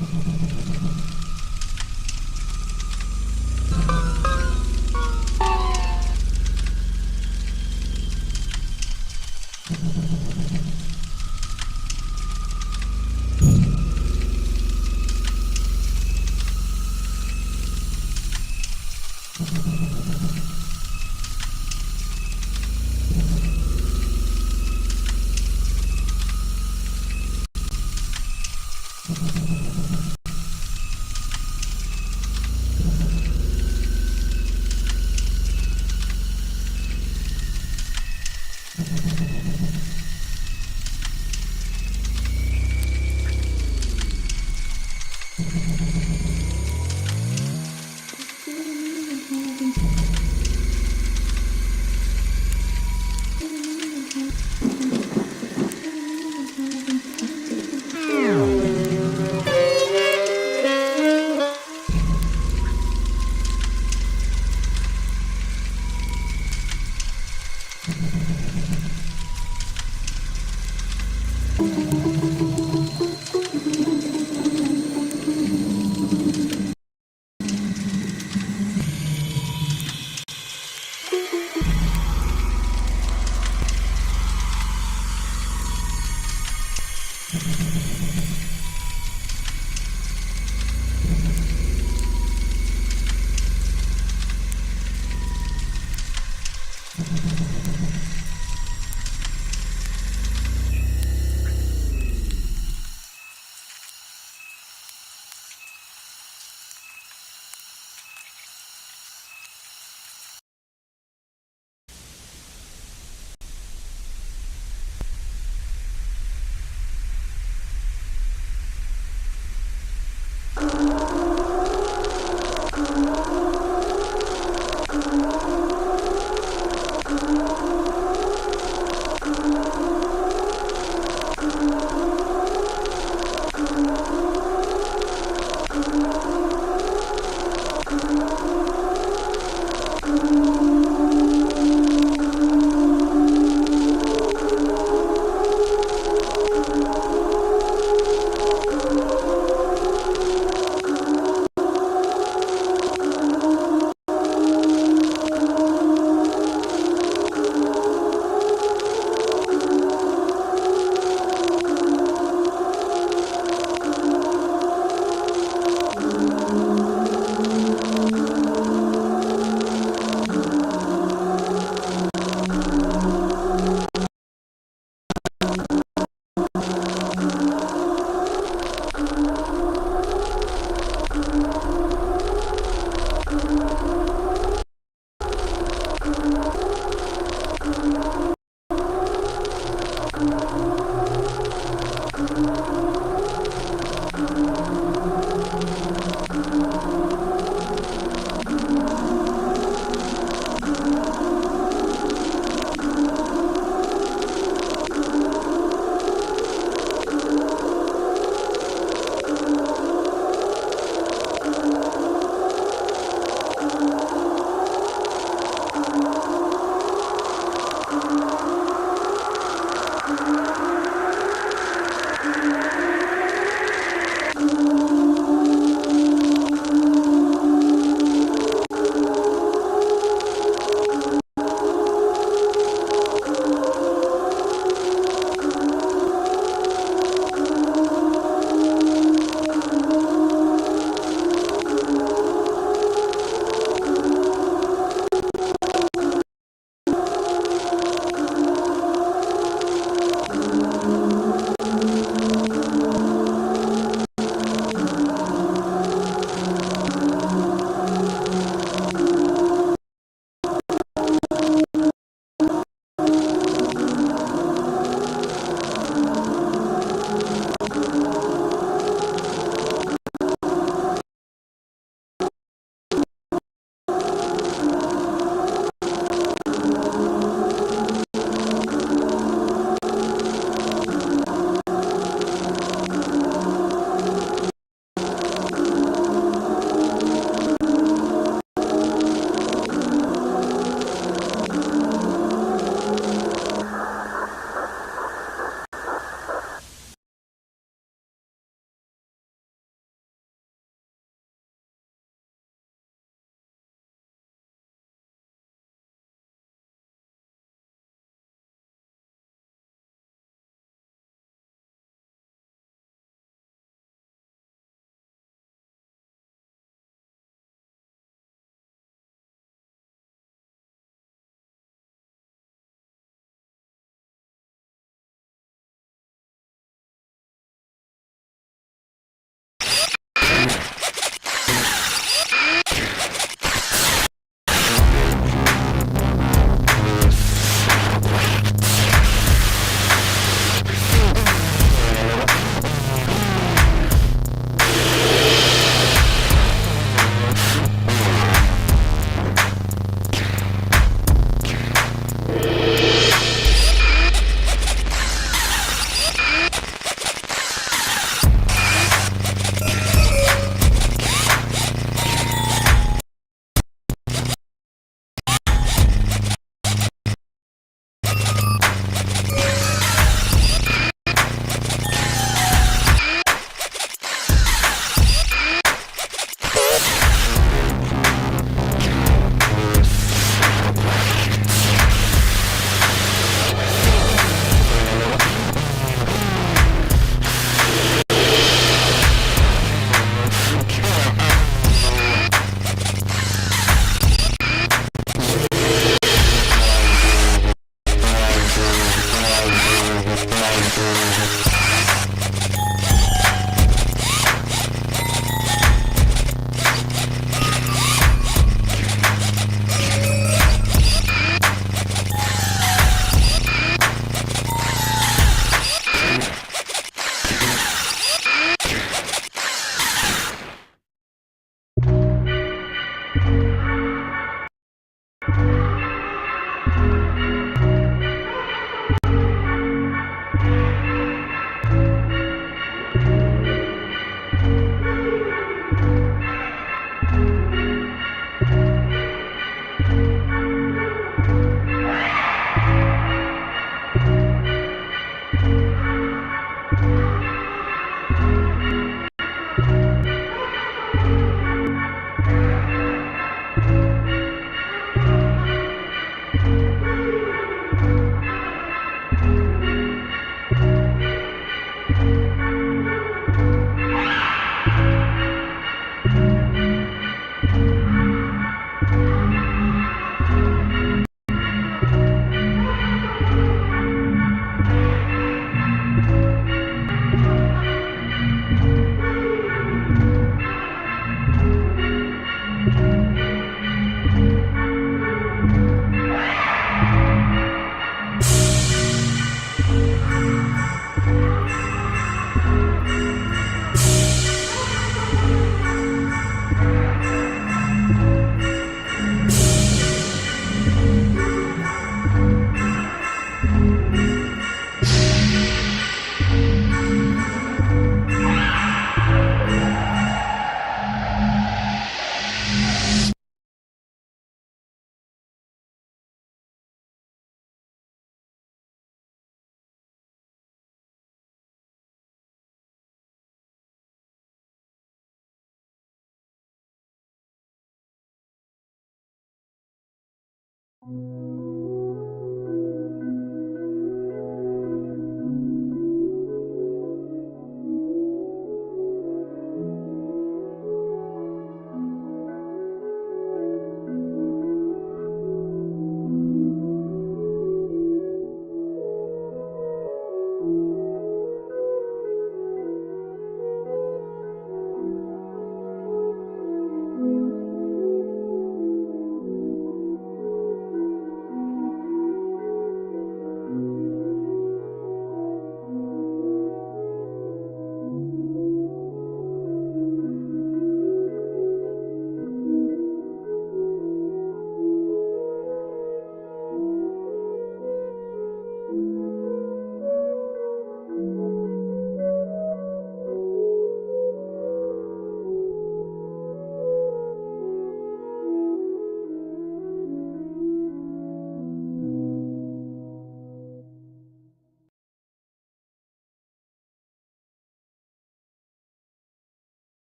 เ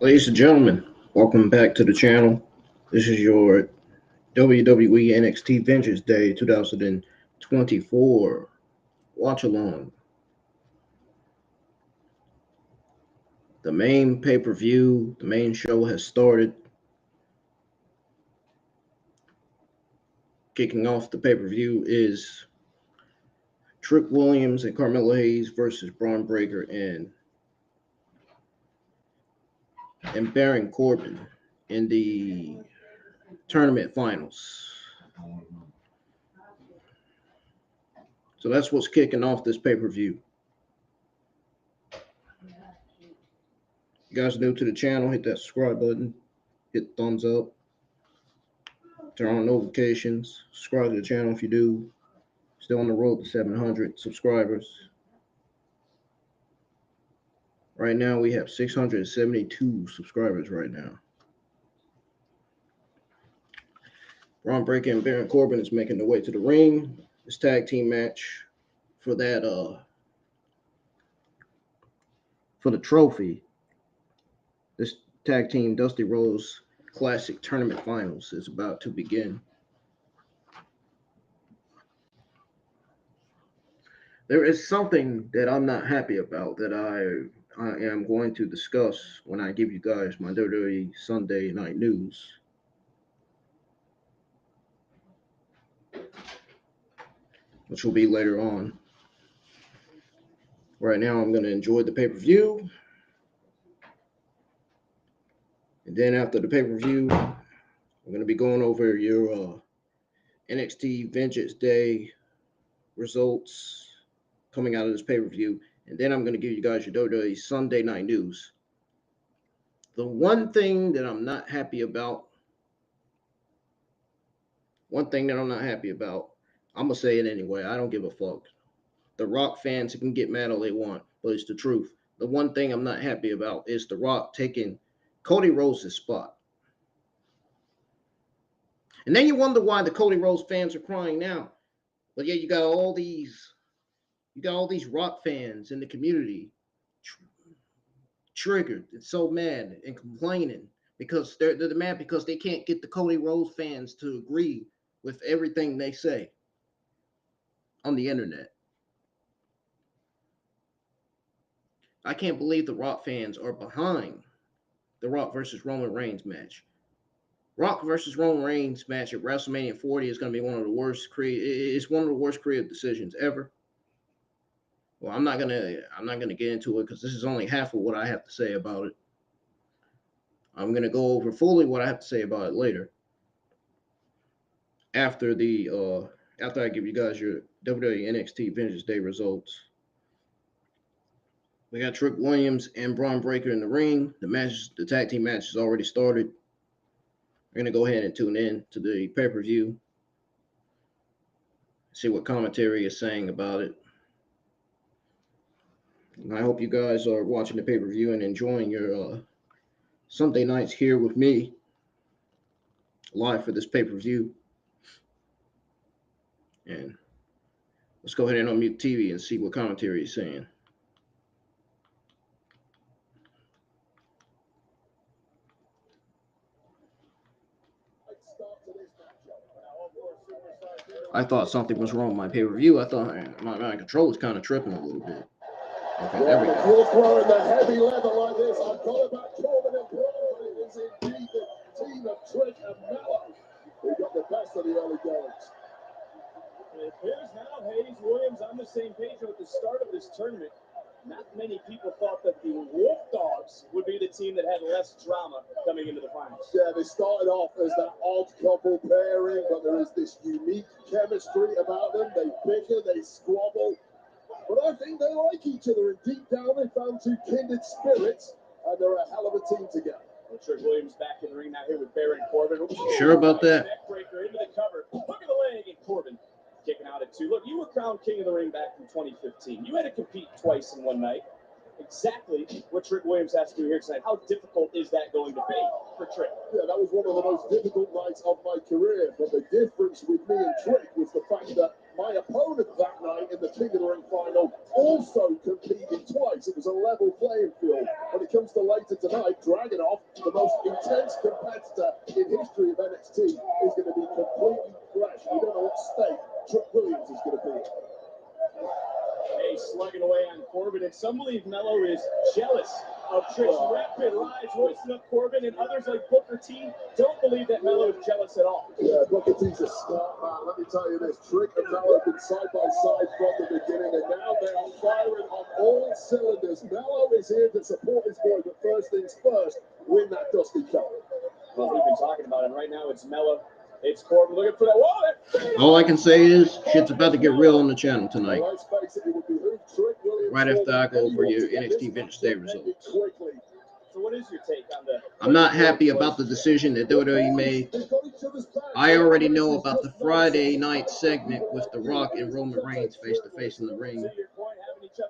Ladies and gentlemen, welcome back to the channel. This is your WWE NXT Vengeance Day 2024 watch along. The main pay-per-view, the main show has started. Kicking off the pay-per-view is Trick Williams and Carmelo Hayes versus Bron Breakker and Baron Corbin in the tournament finals. So that's what's kicking off this pay-per-view. You guys new to the channel, hit that subscribe button, hit the thumbs up, turn on notifications, subscribe to the channel if you do. Still on the road to 700 subscribers. Right now we have 672 subscribers right now. Bron Breakker and Baron Corbin is making their way to the ring. This tag team match for that for the trophy. This tag team Dusty Rhodes Classic Tournament Finals is about to begin. There is something that I'm not happy about that I am going to discuss when I give you guys my WWE Sunday Night News. Which will be later on. Right now, I'm going to enjoy the pay-per-view. And then after the pay-per-view, I'm going to be going over your NXT Vengeance Day results coming out of this pay-per-view. And then I'm going to give you guys your WWE Sunday Night News. The one thing that I'm not happy about, I'm going to say it anyway. I don't give a fuck. The Rock fans can get mad all they want, but it's the truth. The one thing I'm not happy about is The Rock taking Cody Rhodes' spot. And then you wonder why the Cody Rhodes fans are crying now. But yeah, you got all these Rock fans in the community triggered and so mad and complaining because they're mad because they can't get the Cody Rhodes fans to agree with everything they say on the internet. I can't believe the Rock fans are behind the Rock versus Roman Reigns match. Rock versus Roman Reigns match at WrestleMania 40 is going to be one of the worst creative decisions ever. Well, I'm not gonna get into it because this is only half of what I have to say about it. I'm gonna go over fully what I have to say about it later. After I give you guys your WWE NXT Vengeance Day results. We got Trick Williams and Bron Breakker in the ring. The tag team match has already started. We're going to go ahead and tune in to the pay-per-view, see what commentary is saying about it. And I hope you guys are watching the pay-per-view and enjoying your Sunday nights here with me live for this pay-per-view. And let's go ahead and unmute TV and see what commentary is saying. I thought something was wrong with my pay-per-view. I thought my control was kind of tripping a little bit. Okay, there we go. If you're throwing the heavy leather like this, I've got about Corbin and Bron, but it is indeed the team of Trick and Mello who got the best of the early goings. It appears now Hayes Williams on the same page at the start of this tournament. Not many people thought that the Wolf Dogs would be the team that had less drama coming into the finals. Yeah, they started off as that odd couple pairing, but there is this unique chemistry about them. They bicker, they squabble, but I think they like each other, and deep down they found two kindred spirits, and they're a hell of a team together. Trick Williams back in the ring now here with Baron Corbin. Sure about that? Neckbreaker into the cover. Look at the leg, and Corbin kicking out at 2. Look, you were crowned king of the ring back in 2015. You had to compete twice in one night. Exactly what Trick Williams has to do here tonight. How difficult is that going to be for Trick? Yeah, that was one of the most difficult nights of my career, but the difference with me and Trick was the fact that my opponent that night in the King of the Ring final also competed twice. It was a level playing field. When it comes to later tonight, Dragunov, the most intense competitor in history of NXT, is going to be completely fresh. We don't know what state Trick Williams is going to be in. Hey, slugging away on Corbin, and some believe Mello is jealous of Trick's rapid rise, hoisting up Corbin, and others like Booker T don't believe that Mello is jealous at all. Yeah, Booker T's a smart man. Let me tell you this, Trick and Mello have been side by side from the beginning, and now they are firing on all cylinders. Mello is here to support his boy, but first things first, win that Dusty Cup. Well, we've been talking about it. Right now it's Mello, it's Corbin looking for that. Whoa, All I can say is shit's about to get real on the channel tonight. Right after I go over your NXT Vengeance Day results. So what is your take on the... I'm not happy about the decision that WWE made. I already know about the Friday night segment with The Rock and Roman Reigns face-to-face in the ring.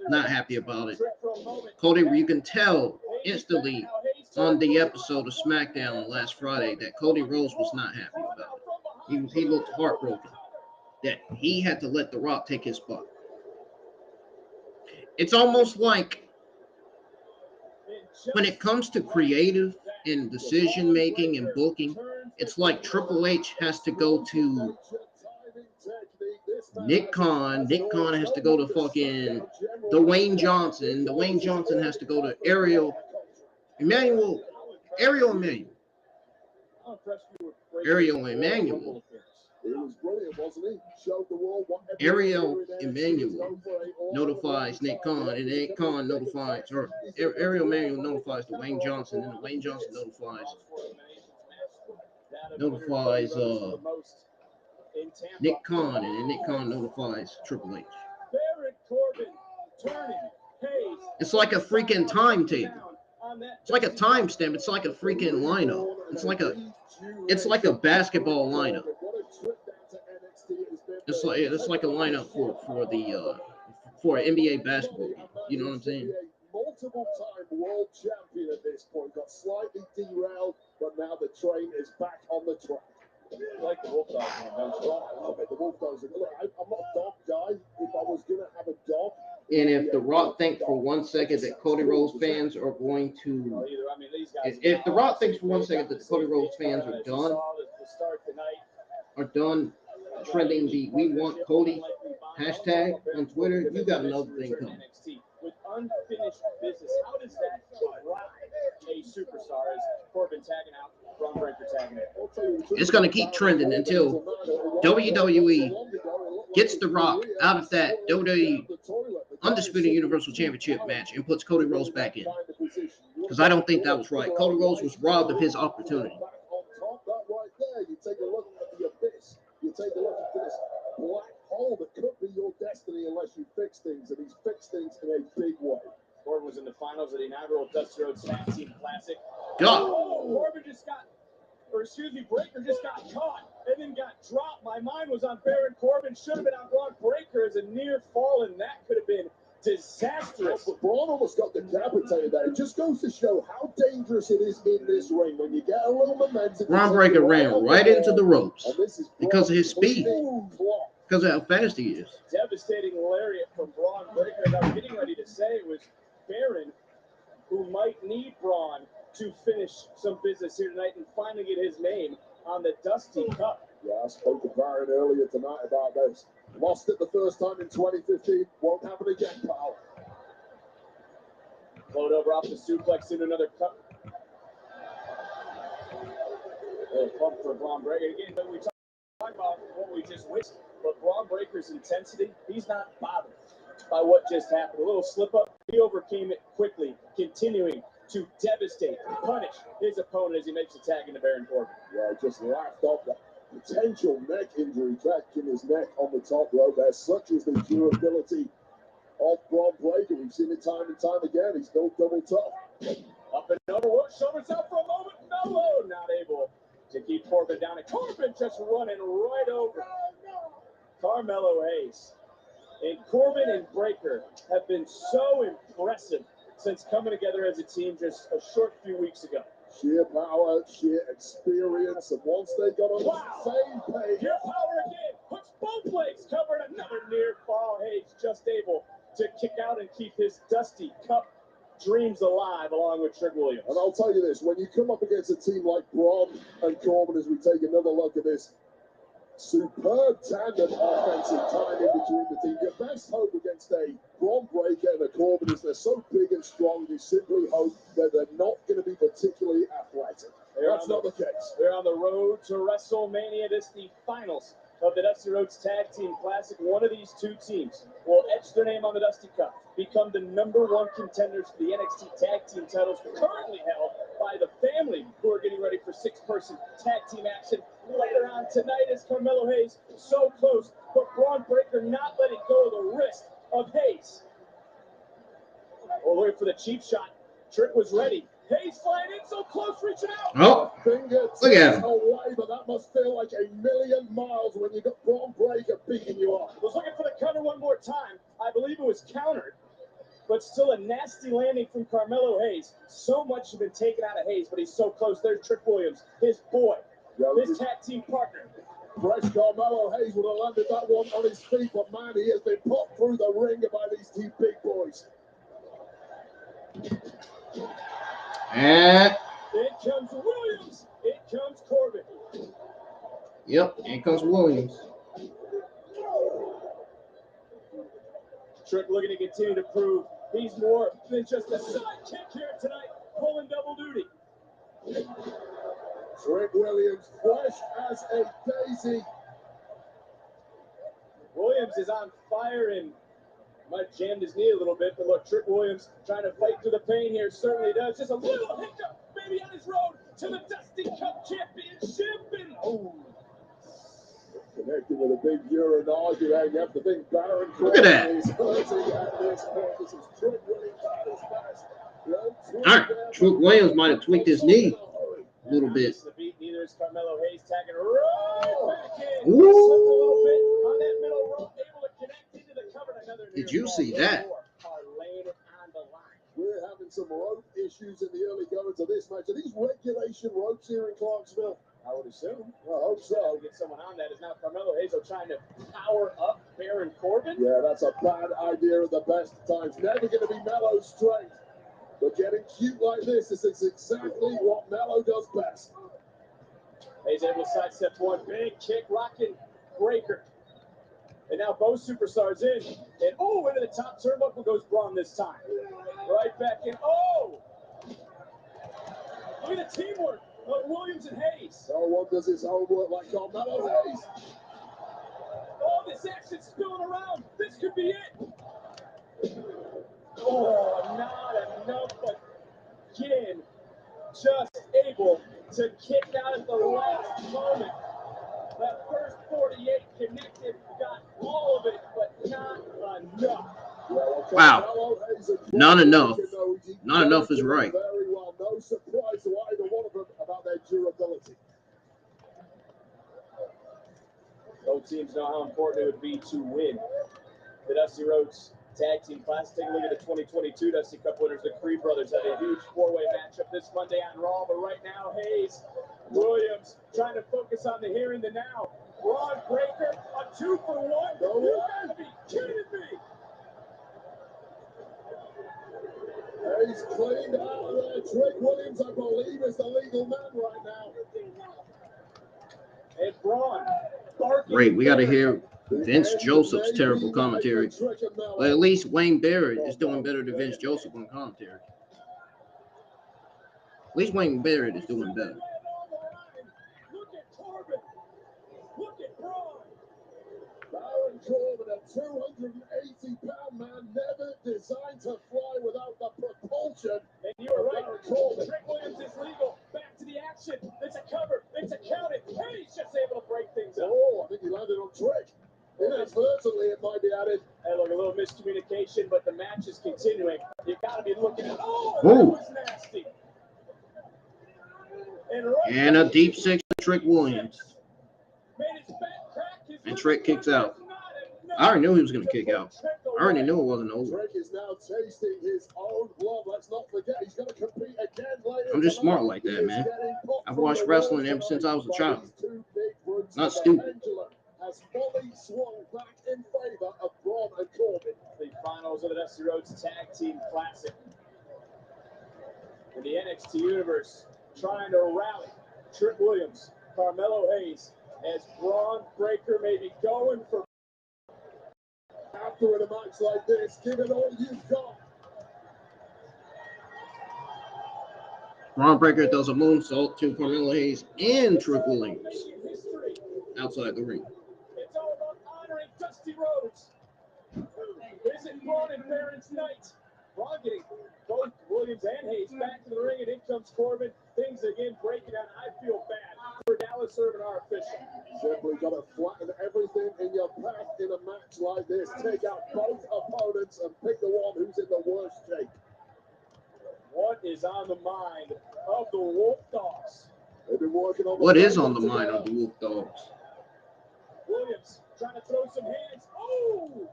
Not happy about it. Cody, you can tell instantly on the episode of SmackDown last Friday that Cody Rhodes was not happy about it. He looked heartbroken that he had to let The Rock take his spot. It's almost like when it comes to creative and decision making and booking, it's like Triple H has to go to Nick Khan. Nick Khan has to go to fucking Dwayne Johnson. Dwayne Johnson has to go to Ariel Emanuel. Ariel Emanuel notifies Nick Khan, and Nick Khan notifies, or Ariel Emanuel notifies Dwayne Johnson, and Dwayne Johnson notifies Nick Khan, and then Nick Khan notifies Triple H. It's like a freaking timetable. It's like a timestamp. It's like a freaking lineup. It's like a basketball lineup. It's like a lineup for an NBA basketball game. You know what I'm saying? Multiple-time world champion at this point got slightly derailed, but now the train is back on the track. I like the Wolf Dogs. I love it. The Wolf Dogs. Look, I'm not a dog guy. If I was gonna have a dog. And if The Rock thinks for 1 second that Cody Rhodes fans are going to, if The Rock thinks for 1 second that the Cody Rhodes fans are done trending the "We Want Cody" hashtag on Twitter, you got another thing coming. With unfinished business, how does that drive a superstar as Corbin tagging out, Bron Breaker tagging out? It's going to keep trending until WWE gets The Rock out of that WWE Undisputed Universal Championship match and puts Cody Rhodes back in. Because I don't think that was right. Cody Rhodes was robbed of his opportunity. You take a look at the abyss. You take a look at this black hole that could be your destiny unless you fix things, and he's fixed things in a big way. Corbin was in the finals of the inaugural Dusty Rhodes Tag Team Classic. God. Oh, Corbin just got Breaker just got caught and then got dropped. My mind was on Baron Corbin. Should have been on Bron Breaker as a near fall, and that could have been disastrous. But Bron almost got decapitated there. It just goes to show how dangerous it is in this ring when you get a little momentum. Bron Breaker ran right into the ropes because of his speed, because of how fast he is. Devastating lariat from Bron Breaker. And I was getting ready to say it was Baron who might need Bron to finish some business here tonight and finally get his name on the Dusty Cup. Yeah, I spoke to Baron earlier tonight about this. Lost it the first time in 2015. Won't happen again, pal. Float over off the suplex into another cup. A pump for Bron Breaker. Again, but we talk about what we just witnessed, but Bron Breaker's intensity, he's not bothered by what just happened. A little slip up, he overcame it quickly, continuing to devastate, punish his opponent as he makes a tag into Baron Corbin. Yeah, just laughed off the potential neck injury, catching his neck on the top rope there. Such is the durability of Bron Breaker. We've seen it time and time again. He's no double tough. Up and over, shoulders out for a moment. Mello not able to keep Corbin down. And Corbin just running right over Carmelo Hayes. And Corbin and Breaker have been so impressive since coming together as a team just a short few weeks ago. Sheer power, sheer experience, and once they got on the same page. Sheer power again, puts both legs covered, another near fall. Hayes just able to kick out and keep his Dusty Cup dreams alive along with Trick Williams. And I'll tell you this, when you come up against a team like Bron and Corbin, as we take another look at this superb tandem offensive time in between the team, your best hope against a Bron Breaker and a Corbin is they're so big and strong, you simply hope that they're not going to be particularly athletic. That's not the case. They're on the road to WrestleMania. This is the finals of the Dusty Rhodes Tag Team Classic. One of these two teams will etch their name on the Dusty Cup, become the #1 contenders for the NXT Tag Team titles, currently held by the Family, who are getting ready for 6-person tag team action later on tonight. As Carmelo Hayes so close, but Bron Breaker not letting go of the wrist of Hayes. Oh, looking for the cheap shot. Trick was ready. Hayes flying in so close, reaching out. Oh, look at him. Away, but that must feel like a million miles when you got Bron Breaker picking you up. Was looking for the counter one more time. I believe it was countered, but still a nasty landing from Carmelo Hayes. So much has been taken out of Hayes, but he's so close. There's Trick Williams, his boy, his tag team partner. Fresh Carmelo Hayes would have landed that one on his feet, but man, he has been popped through the ringer by these two big boys. And it comes Williams. It comes Corbin. Yep, here comes Williams. Trick looking to continue to prove he's more than just a sidekick here tonight, pulling double duty. Trick Williams, fresh as a daisy. Williams is on fire and might have jammed his knee a little bit, but look, Trick Williams trying to fight through the pain here. Certainly does. Just a little hiccup, maybe on his road to the Dusty Cup Championship. And connected with a big urine arguing. You have to think Baron Look at that. is hurting at this point. This is Trick Williams at his best. All right, Trick Williams might have tweaked his knee a little bit. Neither is Carmelo Hayes tagging right back in. Ooh. Slipped a little bit on that middle rope, able to connect into the cover. Another Did you see that? Are laying it on the line. We're having some rope issues in the early going to this match. Are these regulation ropes here in Clarksville? I would assume. I hope so. Get someone on that. Is now Carmelo Hayes trying to power up Baron Corbin. Yeah, that's a bad idea at the best of times. Never going to be Melo's strength. But getting cute like this is exactly what Melo does best. Hayes able to sidestep one. Big kick, rocking Breaker. And now both superstars in. And into the top turnbuckle goes Bron this time. Right back in. Look at the teamwork of Williams and Hayes. No one does his homework like Carmelo Hayes. All this action spilling around. This could be it. Not enough, but again, just able to kick out at the last moment. That first 48 connected, got all of it, but not enough. Wow. Not enough. Not enough is right. Very well. No surprise to either one of them about their durability. Both teams know how important it would be to win the Dusty Rhodes Tag Team Classic. Take a look at the 2022 Dusty Cup winners. The Creed brothers had a huge four-way matchup this Monday on Raw, but right now, Hayes, Williams trying to focus on the here and the now. Bron Breakker, a 2-for-1. You gotta be kidding me! He's cleaned out there. Trick Williams, I believe, is the legal man right now. And Bron barking. Great, we got to hear Vince Joseph's terrible commentary. But at least Wayne Barrett is doing better than Vince Joseph on commentary. At least Wayne Barrett is doing better. Look at Corbin. Look at Bron. Baron Corbin, a 280-pound man, never designed to fly without the propulsion. And you were right. Trick Williams is legal. Back to the action. It's a cover. It's a count. Hey, he's just able to break things up. Oh, I think he landed on Trick. Inadvertently, it might be added. Hey, look, a little miscommunication, but the match is continuing. You got to be looking at. Oh, Ooh. that was nasty. And a deep six to Trick Williams. Made his back crack. And Trick kicks out. I already knew he was going to kick out. I already knew it wasn't over. Trick is now tasting his own blood. Let's not forget, he's going to compete again later. I'm just smart like that, man. I've watched wrestling ever since I was a child. Not stupid. Has fully swung back in favor of Bron and Corbin. The finals of the Dusty Rhodes Tag Team Classic. In the NXT Universe, trying to rally Trick Williams, Carmelo Hayes, as Bron Breakker may be going for. After in a match like this, give it all you've got. Bron Breakker does a moonsault to Carmelo Hayes and Trick Williams outside the ring. It's all about honoring Dusty Rhodes. Is it Bron and Baron's night? Bron getting both Williams and Hayes back to the ring, and in comes Corbin. Things again breaking down. I feel bad for Dallas serving our official. Simply got to flatten everything in your path in a match like this. Take out both opponents and pick the one who's in the worst shape. What is on the mind of the Wolf Dogs? They've been working on. What is on the mind of the Wolf Dogs? Williams trying to throw some hands. Oh!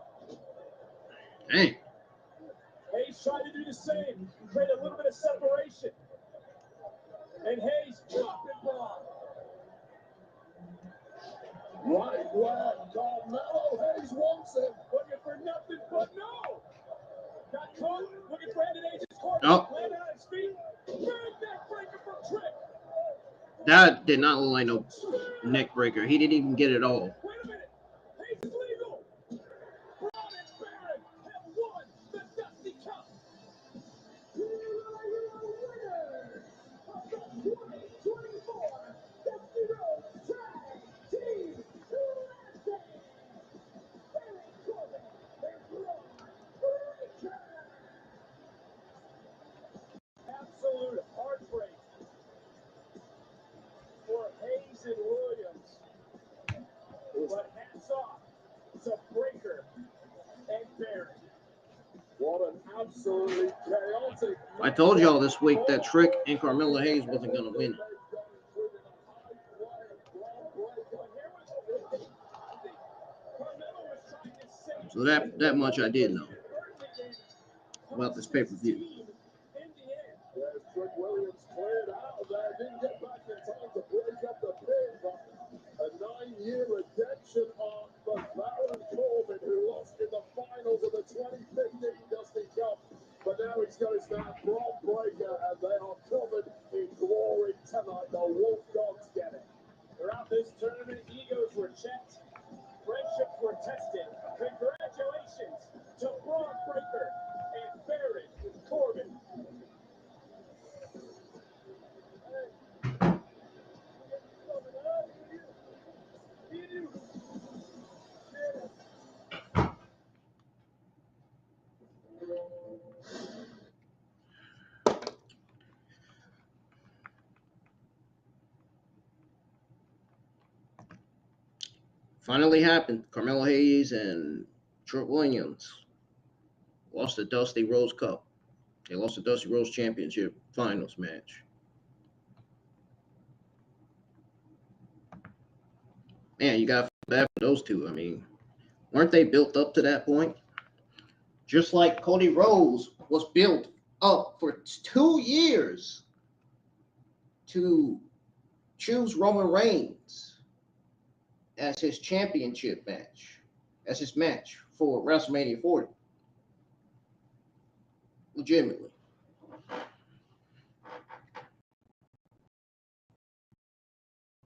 Dang. Hayes trying to do the same. Create a little bit of separation. And Hayes dropping Bron. Right where Carmelo Hayes wants him. Looking for nothing but no. Got caught. Looking for Brandon Hayes' Corbin. Oh. Landed on his feet. Big neck breaker from Trick. That did not look like no neck breaker. He didn't even get it all. Wait a minute. Hayes is legal. Bron and Baron have won the Dusty Cup. Here are your winners of the 2024 Dusty Rhodes Tag Team Classic. Baron Corbin and Bron Breakker. Absolute heartbreak for Hayes and Williams. But hats off to Breakker and Baron. What an absolutely chaotic. I told y'all this week that Trick and Carmelo Hayes wasn't going to win it. So that much I did know about this pay-per-view. There's Trick Williams cleared out of there. Didn't get back in time to break up the pin, but a 9-year redemption arc for Baron Corbin, who lost in the finals of the 2015 Dusty Cup. But now he's got his man Bron Breakker, and they are covered in glory tonight. The Wolf Dogs get it. Throughout this tournament, egos were checked, friendships were tested. Congratulations to Bron Breakker and Baron Corbin. Finally happened. Carmelo Hayes and Trick Williams lost the Dusty Rhodes Cup. They lost the Dusty Rhodes Championship Finals match. Man, you got bad for those two. I mean, weren't they built up to that point? Just like Cody Rhodes was built up for 2 years to choose Roman Reigns as his championship match, as his match for WrestleMania 40. Legitimately.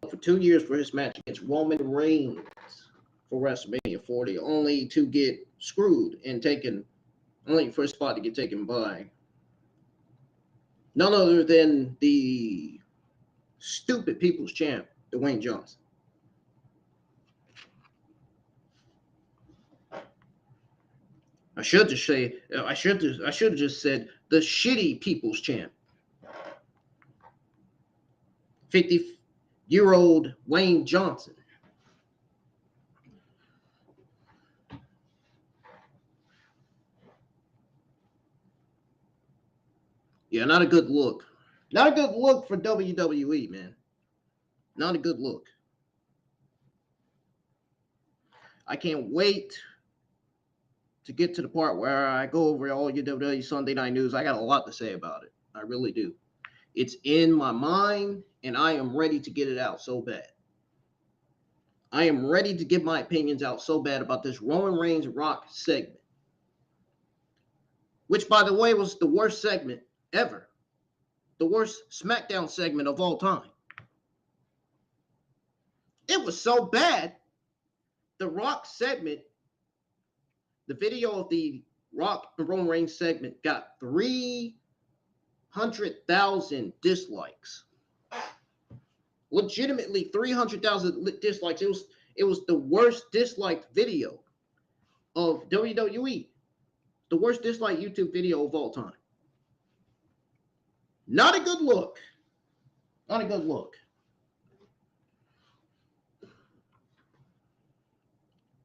For 2 years for his match against Roman Reigns for WrestleMania 40, only to get screwed and taken, only for a spot to get taken by none other than the stupid people's champ, Dwayne Johnson. I should have just said the shitty people's champ. 50-year-old Wayne Johnson. Yeah, not a good look. Not a good look for WWE, man. Not a good look. I can't wait to get to the part where I go over all your WWE Sunday Night News. I got a lot to say about it. I really do. It's in my mind, and I am ready to get it out so bad. I am ready to get my opinions out so bad about this Roman Reigns Rock segment. Which, by the way, was the worst segment ever. The worst SmackDown segment of all time. It was so bad. The Rock segment, the video of the Rock and Roman Reigns segment got 300,000 dislikes. Legitimately 300,000 dislikes. It was the worst disliked video of WWE. The worst disliked YouTube video of all time. Not a good look. Not a good look.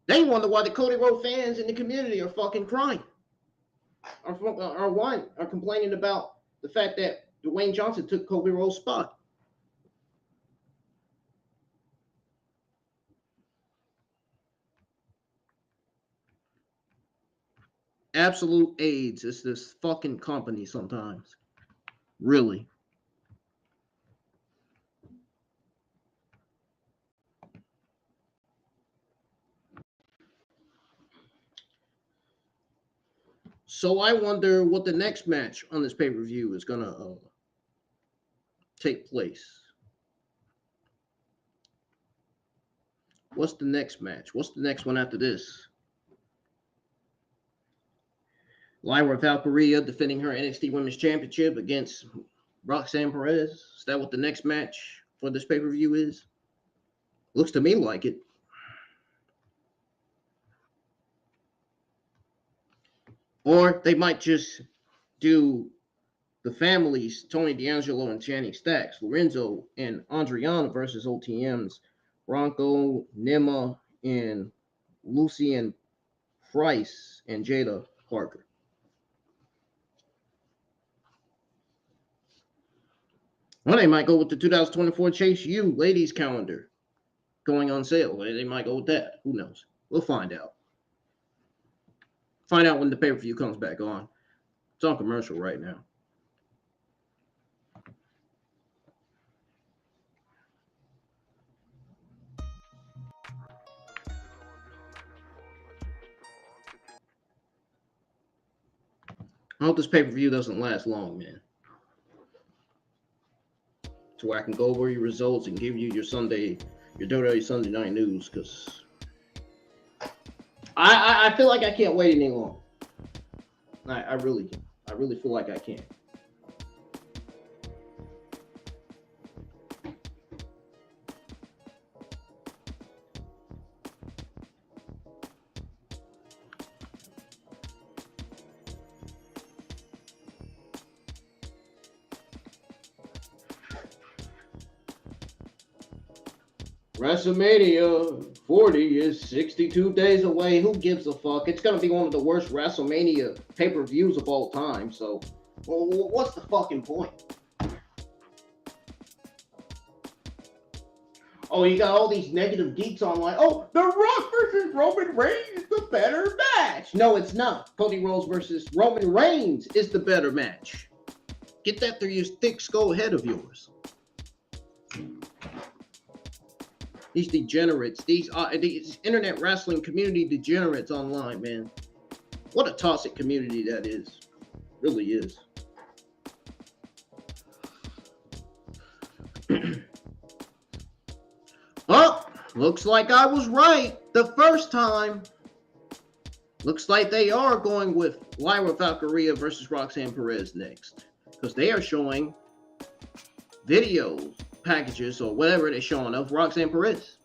They wonder why the Cody Rhodes fans in the community are fucking crying. Are complaining about the fact that Dwayne Johnson took Cody Rhodes' spot. Absolute AIDS is this fucking company sometimes. Really. So I wonder what the next match on this pay-per-view is going to take place. What's the next match? What's the next one after this? Lyra Valkyria defending her NXT Women's Championship against Roxanne Perez. Is that what the next match for this pay-per-view is? Looks to me like it. Or they might just do the families, Tony D'Angelo and Channing Stacks, Lorenzo and Adriana versus OTMs, Bronco, Nima, and Lucien Price and Jada Parker. Well, they might go with the 2024 Chase U ladies calendar going on sale. They might go with that. Who knows? We'll find out. Find out when the pay-per-view comes back on. It's on commercial right now. I hope this pay-per-view doesn't last long, man. To where I can go over your results and give you your WWE Sunday Night News, because I feel like I can't wait any longer. I really feel like I can't. WrestleMania 40 is 62 days away. Who gives a fuck? It's going to be one of the worst WrestleMania pay-per-views of all time. So, well, what's the fucking point? Oh, you got all these negative geeks online. Oh, The Rock versus Roman Reigns is the better match. No, it's not. Cody Rhodes versus Roman Reigns is the better match. Get that through your thick skull head of yours. These degenerates, these internet wrestling community degenerates online, man. What a toxic community that is. Really is. Oh, looks like I was right the first time. Looks like they are going with Lyra Valkyria versus Roxanne Perez next. Because they are showing video packages or whatever they're showing of Roxanne Perez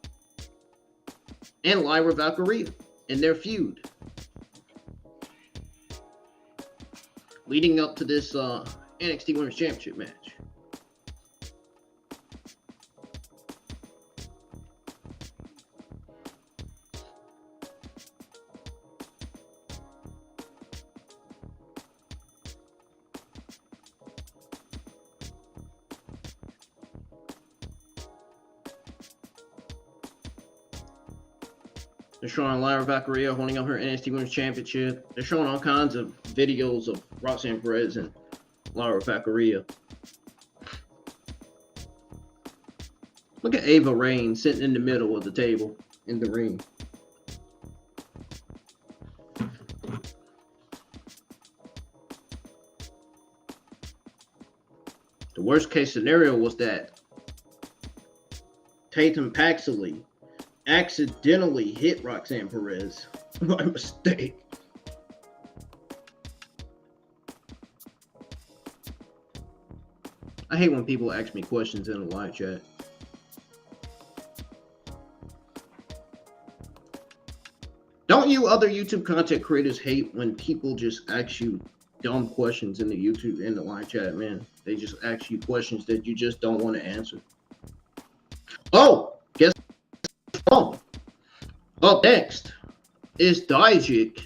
and Lyra Valkyria in their feud. Leading up to this NXT Women's Championship match. They're showing Lyra Valkyria holding up her NXT Women's Championship. They're showing all kinds of videos of Roxanne Perez and Lyra Valkyria. Look at Ava Raine sitting in the middle of the table in the ring. The worst case scenario was that Tatum Paxley accidentally hit Roxanne Perez by mistake. I hate when people ask me questions in the live chat. Don't you other YouTube content creators hate when people just ask you dumb questions in the live chat, man? They just ask you questions that you just don't want to answer. Oh, guess wrong. Up next is Dijak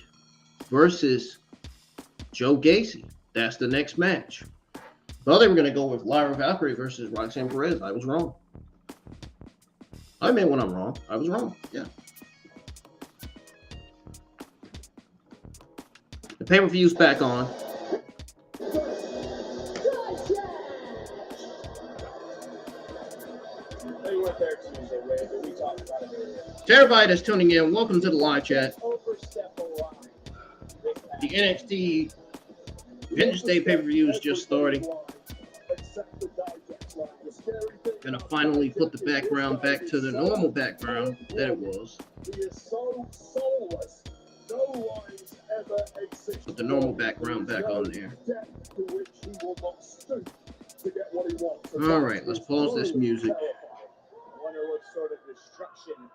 versus Joe Gacy. That's the next match. Well, they were going to go with Lyra Valkyrie versus Roxanne Perez. I was wrong. I admit when I'm wrong. I was wrong. Yeah. The pay-per-view's back on. To everybody that's tuning in, welcome to the live chat. The NXT Vengeance Day pay-per-view is just starting. Gonna finally put the background back to the normal background that it was. Put the normal background back on there. All right, let's pause this music. I wonder what sort of destruction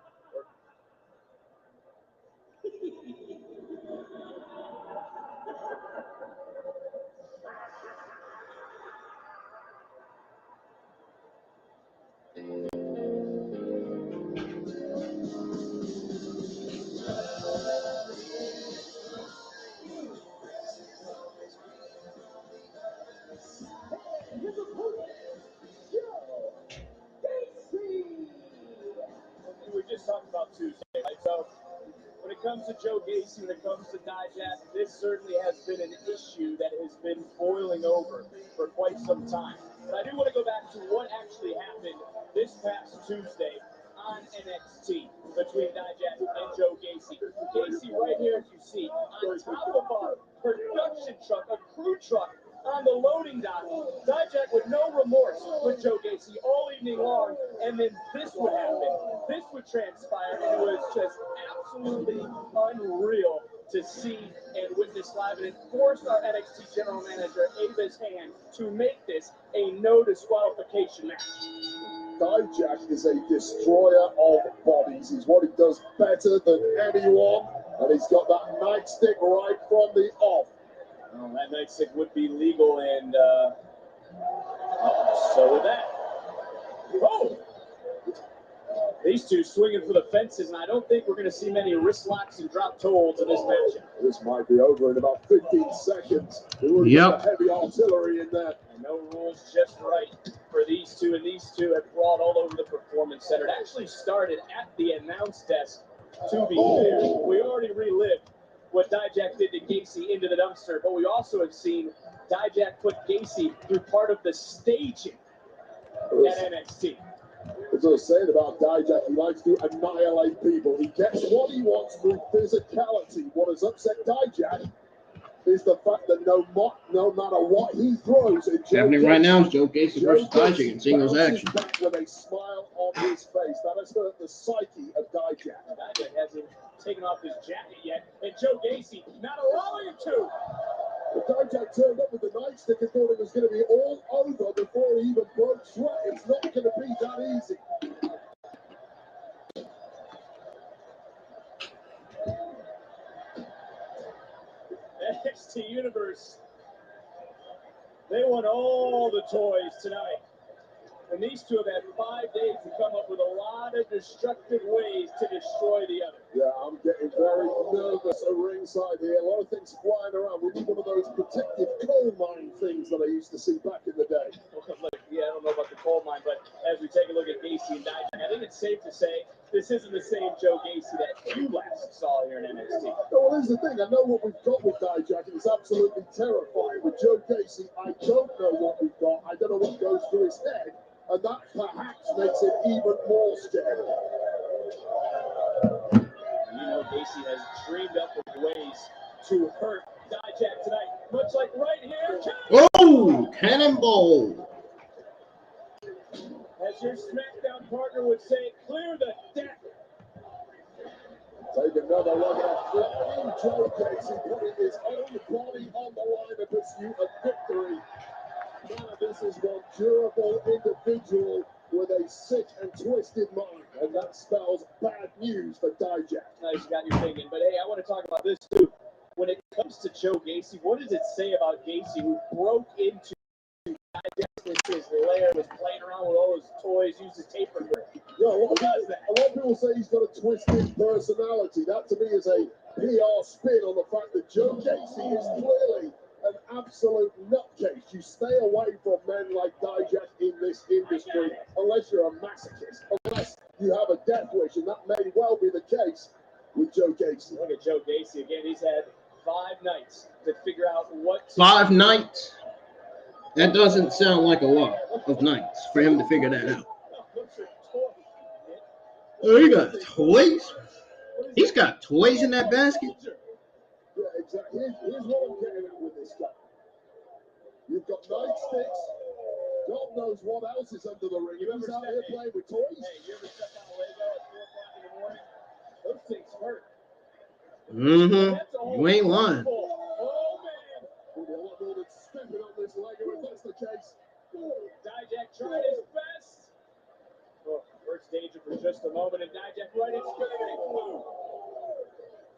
talking about Tuesday, right? So when it comes to Joe Gacy, when it comes to Dijak, this certainly has been an issue that has been boiling over for quite some time. But I do want to go back to what actually happened this past Tuesday on NXT between Dijak and Joe Gacy. Gacy right here, as you see, on top of a production truck, a crew truck, on the loading dock. Dijak with no remorse with Joe Gacy all evening long, and then this would happen. This would transpire, and it was just absolutely unreal to see and witness live. And it forced our NXT general manager, Aba's hand, to make this a no disqualification match. Dijak is a destroyer of bodies. He's what he does better than anyone, and he's got that nightstick right from the off. Well, that nightstick would be legal, and so with that. Oh! These two swinging for the fences, and I don't think we're going to see many wrist locks and drop toe holds in this match. This might be over in about 15 seconds. There would be heavy artillery in there. And no rules, just right for these these two, and these two have brought all over the Performance Center. It actually started at the announce desk, to be fair. We already relived what Dijak did to Gacy into the dumpster, but we also have seen Dijak put Gacy through part of the staging at NXT. As I was saying about Dijak, he likes to annihilate people. He gets what he wants through physicality. What has upset Dijak is the fact that no matter what he throws, happening right now is Joe Gacy versus Dijak in singles action. With a smile on his face, that has hurt the psyche of Dijak. Dijak hasn't taken off his jacket yet, and Joe Gacy not allowing him to. But Dijak turned up with the nightstick and thought it was going to be all over before he even broke sweat. It's not going to be that easy. NXT Universe, they won all the toys tonight. And these two have had 5 days to come up with a lot of destructive ways to destroy the other. Yeah, I'm getting very nervous at ringside here. A lot of things flying around. We need one of those protective coal mine things that I used to see back in the day. Look, yeah, I don't know about the coal mine, but as we take a look at Gacy and Dijak, I think it's safe to say this isn't the same Joe Gacy that you last saw here in NXT. Well, here's the thing. I know what we've got with Dijak, and it's absolutely terrifying. With Joe Gacy, I don't know what we've got. I don't know what goes through his head. And that perhaps makes it even more scary. You know, Gacy has dreamed up of ways to hurt Dijak tonight, much like right here. Oh, cannonball! As your SmackDown partner would say, clear the deck. Take another look at flying Joe Gacy putting his own body on the line in pursuit of victory. Now this is one durable individual with a sick and twisted mind, and that spells bad news for Dijak. Nice, you got your thinking. But hey, I want to talk about this too. When it comes to Joe Gacy, what does it say about Gacy, who broke into Dijak's lair, was playing around with all his toys, used his tape recorder? Yeah, a lot of people say he's got a twisted personality. That to me is a PR spin on the fact that Joe Gacy is clearly an absolute nutcase. You stay away from men like Dijak in this industry unless you're a masochist, unless you have a death wish, and that may well be the case with Joe Gacy. Look at Joe Gacy again. He's had 5 nights to figure out what. 5 nights? That doesn't sound like a lot of nights for him to figure that out. Oh, he got toys? He's got toys in that basket? Yeah, exactly. Here's what I'm getting at with this guy. You've got nightsticks. God knows what else is under the ring. You ever out here playing with toys? Hey, you ever step on a Lego at 4 o'clock in the morning? Those things hurt. You ain't lying. Oh, man. There'll be a lot more than stepping on this Lego if that's the case. Dijak tried his best. Oh, first danger for just a moment, and Dijak right in spinning.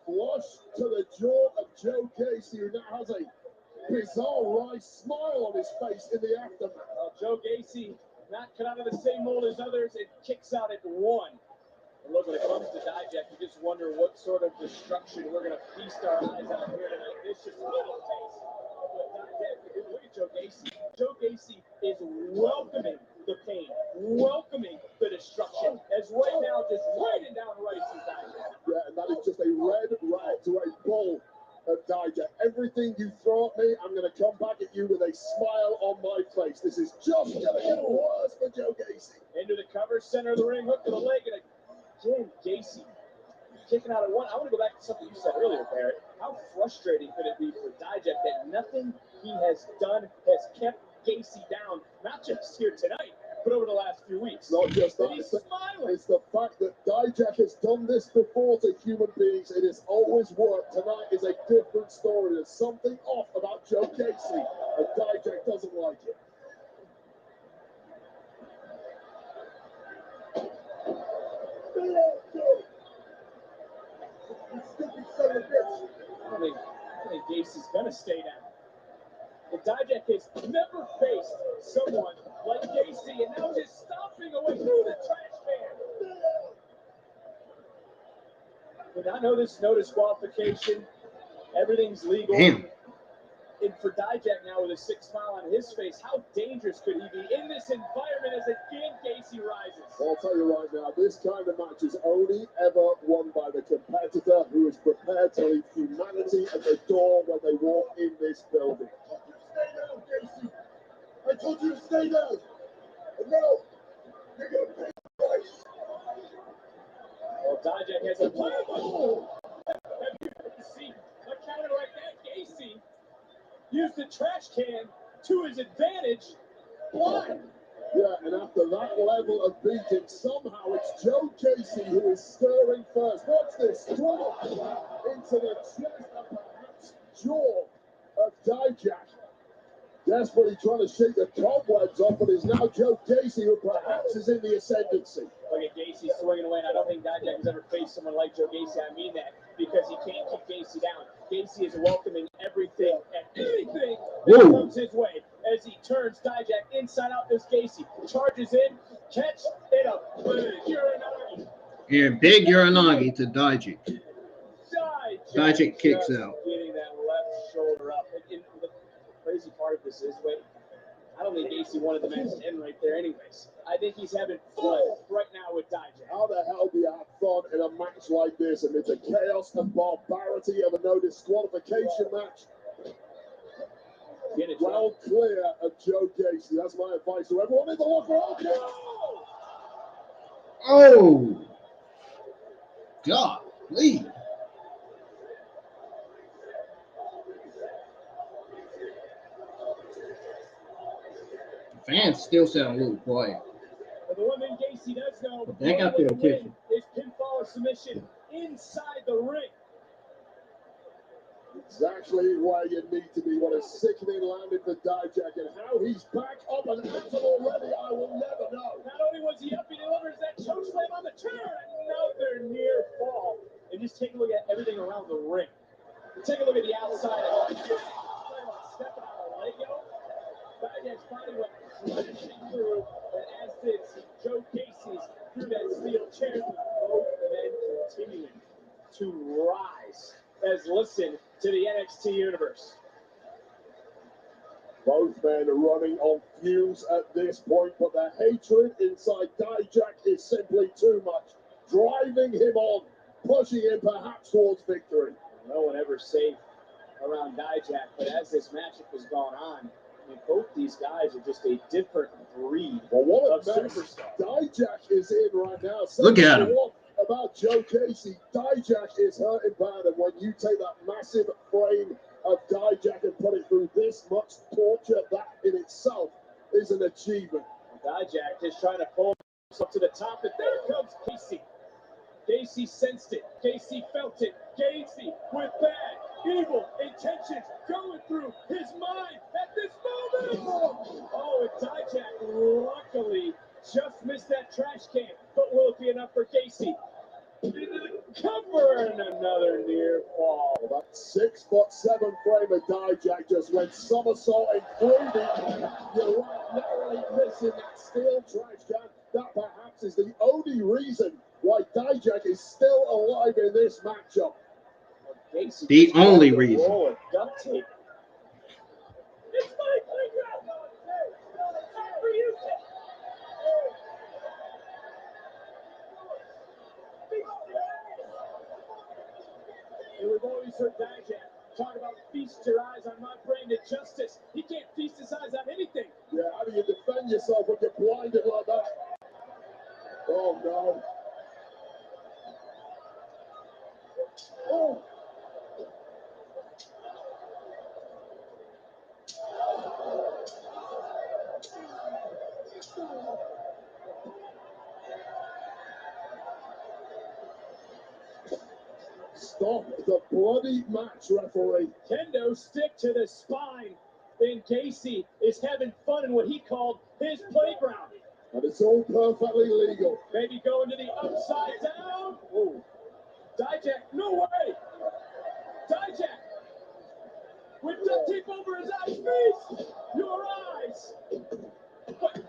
Flush to the jaw of Joe Gacy, who now has a bizarre wry smile on his face in the aftermath. Joe Gacy, not cut out of the same mold as others, it kicks out at 1. And look, when it comes to Dijak, you just wonder what sort of destruction we're going to feast our eyes on here tonight. This just a little taste of what Dijak can do. Look at Joe Gacy. Joe Gacy is welcoming the pain, welcoming the destruction, as right now just raining down rights in Dijak. Yeah, and that is just a red rag to a bull of Dijak. Everything you throw at me, I'm going to come back at you with a smile on my face. This is just going to get worse for Joe Gacy. Into the cover, center of the ring, hook to the leg, and again, Gacy kicking out at 1. I want to go back to something you said earlier, Barrett. How frustrating could it be for Dijak that nothing he has done has kept Gacy down, not just here tonight, but over the last few weeks. Not just that, he's smiling. It's the fact that Dijak has done this before to human beings. It has always worked. Tonight is a different story. There's something off about Joe Gacy, and Dijak doesn't like it. I think Gacy's going to stay down. And Dijak has never faced someone like Gacy, and now just stomping away through the trash can. And I know this no disqualification. Everything's legal. Damn. And for Dijak now with a sick smile on his face, how dangerous could he be in this environment as again Gacy rises? Well, I'll tell you right now, this kind of match is only ever won by the competitor who is prepared to leave humanity at the door when they walk in this building. Stay down, Gacy. I told you to stay down. And now, you're going to pay the price. Well, Dijak has a plan. Have you ever seen a counter like that? Gacy used the trash can to his advantage. Why? Yeah, and after that level of beating, somehow it's Joe Gacy who is stirring first. Watch this, struggle into the chest and perhaps jaw of Dijak. Desperately trying to shake the cobwebs off, but it's now Joe Gacy who perhaps is in the ascendancy. Look at Gacy swinging away, and I don't think Dijak has ever faced someone like Joe Gacy. I mean that because he can't keep Gacy down. Gacy is welcoming everything and anything that comes his way as he turns Dijak inside out. This Gacy charges in, catch it up, Uranagi. Yeah, big Uranagi to Dijak. Dijak kicks out. Getting that left shoulder up. And the crazy part of this is, I don't think Gacy wanted the match to end right there anyways. I think he's having fun right now with Dijak. How the hell do you have fun in a match like this amid the chaos and barbarity of a no disqualification match? Well clear of Joe Gacy. That's my advice to everyone in the locker room. Oh! God, please. Fans still sound a little quiet. But the one thing Gacy does know But that got their attention. is pinfall or submission inside the ring. Exactly where you need to be. What a sickening landing for Dijak, and how he's back up and active already, I will never know. Not only was he up, he delivers that choke slam on the turn. Another near fall. And just take a look at everything around the ring. Take a look at the outside. Stepping on a Lego. Dijak's body went crashing through, and as did Joe Gacy's through that steel chair, with both men continuing to rise. As listen to the NXT universe. Both men are running on fumes at this point, but the hatred inside Dijak is simply too much, driving him on, pushing him perhaps towards victory. No one ever safe around Dijak, but as this matchup has gone on, I mean, both these guys are just a different breed. Well, what of a mess superstar. Dijak is in right now. Look at him. About Joe Gacy, Dijak is hurting bad, and when you take that massive frame of Dijak and put it through this much torture, that in itself is an achievement. Dijak just trying to pull himself to the top, and there comes Gacy. Gacy sensed it. Gacy felt it. Gacy with bad, evil intentions going through his mind at this moment. Oh, and Dijak luckily just missed that trash can, but will it be enough for Gacy? Cover and another near fall. Well, that 6'7" frame of Dijak just went somersaulting through you're right, narrowly missing that steel trash can. That perhaps is the only reason why Dijak is still alive in this matchup. Gacy The only roll reason. of duct tape. It's my playground. Time for you. And we've always heard Dijak talk about feast your eyes on my brain to justice. He can't feast his eyes on anything. Yeah, how do you defend yourself when you're blinded like that? Oh, no. Oh. Stop the bloody match, referee. Kendo stick to the spine. And Gacy is having fun in what he called his playground. And it's all perfectly legal. Maybe going to the upside down. Oh, Dijak, no way. Dijak, with duct tape over his eyes, face your eyes. But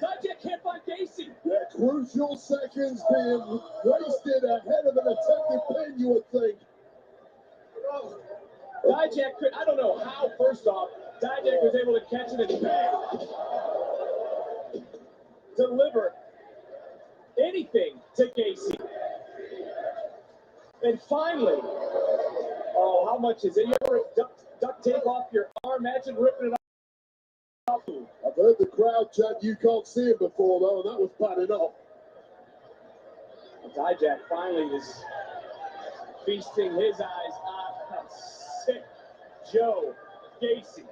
Dijak can't find Gacy. Yeah, crucial seconds being wasted ahead of an attempted pin, you would think. Dijak could, I don't know how, first off, Dijak was able to catch it and bang. Deliver anything to Gacy. And finally, oh, how much is it? You ever duct tape off your arm? Imagine ripping it off. I've heard the crowd chant, "You can't see it" before, though, and that was bad enough. Dijak finally is feasting his eyes on sick Joe Gacy.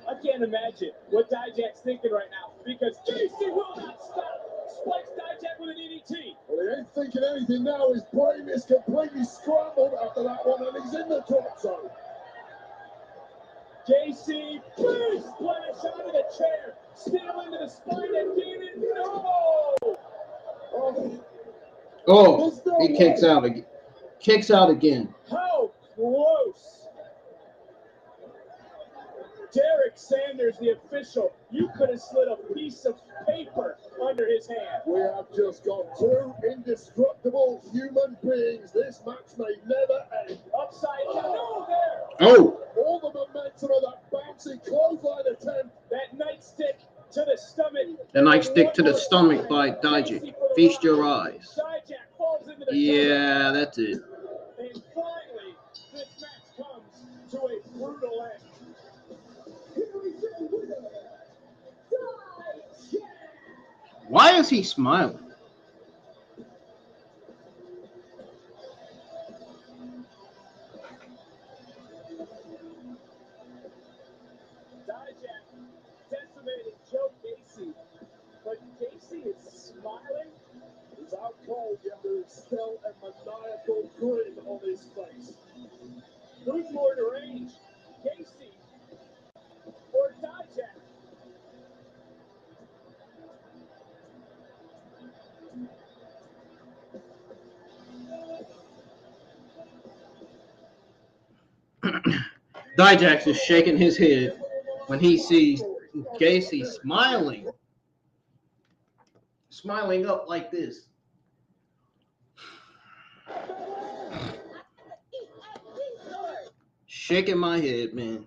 I can't imagine what Dijak's thinking right now, because Gacy will not stop. Spikes Dijak with an EDT. Well, he ain't thinking anything now. His brain is completely scrambled after that one, and he's in the drop zone. Gacy, big splash out of the chair. Steel into the spine and Keenan. No! Oh, he kicks out again. Kicks out again. How close! Derek Sanders, the official, you could have slid a piece of paper under his hand. We have just got two indestructible human beings. This match may never end. Upside down. No, there! Oh, All the momentum of that bouncy clothesline attempt. That nightstick to the stomach. the nightstick to the stomach by Dijak. Feast your eyes. Dijak falls into the Yeah, that's it. And finally, this match comes to a brutal end. Why is he smiling? Dijak decimated Joe Gacy, but Gacy is smiling. He's out cold, yet there is still a maniacal grin on his face. Who's more deranged, Gacy or Dijak? Dijak's is shaking his head when he sees Gacy smiling. Smiling up like this. Shaking my head, man.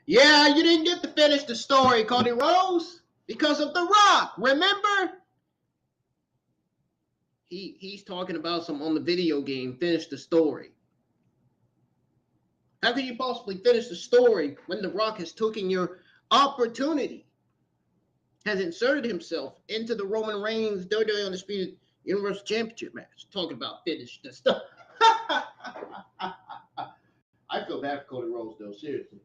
Yeah, you didn't get to finish the story, Cody Rhodes, because of The Rock. Remember? He's talking about some on the video game. Finish the story. How can you possibly finish the story when The Rock has taken your opportunity, has inserted himself into the Roman Reigns WWE Undisputed Universal Championship match? Talking about finish the stuff. I feel bad for Cody Rhodes, though, seriously.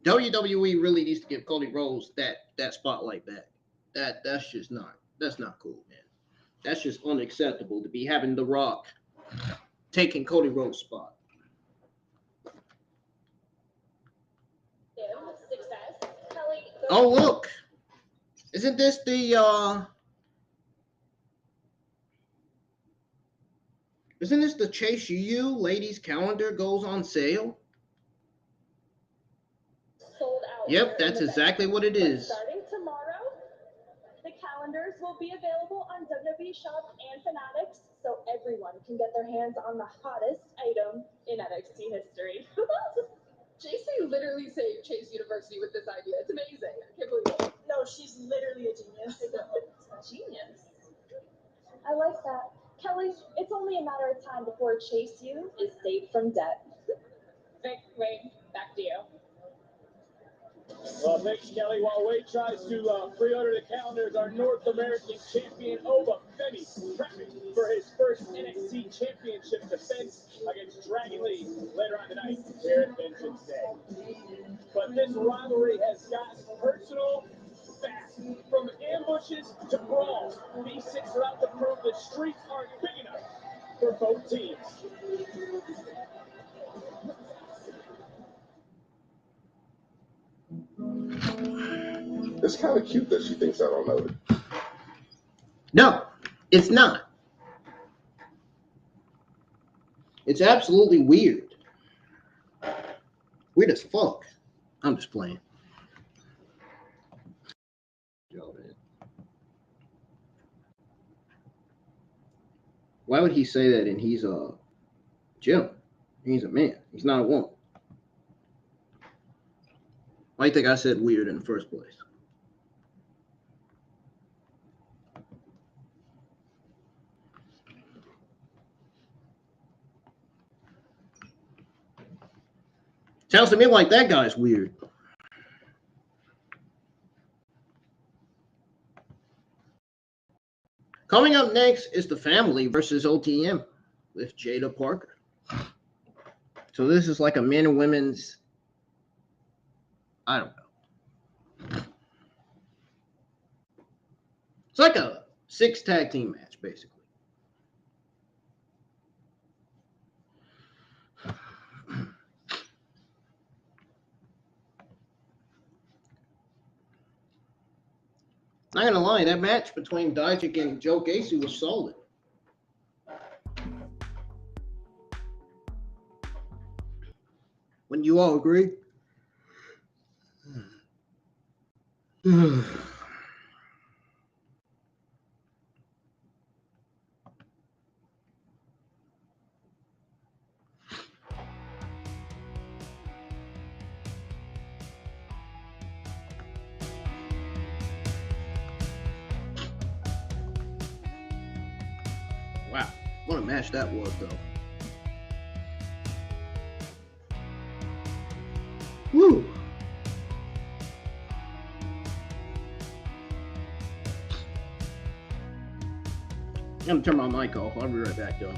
WWE really needs to give Cody Rhodes that spotlight back. That's just not cool, man. That's just unacceptable to be having The Rock taking Cody Rhodes' spot. Oh, look. Isn't this the Chase U ladies calendar goes on sale? Sold out. Yep, that's exactly what it is. Starting tomorrow, the calendars will be available on WWE Shop and Fanatics, so everyone can get their hands on the hottest item in NXT history. JC literally saved Chase University with this idea. It's amazing. I can't believe it. No, she's literally a genius. Genius. I like that. Kelly, it's only a matter of time before Chase U is saved from debt. Wait, back to you. Well, thanks, Kelly. While Wade tries to pre-order the calendars, our North American champion Oba Femi prepping for his first NXT Championship defense against Dragon Lee later on tonight here at Vengeance Day. But this rivalry has gotten personal fast. From ambushes to brawls, these six are out to prove the streets aren't big enough for both teams. It's kind of cute that she thinks I don't know it. No, it's not. It's absolutely weird. Weird as fuck. I'm just playing. Yeah. Why would he say that? And he's a Jim. He's a man. He's not a woman. Why do you think I said weird in the first place? Sounds to me like that guy's weird. Coming up next is the family versus OTM with Jada Parker. So this is like a men and women's, I don't know. It's like a 6 tag team match, basically. Not gonna lie, that match between Dijak and Joe Gacy was solid. Wouldn't you all agree? Wow, what a match that was, though. Woo! I'm gonna turn my mic off. I'll be right back, though.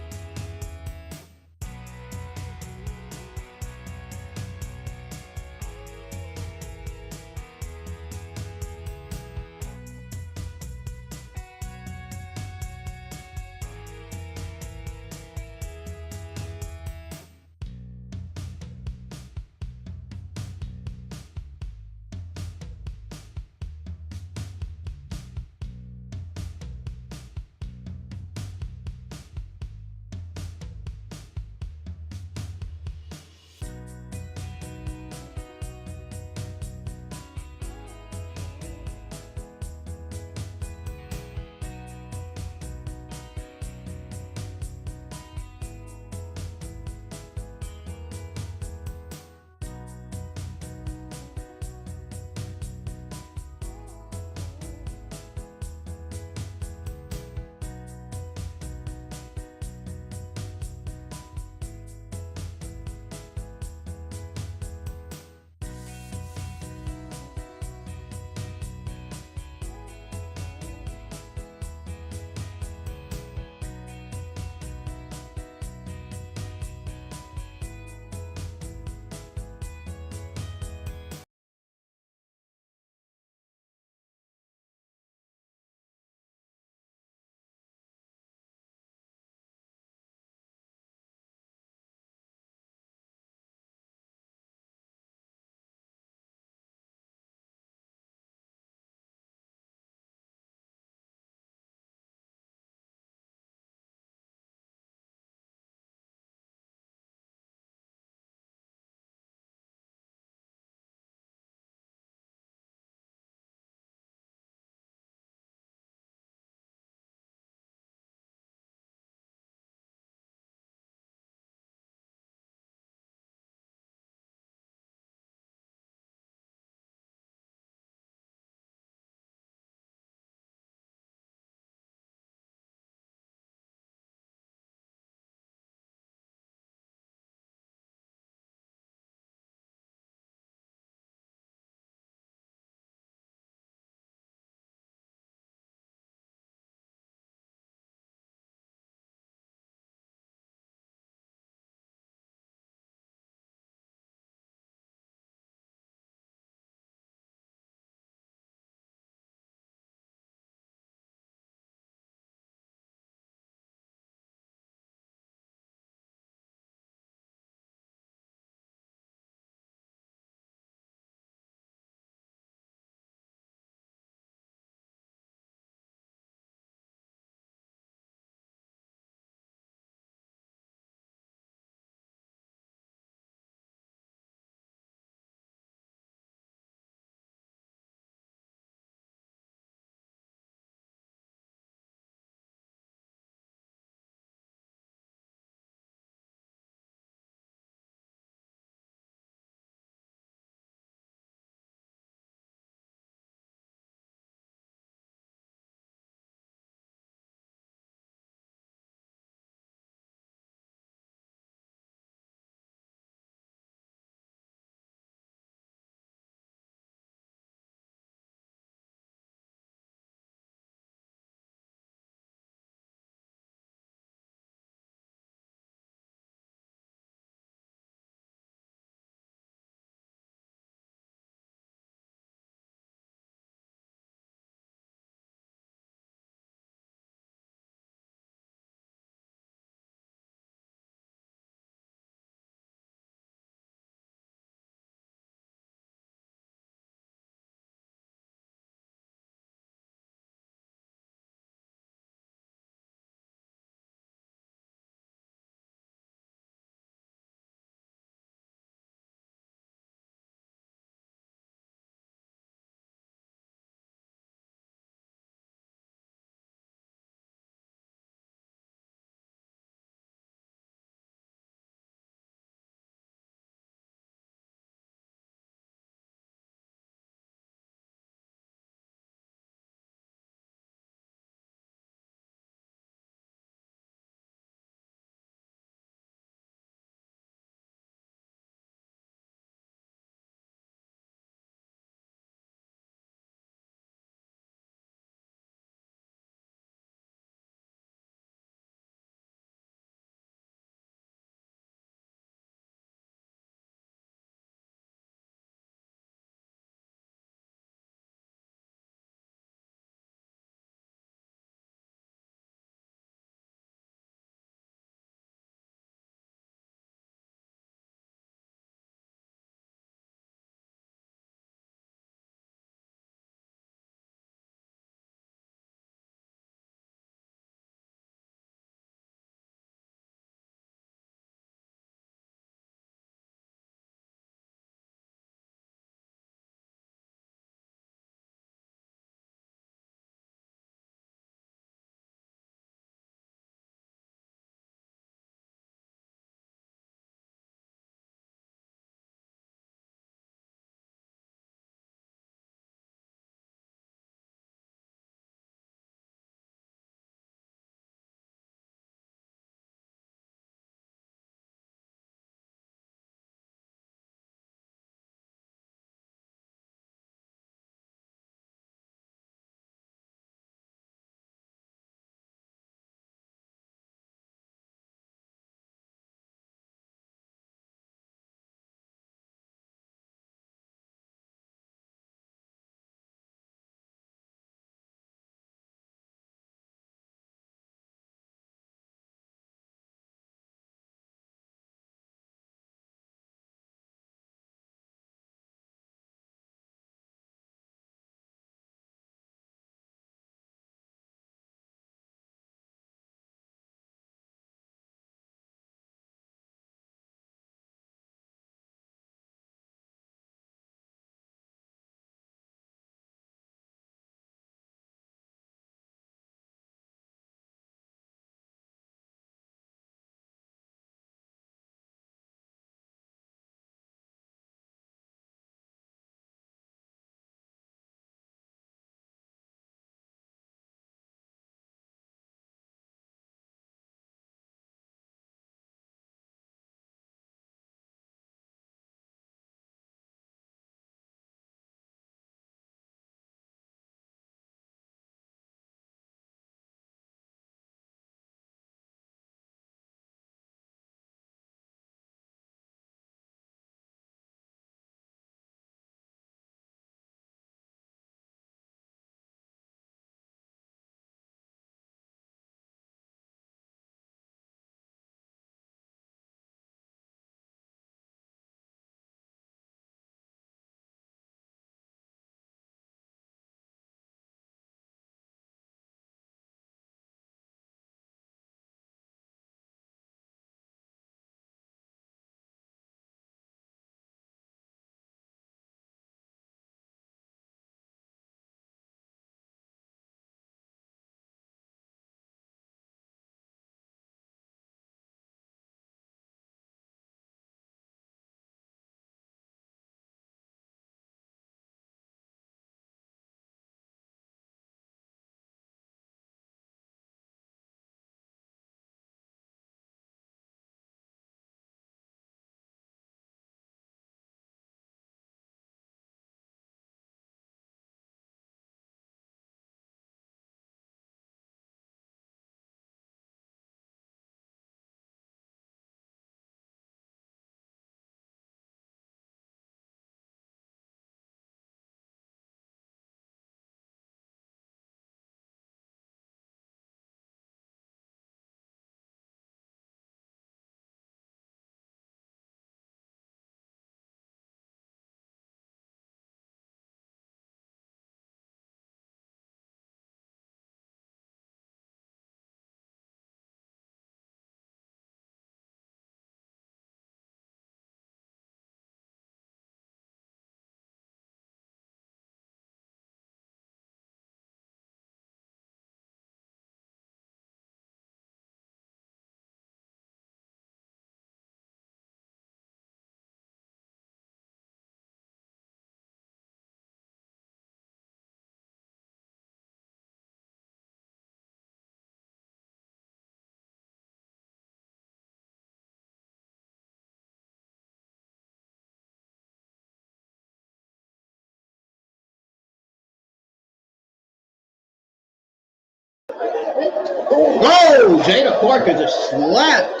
Whoa! Jada Parker just slapped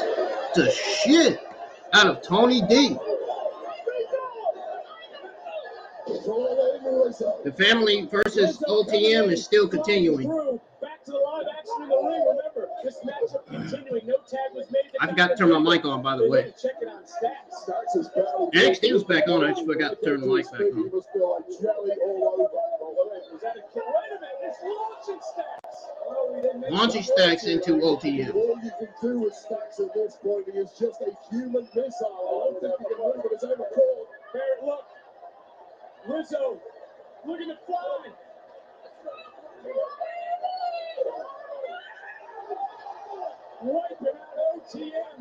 the shit out of Tony D. The family versus OTM is still continuing. Back to the live action in the ring. Remember, this matchup continuing. No tag was made. I forgot to turn my mic on, by the way. Check it on stats. NXT was back on. I just forgot to turn the mic back on. Is that a kill? Wait a minute. It's launching stacks. Oh, we didn't make Launching stacks into OTM. All you can do with Stacks at this point, he is just a human missile. I don't think he can move it as overcalled. Barrett, look. Rizzo looking to fly. Wiping out OTM.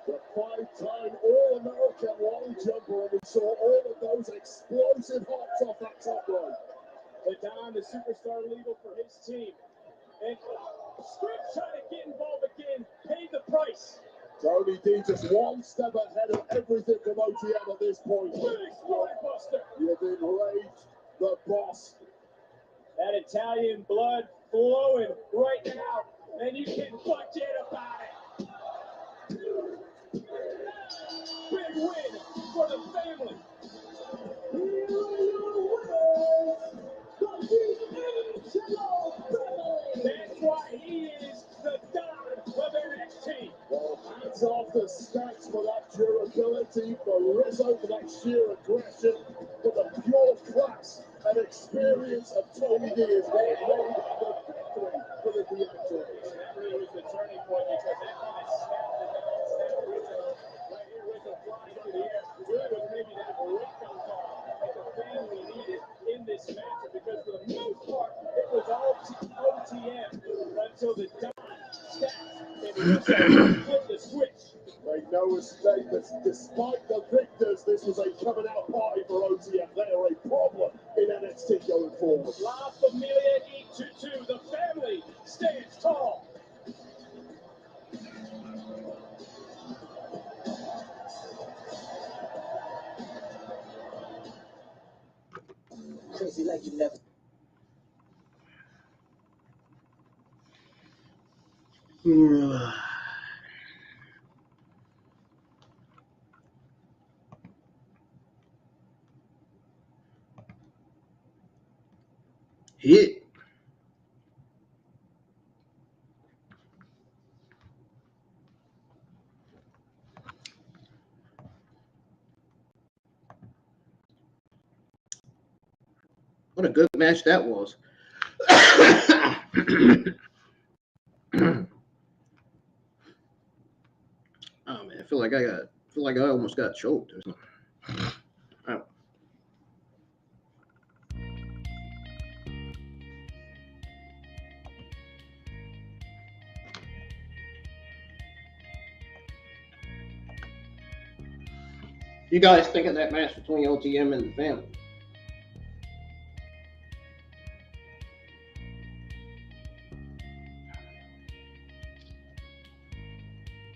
The 5-time All-American long jumper, and we saw all of those explosive hops off that top rope. The Don, the superstar legal for his team. And Script trying to get involved again, paid the price. Tony D just one step ahead of everything from OTM at this point. Big spine buster. You've enraged the boss. That Italian blood flowing right now, and you can budget about it. Big win for the family. That's why he is the Don of NXT. Well, hands off the Stacks for that durability, for Rizzo for that sheer aggression, for the pure class and experience of Tony D is what made the victory for the D'Angelo. That really was the turning point because that kind of snapped the Don, snapped Rizzo. Right here, Rizzo flying through the air. Really was maybe that wake-up call that the family needed in this matchup because for the most part, it was all OTM until the Don, Stacks, and Rizzo flipped the switch. Make no mistake, despite the victors, this was a coming out party for OTM. They are a problem in NXT going forward. La Familia E22, the family stands tall. Crazy like you never. Hit. What a good match that was. Oh man, I feel like I almost got choked or something. Oh. You guys think of that match between OTM and the family?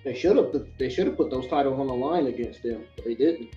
They should have put those titles on the line against them, but they didn't.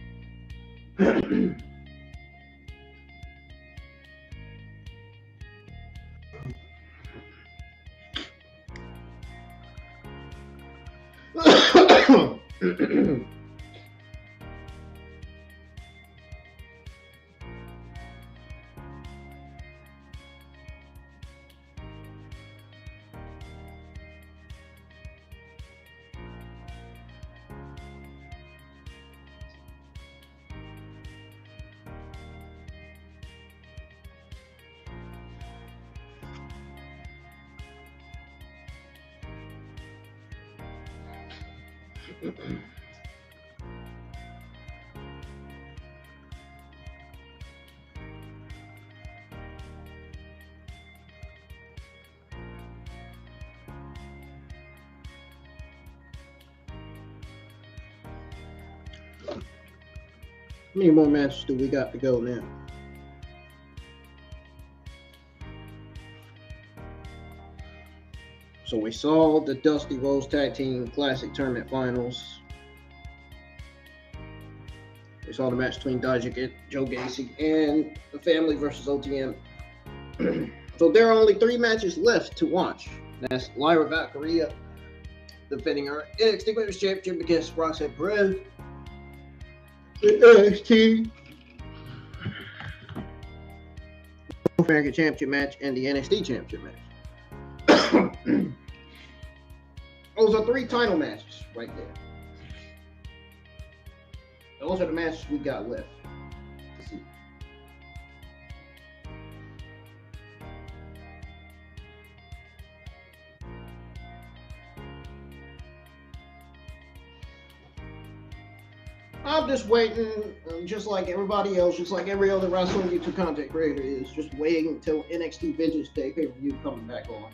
How many more matches do we got to go now? So we saw the Dusty Rhodes Tag Team Classic Tournament Finals. We saw the match between Joe Gacy and the family versus OTM. So there are only 3 matches left to watch. That's Lyra Valkyria defending her NXT Women's Championship against Roxanne Perez. The NXT North American Championship match and the NXT Championship match. Those are 3 title matches right there. Those are the matches we got left. I'm just waiting, just like everybody else, just like every other wrestling YouTube content creator is, just waiting until NXT Vengeance Day pay-per-view coming back on.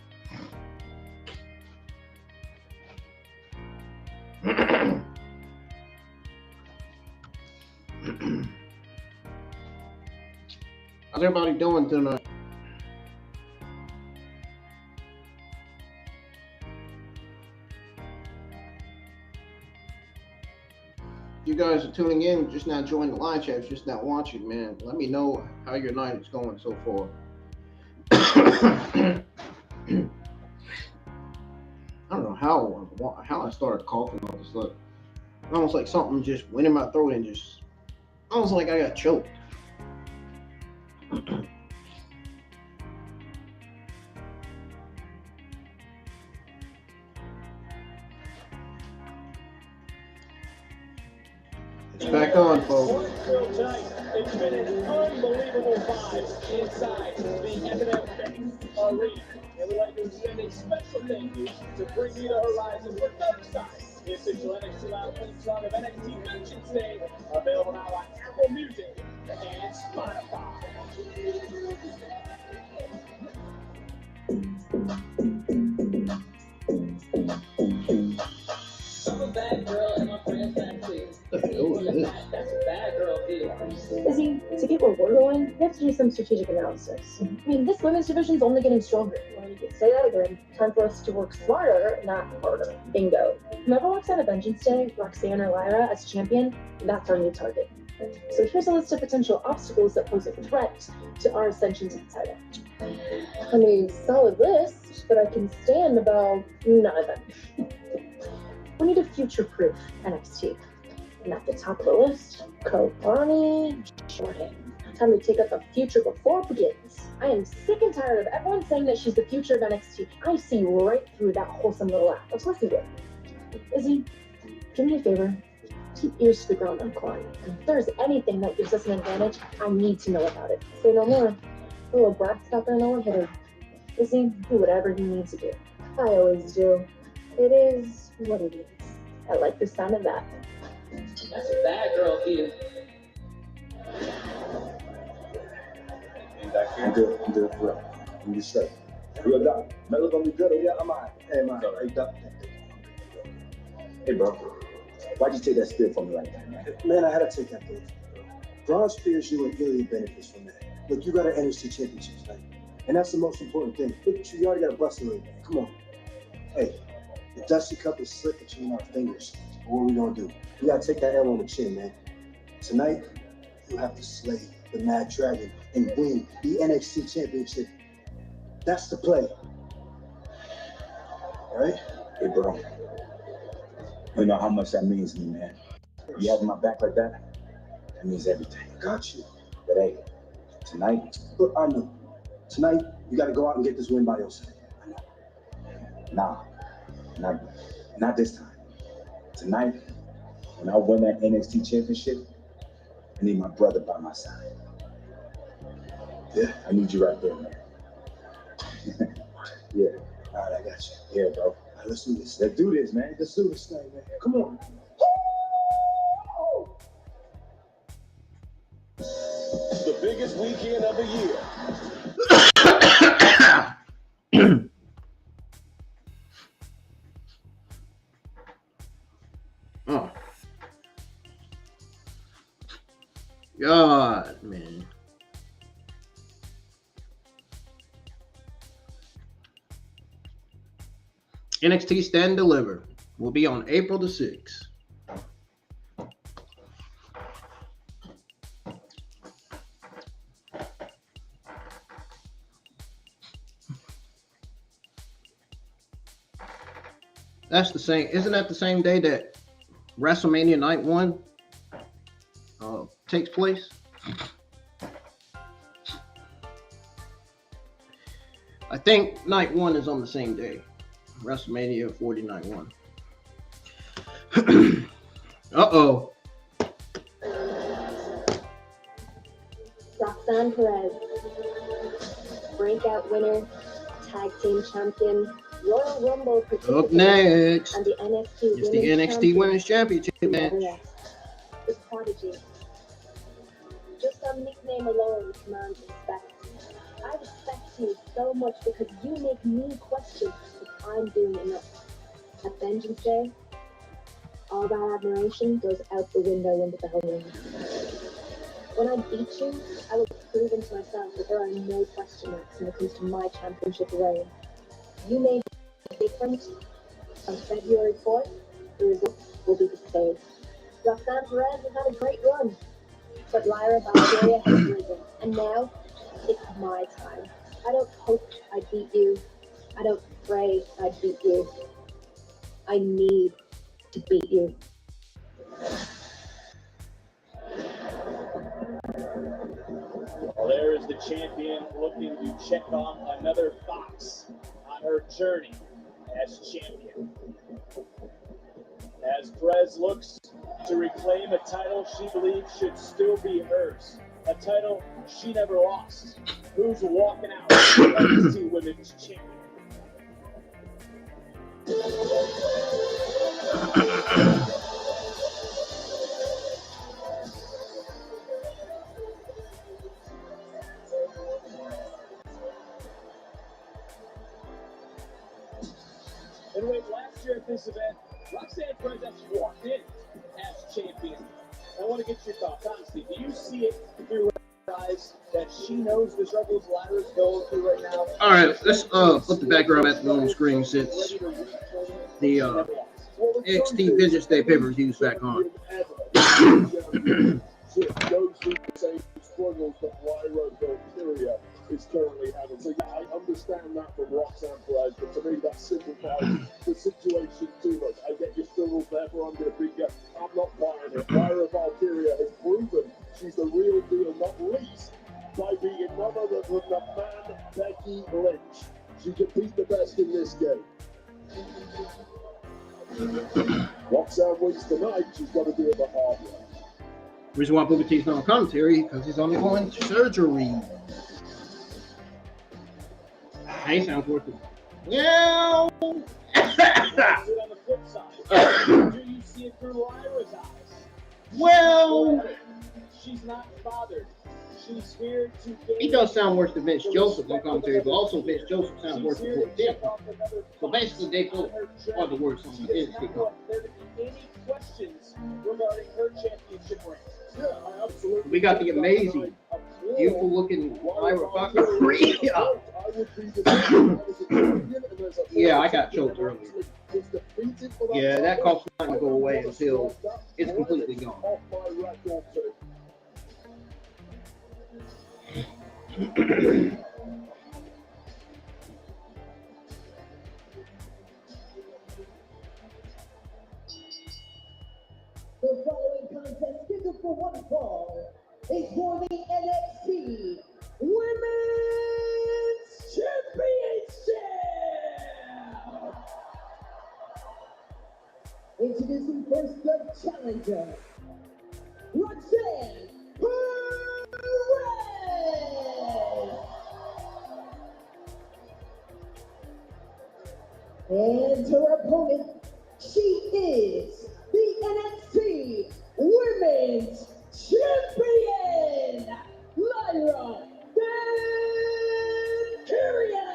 How's everybody doing tonight? You guys are tuning in, just not joining the live chat, just not watching, man. Let me know how your night is going so far. I don't know how I started coughing all this stuff. Almost like something just went in my throat and just almost like I got choked. It's back on, folks. It's been an unbelievable vibe inside the F&M Bank Arena. And we'd like to extend a special thank you to Bring Me the Horizon for Dark Side, the official NXT Live theme song of NXT Vengeance Day, available now on Apple Music and Spotify. I'm a bad girl and my friends back too. That's a bad girl deal. Izzy, to get where we're going, we have to do some strategic analysis. I mean, this women's division's only getting stronger. Well, you could say that again. Time for us to work smarter, not harder. Bingo. Whoever walks out of Vengeance Day, Roxanne or Lyra as champion, that's our new target. So here's a list of potential obstacles that pose a threat to our ascension to the title. I mean, solid list, but I can stand about none of them. We need a future-proof NXT. And at the top of the list, Cody, Jordan. Time to take up the future before it begins. I am sick and tired of everyone saying that she's the future of NXT. I see right through that wholesome little act. Of course you do. Izzy, do me a favor. Keep ears to the ground on Klein. If there's anything that gives us an advantage, I need to know about it. Say no more. The little brat's got there, no one hit her. Izzy, do whatever you need to do. I always do. It is what it is. I like the sound of that. That's a bad girl deal. I'm good, for real. I'm just straight. Yo, Doc, Melo gonna be good, or yeah, I'm alright. Hey, man, hey, Doc. Hey, bro. Why'd you take that spear from me like that, man? Man, I had to take that thing. Bron spears you and Ilya benefits from that. Look, you got an NXT championship tonight. And that's the most important thing. Look at you already got a busted leg, man. Come on. Hey, the Dusty Cup is slipped between our fingers. What are we gonna do? We gotta take that L on the chin, man. Tonight, you have to slay the Mad Dragon and win the NXT championship. That's the play. All right? Hey, bro. You know how much that means to me, man. You having my back like that? That means everything. Got you. But hey, tonight. Look, I know. Tonight, you gotta go out and get this win by yourself. I know. Nah, not this time. Tonight, when I win that NXT championship, I need my brother by my side. Yeah, I need you right there, man. Yeah. All right, I got you. Yeah, bro. All right, let's do this. Let's do this, man. Let's do this thing, man. Come on. The biggest weekend of the year. Oh. God, man. NXT Stand and Deliver will be on April the 6th. That's the same. Isn't that the same day that WrestleMania Night 1 takes place? I think Night 1 is on the same day. WrestleMania 40 Night 1. Uh-oh. Roxanne Perez, breakout winner, tag team champion, Royal Rumble participant, Up next, and the NXT it's the NXT Women's Championship match. The Prodigy. Just on nickname alone commands respect. I respect you so much because you make me question if I'm doing enough. At Vengeance Day, all that admiration goes out the window in the bell ring. When I beat you, I will have proven to myself that there are no question marks when it comes to my championship reign. You may be different. On February 4th, the result will be the same. Roxanne Perez has had a great run, but Lyra Valkyria has risen, and now it's my time. I don't hope I beat you. I don't pray I beat you. I need to beat you. Well, there is the champion looking to check off another box on her journey as champion. As Perez looks to reclaim a title she believes should still be hers, a title she never lost. Who's walking out as NXT Women's Champion? And wait, last year at this event, Roxanne Perez actually walked in as champion. I want to get your thoughts. Honestly, do you see it through her eyes that she knows the struggles Lyra's going through right now? All right, let's put the background at the on the screen since the NXT Vengeance Day pay-per-view's back on. Goes through the same struggles that Lyra Valkyria is currently having. So yeah, I understand that from Roxanne Perez, but to me that simplifies the situation too much. I get your struggles, therefore I'm going to beat you. I'm not buying it. Lyra Valkyria has proven she's the real deal, not least by beating none other than the man Becky Lynch. She can beat the best in this game. Roxanne wins tonight, she's got to do it the hard way. Reason why Booker T's not on commentary because he's only going to surgery. Hey, sounds worth it. Well, on the flip side, do you see it through Lyra's eyes? well, She's not bothered. She's here to gain. he does sound worse than Vince Joseph on commentary, but also Vince Joseph sounds worse than Booker T. So basically, they both are the worst on the NXT. Want there to be any questions regarding her championship reign? Yeah, I absolutely. We got the amazing, beautiful-looking Lyra Valkyria. Yeah, I got choked earlier. Yeah, that cost not to go away until it's completely gone. The following contest scheduled for one fall is for the NXT Women's Championship. Introducing first the challenger, Roxanne Perez. And her opponent, she is the NXT Women's Champion, Lyra Valkyria.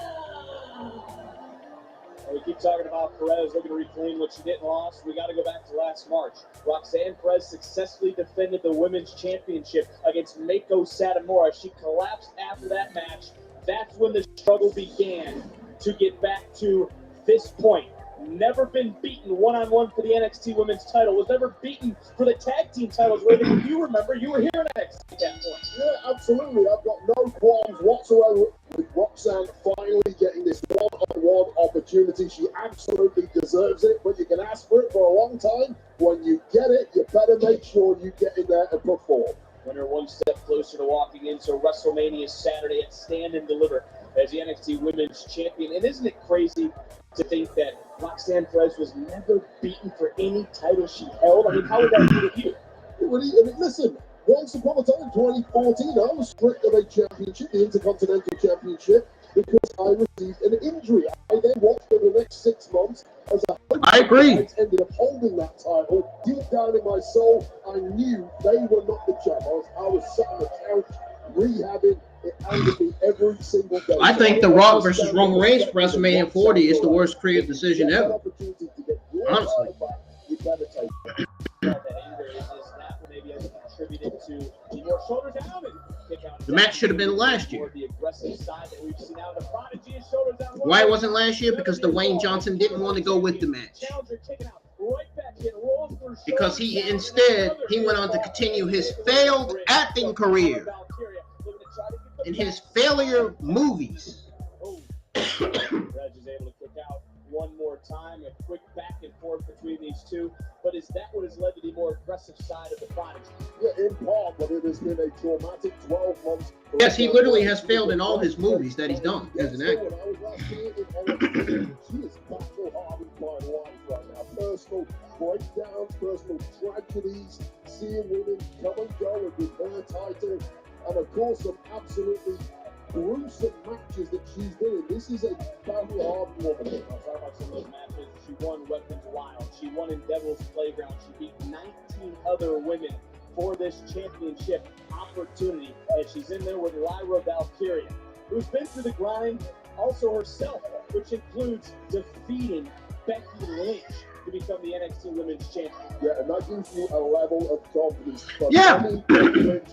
We keep talking about Perez looking to reclaim what she didn't lose. We got to go back to last March. Roxanne Perez successfully defended the Women's Championship against Mako Satomura. She collapsed after that match. That's when the struggle began to get back to this point. Never been beaten one-on-one for the NXT Women's title. Was never beaten for the tag team titles. If you remember, you were here in NXT at that point. Yeah, absolutely. I've got no qualms whatsoever with Roxanne finally getting this one-on-one opportunity. She absolutely deserves it, but you can ask for it for a long time. When you get it, you better make sure you get in there and perform. Winner one step closer to walking into WrestleMania Saturday at Stand and Deliver as the NXT Women's Champion. And isn't it crazy to think that Roxanne Perez was never beaten for any title she held? I mean, how would that be with you? Listen, once upon a time in 2014, I was stripped of a championship, the Intercontinental Championship, because I received an injury. I then watched for the next 6 months as I agree. ended up holding that title. Deep down in my soul, I knew they were not the champ. I was sat on the couch, rehabbing. It angered me every single day. I think The Rock versus Roman Reigns for WrestleMania 40 is the worst creative decision ever. Honestly. You better take it. The match should have been last year. Why it wasn't last year? Because Dwayne Johnson didn't want to go with the match. Because he went on to continue his failed acting career in his failure movies. One more time, a quick back and forth between these two. But is that what has led to the more aggressive side of the Prodigy? Yeah, in part, but it has been a traumatic 12 months. Yes, he literally has failed in all his movies that he's done as an actor. She is battle-hardened by life right now. Personal breakdowns, personal tragedies, seeing women come and go with her title, and of course some absolutely gruesome matches that she's doing. This is a battle-hardened woman. I'll talk about some of those matches. She won Weapons Wild. She won in Devil's Playground. She beat 19 other women for this championship opportunity. And she's in there with Lyra Valkyria, who's been through the grind also herself, which includes defeating Becky Lynch to become the NXT Women's Champion. Yeah, and that gives you a level of confidence. Yeah,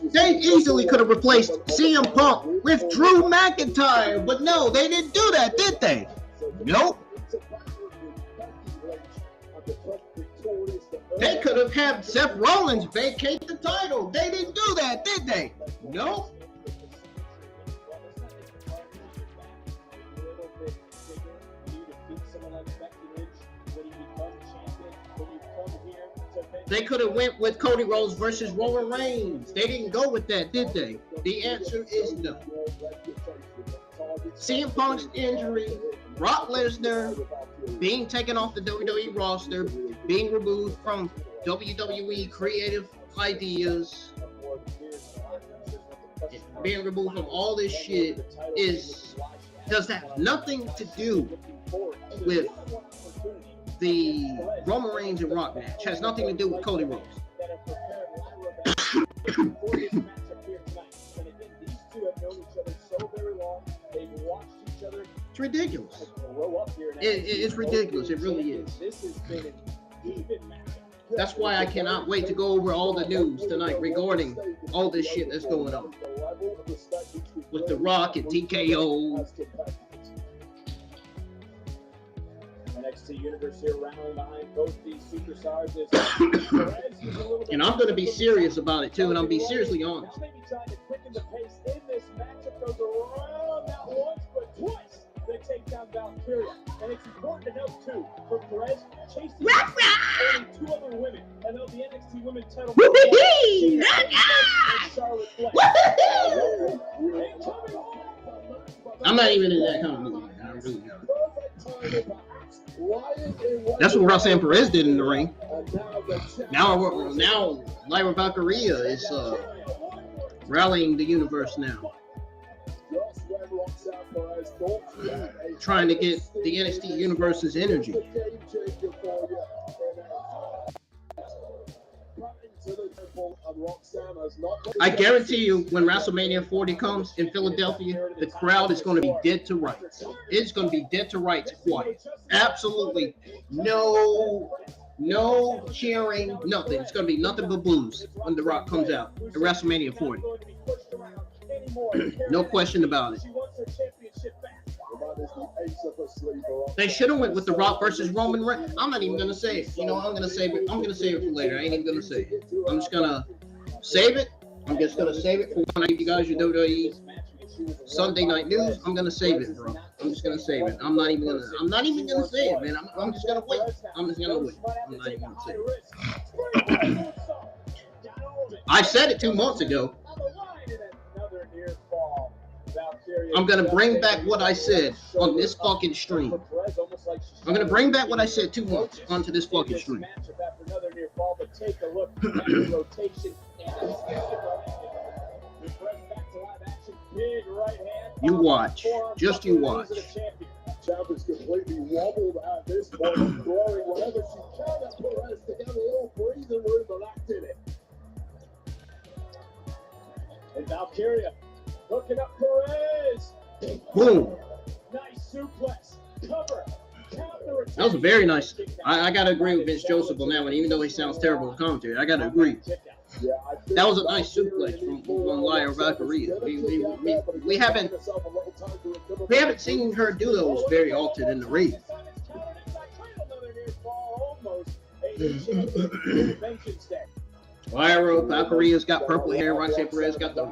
they easily could have replaced CM Punk with Drew McIntyre, but no, they didn't do that, did they? Nope. They could have had Seth Rollins vacate the title. They didn't do that, did they? Nope. They could have went with Cody Rhodes versus Roman Reigns. They didn't go with that, did they? The answer is no. CM Punk's injury, Brock Lesnar being taken off the WWE roster, being removed from WWE creative ideas, being removed from all this shit does have nothing to do with the Roman Reigns and Rock match. Has nothing to do with Cody Rhodes. It's ridiculous. It's ridiculous. It really is. That's why I cannot wait to go over all the news tonight regarding all this shit that's going on with The Rock and TKO. NXT Universe here rallying behind both these superstars. And I'm going to be serious about it too, and I'm be seriously honest. Maybe trying to quicken the pace in this matchup, goes around not once but twice. They take down Valkyria, and it's important to note too for Perez chasing only 2 other women, and though the NXT Women's title Charlotte I'm not even in that kind of movie. I'm really not. That's what Roxanne Perez did in the ring. Now Lyra Valkyria is rallying the universe now, trying to get the NXT universe's energy. I guarantee you, when WrestleMania 40 comes in Philadelphia, the crowd is going to be dead to rights. It's going to be dead to rights quiet. Absolutely no cheering, nothing. It's going to be nothing but booze when The Rock comes out at WrestleMania 40. No question about it. They should have went with The Rock versus Roman Reigns. I'm not even gonna say it. You know, I'm gonna save it. I'm gonna save it for later. I ain't even gonna say it. I'm just gonna save it. I'm just gonna save it for when I give you guys your WWE Sunday Night News. I'm gonna save it, bro. I'm just gonna save it. I'm not even gonna say it, man. I'm just gonna wait. I'm just gonna wait. I'm not even gonna say it. I said it 2 months ago. I'm gonna bring back what I said on this fucking stream. I'm gonna bring back what I said 2 months onto this fucking stream. You watch. Just you watch. Champ is completely wobbled at this point, throwing whatever she can at Perez to get a little breathing room, but that did it. And Valkyria hooking up Perez. Boom. Nice suplex. Cover. That was a very nice. I gotta agree with Vince Joseph on that one, even though he sounds terrible in commentary. I gotta agree. That was a nice suplex from Lyra Valkyria. We haven't seen her do those very often in the ring. Lyra Valkyria's got purple hair. Roxanne Perez got the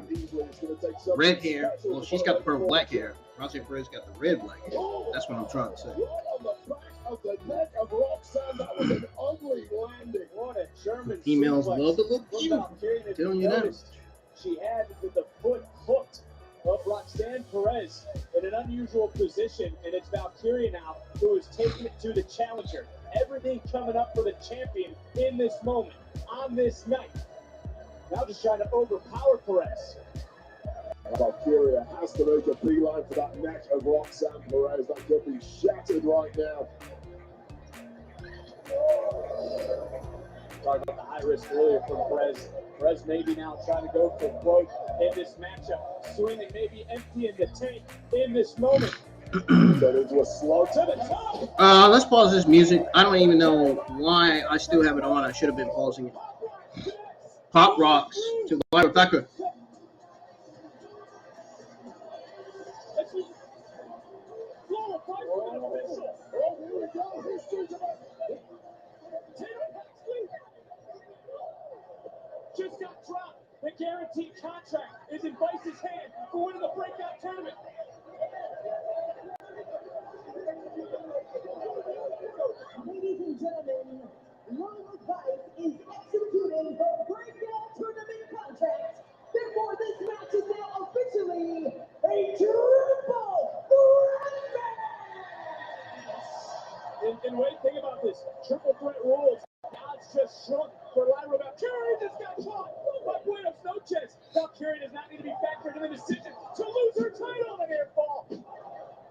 red hair. Well, she's got the purple black hair. Roxanne Perez got the red black hair. That's what I'm trying to say. Of the neck of Roxanne, that was an ugly landing. What a German Females suplex. love to look cute. Telling you that. She had the foot hooked of Roxanne Perez in an unusual position, and it's Valkyria now who is taking it to the challenger. Everything coming up for the champion in this moment, on this night. Now just trying to overpower Perez. Valkyria has to make a beeline for that neck of Roxanne Perez. That could be shattered right now. Talking about the high risk earlier from Perez. Perez maybe now trying to go for broke in this matchup. Swinging, maybe emptying the tank in this moment. Get into a slow to the top. Let's pause this music. I don't even know why I still have it on. I should have been pausing it. Pop rocks to Lyra Valkyria. Just got dropped. The guaranteed contract is in Vice's hand for winning the breakout tournament. Ladies and gentlemen, Lyra Vice is executing her breakout tournament contract. Therefore, this match is now officially a triple threat match. And wait, think about this. Triple threat rules. Odds just shrunk for Lyra Valkyria. Just got caught by Buenos Noches. Valkyria does not need to be factored in the decision to lose her title on a near fall.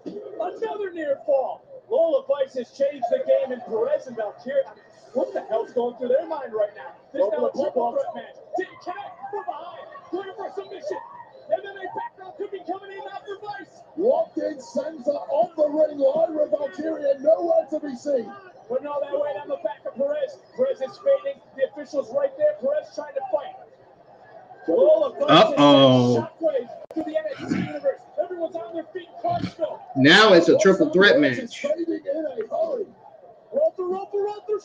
Another near fall. Lola Vice has changed the game, and Perez and Valkyria. What the hell's going through their mind right now? This is now a triple threat match. Didn't connect from behind. Looking for submission. And then a background could be coming in after Vice. Locked in center of the ring. Lyra Valkyria nowhere to be seen. Putting all that weight on the back of Perez. Perez is fading. The official's right there. Perez trying to fight. Lola Vice shockwave to the NXT universe. Everyone's on their feet in Clarksville. Now it's a triple threat match. Roll through,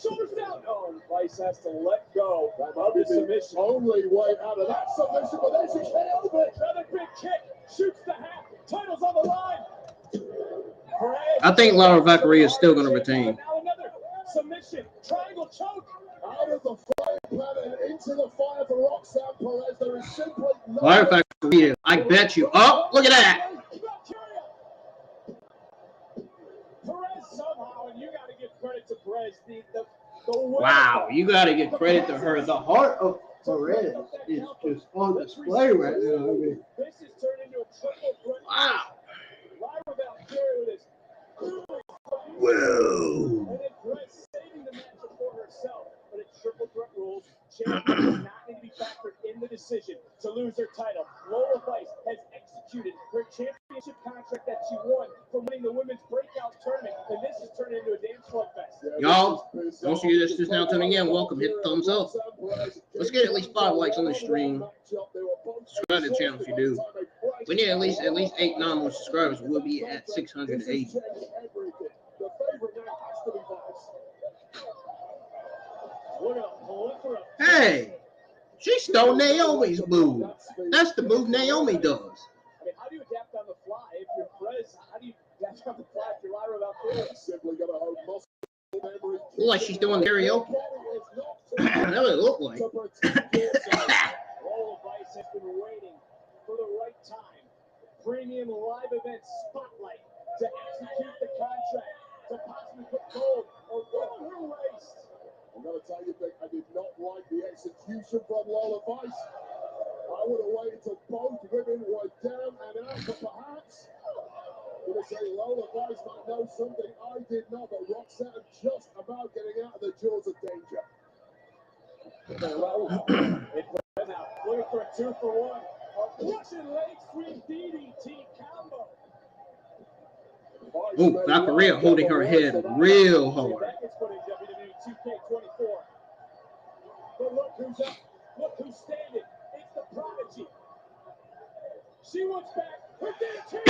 shoulders down. Oh, Vice has to let go of the submission. Only way out of that submission, but there's a KO. Another big kick. Shoots the hat. Title's on the line. Perez. I think Lyra Valkyria is still going to retain. Now another submission. Triangle choke. Out of the fire pan and into the fire for Roxanne Perez. There is simply no. Lyra Valkyria, I bet you. Oh, look at that. Perez somehow, and you got to give credit to Perez. Wow, you got to give credit to her. The heart of Perez is just on display right now. I mean, this is turned into a triple threat. wow. Lyra Valkyria with his. Whoa. And then Perez saving the match for herself. But it's triple threat rules. Champion does not need to be factored in the decision to lose her title. Lola Vice has executed her championship contract that she won from winning the women's breakout tournament. And this has turned into a damn slugfest. Y'all, don't forget this just now tuning in. Welcome. Hit the thumbs up. Let's get at least 5 likes on the stream. Subscribe to the channel if you do. We need at least 8, 9 more subscribers. We'll be at 680. Hey, She stole Naomi's move. That's the move Naomi does. how do you adapt on the fly? If you're Perez, how do you adapt on the fly if you're Lyra Valkyria? Simply going to hold muscle memory. Look like she's doing karaoke. That's what it looked like. Roll of Ice has been waiting for the right time. Premium live event spotlight to execute the contract, to possibly put gold around her waist. I'm going to tell you, Vic, I did not like the execution from Lola Vice. I would have waited till both women were down and out, but perhaps I'm going to say Lola Vice might know something I did not, but Roxanne just about getting out of the jaws of danger. Now, looking for a 2-for-1. A Russian leg sweep DDT combo. Oh, Valkyria holding her head real hard. But look who's up. Look who's standing. It's the Prodigy. She wants back her damn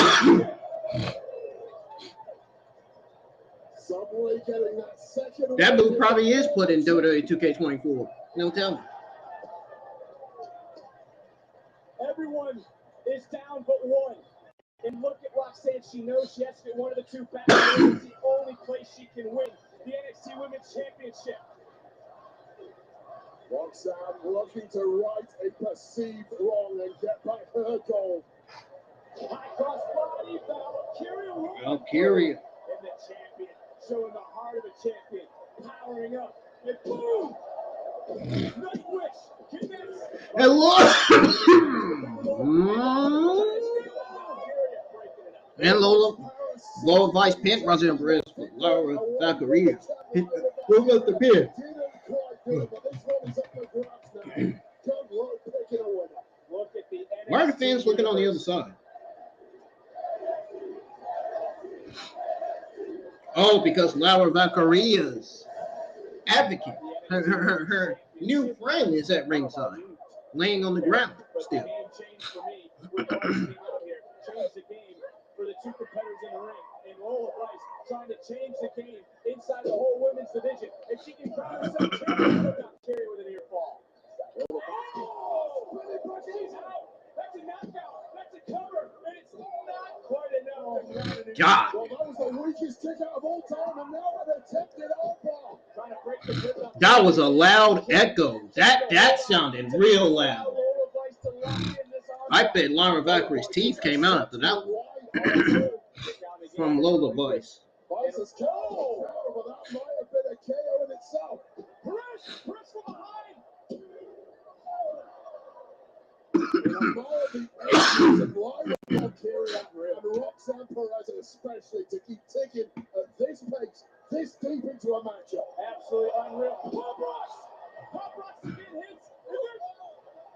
Somebody getting that second. That move probably is put in WWE 2K24. Don't tell me. Everyone is down but one. And look at Roxanne. She knows she has to get one of the two back. It's the only place she can win the NXT Women's Championship. Roxanne looking to right a perceived wrong and get back her goal. High cross body, Valkyria. And the champion showing the heart of a champion. Powering up. And boom! Night wish connects. And look! And Lola Vice pin Roxanne Perez for Lyra Valkyria. Look at the pin. Why are the fans looking on the other side? Oh, because Lyra Valkyria's advocate, her new friend is at ringside, laying on the ground still. Change the game for the two competitors in the ring. And Lola Vice trying to change the game inside the whole women's division. If she can crown herself champion, without carry with an ear fall. Oh! She's out. That's a knockout. That's a cover. And it's not quite enough. God. Well, that was the weakest kick out of all time, and now an attempted elbow. Trying to break the grip up. That was a loud echo. That sounded real loud. I bet Lyra Valkyrie's teeth came out after that one. From Lola Vice. Vice is killed, but that might have been a KO in itself. Perez from behind. The aces of Lyra Valkyria and Roxanne Perez especially to keep ticking at this pace, this deep into a matchup. Absolutely unreal. Pop rocks again hits.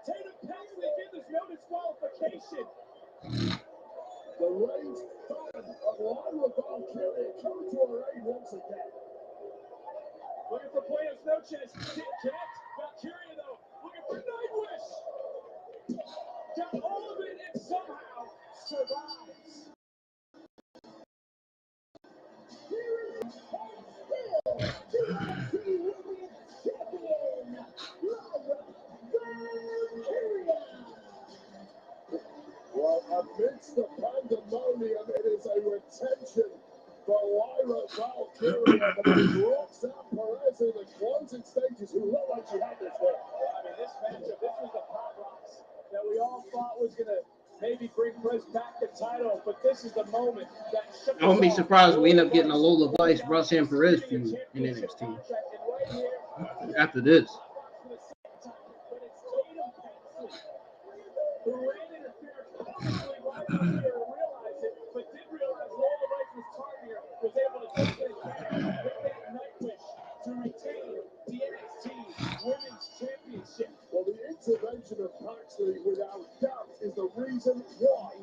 Tatum Paxley again, there's no disqualification. The range fan of Lyra Valkyria coming to her aid once again. Looking for Playoffs, no chance. Didn't connect. Valkyria, though, looking for Nightwish. Got all of it and somehow survives. Well, amidst the pandemonium, it is a retention for Lyra Valkyria, but it is Roxanne Perez in the closing stages who look like she had this one. I mean, this matchup, this was the pop rocks that we all thought was going to maybe bring Perez back the title, but this is the moment that shook I won't be surprised if we end up getting a Lola Vice, Roxanne Perez feud in NXT after this. Who ran interference, possibly right here and realized it, but did realize Lola Vice was targeting her, was able to take it again with that Nightwish to retain the NXT Women's Championship. Well, the intervention of Paxley, without doubt, is the reason why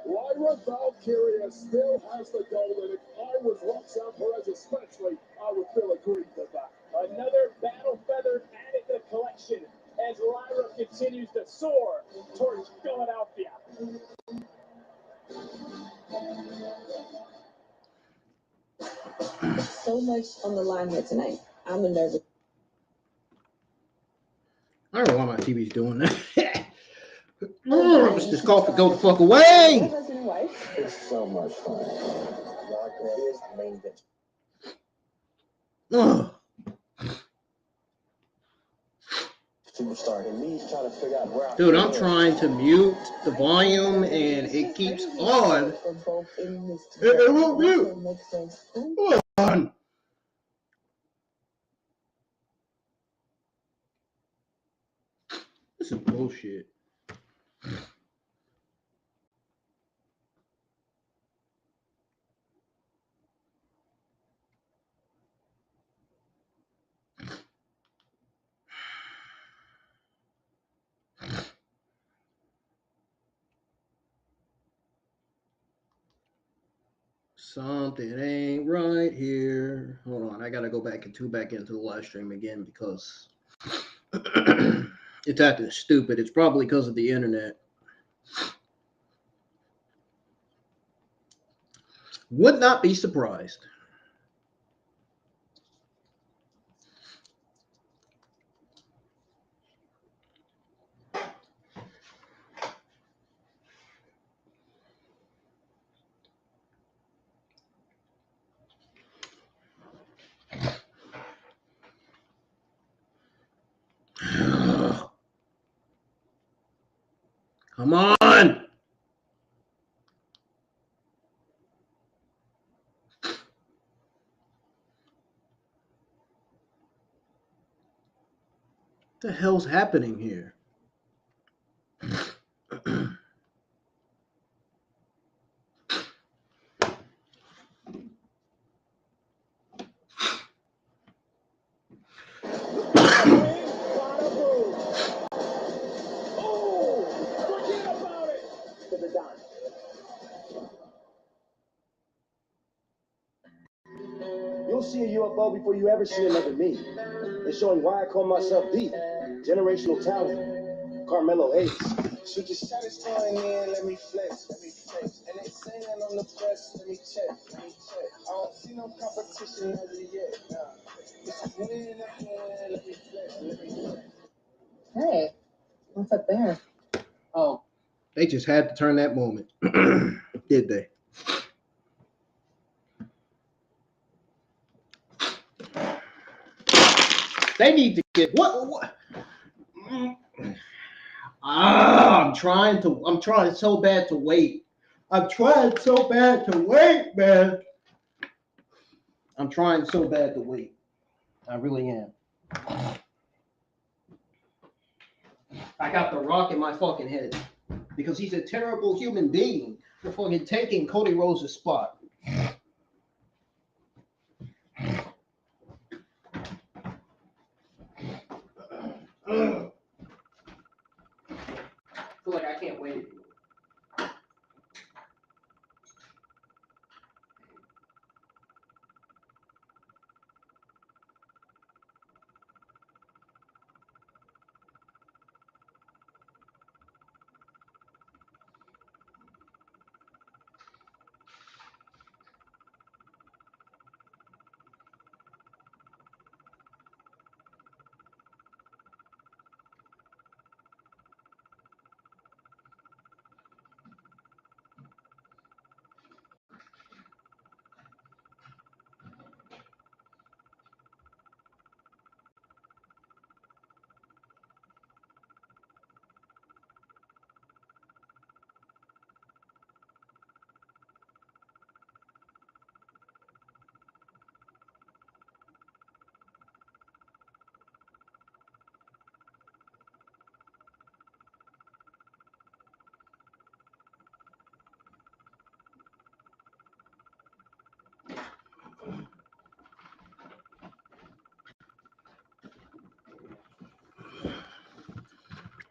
Lyra Valkyria still has the gold, and if I was Roxanne Perez especially, I would feel aggrieved at that. Another battle feather added to the collection as Lyra continues to soar towards Philadelphia. So much on the line here tonight. I'm a nervous. I don't know why my TV's doing that. I wish this coffee go the fuck away. Husband and wife. It's so much fun. Here's the main event. Superstar and me trying to figure out where I Dude, I'm trying to mute the volume and it keeps on. It won't mute. Hold on. This is bullshit. Something ain't right here. Hold on, I gotta go back into the live stream again because it's acting stupid. It's probably because of the internet. Would not be surprised. Come on. What the hell's happening here? You'll see a UFO before you ever see another me. It's showing why I call myself the generational talent, Carmelo Hayes. Should you satisfying me and let me flex, And they saying I'm the best, let me check, I don't see no competition as of yet. This is win, let me flex, Hey, what's up there? Oh, they just had to turn that moment, did they? They need to get what? I'm trying so bad to wait. I'm trying so bad to wait, man. I'm trying so bad to wait. I really am. I got the Rock in my fucking head because he's a terrible human being for fucking taking Cody Rhodes' spot. I feel like I can't wait anymore.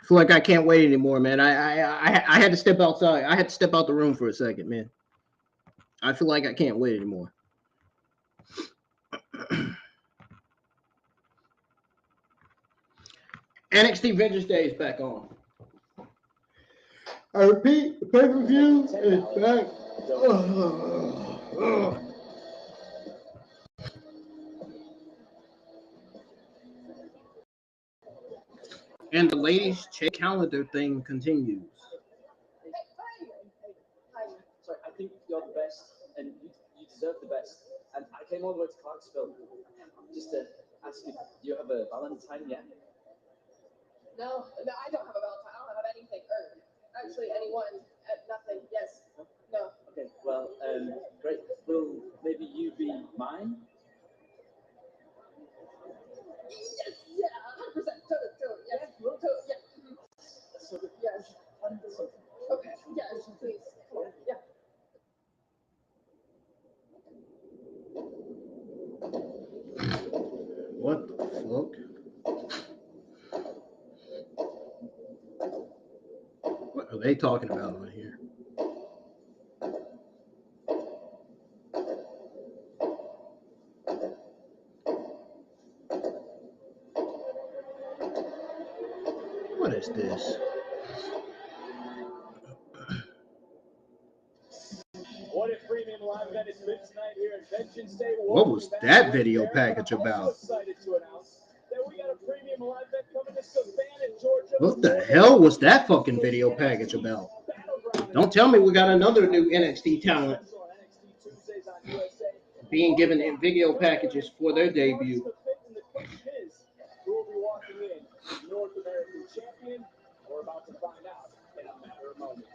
I feel like I can't wait anymore, man. I had to step outside. I had to step out the room for a second, man. I feel like I can't wait anymore. NXT Vengeance Day is back on. I repeat, the pay-per-view is back. And the ladies' check calendar thing continues. Sorry, I think you're the best, and you deserve the best. And I came all the way to Clarksville just to ask you, do you have a Valentine yet? No, I don't have a Valentine. I don't have anything. Or actually, anyone. Nothing. Yes. No. Okay, well, great. Will maybe you be mine? Yes. Yeah. 100%. Totally. Yes. Yeah. So good. Yes. Okay. Yes. Please. Come on. Yeah. What the fuck? What are they talking about on here? What is this? What a premium live event it's been tonight here at Vengeance Day. What was that video package about? Excited to announce that we got a premium live event coming to Savannah, Georgia. What the hell was that fucking video package about? Don't tell me we got another new NXT talent being given in video packages for their debut. The question is, who will be walking in? North American champion? We're about to find out in a matter of moments.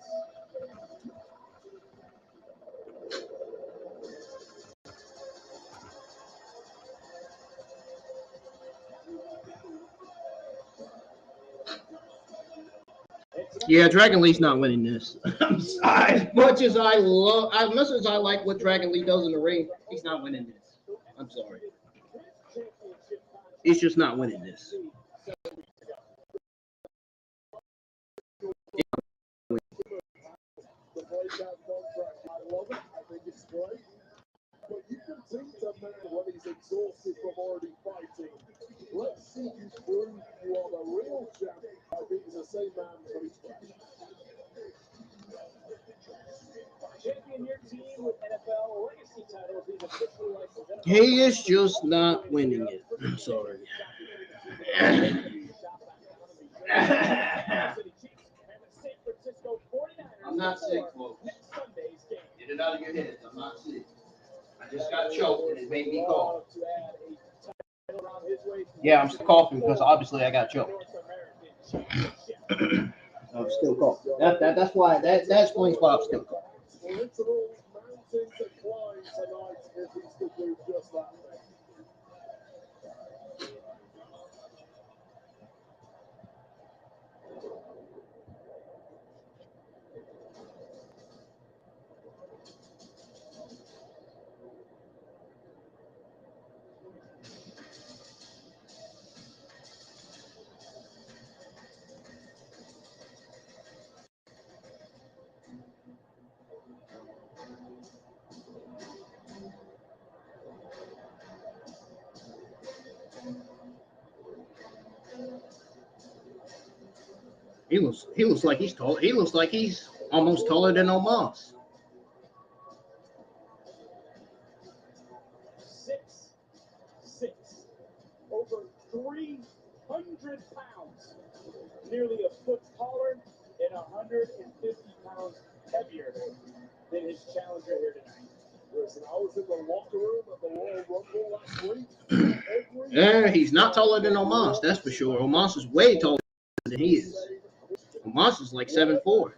Yeah, Dragon Lee's not winning this. As much as I like what Dragon Lee does in the ring, he's not winning this. I'm sorry. He's just not winning this. But you can teach a man when he's exhausted from already fighting. Let's see you prove you are the real champ. I think it's the same man for his Champion your team with NFL legacy titles. He's officially licensed. He is just not winning it. I'm sorry. I'm not sick, folks. Get it out of your heads. I'm not sick. I just got choked and it made me cough. Yeah, I'm still coughing because obviously I got choked. I'm still coughing. That's why that explains why I'm still coughing. literal mountain to climb tonight if he's to do just that. He looks like he's tall. He looks like he's almost taller than Omos. 6'6", over 300 pounds, nearly a foot taller and 150 pounds heavier than his challenger here tonight. Listen, I was in the locker room at the Royal Rumble last week. Yeah, he's not taller than Omos, that's for sure. Omos is way taller than he is. Omos is like 7'4".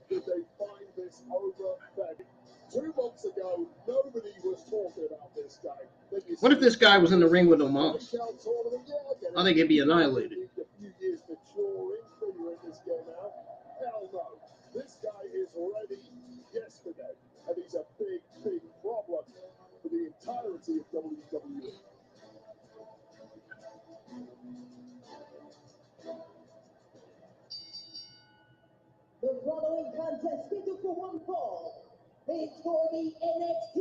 Did they find this Oba Femi? 2 months ago, nobody was talking about this guy. What if this guy was in the ring with Omos? I think he'd be annihilated. A few years maturing, figuring this game out. Hell no. This guy is ready yesterday, and he's a big, big problem for the entirety of WWE. The following contest scheduled for one fall is for the NXT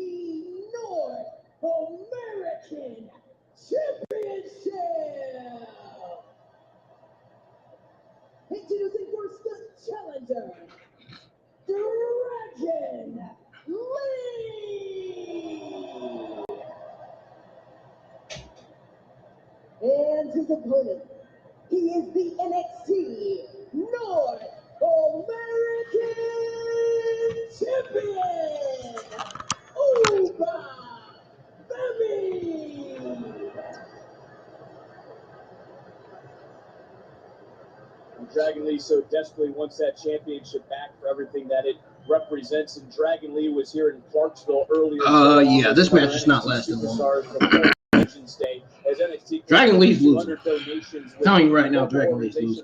North American Championship. Introducing first the challenger, Dragon Lee. And his opponent, he is the NXT North American Champion, Oba Femi. Dragon Lee so desperately wants that championship back for everything that it represents. And Dragon Lee was here in Clarksville earlier. Yeah, this match is not lasting long. Dragon Lee's losing. Telling you right now, Dragon Lee's losing.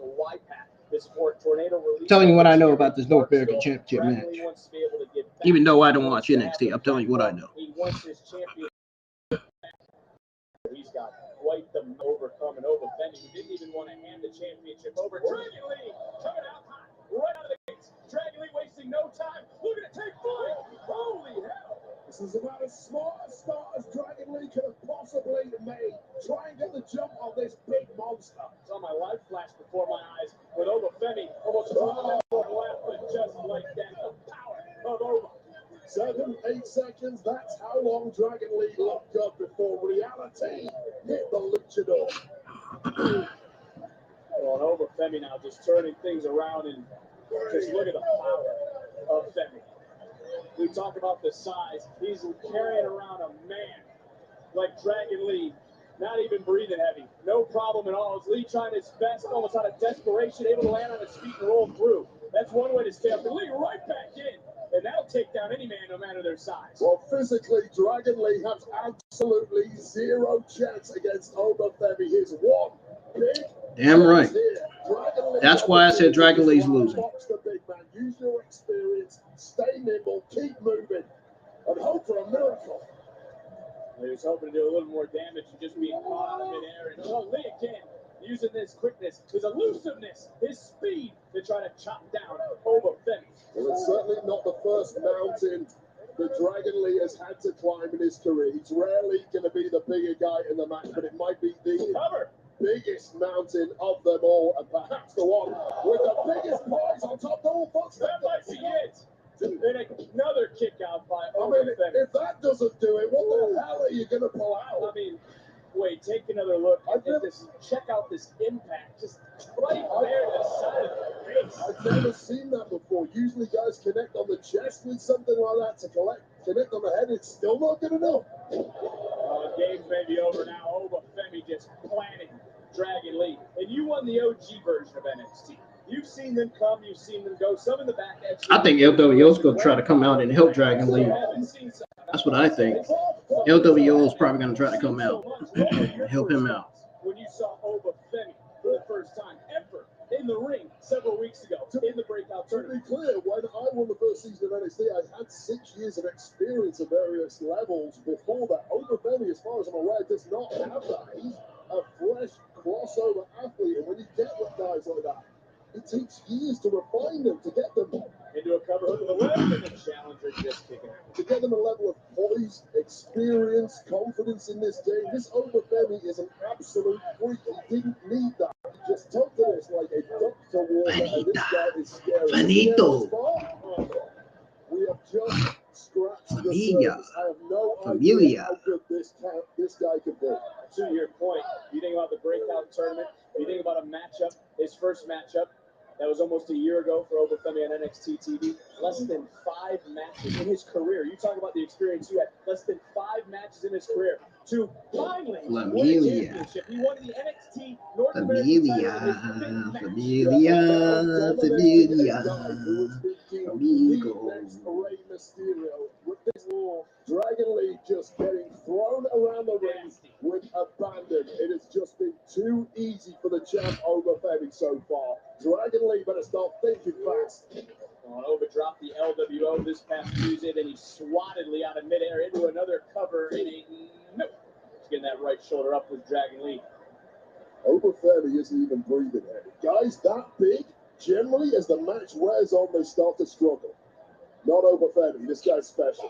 Telling you what I know about this North American Championship match. Even though I don't watch NXT, I'm telling you what I know. He's got quite the overcome and Oba Femi, who didn't even want to hand the championship over. Dragon Lee coming out hot, right out of the gates. Dragon Lee wasting no time. Looking to take flight. Holy hell. This is about as smart a start as Dragon Lee could have possibly made. Try and get the jump on this big monster. Saw my life flash before my eyes with Oba Femi almost left, but just like that, the power of Oba. 7, 8 seconds, that's how long Dragon Lee looked up before reality hit the luchador. Well, Oba Femi now just turning things around and just look at the power of Femi. We talk about the size. He's carrying around a man like Dragon Lee, not even breathing heavy. No problem at all. As Lee trying his best, almost out of desperation, able to land on his feet and roll through. That's one way to stay up. And Lee right back in. And that'll take down any man, no matter their size. Well, physically, Dragon Lee has absolutely zero chance against Oba Femi. He's one big. Damn right. That's why I said Dragon Lee's losing. Box the big man. Use your experience. Stay nimble. Keep moving. And hope for a miracle. He was hoping to do a little more damage and just being caught out of midair. And Lee again, using his quickness, his elusiveness, his speed to try to chop down Oba Femi. Well, it's certainly not the first mountain that Dragon Lee has had to climb in his career. He's rarely going to be the bigger guy in the match, but it might be the biggest mountain of them all, and perhaps the one with the biggest prize on top. Double footstep. That might be it. And another kick out by Oba Femi. If that doesn't do it, what the hell are you going to pull out? I mean, wait, take another look at this. Check out this impact. Just right there to the side of the face. I've never seen that before. Usually guys connect on the chest with something like that. To connect on the head, it's still not good enough. Games may be over now. Oba Femi just planning Dragon Lee. And you won the OG version of NXT. You've seen them come, you've seen them go. Some in the back. I think LWO's going to try to come out and help Dragon Lee. That's what I think. LWO is probably going to try to come out and help him out. When you saw Oba Femi for the first time ever in the ring several weeks ago in the breakout tournament. To be clear, when I won the first season of NXT, I had 6 years of experience at various levels before that. Oba Femi, as far as I'm aware, does not have that. He's a fresh crossover athlete, and when you get with guys like that, it takes years to refine them, to get them into a cover hook of the web, and the challenger just kicking out. To get them a level of poise, experience, confidence in this game. This Oba Femi is an absolute freak. He didn't need that. He just took to this like a duck to water, and this guy is scary. Finito. We have just scratched the surface. I have no idea how good this guy could be. To your point, you think about the breakout tournament, you think about a matchup, his first matchup, that was almost a year ago for Oba Femi on NXT TV. Less than 5 matches in his career. You talk about the experience you had. Less than 5 matches in his career to finally win a championship. He won the NXT North American title. Dragon Lee just getting thrown around the ring with abandon. It has just been too easy for the champ Oba Femi so far. Dragon Lee better start thinking fast. Oba dropped the LWO this past Tuesday, then he swatted Lee out of midair into another cover in a nope. He's getting that right shoulder up with Dragon Lee. Oba Femi isn't even breathing heavy. Guys that big, generally as the match wears on, they start to struggle. Not Oba Femi. This guy's special.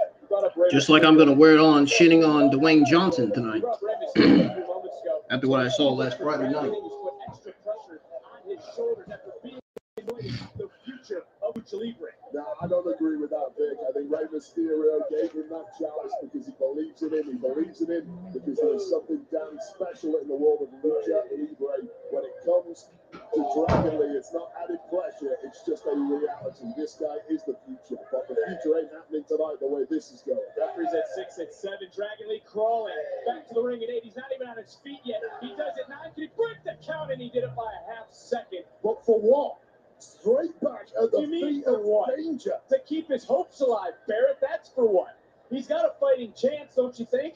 Just like I'm going to wear it on shitting on Dwayne Johnson tonight. After what I saw last Friday night. No, I don't agree with that, Vic. I think Rey Mysterio gave him that challenge because he believes in him. He believes in him because there is something damn special in the world of Lucha Libre when it comes to Dragon Lee. It's not added pressure, it's just a reality. This guy is the future, but the future ain't happening tonight the way this is going. Referee's at 6 and 7. Dragon Lee crawling back to the ring at 8. He's not even on his feet yet. He does it 9. Can he break the count? And he did it by a half second. But for what? Straight back at the feet of danger. To keep his hopes alive, Barrett. That's for what? He's got a fighting chance, don't you think?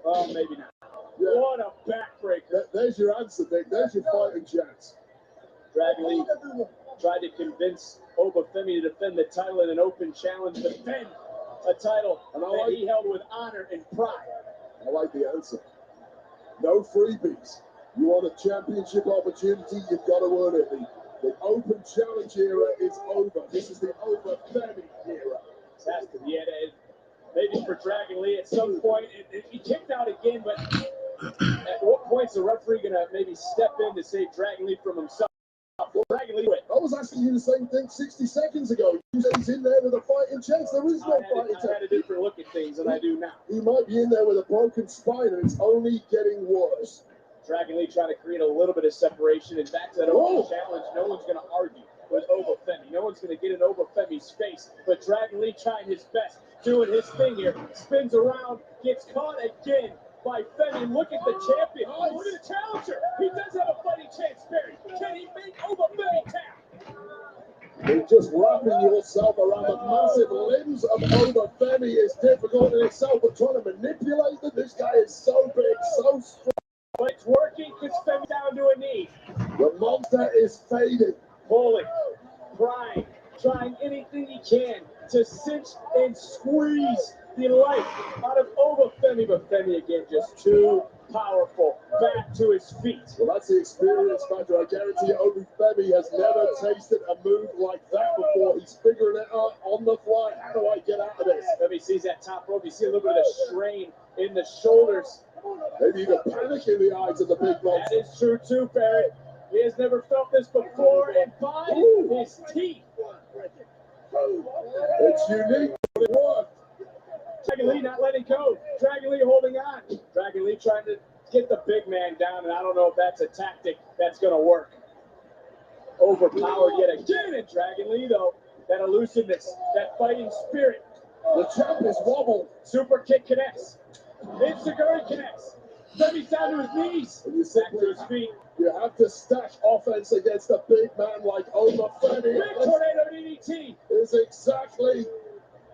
Well, maybe not. Yeah. What a backbreaker. There's your answer, Dick. There's your fighting chance. Dragon Lee tried to convince Oba Femi to defend the title in an open challenge, defend a title that he held with honor and pride. I like the answer. No freebies. You want a championship opportunity, you've got to earn it. The open challenge era is over. This is the Oba Femi era. It has to be. Maybe for Dragon Lee at some point. He kicked out again, but at what point is the referee going to maybe step in to save Dragon Lee from himself? Dragon Lee went. I was asking you the same thing 60 seconds ago. You said he's in there with a fighting chance. There is no fighting chance. I had a different look at things than I do now. He might be in there with a broken spine, and it's only getting worse. Dragon Lee trying to create a little bit of separation, and back to that open challenge. No one's going to argue with Oba Femi. No one's going to get in Oba Femi's face, but Dragon Lee trying his best, doing his thing here. Spins around, gets caught again by Femi. Look at the champion. Oh, look at the challenger. He does have a fighting chance, Barry. Can he make Oba Femi tap? And just wrapping yourself around the massive limbs of Oba Femi is difficult in itself, but trying to manipulate them, this guy is so big, so strong. But it's working, gets Femi down to a knee. The monster is fading. Pulling, prying, trying anything he can to cinch and squeeze the life out of Oba Femi, but Femi again just too powerful. Back to his feet. Well, that's the experience factor. I guarantee you, Oba Femi has never tasted a move like that before. He's figuring it out on the fly. How do I get out of this? Femi sees that top rope. You see a little bit of strain in the shoulders. Maybe even panic in the eyes of the big monster. That is true too, Barrett. He has never felt this before, and by his teeth. It's unique, but it worked. Dragon Lee not letting go. Dragon Lee holding on. Dragon Lee trying to get the big man down, and I don't know if that's a tactic that's going to work. Overpowered yet again, and Dragon Lee, though, that elusiveness, that fighting spirit. The champ is wobbled. Super kick connects. Enziguri connects. Femi's down to his knees. Back to his feet. You have to stack offense against a big man like Oba Femi. Big tornado DDT is exactly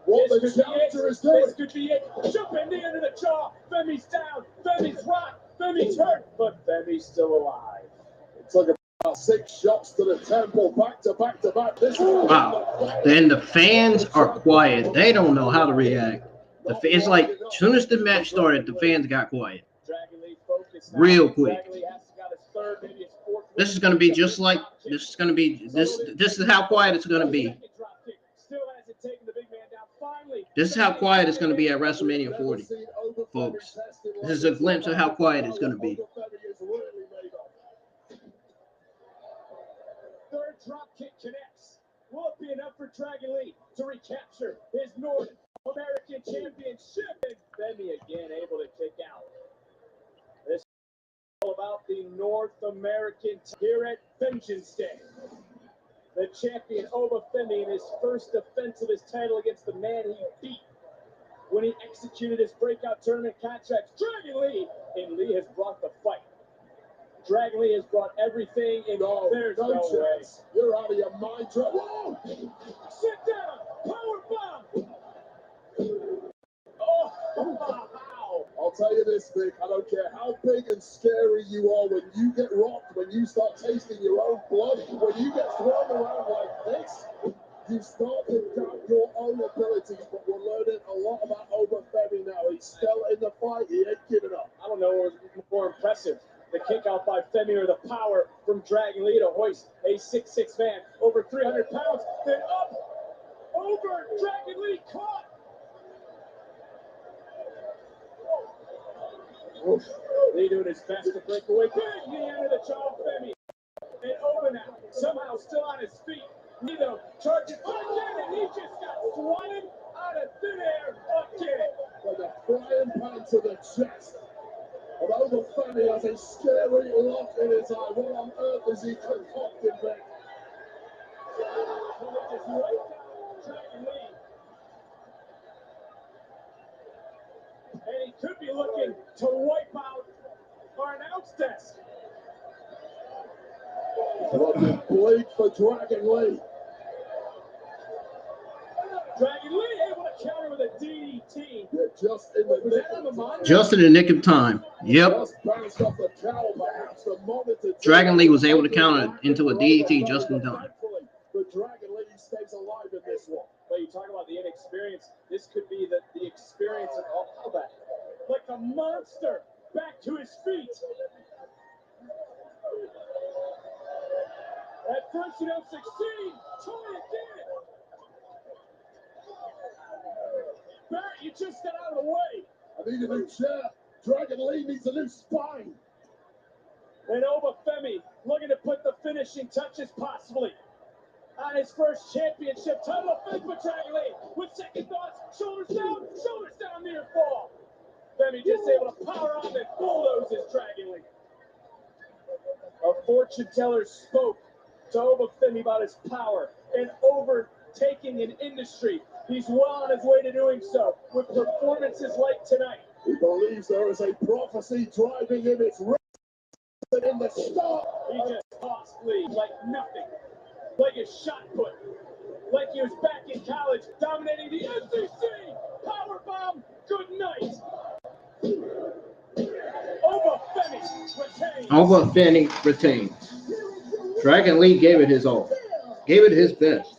what the challenger is doing. This could be it. Jumping knee under the jaw. Femi's down. Femi's rocked. Femi's hurt. But Femi's still alive. It took about 6 shots to the temple. Back to back to back. This wow. Then the fans are quiet. They don't know how to react. It's like as soon as the match started, the fans got quiet. Real quick. This is going to be just like this is going to be this is how quiet it's going to be. This is how quiet it's going to be at WrestleMania 40, folks. This is a glimpse of how quiet it's going to be. Third drop kick connects. Will it be enough for Dragon Lee to recapture his North American Championship? And Femi again able to kick out. This is all about the North American here at Vengeance Day. The champion Oba Femi in his first defense of his title against the man he beat when he executed his breakout tournament contract. Dragon Lee, and Lee has brought the fight. Dragon Lee has brought everything, and there's no way. You're out of your mind. Whoa! Sit down! Power bomb! Oh, wow! I'll tell you this, Vic. I don't care how big and scary you are. When you get rocked, when you start tasting your own blood, when you get thrown around like this, you start to doubt your own abilities. But we're learning a lot about Oba Femi now. He's still in the fight. He ain't giving up. I don't know what was more impressive. The kick out by Femi or the power from Dragon Lee to hoist a 6'6" man over 300 pounds. Then up, over, Dragon Lee caught. Lee doing his best to break away. Big knee under the jaw of Femi. And Oba now, somehow still on his feet. Lee though, charging again, and he just got swatted out of thin air again. Like a frying pan to the chest. And Oba Femi has a scary look in his eye. What on earth is he concocting there? And he could be looking to wipe out our announce desk. Looking bleak for Dragon Lee. Dragon Lee able to counter with a DDT. Yeah, just in the nick of time. Just in the nick of time. Yep. Just bounced off the towel, perhaps the monitor. Dragon Lee was able to counter into a DDT just in time. But Dragon Lee stays alive in this one. But you talk about the inexperience. This could be the experience of all that. Like a monster back to his feet. At first you don't succeed. Try again. Barrett, you just got out of the way. I need a new chair. Dragon Lee needs a new spine. And Oba Femi looking to put the finishing touches possibly on his first championship title. Fifth for Dragon Lee with second thoughts. Shoulders down near fall. Femi just able to power on and bulldozes Dragon Lee. A fortune teller spoke to Oba Femi about his power and overtaking an industry. He's well on his way to doing so with performances like tonight. He believes there is a prophecy driving him. It's written in the start. He just tossed Lee like nothing, like a shot put, like he was back in college dominating the SEC. Powerbomb, good night. Oba Femi retains. Oba Femi retains. Dragon Lee gave it his all. Gave it his best.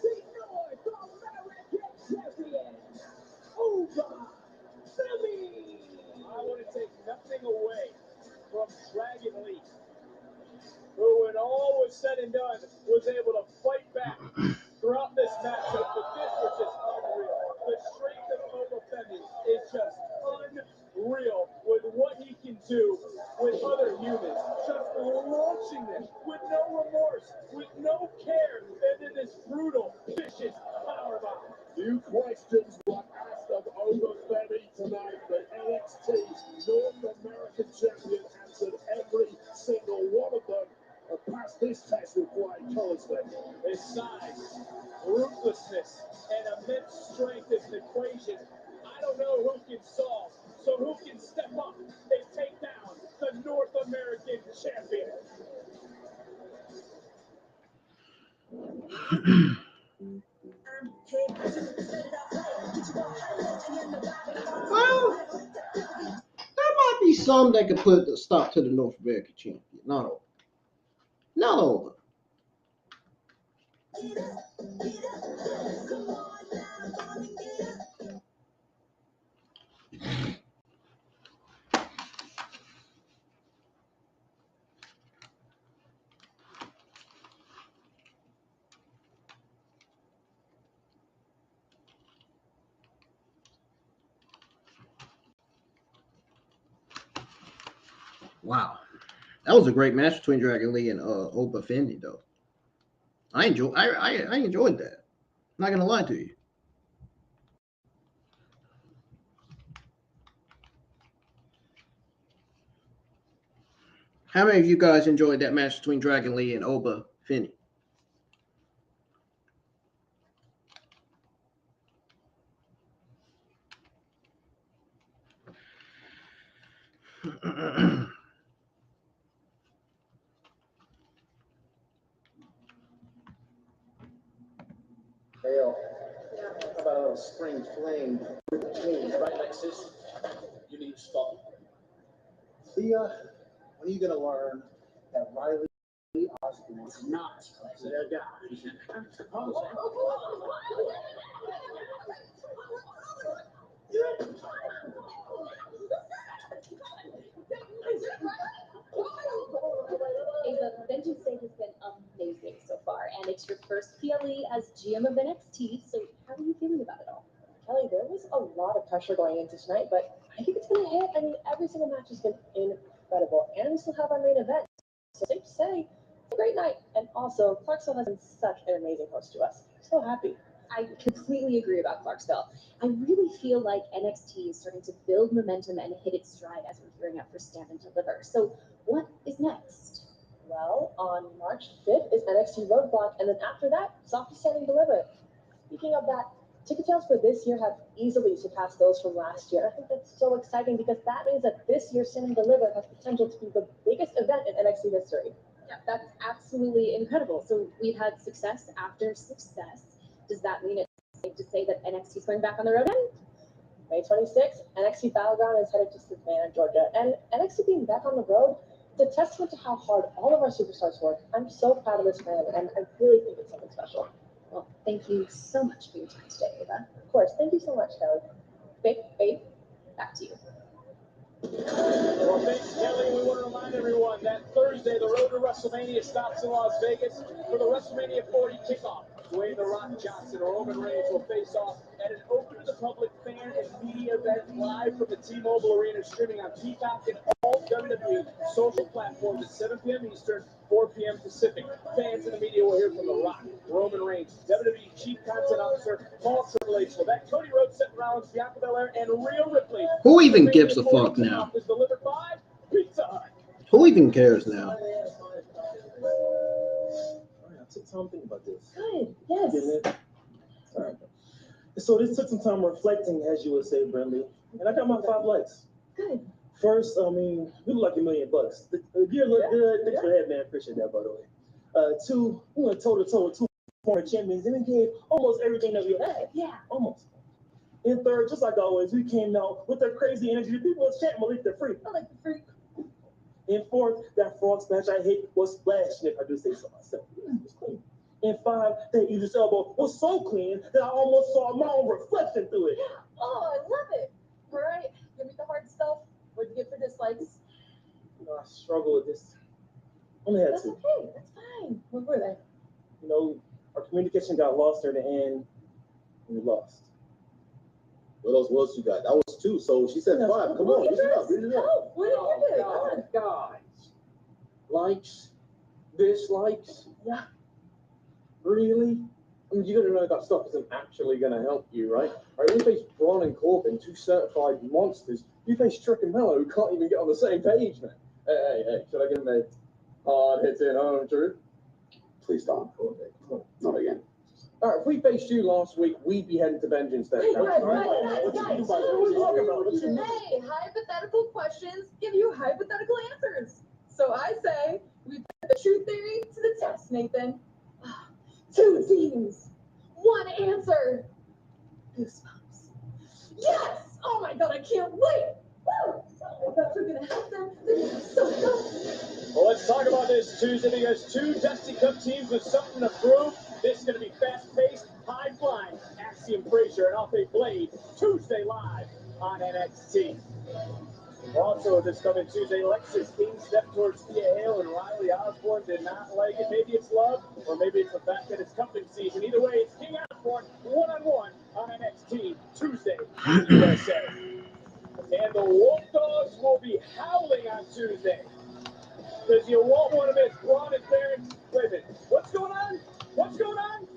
I want to take nothing away from Dragon Lee, who, when all was said and done, was able to fight back throughout this matchup. But this was just unreal. The strength of Oba Femi is just unreal with what he can do with other humans. Just launching them with no remorse, with no care, into this brutal, vicious powerbomb. Few questions were asked of Oba Femi tonight, but NXT's North American champion answered every single one of them and passed this test with flying colors. His size, ruthlessness, and immense strength is an equation I don't know who can solve. So who can step up and take down the North American champion? Well, there might be some that could put a stop to the North American champion. Not all. Not all. Wow, that was a great match between Dragon Lee and Oba Femi, though. I enjoyed that. I'm not gonna lie to you. How many of you guys enjoyed that match between Dragon Lee and Oba Femi? Hell, how about a little spring fling with the jeans, right, Lexus? You need to stop. Thea, when are you gonna learn that Riley Osborne is not their guy? Ava, Vengeance Day has been amazing so far, and it's your first PLE as GM of NXT, so how are you feeling about it all? Kelly, there was a lot of pressure going into tonight, but I think it's going to hit. I mean, every single match has been incredible, and we still have our main event, so safe to say, it's a great night. And also, Clarksville has been such an amazing host to us. So happy. I completely agree about Clarksville. I really feel like NXT is starting to build momentum and hit its stride as we're gearing up for Stand and Deliver. So what is next? Well, on March 5th is NXT Roadblock, and then after that, Soft Stand and Deliver. Speaking of that, ticket sales for this year have easily surpassed those from last year. I think that's so exciting because that means that this year's Stand and Deliver has potential to be the biggest event in NXT history. Yeah, that's absolutely incredible. So we've had success after success. Does that mean it's safe to say that NXT is going back on the road again? May 26th, NXT Battleground is headed to Savannah, Georgia. And NXT being back on the road, it's a testament to how hard all of our superstars work. I'm so proud of this family, and I really think it's something special. Well, thank you so much for your time today, Ava. Of course, thank you so much, Kelly. Faith, back to you. Well, thanks, Kelly. We want to remind everyone that Thursday, the road to WrestleMania stops in Las Vegas for the WrestleMania 40 kickoff. Dwayne "The Rock" Johnson or Roman Reigns will face off at an open-to-the-public fan and media event live from the T-Mobile Arena, streaming on Peacock and all WWE social platforms at 7 p.m. Eastern, 4 p.m. Pacific. Fans and the media will hear from The Rock, Roman Reigns, WWE Chief Content Officer Paul Triple H, Levesque, Cody Rhodes, Seth Rollins, Bianca Belair, and Rhea Ripley. Who even gives a fuck now? Is delivered by Pizza Hut. Who even cares now? I took time to think about this. Good, yes. All right. So this took some time reflecting, as you would say, Brentley, and I got my 5 likes. Good. First, I mean, we look like $1 million. The gear looked good. Thanks for that, man. Appreciate that, by the way. 2, we went toe to toe with 2 former champions, and we gave almost everything that we had. Yeah. Almost. And third, just like always, we came out with that crazy energy. The people was chanting, "Malik the Freak." I like the freak. And fourth, that frog splash I hit was splashing, if I do say so myself. It was clean. And 5, that Idris elbow was so clean that I almost saw my own reflection through it. Oh, I love it. All right, give me the hard stuff. What'd you get for dislikes? You know, I struggle with this. Only had That's 2. okay. That's fine. What were they? You know, our communication got lost near the end, and we lost. What else you got? That was 2, so she said 5. Come on, read it up. Oh, what did you do? Guys, likes, dislikes. Yeah. Really? I mean, you got to know that stuff isn't actually going to help you, right? Right? We face Bron and Corbin, 2 certified monsters. You face Trick and Mello, who can't even get on the same page, man. Hey, should I give him a hard-hitting home truth? Please stop. Not again. All right, if we faced you last week, we'd be heading to Vengeance Day. Hey, What guys, are you talking about? Hey, hypothetical questions give you hypothetical answers. So I say we put the truth theory to the test, Nathan. 2 teams, 1 answer. Goosebumps. Yes! Oh my god, I can't wait! Woo! Oh, that's gonna help them. They're gonna be so good. Well, let's talk about this Tuesday because 2 Dusty Cup teams with something to prove. This is going to be fast-paced, high-flying. Axiom Frazier and Alfie Blade, Tuesday live on NXT. Also, this coming Tuesday, Lexis King stepped towards Thea Hale and Riley Osborne did not like it. Maybe it's love, or maybe it's the fact that it's cupping season. Either way, it's King Osborne one-on-one on NXT Tuesday in the USA. And the Wolf Dogs will be howling on Tuesday. Because you won't want to miss Bron and Baron. Wait a minute. What's going on? What's going on?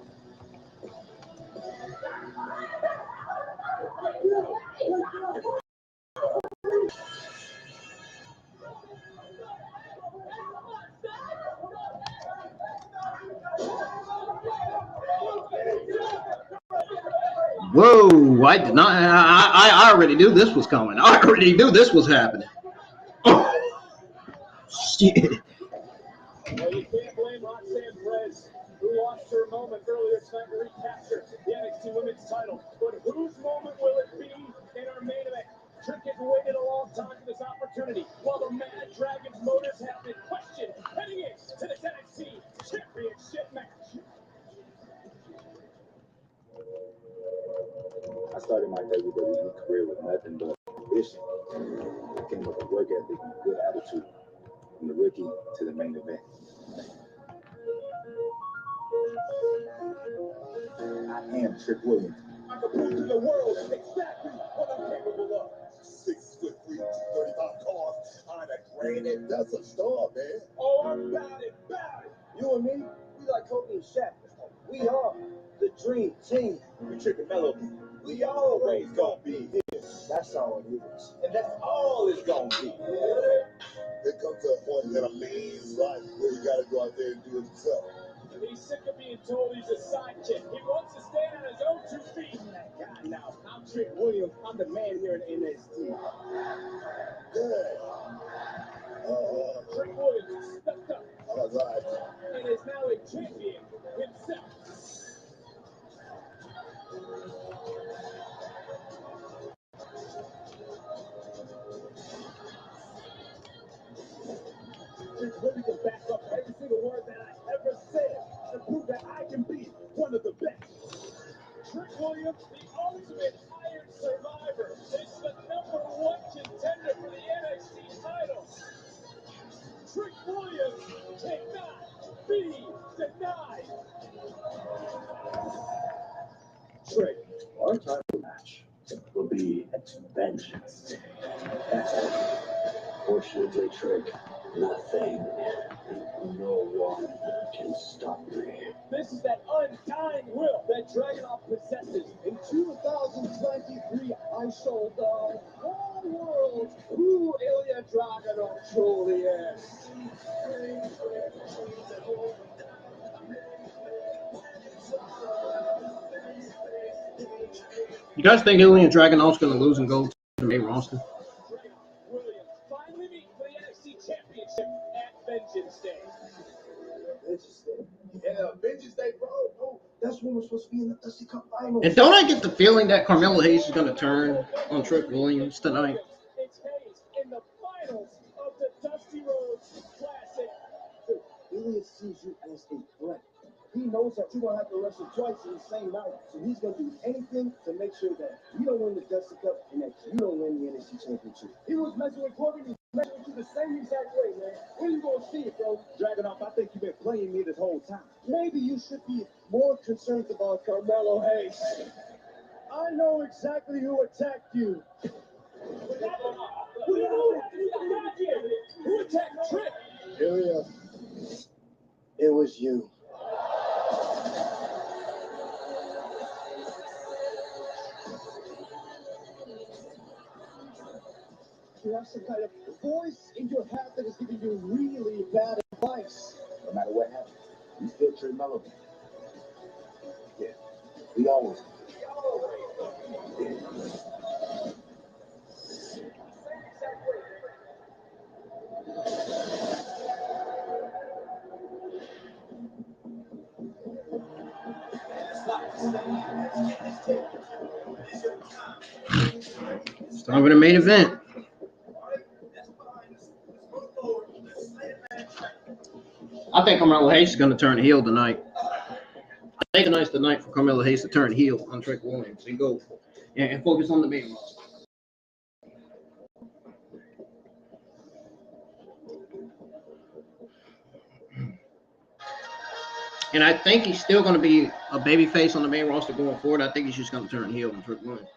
Whoa, I did not. I already knew this was coming. I already knew this was happening. Oh, shit. Well, you can't blame Roxanne Perez, who lost her moment earlier tonight to recapture the NXT Women's title. But whose moment will it be in our main event? Trick has waited a long time for this opportunity, while the Mad Dragon's motives have been questioned heading into this NXT Championship match. I started my WWE career with nothing but ambition. I came with a work ethic and a good attitude, from the rookie to the main event. I am Trick Williams. I can prove to the world exactly what I'm capable of. 6'3", 235 cars on a grand and that's a star, man. Oh, I'm about it. You and me, we like Cody and Shaq. We are the dream team. me Trick and Mello. We always gonna be here. That's all it is. And that's all it's gonna be. There comes a point in a man's life where you gotta go out there and do it himself. And he's sick of being told he's a sidekick. He wants to stand on his own 2 feet. God, now, I'm Trick Williams. I'm the man here in NXT. Trick Williams stepped up All right. and is now a champion himself. Trick Williams can back up every single word that I ever said to prove that I can be one of the best. Trick Williams, the ultimate Iron Survivor, is the #1 contender for the NXT title. Trick Williams cannot be denied. Trick, our title match will be at Vengeance. That's it. Fortunately, Trick, nothing and no one can stop me. This is that undying will that Dragunov possesses. In 2023, I showed the whole world who Ilya Dragunov truly is. You guys think Ilya Dragunov's going to lose and go to the main roster? Williams finally meet for the NXT Championship at Vengeance Day. Vengeance Day. Yeah, Vengeance Day, bro. Oh, that's when we're supposed to be in the Dusty Cup Finals. And don't I get the feeling that Carmelo Hayes is going to turn on Trick Williams tonight? It's Hayes in the finals of the Dusty Rhodes Classic. Ilya sees you as a threat. He knows that you're going to have to wrestle twice in the same night. So he's going to do anything to make sure that you don't win the Dusty Cup and that you don't win the NXT Championship. He was messing with Corbin. He's messing with you the same exact way, man. When you going to see it, bro? Dragunov, I think you've been playing me this whole time. Maybe you should be more concerned about Carmelo Hayes. I know exactly who attacked you. Who attacked Trick? Ilya, it was you. You have some kind of voice in your head that is giving you really bad advice. No matter what happens, you still Trey Mello. Yeah, we always. It's time for the main event. I think Carmelo Hayes is going to turn heel tonight. I think tonight's the night for Carmelo Hayes to turn heel on Trick Williams and go and focus on the main roster. And I think he's still going to be a babyface on the main roster going forward. I think he's just going to turn heel on Trick Williams.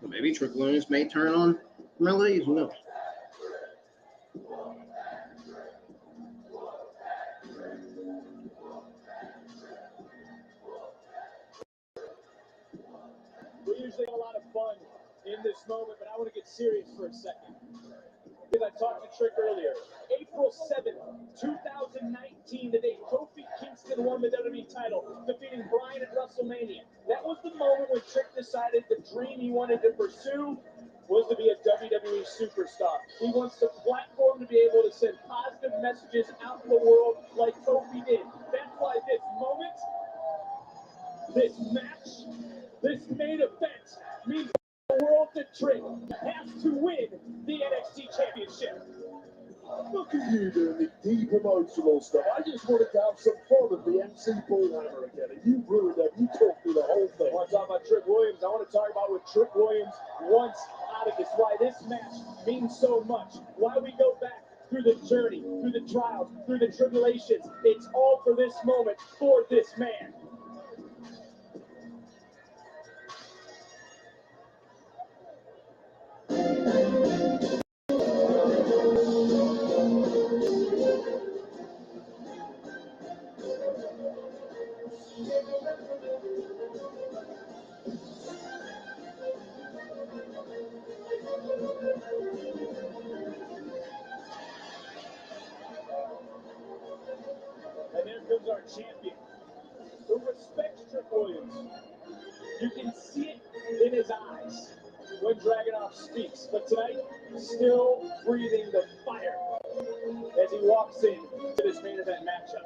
But maybe Trick Williams may turn on Carmelo Hayes. Who knows? We usually have a lot of fun in this moment, but I want to get serious for a second. Because I talked to Trick earlier. April 7th, 2019, the day Kofi Kingston won the WWE title, defeating Bron at WrestleMania. That was the moment when Trick decided the dream he wanted to pursue was to be a WWE superstar. He wants the platform to be able to send positive messages out to the world like Kofi did. That's why this moment, this match, this main event means the world to Trick has to win the NXT Championship. Look at you doing the deep emotional stuff. I just wanted to have some fun with the MC Bullhammer again, and you ruined it. You talked through the whole thing. I want to talk about Trick Williams. I want to talk about what Trick Williams wants out of this, why this match means so much, why we go back through the journey, through the trials, through the tribulations. It's all for this moment, for this man. Williams. You can see it in his eyes when Dragunov speaks, but tonight, still breathing the fire as he walks in to this main event matchup.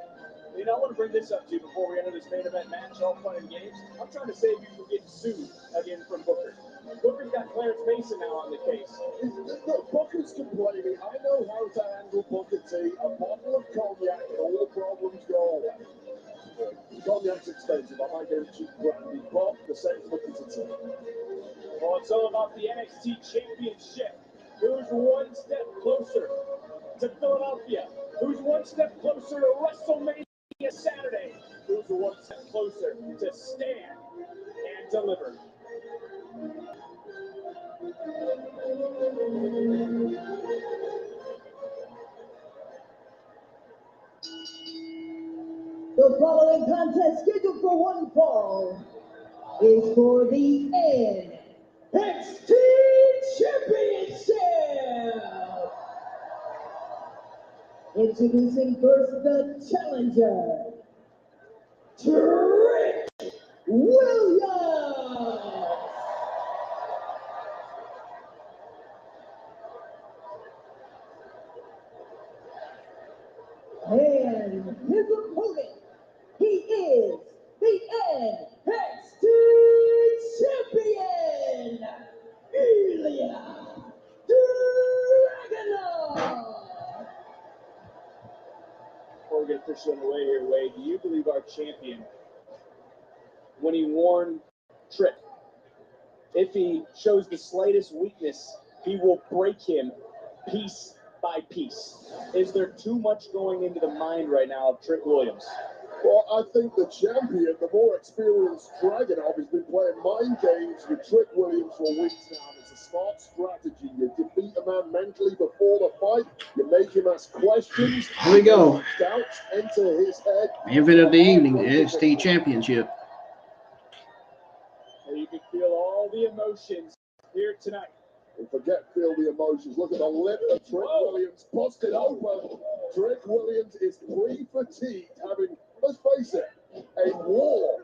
You know, I want to bring this up to you before we enter this main event match, all fun and games. I'm trying to save you from getting sued again from Booker. Booker's got Clarence Mason now on the case. Look, Booker's complaining. I know how to handle Booker T. A bottle of cognac and all the problems go away. Cognac's expensive. I might get a cheap brandy, but the same for Booker T. Well, it's all about the NXT Championship. Who's one step closer to Philadelphia? Who's one step closer to WrestleMania Saturday? Who's one step closer to stand and deliver? The following contest scheduled for one fall is for the NXT Championship. Introducing first the challenger, Trick Williams. And his opponent, he is the NXT Champion, Ilya Dragunov. Before we get officially underway here, Wade, do you believe our champion, when he warned Trick, if he shows the slightest weakness, he will break him piece by piece? Is there too much going into the mind right now of Trick Williams? Well, I think the champion, the more experienced Dragunov, has been playing mind games with Trick Williams for weeks now. It's a smart strategy. You defeat a man mentally before the fight. You make him ask questions. Here we go. Doubts enter his head. Main event of the evening, NXT Championship. You can feel all the emotions here tonight. And feel the emotions. Look at the lip of Trick Williams busted open. Trick Williams is pre-fatigued, having, let's face it, a war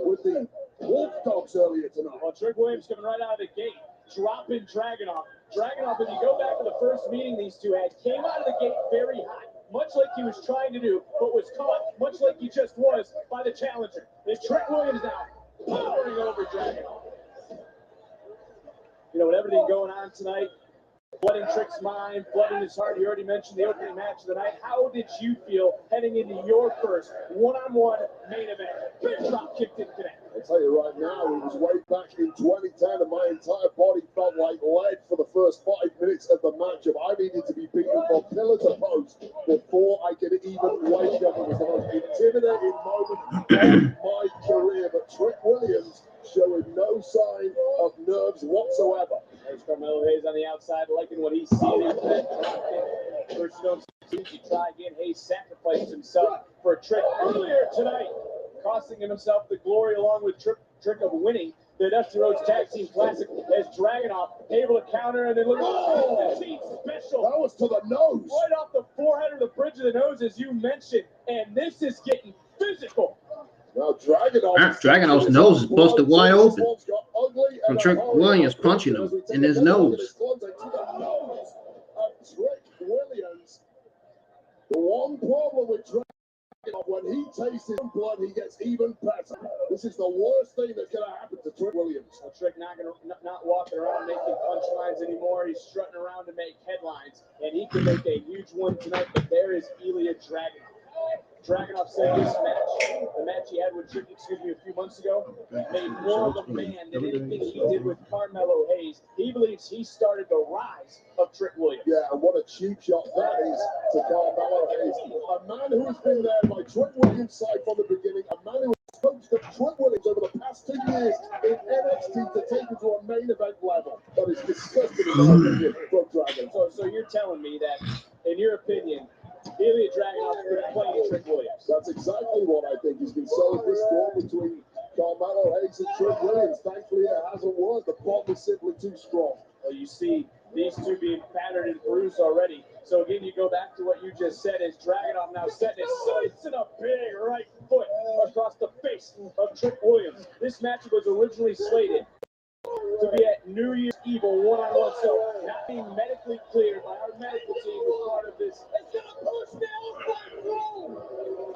with the Wolf Dogs earlier tonight. Well, Trick Williams coming right out of the gate, dropping Dragunov. Dragunov, if you go back to the first meeting these two had, came out of the gate very hot, much like he was trying to do, but was caught, much like he just was, by the challenger. It's Trick Williams now powering over Dragunov. You know, with everything going on tonight, blood in Trick's mind, blood in his heart. You already mentioned the opening match of the night. How did you feel heading into your first one-on-one main event? Big drop kick in today. I tell you right now, it was way back in 2010, and my entire body felt like lead for the first 5 minutes of the matchup. I needed to be beaten from pillar to post before I could even wake up. It was the most intimidating moment of my career, but Trick Williams showing no sign of nerves whatsoever. There's Carmelo Hayes on the outside, liking what he's seeing after that drop kick. First, you don't see it, you try again. Hayes sacrificed himself for a Trick earlier tonight, costing himself the glory along with Trick of winning the Dusty Rhodes Tag Team Classic as Dragunov able to counter and then look at the team special. That was to the nose. Right off the forehead or the bridge of the nose, as you mentioned. And this is getting physical. Now Dragunov's nose is busted wide open from Trick Williams punching him in his nose. Trick Williams. The one problem with Dragunov, when he tastes his blood, he gets even better. This is the worst thing that's going to happen to Trick Williams. Well, Trick not walking around making punchlines anymore. He's strutting around to make headlines, and he can make a huge one tonight. But there is Ilya Dragunov. Dragunov said this match, the match he had with Trick, a few months ago, made more of a man than anything he did with Carmelo Hayes. He believes he started the rise of Trick Williams. Yeah, and what a cheap shot that is to Carmelo Hayes. A man who has been there by Trick Williams' side from the beginning, a man who has coached Trick Williams over the past 2 years in NXT to take him to a main event level. That is disgusting in my opinion from Dragunov. So you're telling me that, in your opinion, Ilya Dragunov is playing Trick Williams? That's exactly what I think. He's been selling this door between Carmelo Hayes and Trick Williams. Thankfully, it hasn't worked. The bond is simply too strong. Well, you see these two being battered and bruised already. So again, you go back to what you just said, is Dragunov now setting his sights in a big right foot across the face disgrace of Trick Williams. This match was originally slated to be at New Year's Eve one-on-one, so not being medically cleared by our medical team was part of this.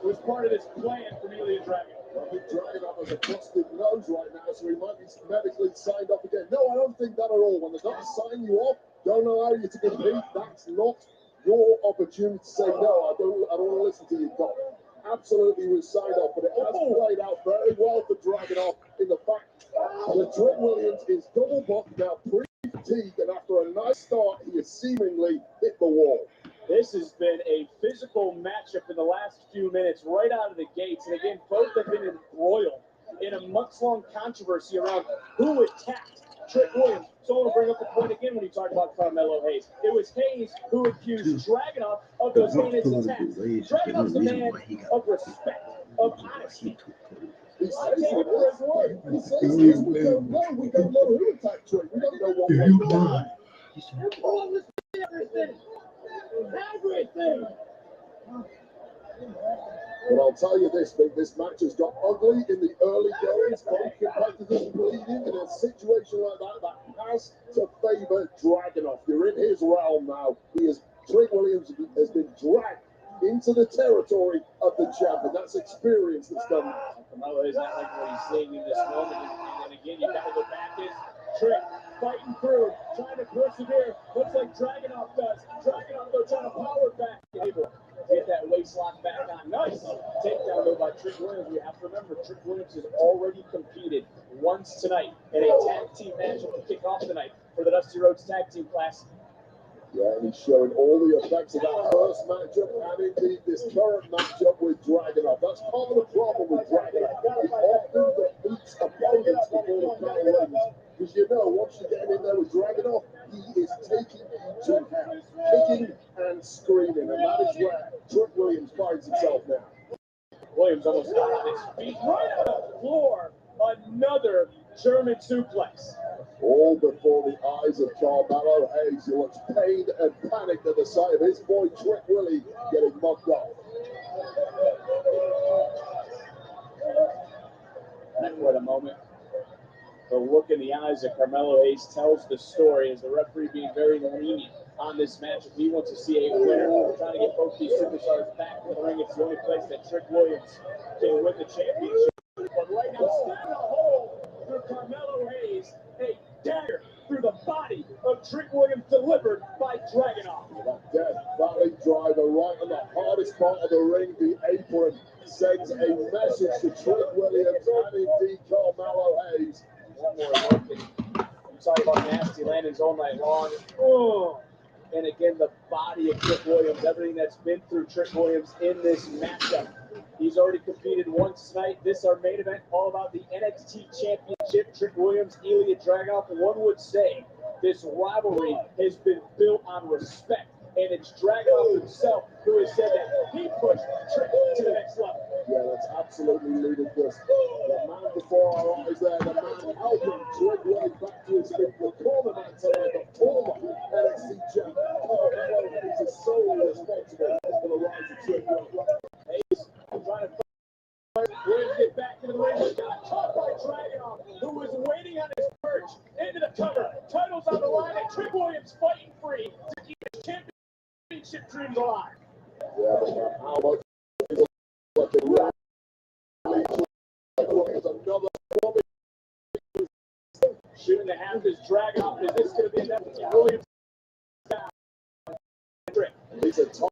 Was part of this plan for Ilya Dragunov. Well, I think Dragunov has a busted nose right now, so he might be medically signed off again. No, I don't think that at all. When the doctors sign you off, don't allow you to compete. That's not your opportunity to say no. I don't want to listen to you, doctor. Absolutely, he was signed off, but it has played out very well for Dragunov in the fact that Trick Williams is double booked now, pre-fatigued, and after a nice start, he has seemingly hit the wall. This has been a physical matchup in the last few minutes, right out of the gates. And again, both have been embroiled in a months-long controversy around who attacked Trick Williams. So I want to bring up the point again when you talk about Carmelo Hayes. It was Hayes who accused Dragunov of those heinous attacks. Dragunov's a man of respect, of honesty. He says it for his word. He says this. We don't know. We don't know who attacked Trick. We don't know what went on. Everything. Everything. But I'll tell you this, this match has got ugly in the early goings. Both competitors bleeding in a situation like that has to favour Dragunov. You're in his realm now. Trick Williams has been dragged into the territory of the champion. That's experience that's done that. Carmelo is not like what he's seeing in this moment. And again, you got to go back is Trick fighting through, trying to persevere, much like Dragunov does. Dragunov, though, trying to power back. Able to get that waist lock back on. Nice takedown, though, by Trick Williams. We have to remember, Trick Williams has already competed once tonight in a tag team matchup to kick off tonight for the Dusty Rhodes Tag Team Classic. Yeah, and he's showing all the effects of that first matchup and indeed this current matchup with Dragunov. That's part of the problem with Dragunov. He often defeats opponents before the bell rings. Because you know, once you get in there with Dragunov, he is taking you to hell, kicking and screaming, and that is where Trick Williams finds himself now. Williams almost got on his feet, right on the floor. Another German suplex. All before the eyes of Carmelo Hayes, who looks pained and panicked at the sight of his boy Trick Willie getting mugged off. And what a moment. The look in the eyes of Carmelo Hayes tells the story as the referee being very lenient on this matchup. He wants to see a winner. We're trying to get both these superstars back in the ring. It's the only place that Trick Williams can win the championship. But right now, stabbing a hole through Carmelo Hayes, a dagger through the body of Trick Williams delivered by Dragunov. That Death Valley driver right on the hardest part of the ring, the apron, sends a message to Trick Williams and indeed Carmelo Hayes. One more look. I'm talking about nasty landings all night long. Oh. And again, the body of Trick Williams, everything that's been through Trick Williams in this matchup. He's already competed once tonight. This our main event, all about the NXT Championship. Trick Williams, Ilya Dragunov. One would say this rivalry has been built on respect. And it's Dragunov himself who has said that he pushed Trick to the next level. Yeah, that's absolutely ludicrous. The man before our eyes there, the man helping Trick Williams back to his feet. The corner man tonight, the former NXT champion. Carmelo Hayes is solely responsible for the rise of Trick Williams. Hayes trying to Williams get back to the ring. He got caught by Dragunov, who was waiting on his perch into the cover. Titles on the line, and Trick Williams fighting free to keep his championship dreams alive. Yeah, but how much is left in round? Another shooting the half is Dragunov. Is this going to be enough to keep Williams down? It's a tough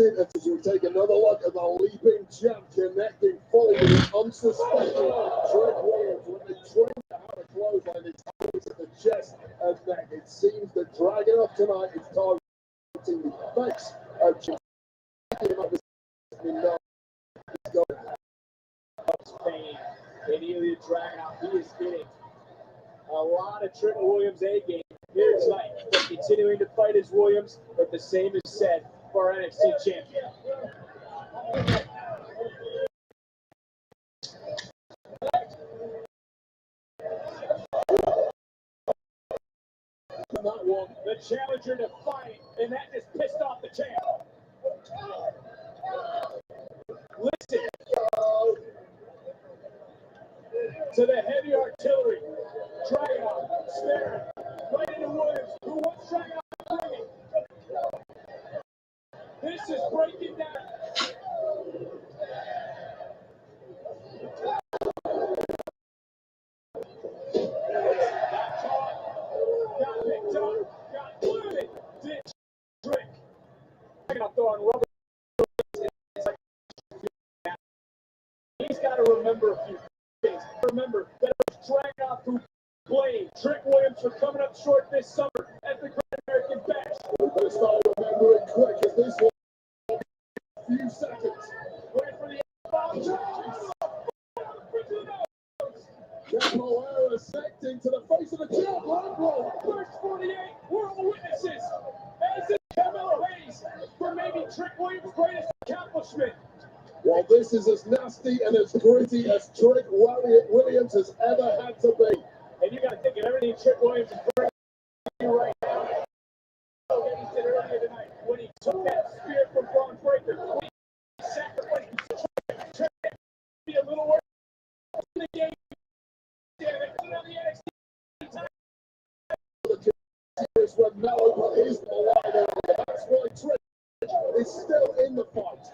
as we take another look at the leaping champ connecting fully with the unsuspecting Trick Williams. When they train to how to clothesline, it's always at the chest and neck. It seems that Dragunov tonight is targeting the face of Champ. Pain and Ilya Dragunov, he is getting a lot of Trick Williams A-game here tonight. But continuing to fight as Williams, but the same is said for our NXT champion. That one, the challenger defiant, and that just pissed off the champ. Listen. to the heavy artillery. Dragunov staring right into Williams, who wants Dragunov bringing. This is breaking down. Got caught, got picked up, got glued, ditch, trick. Dragunov throwing rubber. He's got to remember a few things. Remember that it was Dragunov who played Trick Williams for coming up short this summer at the Great American Bash. We better start remembering quick as this one a few seconds. Wait for the foul. Carmelo secting to the face of the champ. First 48, we're all witnesses. As is Carmelo Hayes for maybe Trick Williams' greatest accomplishment. Well, this is as nasty and as gritty as Trick Williams has ever had to be. And you got to think of everything Trick Williams is bringing you right now. He did earlier tonight when he took that spear from Bron Breaker. When he sacrificed Trick be a little worse in the game. Damn it, put it on the NXT title. Here's when Mello put his line on. That's why Trick is still in the fight.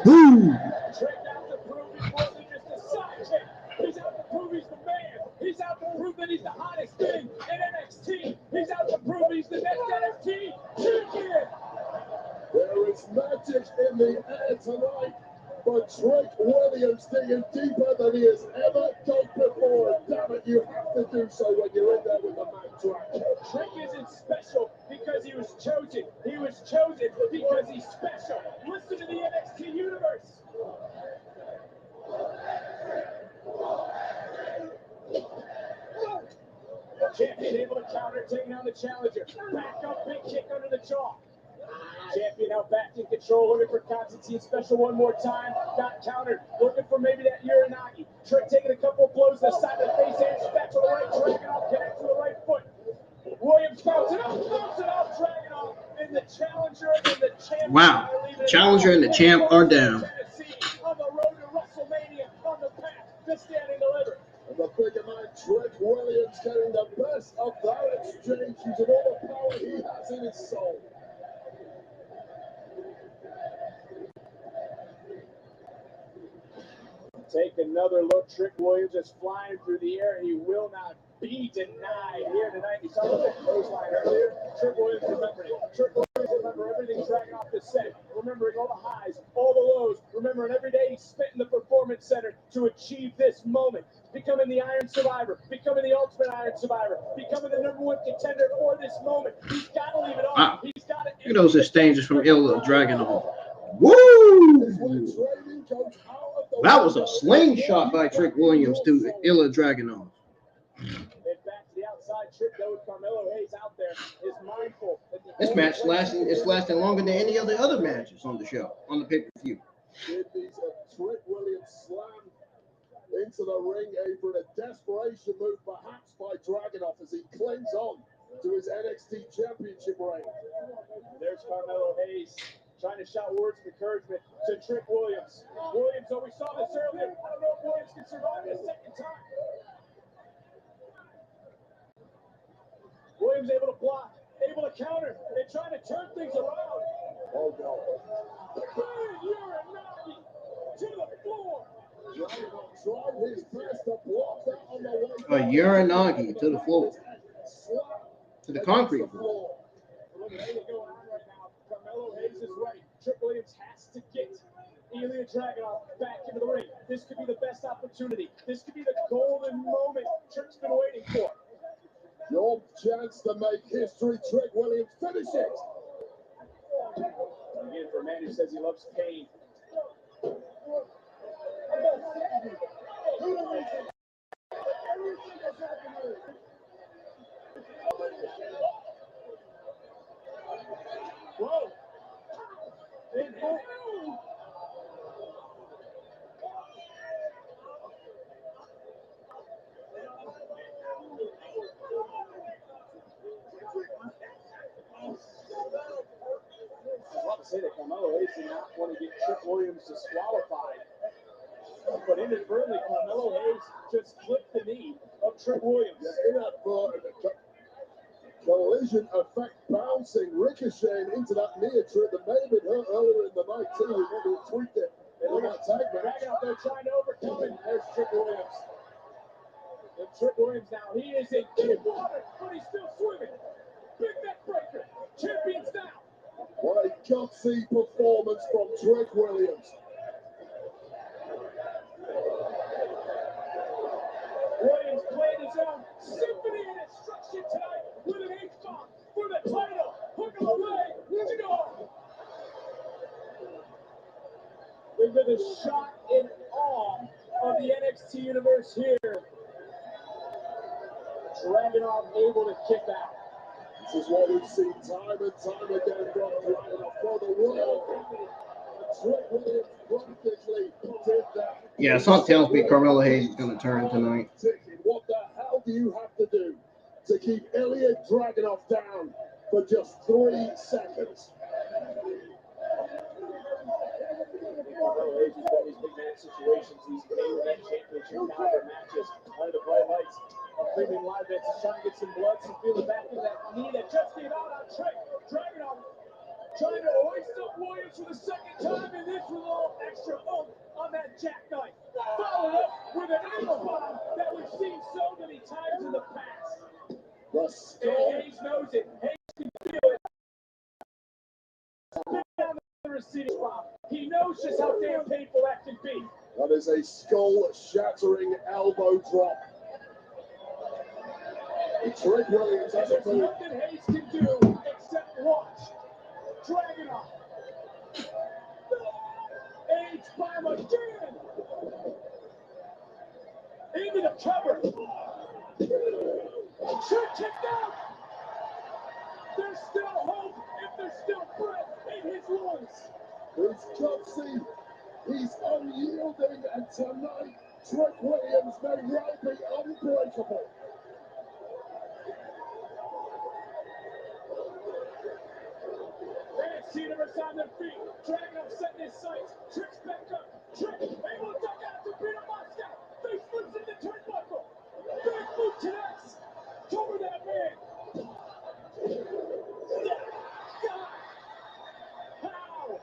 Boom! Trick out to prove he's more than just a sidekick. He's out to prove he's the man. He's out to prove that he's the hottest thing in NXT. He's out to prove he's the next NXT champion. There is magic in the air tonight, but Trick Williams digging deeper than he has ever done before. Damn it, you have to do so when you're in there with the man track. Trick isn't special because he was chosen. He was chosen because he's special. Listen to the NXT universe. Champion able to counter, taking down the challenger. Back up, big kick under the jaw. Champion now back in control, looking for Constantine special one more time. Got countered, looking for maybe that Uranagi. Trick taking a couple of blows to the side of the face and back to the right. Dragunov connects to the right foot. Williams bounce it up, Dragunov, and the challenger and the champion. Wow, the challenger and the champ are down. On the road to WrestleMania, on the path to standing delivered. And the bigger man, Trick Williams, getting the best of that exchange using all the power he has in his soul. Take another look. Trick Williams is flying through the air. He will not be denied here tonight. You saw that clothesline earlier. Trick Williams remembered it. Trick Williams remember everything Dragunov has said. Remembering all the highs, all the lows. Remembering every day he spent in the Performance Center to achieve this moment. Becoming the Iron Survivor. Becoming the Ultimate Iron Survivor. Becoming the #1 contender for this moment. He's got to leave it on. Wow. He's got to. Look at those exchanges from Ilya Dragunov. Woo! That was a slingshot by Trick Williams to Ilya Dragunov. And back to the outside. Trick though with Carmelo Hayes out there is mindful. This match is lasting longer than any of the other matches on the show, on the pay-per-view. Kidneys of Trick Williams slammed into the ring apron. A desperation move perhaps by Dragunov as he clings on to his NXT Championship reign. There's Carmelo Hayes trying to shout words of encouragement to Trick Williams. Williams, though we saw this earlier, I don't know if Williams can survive it a second time. Williams able to block, able to counter, and trying to turn things around. Oh no. Uranagi to the floor. Dragunov tried his best to block that on the way. A Uranagi to the floor. To the concrete floor. Look at everything going on right now. Carmelo Hayes is right. Trick Williams has to get Ilya Dragunov back into the ring. This could be the best opportunity. This could be the golden moment Trick's been waiting for. Your chance to make history, Trick Williams. Finish it. Again, for a man who says he loves pain. Whoa! say that Carmelo Hayes did not want to get Trick Williams disqualified. But inadvertently, Carmelo Hayes just clipped the knee of Trick Williams. Yeah, inadvertent collision effect, bouncing, ricocheting into that knee of Trick that may have been hurt earlier in the night too. Remember, he tweaked it in that tag match. Dragging out there, trying to overcome it. There's Trick Williams. And Trick Williams now, he is in deep water, but he's still swimming. Big neck breaker. Champions down. What a gutsy performance from Trick Williams. Williams played his own symphony and instruction tonight with an H-bomb for the title. Hook of the leg. Let's go. Into the shock and awe of the NXT universe here. Dragunov able to kick out. This is what we've seen time and time again from Dragunov for the world. Trick Williams practically did that. Yeah, something tells me Carmelo Hayes is going to turn tonight. What the hell do you have to do to keep Ilya Dragunov down for just 3 seconds? Carmelo Hayes has got these big match situations, these main event championship caliber matches under the bright lights of premium live events. He's trying to get some blood, some feeling back into that knee that just came out on Trick. Dragunov trying to hoist up Williams for the second time, and this with a little extra oomph on that jackknife. Followed up with an ankle bomb that we've seen so many times in the past. And Hayes knows it. Hayes can feel it. Down the receiving spot. He knows just how damn painful that can be. That is a skull-shattering elbow drop. Trick Williams has There's a move. nothing Hayes can do except watch. Dragunov. H-bomb again. Into the cover. Trick kicked out. There's still hope if there's still breath in his lungs. He's gutsy. He's unyielding. And tonight, Trick Williams may well be unbreakable. NXT universe on their feet. Dragunov setting his sights. Trick's back up. Trick able to duck out to beat up Moscow. Face flips in the turnbuckle. Big boot connects. Cover that man. God. How?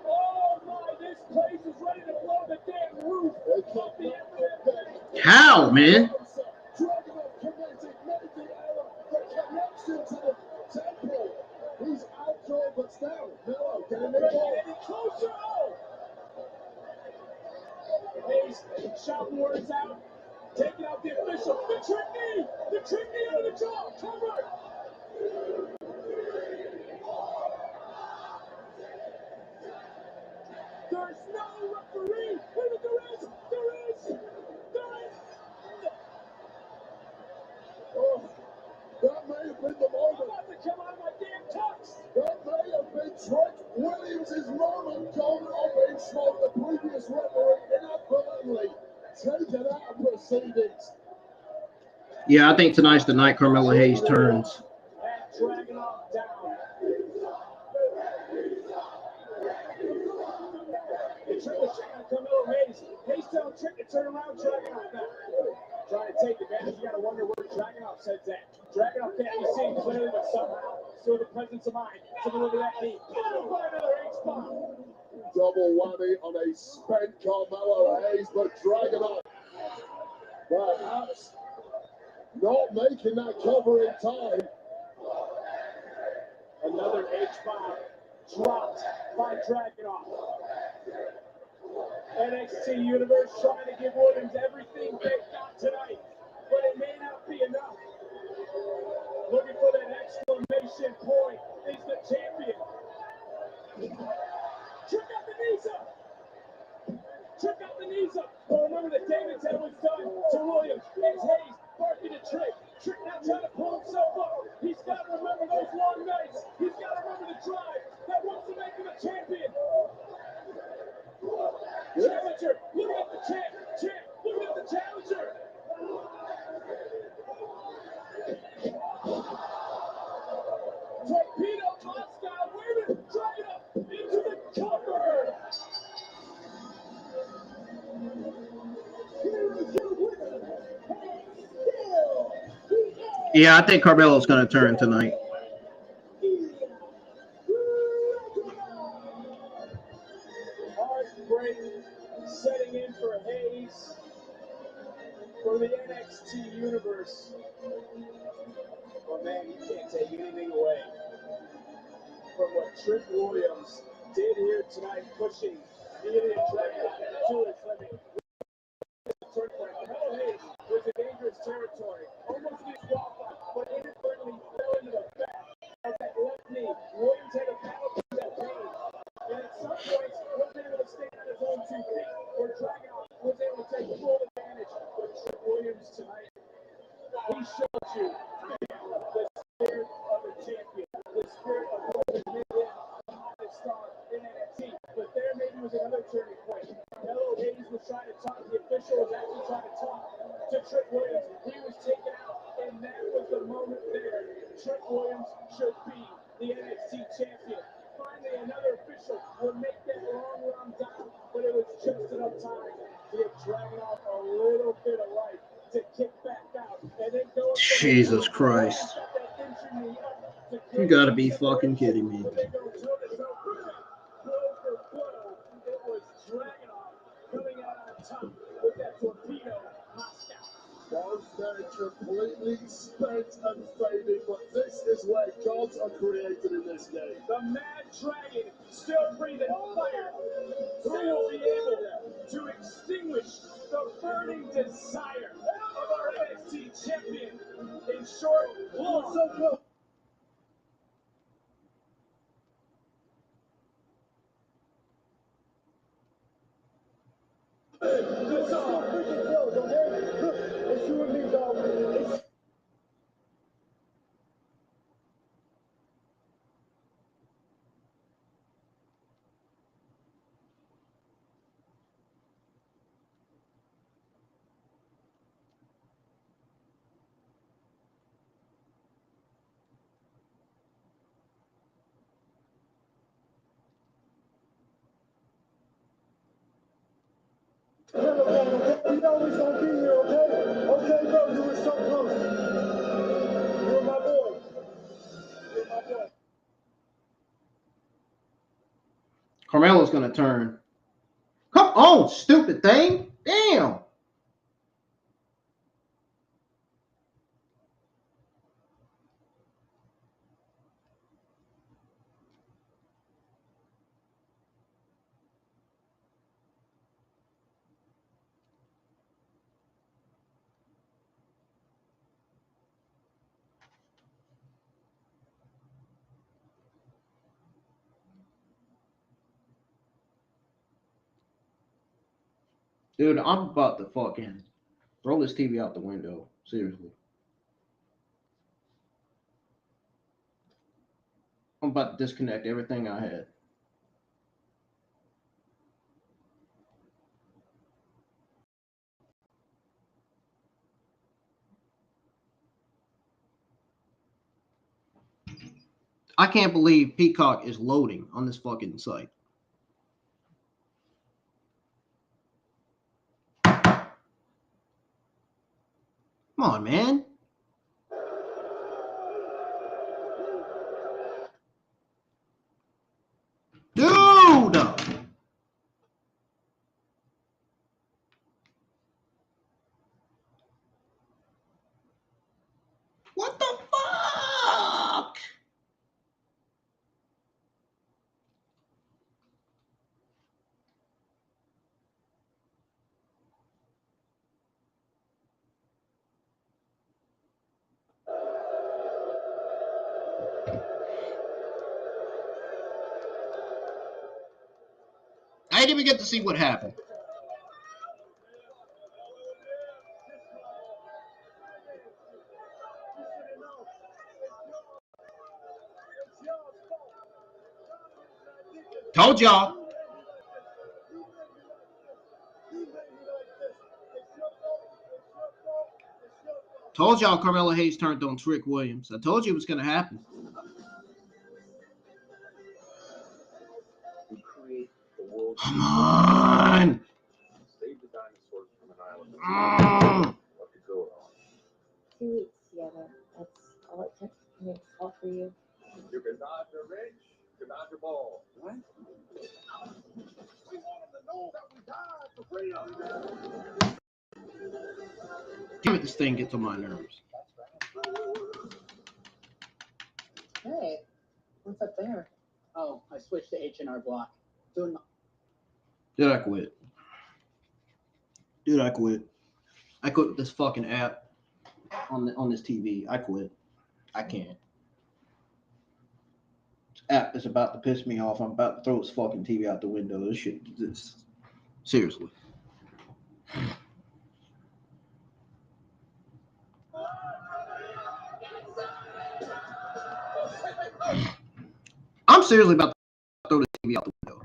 Oh my, this place is ready to blow the damn roof off the F&M Bank. How, man? Dragunov committed major error. The connection to the temple. He's out cold, but still, Melo getting involved. Getting closer. Oh. Hayes shouting words out, taking out the official. The trick knee! The trick knee under the jaw! Covered! There's no referee! Maybe there is! There is! There is! Oh, that may have been the I'm moment. about to come out of my damn tux! That may have been Trick Williams' moment. Gone up in smoke. The previous referee inadvertently taken out of proceedings. Yeah, I think tonight's the night Carmelo Hayes turns. And Dragunov down. The Trick was checking on Carmelo Hayes. Hayes telling Trick to turn around. Dragunov now. Trying to take advantage. You got to wonder where Dragunov says that. Dragunov can't be seen clearly, but somehow still the presence of mind to deliver that knee. Followed by another H-bomb. Double whammy on a spent Carmelo Hayes, but Dragunov perhaps not making that cover in time. Another H-bomb dropped by Dragunov. NXT Universe trying to give Williams everything they've got tonight, but it may not be enough. Looking for that exclamation point is the champion. Trick out the knees up. Trick out the knees up. But remember that David said was done to Williams. It's Hayes barking to Trick. Trick now trying to pull himself up. He's got to remember those long nights. He's got to remember the drive that wants to make him a champion. Challenger, look at the champ. Champ, look at the challenger. Torpedo Moscow, wait a minute, drag it up into Yeah, I think Carmelo's going to turn tonight. Heartbreak setting in for Hayes for the NXT universe. But man, you can't take anything away from what Trick Williams did here tonight, pushing the Alien Dragon to its limit. Carmelo Hayes was in dangerous territory, almost disqualified, but inadvertently fell into the back of that left knee. Williams had a battle through that pain, and at some points wasn't able to stand on his own 2 feet, where Dragunov was able to take full advantage. But Trick Williams tonight, he showed you the spirit of a champion, the spirit of what has made him the star in NXT. But there maybe was another turning point. Carmelo Hayes was trying to talk, the official was actually trying to talk to Trick Williams. He was taken out, and that was the moment there. Trick Williams should be the NXT champion. Finally, another official would make that long run down, but it was just enough time to get Dragunov a little bit of life to kick back out, and then go. Jesus Christ. You gotta be fucking kidding me. It was Dragunov coming out on top with that torpedo Moscow. They're completely spent and faded, but this is where gods are created in this game. The Mad Dragon still breathing fire. Who will be able to extinguish the burning desire of our NXT champion? In short, long. It's you and me, dog. We know he's gonna be here, okay? Okay, bro, you were so close. You're my boy. You're my boy. Carmelo's going to turn. Come on, stupid thing. Damn. Dude, I'm about to fucking throw this TV out the window. Seriously. I'm about to disconnect everything I had. I can't believe Peacock is loading on this fucking site. Come on, man. Dude! What the fuck? I didn't even get to see what happened. Told y'all. Told y'all Carmelo Hayes turned on Trick Williams. I told you it was going to happen. Come on. Save the dinosaurs from an island. What could go wrong? 2 weeks together. That's basketball. What? We want them to know that we died for freedom. Damn it, this thing gets on my nerves. Hey, what's up there? Oh, I switched to H&R Block. Doing Dude, I quit. Dude, I quit. I quit with this fucking app on this TV. I quit. I can't. This app is about to piss me off. I'm about to throw this fucking TV out the window. This shit. Seriously. I'm seriously about to throw the TV out the window.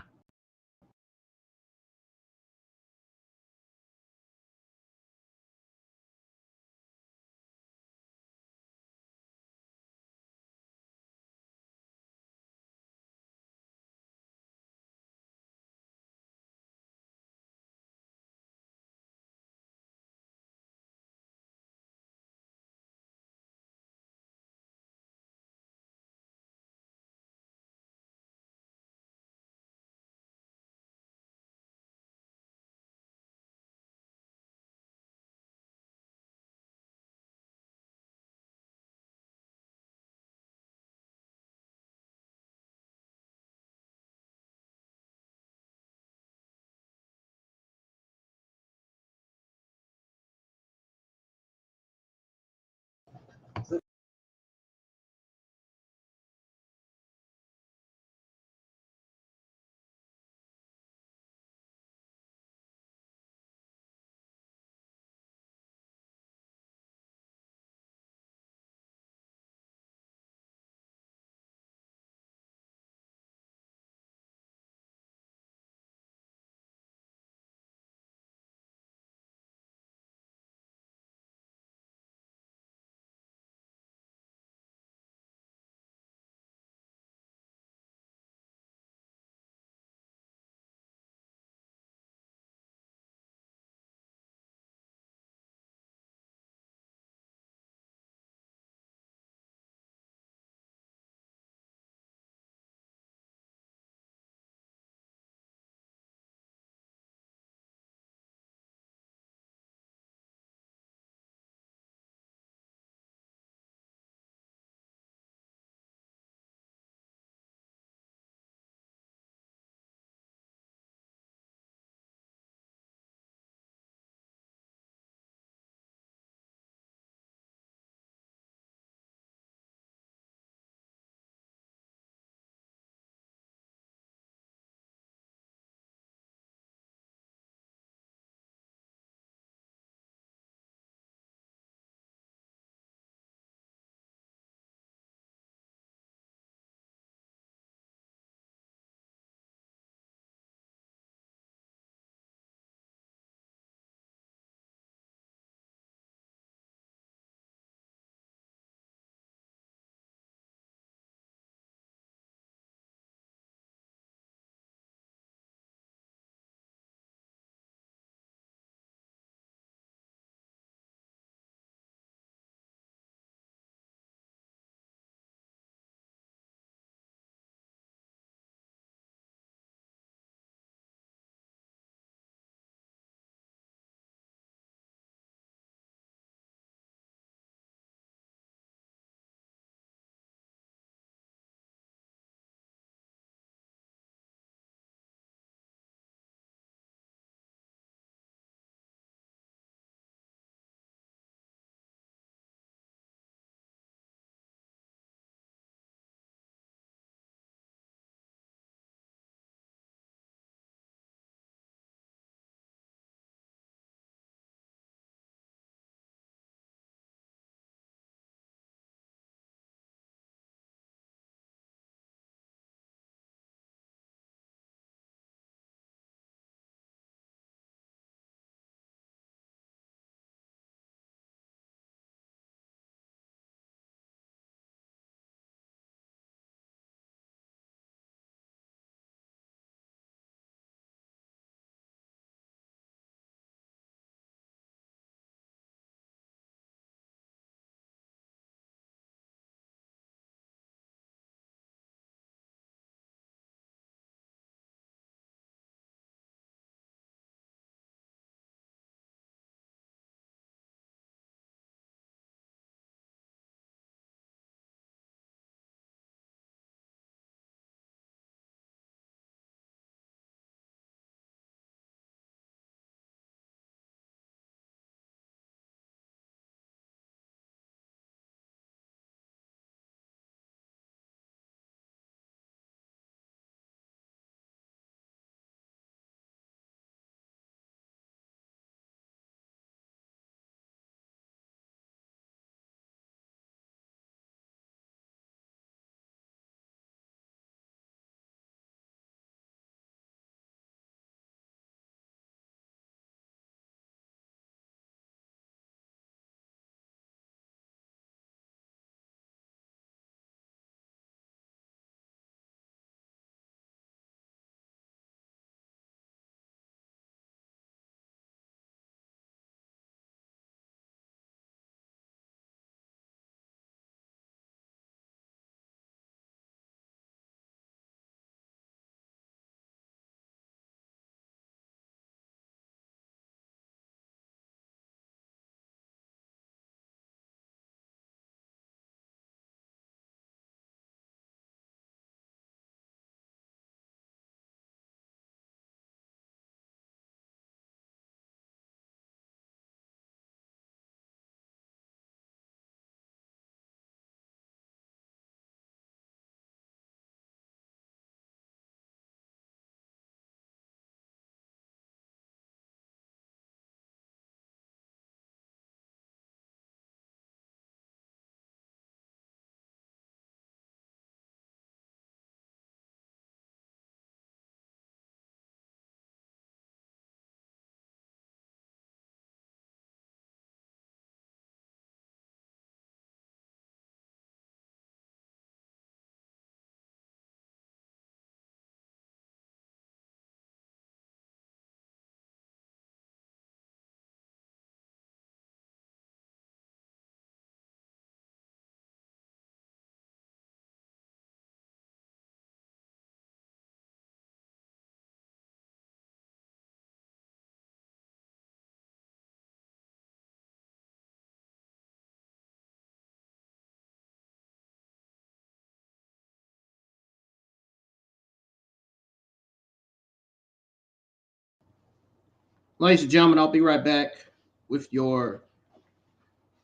Ladies and gentlemen, I'll be right back with your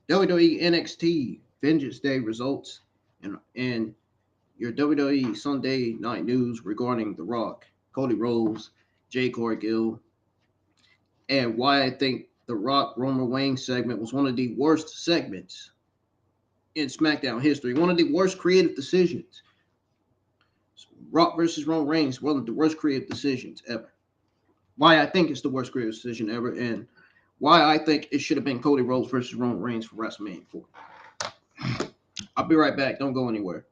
WWE NXT Vengeance Day results and your WWE Sunday Night News regarding The Rock, Cody Rhodes, J. Corey Gill, and why I think the Rock Roman Reigns segment was one of the worst segments in SmackDown history, one of the worst creative decisions. Rock versus Roman Reigns, one of the worst creative decisions ever. Why I think it's the worst creative decision ever, and why I think it should have been Cody Rhodes versus Roman Reigns for WrestleMania 4. I'll be right back. Don't go anywhere.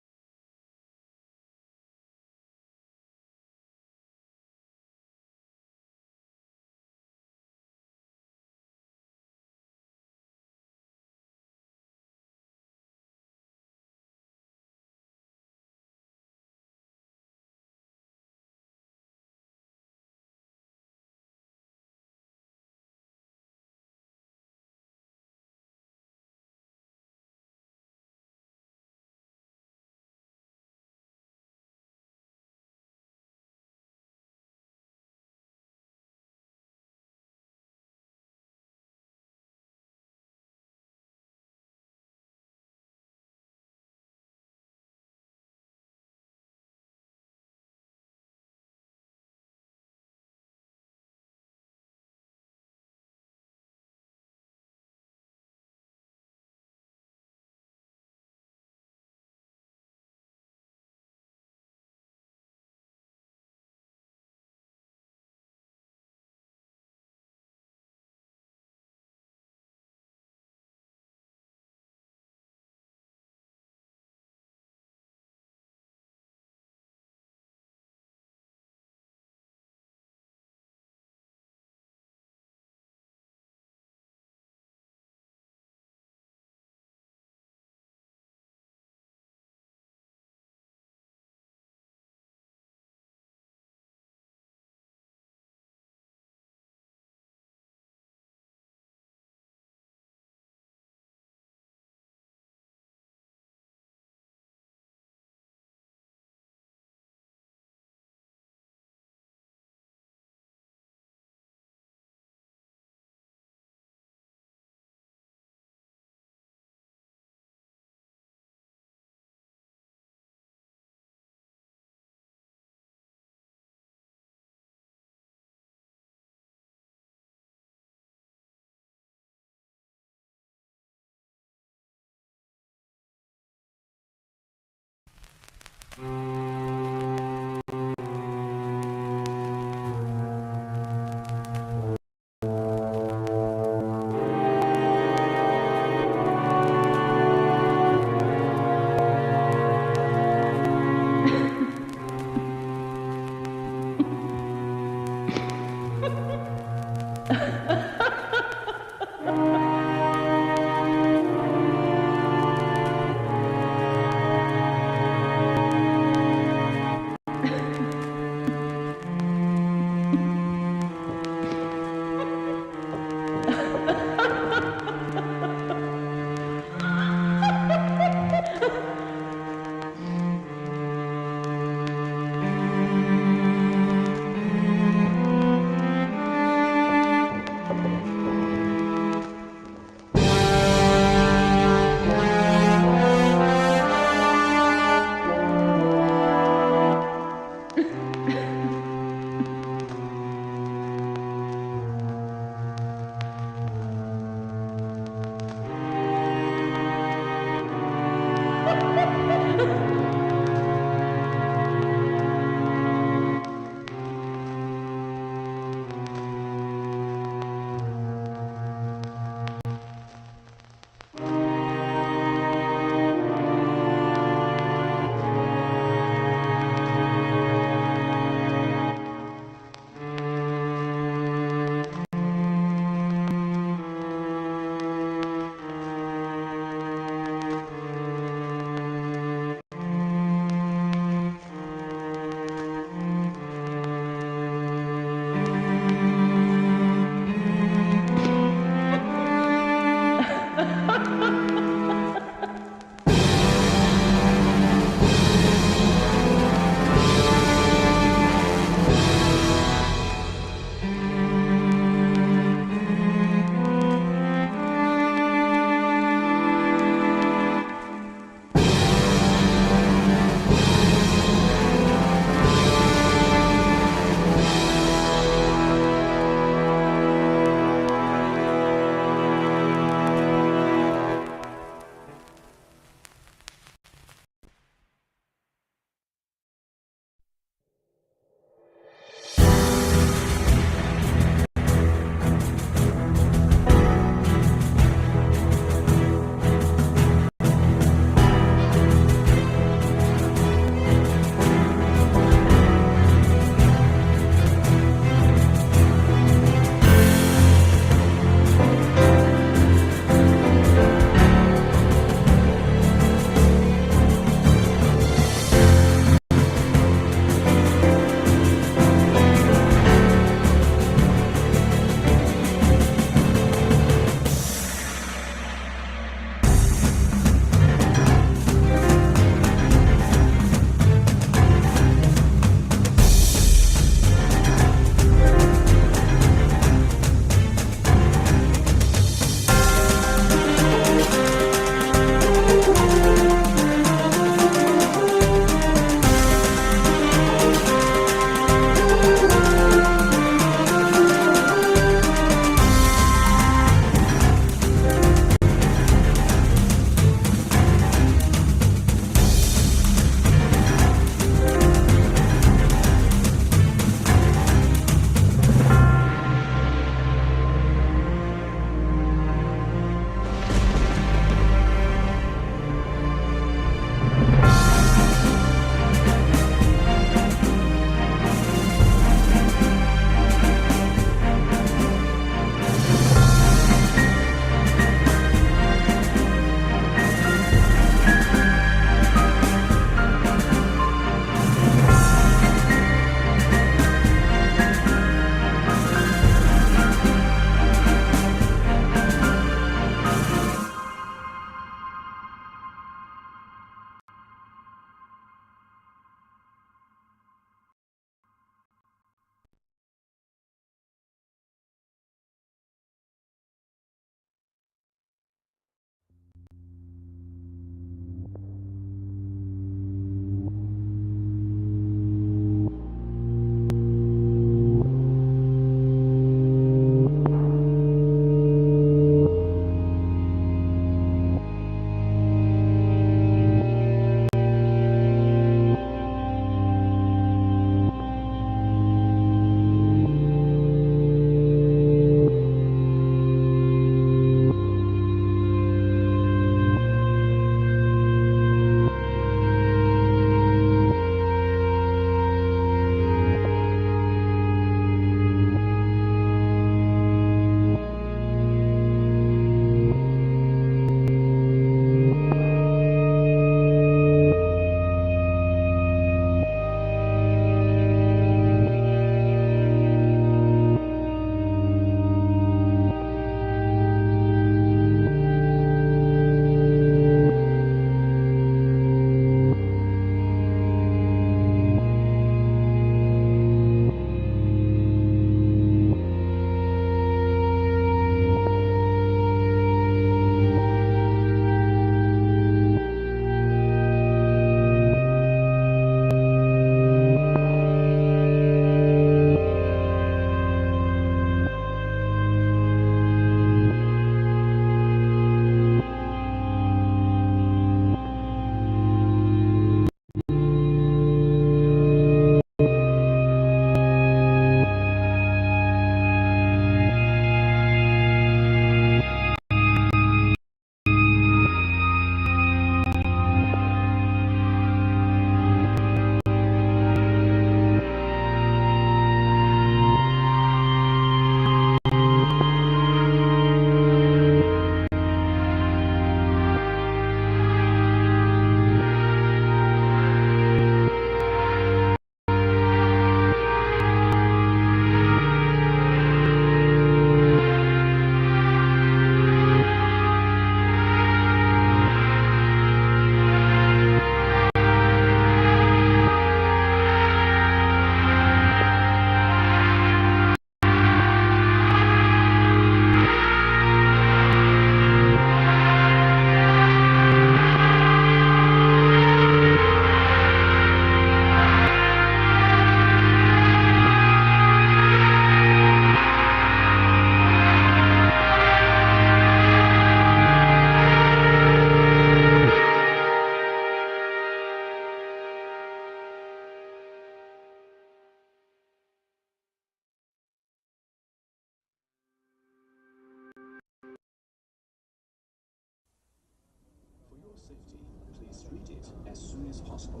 possible.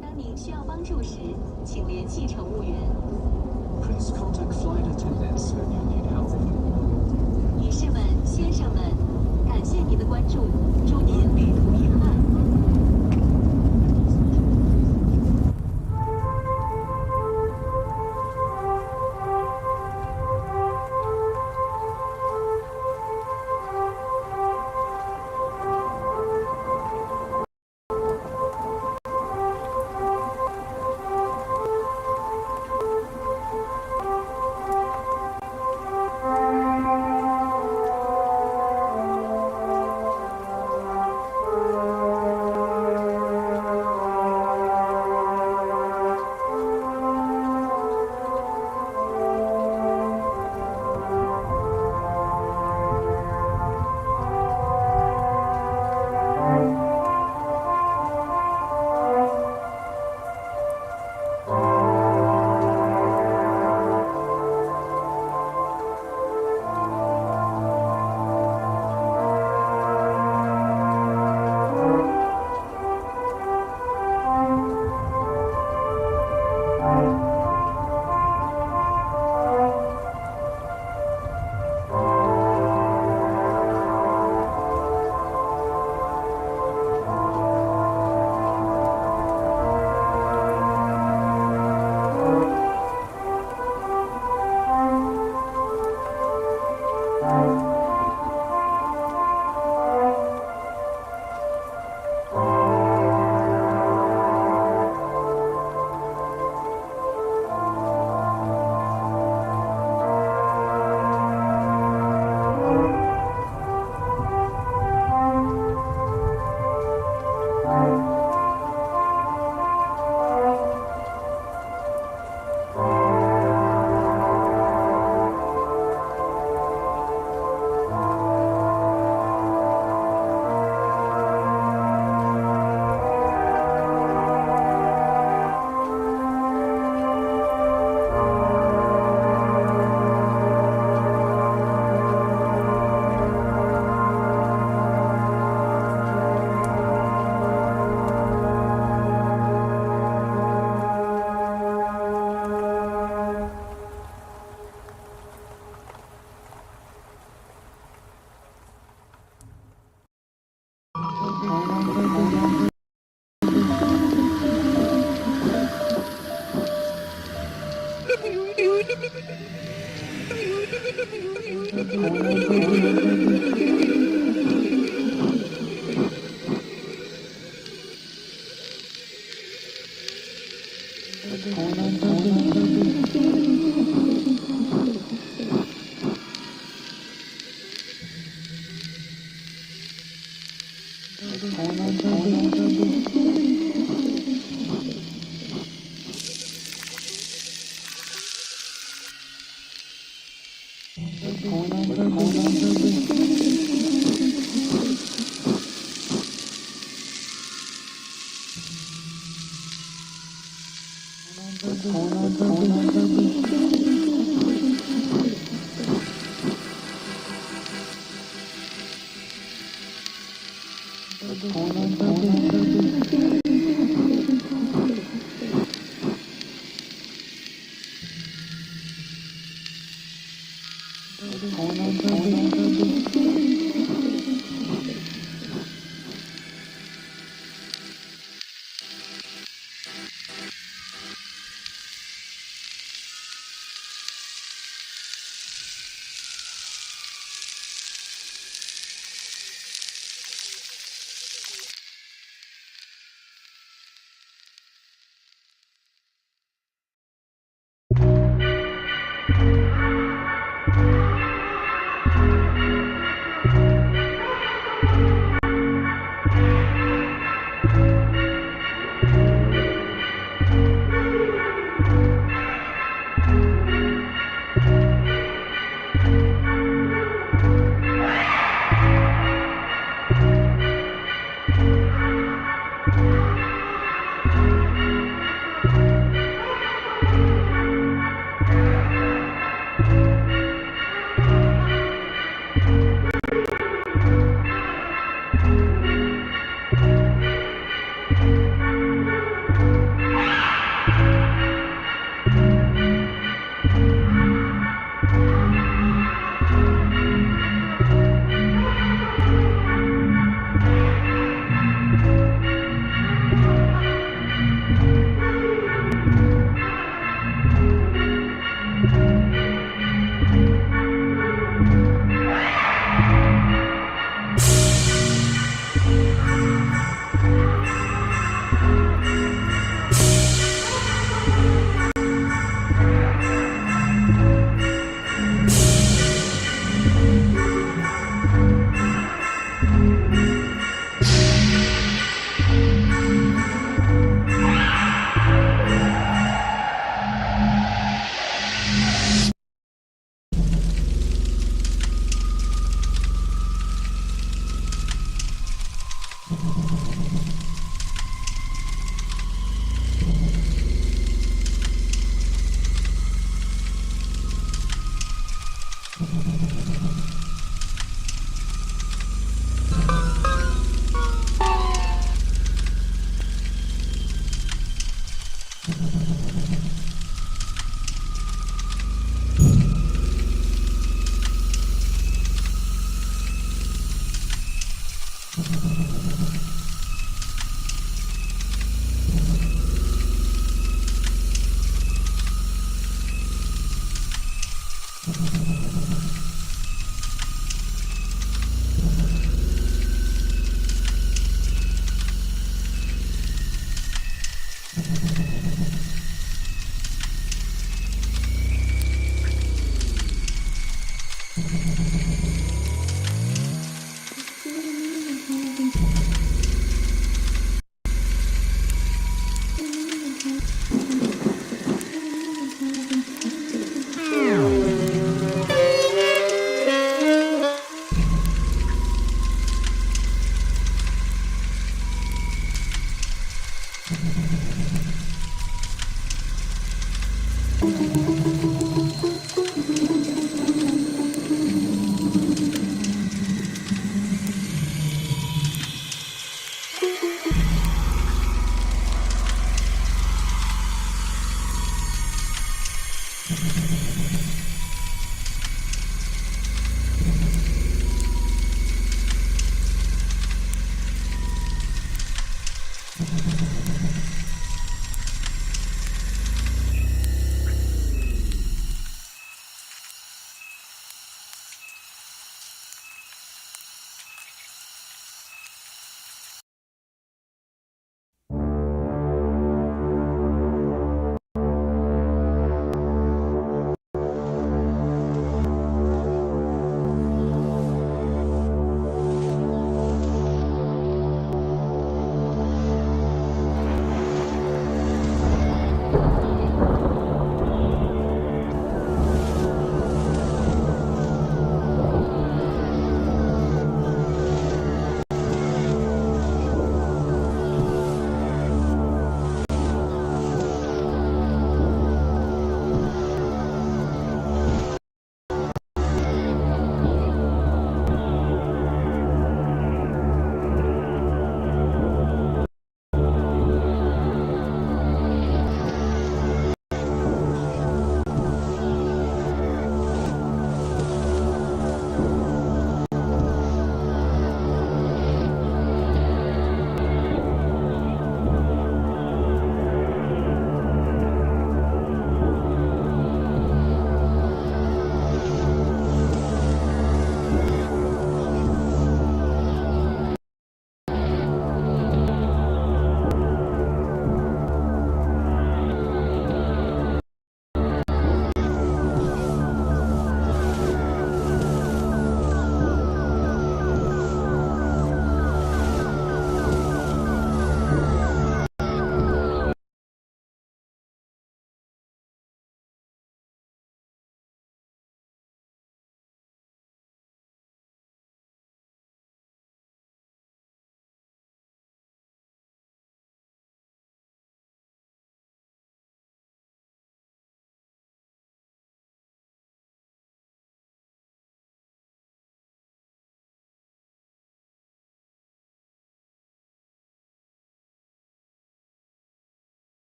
当您需要帮助时，请联系乘务员。 Please contact flight attendants when you need help. 女士们、先生们，感谢您的关注，祝您旅途愉快。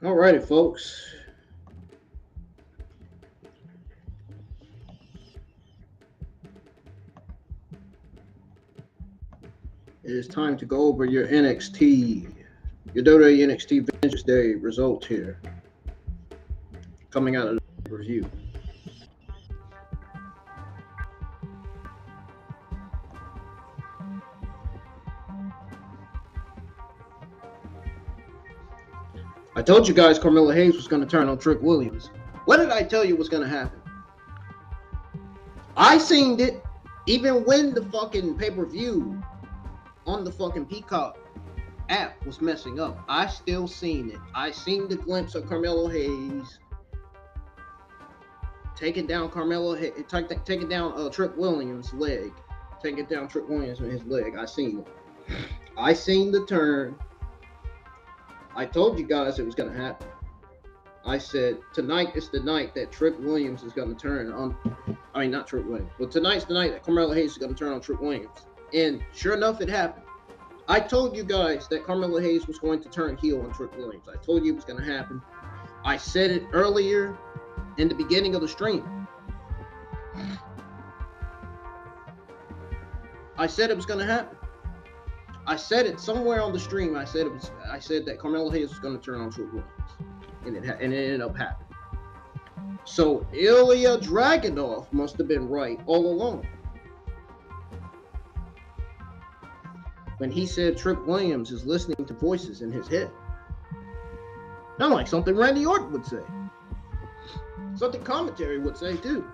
Alrighty, folks. It is time to go over your WWE NXT Vengeance Day results here. Coming out of the review. I told you guys Carmelo Hayes was going to turn on Trick Williams. What did I tell you was going to happen? I seen it even when the fucking pay-per-view on the fucking Peacock app was messing up. I still seen it. I seen the glimpse of Carmelo Hayes taking down taking down Trick Williams' leg. Taking down Trick Williams with his leg. I seen it. I seen the turn. I told you guys it was going to happen. I said, tonight is the night that Trick Williams is going to turn on. I mean, not Trick Williams, but tonight's the night that Carmelo Hayes is going to turn on Trick Williams. And sure enough, it happened. I told you guys that Carmelo Hayes was going to turn heel on Trick Williams. I told you it was going to happen. I said it earlier in the beginning of the stream. I said it was going to happen. I said it somewhere on the stream. I said that Carmelo Hayes was going to turn on Trick Williams, and it ended up happening. So Ilya Dragunov must have been right all along when he said Trick Williams is listening to voices in his head. Not like something Randy Orton would say, something commentary would say too.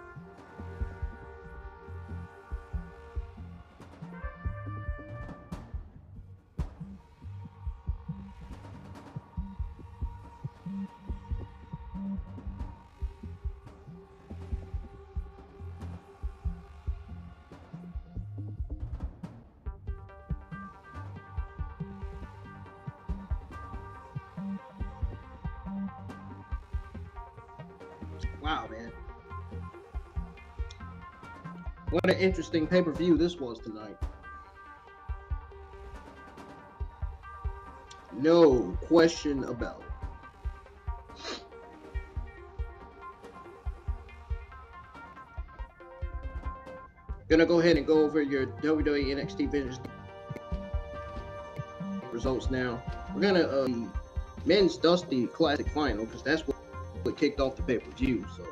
Wow, man. What an interesting pay-per-view this was tonight. No question about it. Gonna go ahead and go over your WWE NXT Vengeance results now. We're gonna men's Dusty Classic Final because that's what kicked off the pay-per-view. So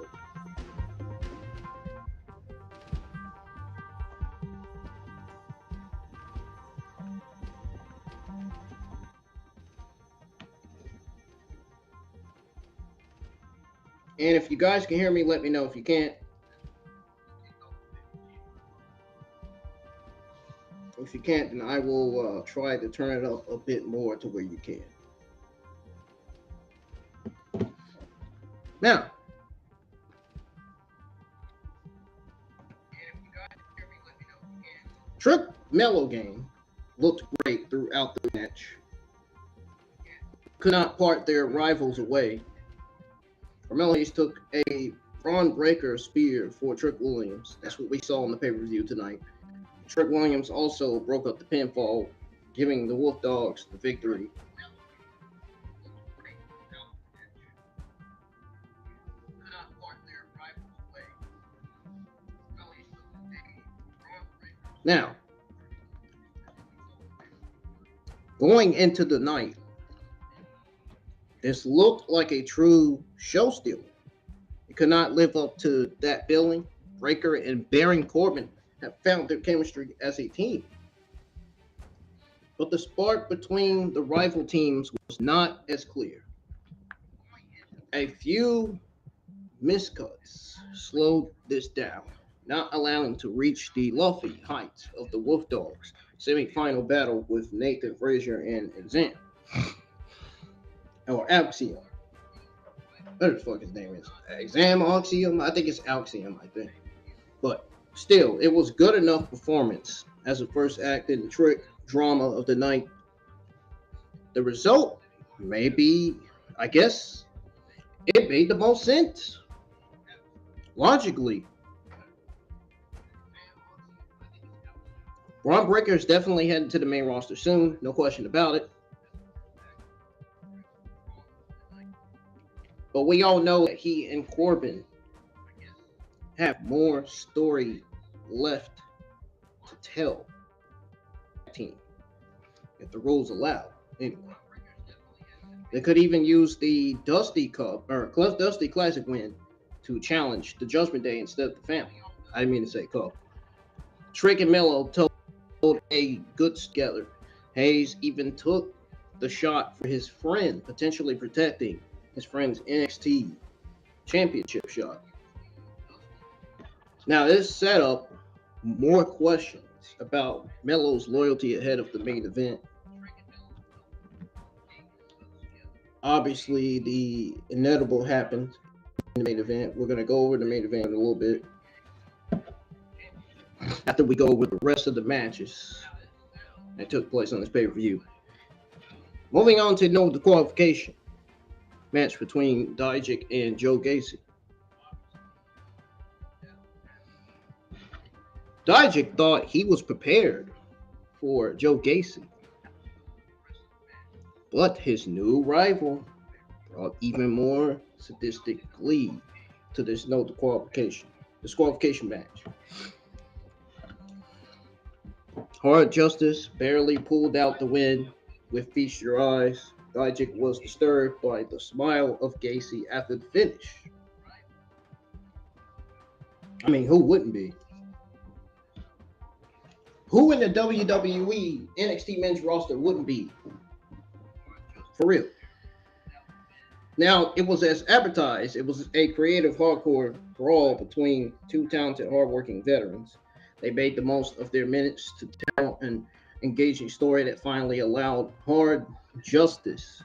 and if you guys can hear me, let me know. If you can't, then I will try to turn it up a bit more to where you can. Now, Carmelo game looked great throughout the match. Could not part their rivals away. Carmelo took a Bron Breaker spear for Trick Williams. That's what we saw in the pay-per-view tonight. Trick Williams also broke up the pinfall, giving the Wolf Dogs the victory. Now, going into the night, this looked like a true show stealer. It could not live up to that billing. Breaker and Baron Corbin have found their chemistry as a team. But the spark between the rival teams was not as clear. A few miscuts slowed this down, not allowing to reach the lofty heights of the Wolf Dogs semi-final battle with Nathan Frazier and Exam. Or Axiom. Whatever the fuck his name is. Exam Axiom? I think it's Axiom, I think. But still, it was good enough performance as the first act in the Trick drama of the night. The result may be, I guess, it made the most sense. Logically, Bron Breakker is definitely heading to the main roster soon, no question about it. But we all know that he and Corbin have more story left to tell. Team, if the rules allow, anyway. They could even use the Dusty Cup or Dusty Classic win to challenge the Judgment Day instead of the family. I didn't mean to say Cup. Trick and Melo told a good together. Hayes even took the shot for his friend, potentially protecting his friend's NXT championship shot. Now, this set up more questions about Melo's loyalty ahead of the main event. Obviously, the inevitable happened in the main event. We're going to go over the main event in a little bit after we go over the rest of the matches that took place on this pay-per-view. Moving on to the qualification match between Dijak and Joe Gacy. Dijak thought he was prepared for Joe Gacy, but his new rival brought even more sadistic glee to this disqualification match. Hard Justice barely pulled out the win with Feast Your Eyes. Dijak was disturbed by the smile of Gacy after the finish. I mean, who wouldn't be? Who in the WWE NXT men's roster wouldn't be? For real. Now, it was as advertised. It was a creative hardcore brawl between two talented, hardworking veterans. They made the most of their minutes to tell an engaging story that finally allowed Hard Justice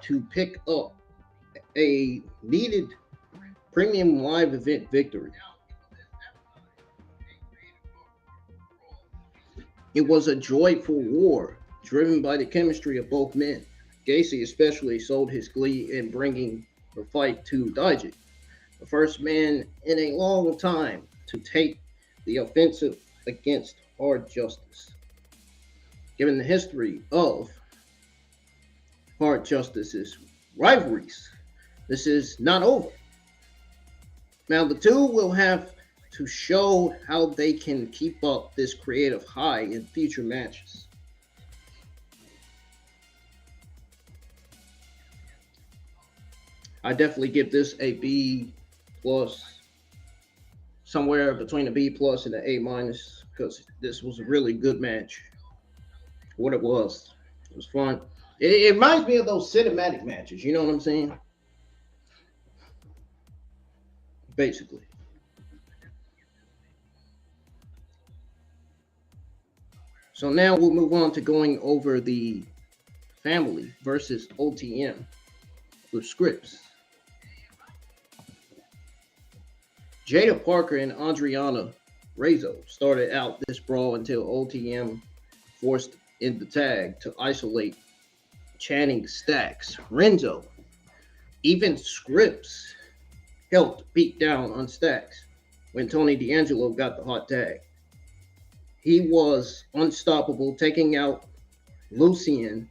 to pick up a needed premium live event victory. It was a joyful war driven by the chemistry of both men. Gacy especially sold his glee in bringing the fight to Dijak, the first man in a long time to take the offensive against Hard Justice. Given the history of Hard Justice's rivalries. This is not over. Now, the two will have to show how they can keep up this creative high in future matches. I definitely give this a B plus, somewhere between a B plus and an A minus, because this was a really good match. What it was fun. It reminds me of those cinematic matches. You know what I'm saying? Basically. So now we'll move on to going over the family versus OTM with scripts. Jada Parker and Adriana Rizzo started out this brawl until OTM forced in the tag to isolate Channing Stacks. Renzo, even Scripps helped beat down on Stacks when Tony D'Angelo got the hot tag. He was unstoppable, taking out Lucien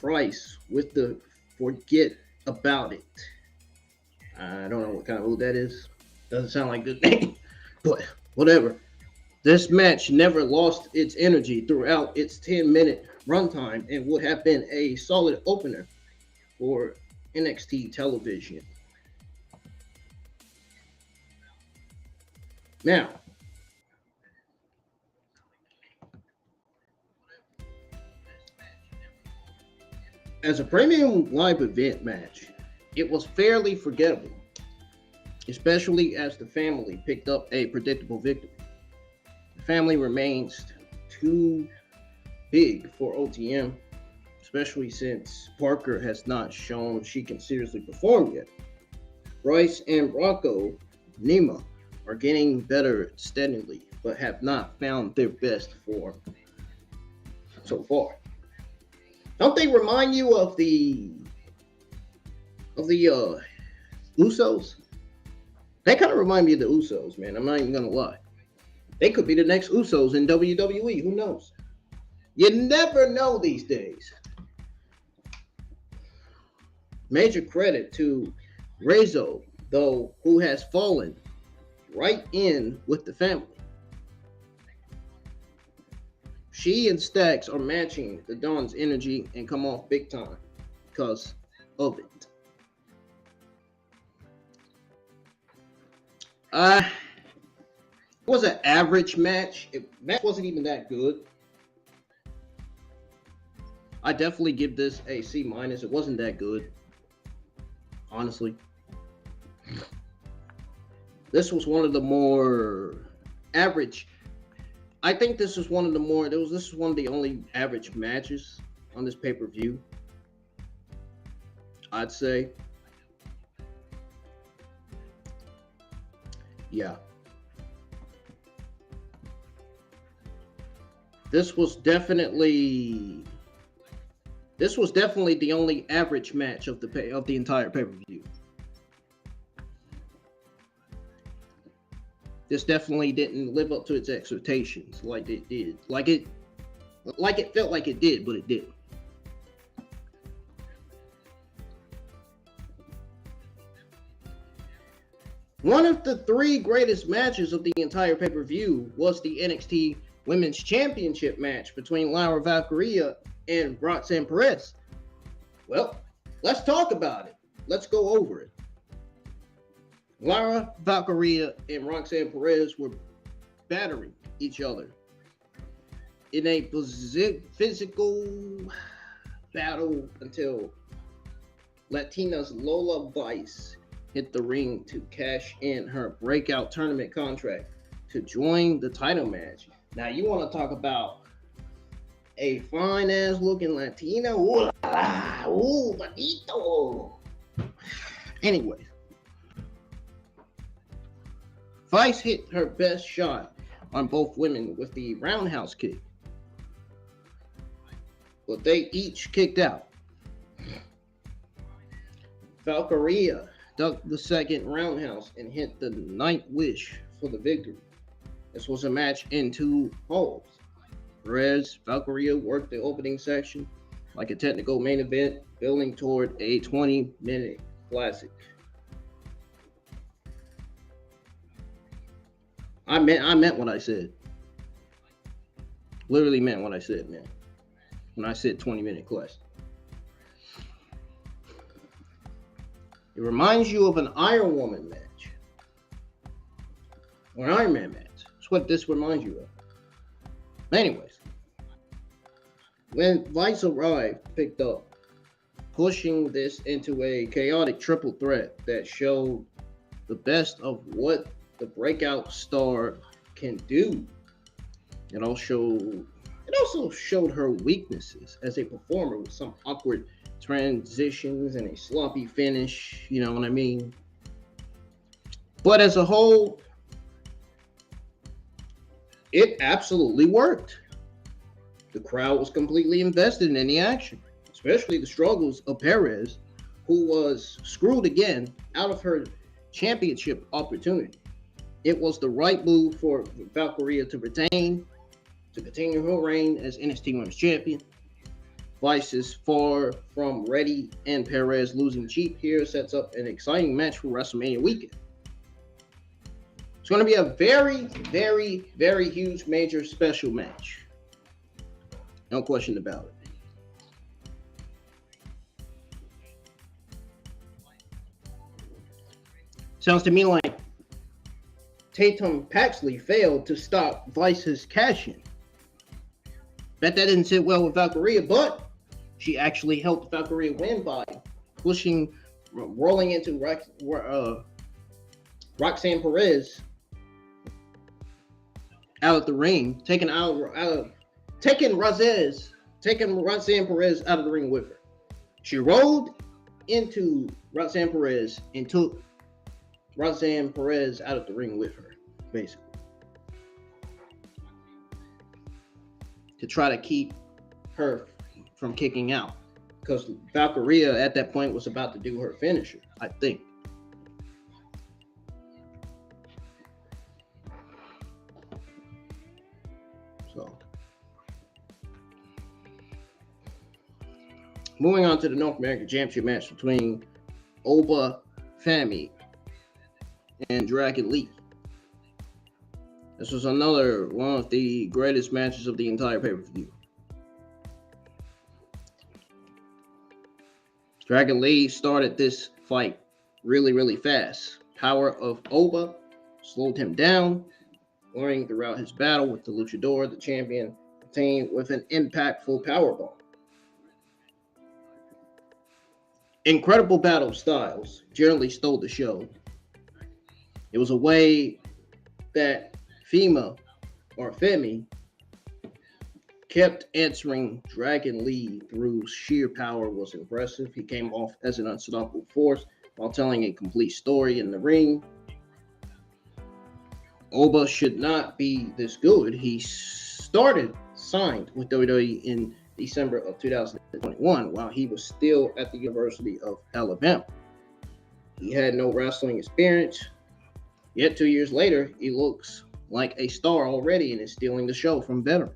Price with the forget about it. I don't know what kind of move that is. Doesn't sound like a good name, but whatever. This match never lost its energy throughout its 10-minute runtime and would have been a solid opener for NXT television. Now, as a premium live event match, it was fairly forgettable, especially as the family picked up a predictable victory. The family remains too big for OTM, especially since Parker has not shown she can seriously perform yet. Bryce and Rocco Nima are getting better steadily, but have not found their best form so far. Don't they remind you of the Usos? They kind of remind me of the Usos, man. I'm not even gonna lie. They could be the next Usos in WWE. Who knows? You never know these days. Major credit to Rizzo, though, who has fallen right in with the family. She and Stacks are matching the Dawn's energy and come off big time because of it. It was an average match. Match wasn't even that good. I definitely give this a C minus. It wasn't that good, honestly. This was one of the more average. I think this was one of the more. This is one of the only average matches on this pay-per-view, I'd say. Yeah. This was definitely the only average match of the entire pay-per-view. This definitely didn't live up to its expectations like it did. Like it felt like it did, but it didn't. One of the three greatest matches of the entire pay-per-view was the NXT Women's Championship match between Lyra Valkyria and Roxanne Perez. Well, let's talk about it. Let's go over it. Lyra Valkyria and Roxanne Perez were battering each other in a physical battle until Latina's Lola Vice hit the ring to cash in her breakout tournament contract to join the title match. Now, you want to talk about a fine-ass looking Latina? Ooh la la, ooh, bonito. Anyway, Vice hit her best shot on both women with the roundhouse kick, but they each kicked out. Valkyria ducked the second roundhouse and hit the ninth wish for the victory. This was a match in two holds. Perez, Valkyria worked the opening section like a technical main event, building toward a 20-minute classic. I meant what I said. Literally meant what I said, man. When I said 20-minute classic. It reminds you of an Iron Woman match. Or an Iron Man match. That's what this reminds you of. Anyways. When Vice arrived, picked up, pushing this into a chaotic triple threat that showed the best of what the breakout star can do. It also showed her weaknesses as a performer with some awkward transitions and a sloppy finish, you know what I mean? But as a whole, it absolutely worked. The crowd was completely invested in the action, especially the struggles of Perez, who was screwed again out of her championship opportunity. It was the right move for Valkyria to retain, to continue her reign as NXT Women's Champion. Vice is far from ready, and Perez losing cheap here sets up an exciting match for WrestleMania weekend. It's going to be a very, very, very huge, major, special match. No question about it. Sounds to me like Tatum Paxley failed to stop Vice's cash-in. Bet that didn't sit well with Valkyria, but she actually helped Valkyria win by rolling into Roxanne Perez out of the ring, taking Roxanne Perez out of the ring with her. She rolled into Roxanne Perez and took Roxanne Perez out of the ring with her, basically, to try to keep her from kicking out, because Valkyria at that point was about to do her finisher, I think. So, moving on to the North American Championship match between Oba Femi and Dragon Lee. This was another one of the greatest matches of the entire pay-per-view. Dragon Lee started this fight really, really fast. Power of Oba slowed him down, learning throughout his battle with the Luchador, the champion, attained with an impactful powerbomb. Incredible battle styles generally stole the show. It was a way that Femi kept answering Dragon Lee through sheer power was impressive. He came off as an unstoppable force while telling a complete story in the ring. Oba should not be this good. He signed with WWE in December of 2021 while he was still at the University of Alabama. He had no wrestling experience. Yet 2 years later, he looks like a star already and is stealing the show from veterans.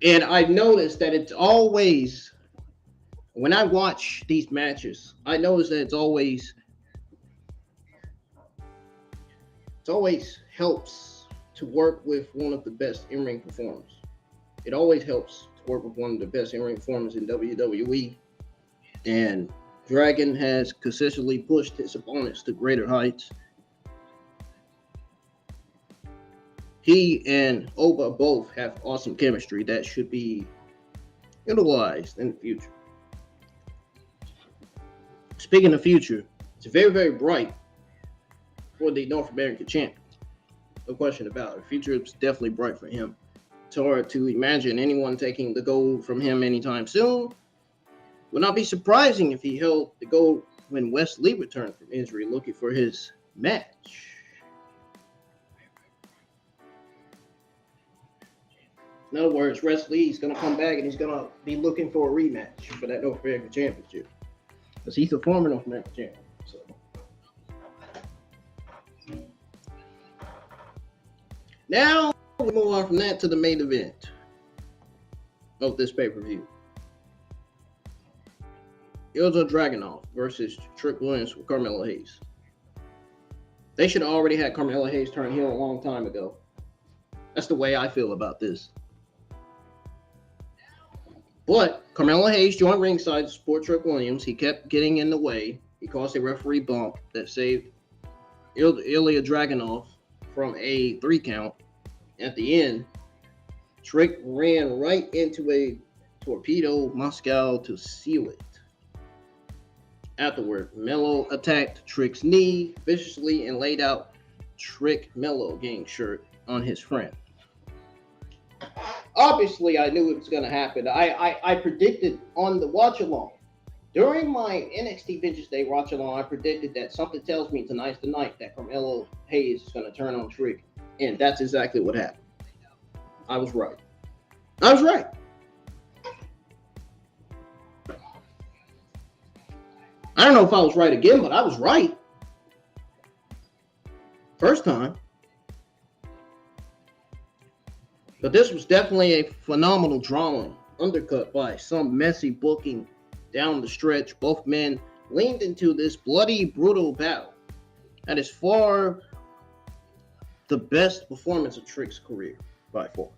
And I noticed that it's always, when I watch these matches, I notice that it always helps to work with one of the best in-ring performers. It always helps to work with one of the best in-ring performers in WWE. And Dragon has consistently pushed his opponents to greater heights. He and Oba both have awesome chemistry that should be utilized in the future. Speaking of future, it's very, very bright for the North American champion. No question about it. The future is definitely bright for him. It's hard to imagine anyone taking the gold from him anytime soon. Would not be surprising if he held the gold when Wes Lee returned from injury looking for his match. In other words, Wes Lee is going to come back and he's going to be looking for a rematch for that North American Championship. Because he's a former North American champion. So. Now we move on from that to the main event of this pay-per-view. Ilja Dragunov versus Trick Williams with Carmelo Hayes. They should have already had Carmelo Hayes turn heel a long time ago. That's the way I feel about this. But Carmelo Hayes joined ringside to support Trick Williams. He kept getting in the way. He caused a referee bump that saved Ilja Dragunov from a 3 count. At the end, Trick ran right into a torpedo Moscow to seal it. Afterward, Melo attacked Trick's knee viciously and laid out Trick Melo gang shirt on his friend. Obviously, I knew it was going to happen. I predicted on the watch-along. During my NXT Vengeance Day watch-along, I predicted that something tells me tonight's the night that Carmelo Hayes is going to turn on Trick. And that's exactly what happened. I was right. I was right. I don't know if I was right again, but I was right. First time. But this was definitely a phenomenal drawing, undercut by some messy booking down the stretch. Both men leaned into this bloody, brutal battle. That is far the best performance of Trick's career, by far.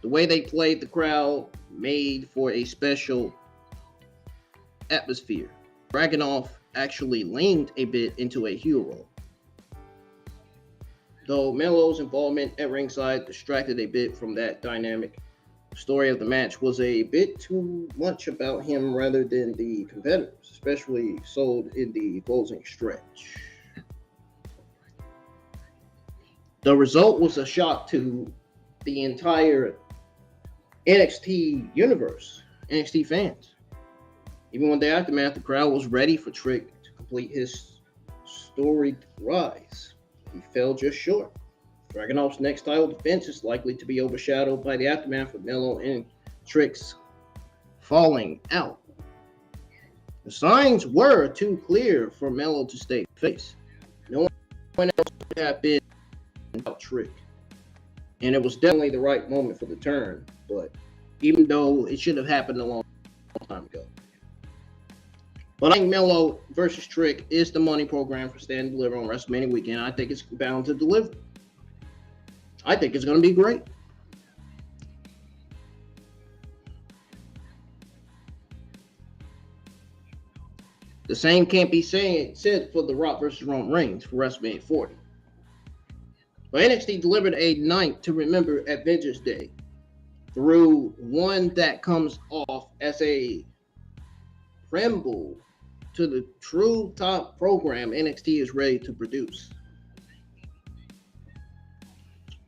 The way they played the crowd made for a special atmosphere. Dragunov actually leaned a bit into a heel role. Though Melo's involvement at ringside distracted a bit from that dynamic, the story of the match was a bit too much about him rather than the competitors, especially so in the closing stretch. The result was a shock to the entire NXT universe, NXT fans. Even when the aftermath, the crowd was ready for Trick to complete his storied rise. He fell just short. Dragunov's next title defense is likely to be overshadowed by the aftermath of Melo and Trick's falling out. The signs were too clear for Melo to stay face. No one else would have been without Trick. And it was definitely the right moment for the turn, but even though it should have happened a long time ago. But I think Melo versus Trick is the money program for Stand and Deliver on WrestleMania weekend. I think it's bound to deliver. I think it's going to be great. The same can't be said for The Rock versus Roman Reigns for WrestleMania 40. But NXT delivered a night to remember at Vengeance Day through one that comes off as a preamble to the true top program NXT is ready to produce.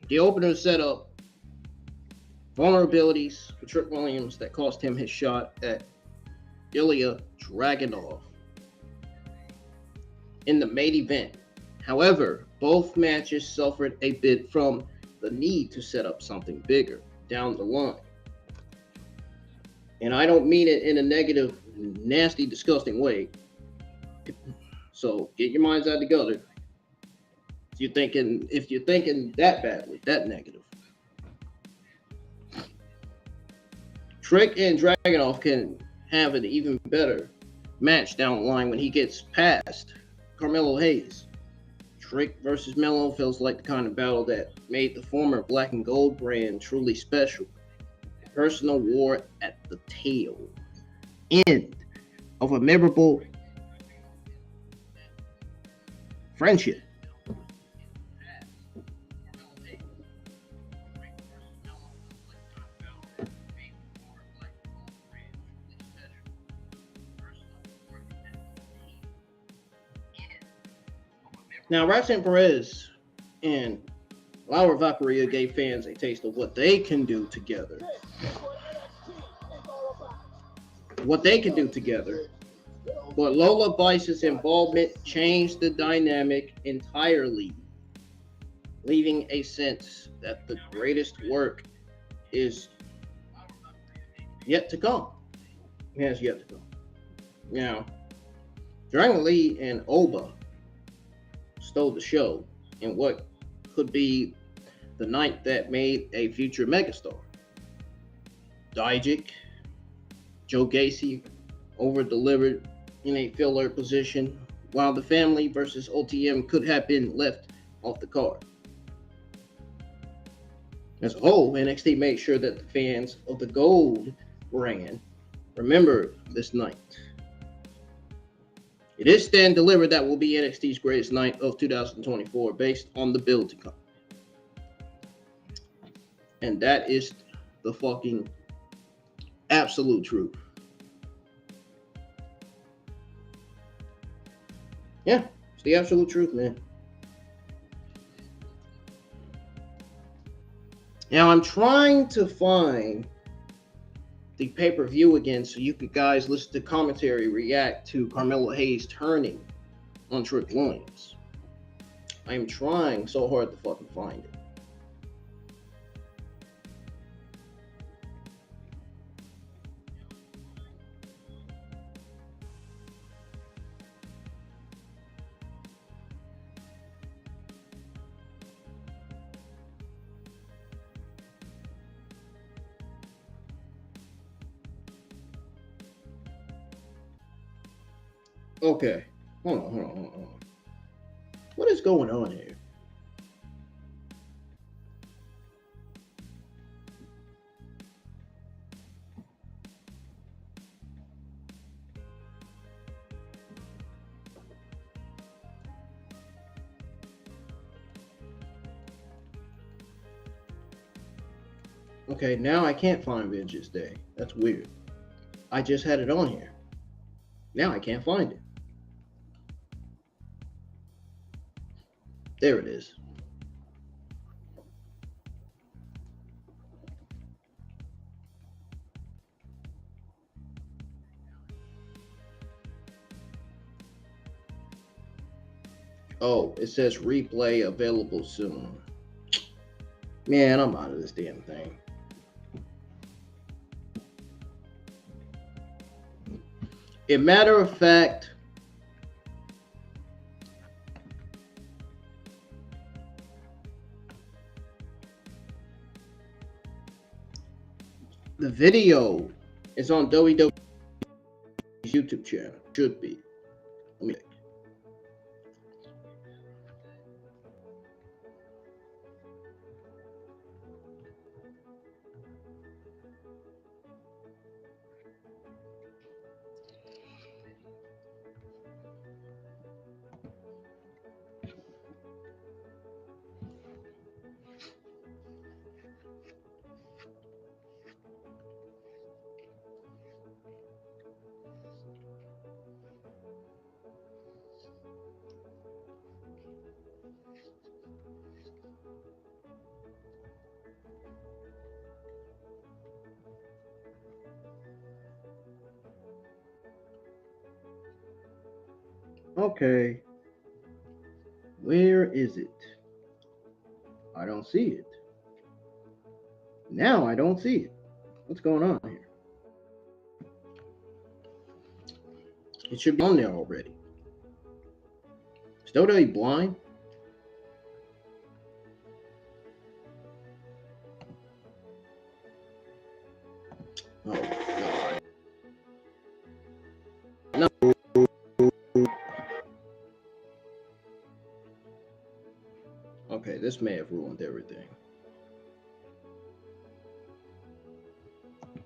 The opener set up vulnerabilities for Trick Williams that cost him his shot at Ilja Dragunov in the main event. However, both matches suffered a bit from the need to set up something bigger down the line. And I don't mean it in a negative, nasty, disgusting way. So get your minds out of the gutter. If you're thinking that badly, that negative. Trick and Dragunov can have an even better match down the line when he gets past Carmelo Hayes. Trick versus Melo feels like the kind of battle that made the former Black and Gold brand truly special. Personal war at the tail end of a memorable friendship. Now, Roxanne Perez and Lyra Valkyria gave fans a taste of what they can do together. But Lola Vice's involvement changed the dynamic entirely, leaving a sense that the greatest work is yet to come. It has yet to come. Now, Dragon Lee and Oba stole the show in what could be the night that made a future megastar. Dijak, Joe Gacy over-delivered in a filler position, while the family versus OTM could have been left off the card. As a whole, NXT made sure that the fans of the Gold brand remember this night. It is stand delivered that will be NXT's greatest night of 2024 based on the build to come. And that is the fucking absolute truth. Yeah, it's the absolute truth, man. Now, I'm trying to find the pay-per-view again so you could guys listen to commentary react to Carmelo Hayes turning on Trick Williams. I am trying so hard to fucking find it. Okay, hold on. What is going on here? Okay, now I can't find Vengeance Day. That's weird. I just had it on here. Now I can't find it. There it is. Oh, it says replay available soon. Man, I'm out of this damn thing. As a matter of fact, the video is on WWE's YouTube channel. Should be. Let me check. Okay. Where is it? I don't see it. Now I don't see it. What's going on here? It should be on there already. Is WWE blind? Oh, God. No. Okay, this may have ruined everything.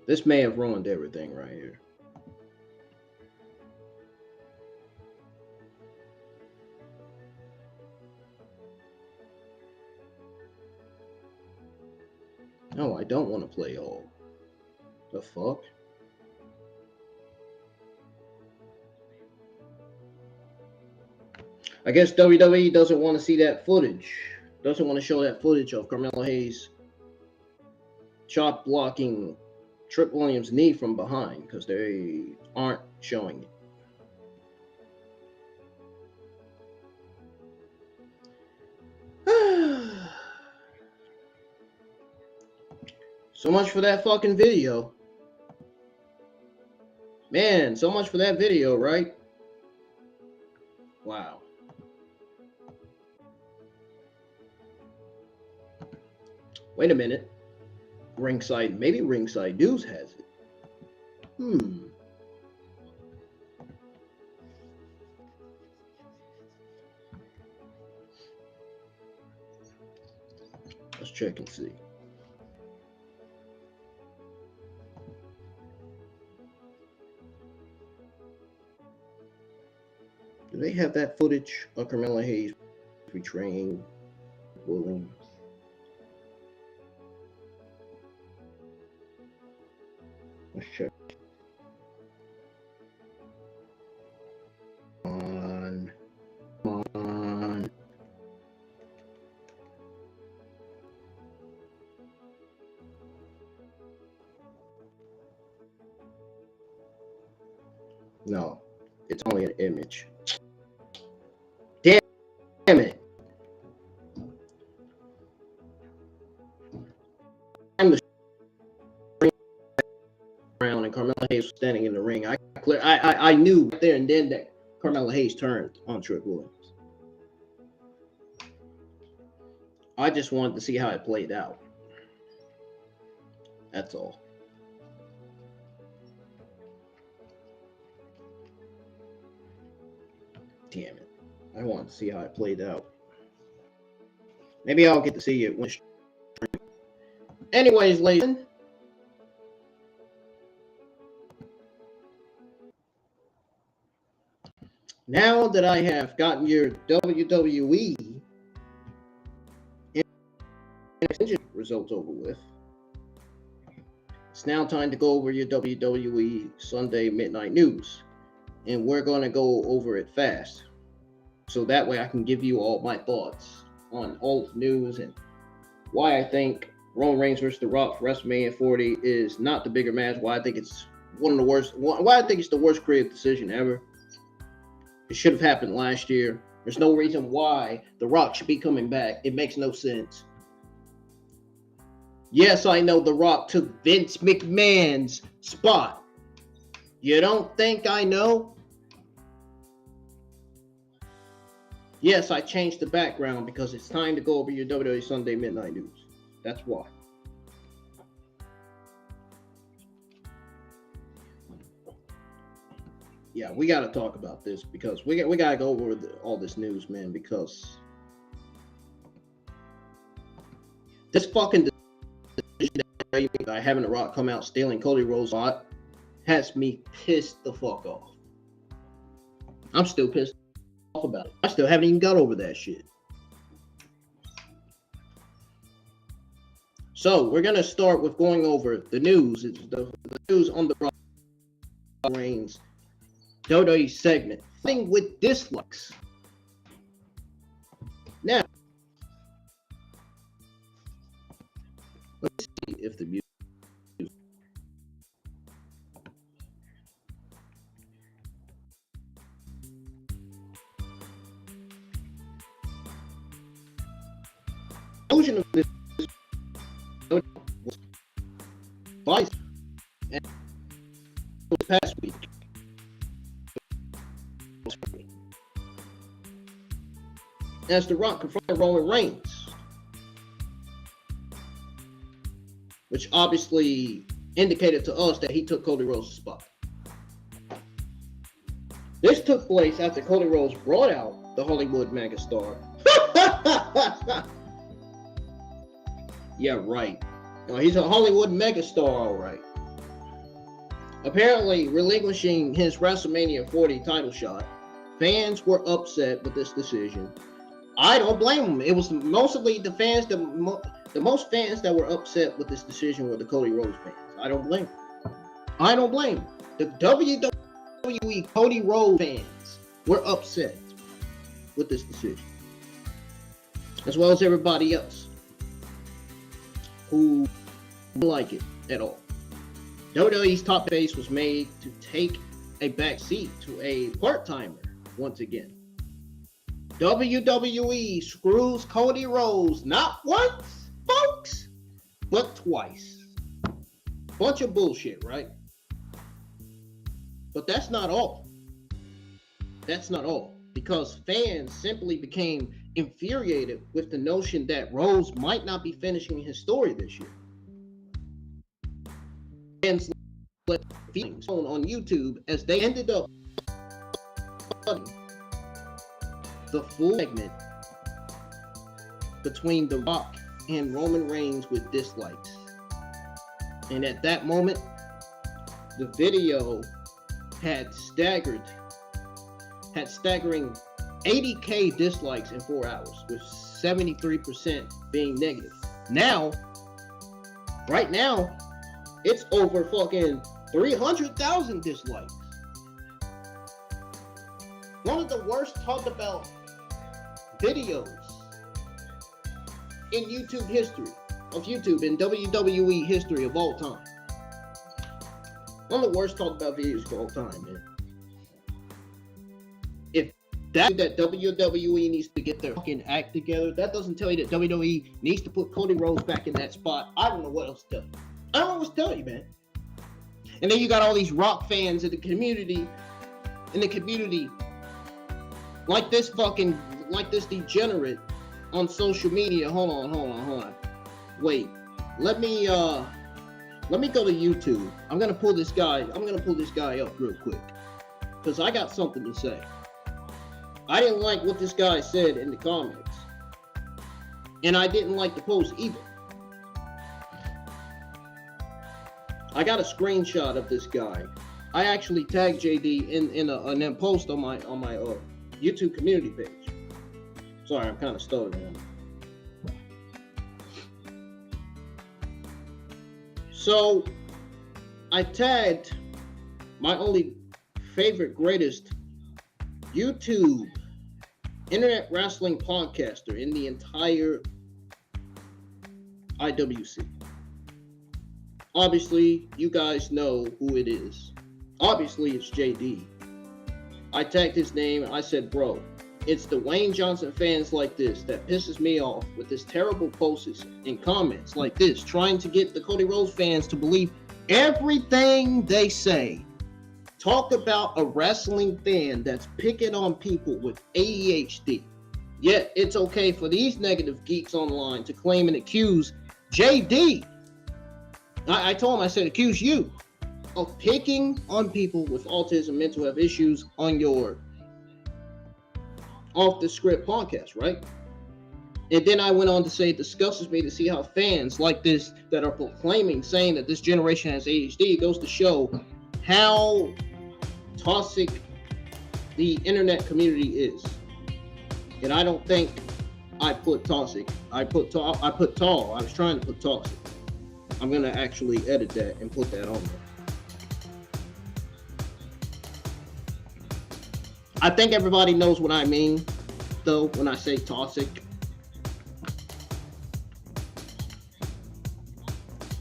This may have ruined everything right here. No, I don't want to play all. The fuck? I guess WWE doesn't want to see that footage. Doesn't want to show that footage of Carmelo Hayes chop blocking Trick Williams' knee from behind because they aren't showing it. So much for that fucking video. Man, so much for that video, right? Wow. Wait a minute. Maybe Ringside News has it. Let's check and see. Do they have that footage of Carmelo Hayes betraying Williams? Let's check. Come on. No, it's only an image. Damn it. I'm the around and Carmelo Hayes was standing in the ring. I knew right there and then that Carmelo Hayes turned on Trick Williams. I just wanted to see how it played out. That's all. Damn it. I wanted to see how it played out. Maybe I'll get to see it when. Anyways, ladies. Now that I have gotten your WWE results over with, it's now time to go over your WWE Sunday Midnight News. And we're going to go over it fast. So that way I can give you all my thoughts on all the news and why I think Roman Reigns versus The Rock for WrestleMania 40 is not the bigger match, why I think it's why I think it's the worst creative decision ever. It should have happened last year. There's no reason why The Rock should be coming back. It makes no sense. Yes, I know The Rock took Vince McMahon's spot. You don't think I know? Yes, I changed the background because it's time to go over your WWE Sunday Midnight News. That's why. Yeah, we got to talk about this because we got to go over all this news, man, because this fucking decision by having The Rock come out stealing Cody Rhodes' spot has me pissed the fuck off. I'm still pissed off about it. I still haven't even got over that shit. So we're gonna start with going over the news. It's the news on the Rock Reigns WWE segment. Thing with dislikes. Now, let's see if the music. Conclusion of this was Vice and this past week. As The Rock confronted Roman Reigns, which obviously indicated to us that he took Cody Rhodes' spot. This took place after Cody Rhodes brought out the Hollywood megastar. Yeah, right. No, he's a Hollywood megastar, all right. Apparently, relinquishing his WrestleMania 40 title shot, fans were upset with this decision. I don't blame them. It was mostly the fans, the most fans that were upset with this decision were the Cody Rhodes fans. I don't blame them. I don't blame them. The WWE Cody Rhodes fans were upset with this decision, as well as everybody else who didn't like it at all. WWE's top face was made to take a back seat to a part-timer once again. WWE screws Cody Rhodes not once, folks, but twice. Bunch of bullshit, right? But that's not all. That's not all. Because fans simply became infuriated with the notion that Rhodes might not be finishing his story this year. Fans let feelings on YouTube as they ended up the full segment between The Rock and Roman Reigns with dislikes. And at that moment, the video had staggering 80K dislikes in 4 hours, with 73% being negative. Now, right now, it's over fucking 300,000 dislikes. One of the worst talked about videos in YouTube history, in WWE history of all time. One of the worst talked about videos of all time, man. If that WWE needs to get their fucking act together, that doesn't tell you that WWE needs to put Cody Rhodes back in that spot. I don't know what else to tell you. I don't know what to tell you, man. And then you got all these Rock fans in the community, like this degenerate on social media. Hold on. Wait. Let me go to YouTube. I'm gonna pull this guy up real quick, because I got something to say. I didn't like what this guy said in the comments, and I didn't like the post either. I got a screenshot of this guy. I actually tagged JD in a post on my YouTube community page. Sorry, I'm kind of stuttering. So I tagged my only favorite, greatest YouTube internet wrestling podcaster in the entire IWC. Obviously, you guys know who it is. Obviously, it's JD. I tagged his name and I said, bro, it's the Wayne Johnson fans like this that pisses me off with this terrible posts and comments like this, trying to get the Cody Rhodes fans to believe everything they say. Talk about a wrestling fan that's picking on people with ADHD. Yet it's okay for these negative geeks online to claim and accuse JD. I told him, I said, accuse you of picking on people with autism, mental health issues on your off the script podcast, right? And then I went on to say it disgusts me to see how fans like this that are proclaiming, saying that this generation has ADHD, it goes to show how toxic the internet community is. And I don't think I put toxic. I put tall. I was trying to put toxic. I'm gonna actually edit that and put that on there. I think everybody knows what I mean, though, when I say toxic.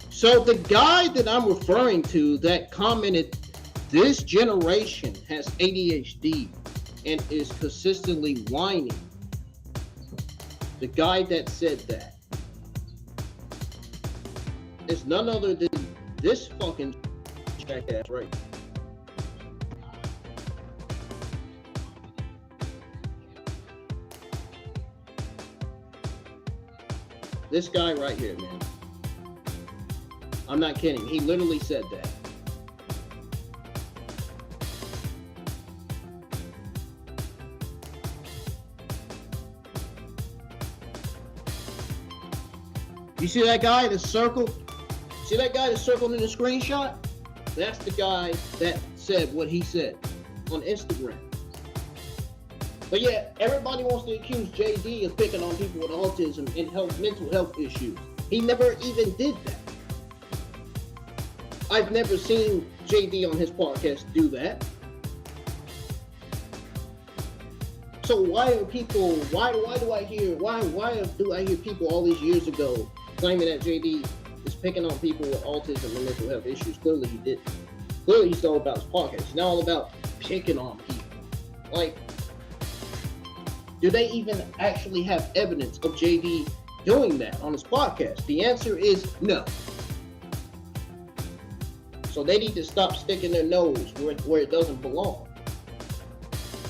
So the guy that I'm referring to that commented, this generation has ADHD and is consistently whining, the guy that said that is none other than this fucking jackass right here. This guy right here, man. I'm not kidding. He literally said that. You see that guy that's circled? See that guy that's circled in the screenshot? That's the guy that said what he said on Instagram. But yeah, everybody wants to accuse JD of picking on people with autism and mental health issues. He never even did that. I've never seen JD on his podcast do that. So why do I hear people all these years ago claiming that JD is picking on people with autism and mental health issues? Clearly he didn't. Clearly he's all about his podcast. It's not all about picking on people. Like, do they even actually have evidence of JD doing that on his podcast? The answer is no. So they need to stop sticking their nose where it doesn't belong.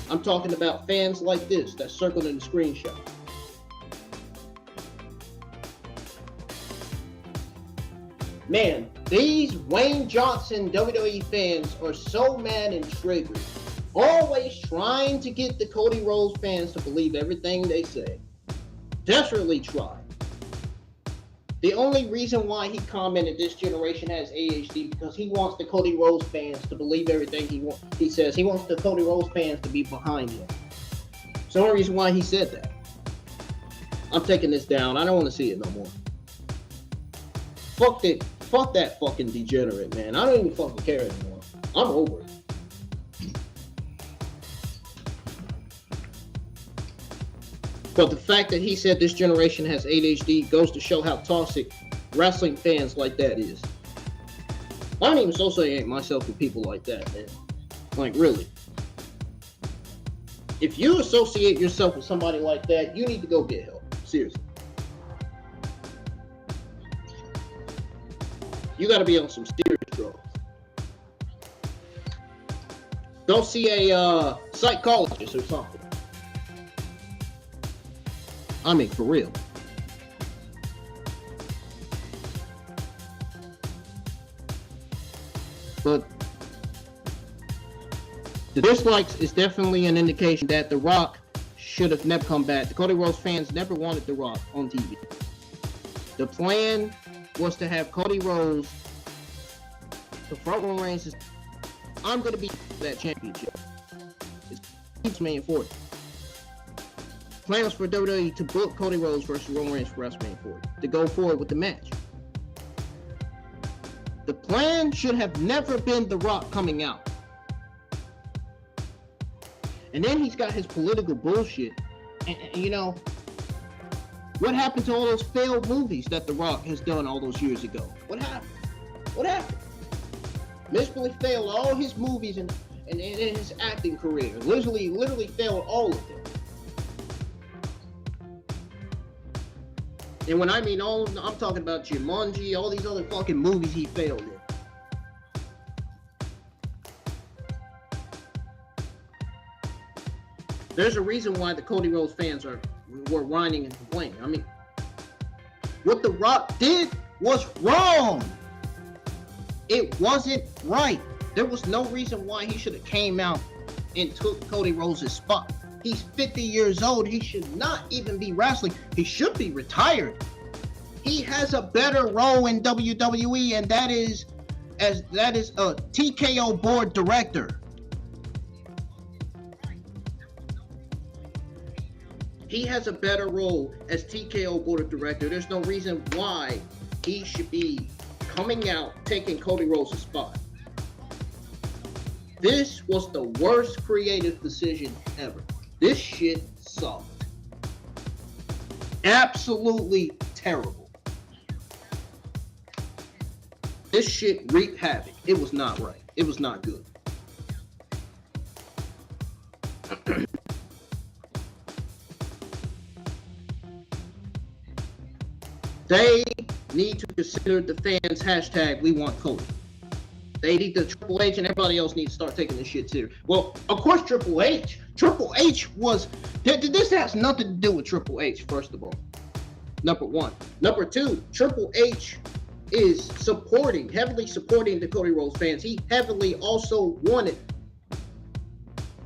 I'm talking about fans like this that circled in the screenshot. Man, these Wayne Johnson WWE fans are so mad and triggered. Always trying to get the Cody Rhodes fans to believe everything they say. Desperately try. The only reason why he commented this generation has ADHD because he wants the Cody Rhodes fans to believe everything he says. He wants the Cody Rhodes fans to be behind him. It's the only reason why he said that. I'm taking this down. I don't want to see it no more. Fuck that fucking degenerate, man. I don't even fucking care anymore. I'm over it. But the fact that he said this generation has ADHD goes to show how toxic wrestling fans like that is. I don't even associate myself with people like that, man. Like, really. If you associate yourself with somebody like that, you need to go get help. Seriously. You got to be on some serious drugs. Go see a psychologist or something. I mean, for real. But the dislikes is definitely an indication that The Rock should have never come back. The Cody Rhodes fans never wanted The Rock on TV. The plan was to have Cody Rhodes, the front row Reigns, I'm going to be that championship. It's WrestleMania 40. Plan was for WWE to book Cody Rhodes versus Roman Reigns for WrestleMania 40 to go forward with the match. The plan should have never been The Rock coming out. And then he's got his political bullshit. And you know, what happened to all those failed movies that The Rock has done all those years ago? What happened? What happened? Miserably failed all his movies and his acting career. Literally failed all of them. And when I mean all of them, I'm talking about Jumanji, all these other fucking movies he failed in. There's a reason why the Cody Rhodes fans were whining and complaining. I mean, what The Rock did was wrong. It wasn't right. There was no reason why he should have came out and took Cody Rhodes' spot. He's 50 years old. He should not even be wrestling. He should be retired. He has a better role in WWE, and that is a TKO board director. He has a better role as TKO board of director. There's no reason why he should be coming out taking Cody Rhodes' spot. This was the worst creative decision ever. This shit sucked. Absolutely terrible. This shit wreaked havoc. It was not right. It was not good. They need to consider the fans' hashtag We Want Cody. They need the Triple H and everybody else needs to start taking this shit serious. Well, of course, Triple H was. This has nothing to do with Triple H, first of all. Number one. Number two, Triple H is heavily supporting the Cody Rhodes fans. He heavily also wanted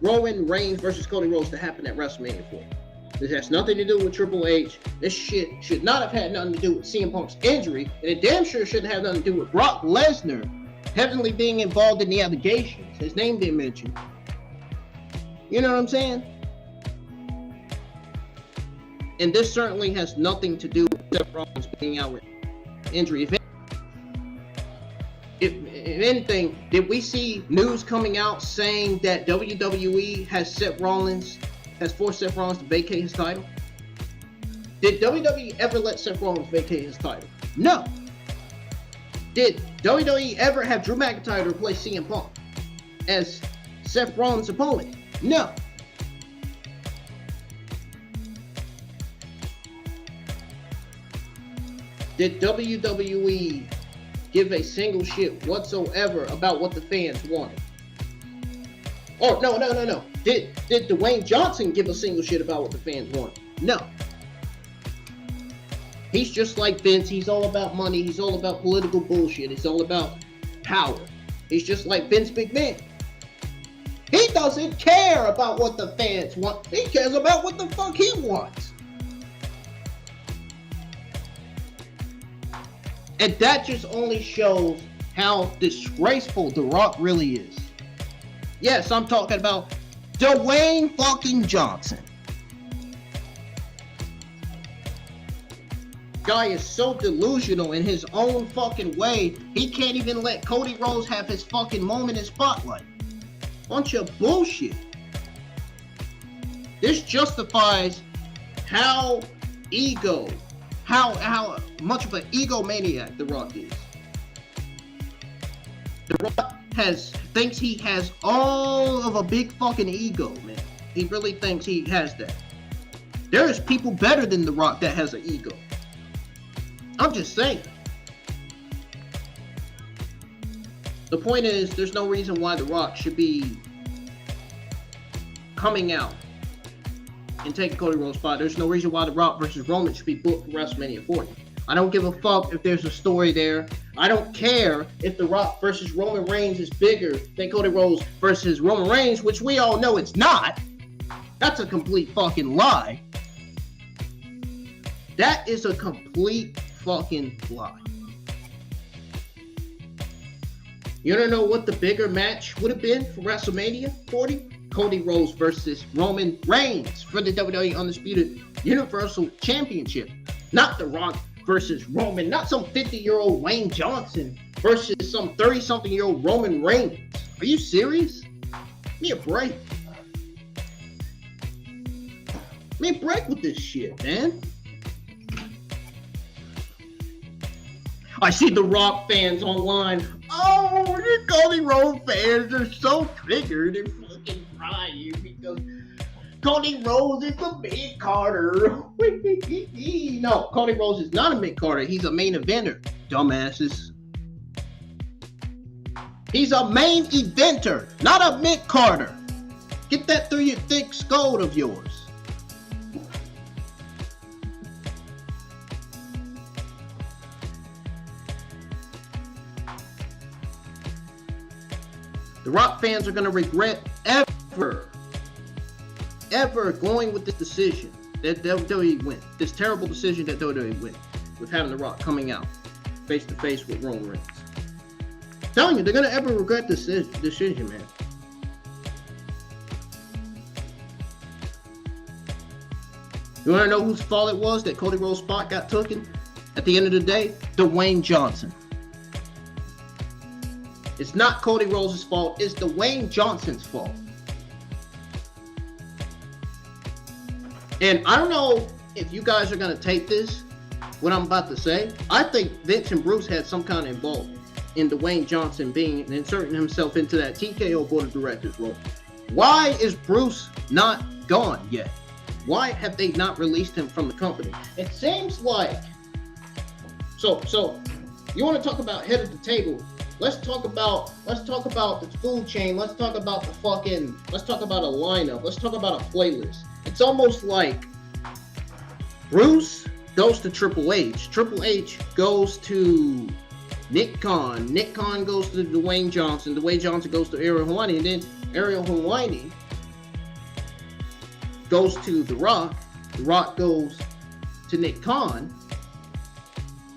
Roman Reigns versus Cody Rhodes to happen at WrestleMania 40. This has nothing to do with Triple H. This shit should not have had nothing to do with CM Punk's injury, and it damn sure shouldn't have nothing to do with Brock Lesnar heavily being involved in the allegations. His name didn't mention. You know what I'm saying? And this certainly has nothing to do with Seth Rollins being out with injury. If anything, did we see news coming out saying that WWE has forced Seth Rollins to vacate his title? Did WWE ever let Seth Rollins vacate his title? No. Did WWE ever have Drew McIntyre to replace CM Punk as Seth Rollins' opponent? No. Did WWE give a single shit whatsoever about what the fans wanted? Oh, no. Did Dwayne Johnson give a single shit about what the fans wanted? No. He's just like Vince. He's all about money. He's all about political bullshit. He's all about power. He's just like Vince McMahon. He doesn't care about what the fans want. He cares about what the fuck he wants. And that just only shows how disgraceful The Rock really is. Yes, I'm talking about Dwayne fucking Johnson. Guy is so delusional in his own fucking way, he can't even let Cody Rhodes have his fucking moment in spotlight. Bunch of bullshit. This justifies how much of an egomaniac The Rock is. The Rock thinks he has all of a big fucking ego, man. He really thinks he has that. There is people better than The Rock that has an ego. I'm just saying. The point is, there's no reason why The Rock should be coming out and taking Cody Rhodes' spot. There's no reason why The Rock versus Roman should be booked for WrestleMania 40. I don't give a fuck if there's a story there. I don't care if The Rock versus Roman Reigns is bigger than Cody Rhodes versus Roman Reigns, which we all know it's not. That's a complete fucking lie. That is a complete fucking lie. You don't know what the bigger match would have been for WrestleMania 40? Cody Rhodes versus Roman Reigns for the WWE Undisputed Universal Championship. Not The Rock versus Roman. Not some 50-year-old Wayne Johnson versus some 30-something-year-old Roman Reigns. Are you serious? Give me a break. Give me a break with this shit, man. I see The Rock fans online. Oh, the Cody Rhodes fans are so triggered and fucking crying because Cody Rhodes is a mid-carder. No, Cody Rhodes is not a mid-carder. He's a main eventer, dumbasses. He's a main eventer, not a mid-carder. Get that through your thick skull of yours. The Rock fans are going to regret ever going with this decision that WWE went. This terrible decision that WWE went with having The Rock coming out face to face with Roman Reigns. I'm telling you, they're going to ever regret this decision, man. You want to know whose fault it was that Cody Rhodes' spot got taken? At the end of the day, Dwayne Johnson. It's not Cody Rhodes' fault. It's Dwayne Johnson's fault. And I don't know if you guys are going to take this, what I'm about to say. I think Vince and Bruce had some kind of involvement in Dwayne Johnson inserting himself into that TKO board of directors role. Why is Bruce not gone yet? Why have they not released him from the company? It seems like... So you want to talk about head of the table? Let's talk about the food chain. Let's talk about a lineup. Let's talk about a playlist. It's almost like Bruce goes to Triple H. Triple H goes to Nick Khan. Nick Khan goes to Dwayne Johnson. Dwayne Johnson goes to Ariel Helwani. And then Ariel Helwani goes to The Rock. The Rock goes to Nick Khan.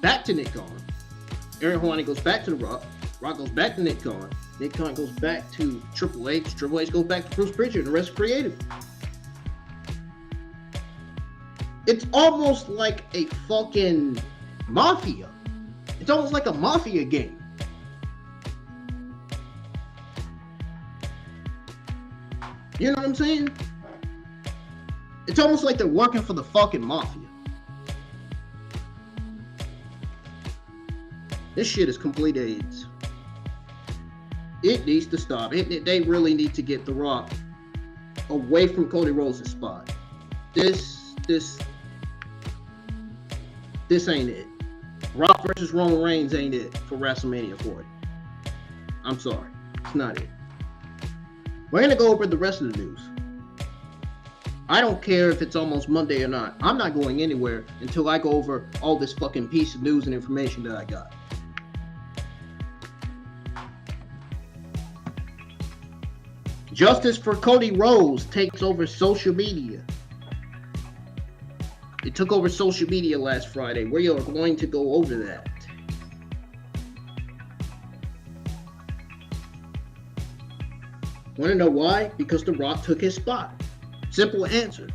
Back to Nick Khan. Ariel Helwani goes back to The Rock. Rock goes back to Nick Khan. Nick Khan goes back to Triple H. Triple H goes back to Bruce Prichard and the rest of creative. It's almost like a fucking mafia. It's almost like a mafia game. You know what I'm saying? It's almost like they're working for the fucking mafia. This shit is complete AIDS. It needs to stop. They really need to get The Rock away from Cody Rhodes' spot. This ain't it. Rock versus Roman Reigns ain't it for WrestleMania 40. I'm sorry. It's not it. We're going to go over the rest of the news. I don't care if it's almost Monday or not. I'm not going anywhere until I go over all this fucking piece of news and information that I got. Justice for Cody Rhodes takes over social media. It took over social media last Friday. We are going to go over that. Want to know why? Because The Rock took his spot. Simple answer.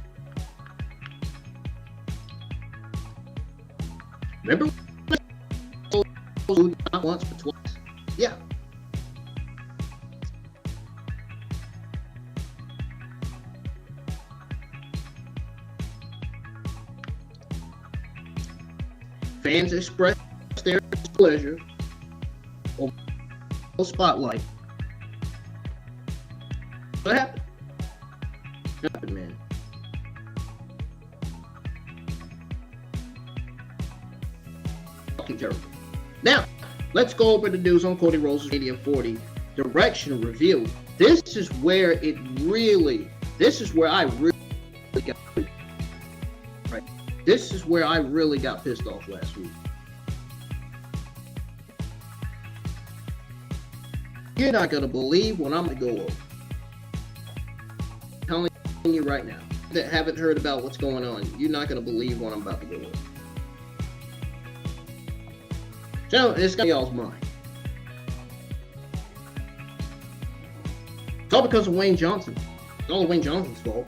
Remember? Not once, but twice. Yeah. Fans expressed their displeasure over the spotlight. What happened? What happened, man? Fucking terrible. Now, let's go over the news on Cody Rhodes' Mania 40 direction revealed. This is where I really got right. This is where I really got pissed off last week. You're not gonna believe what I'm gonna go over. I'm telling you right now that haven't heard about what's going on. You're not gonna believe what I'm about to go over. So it's got y'all's mind. It's all because of Wayne Johnson. It's all Wayne Johnson's fault.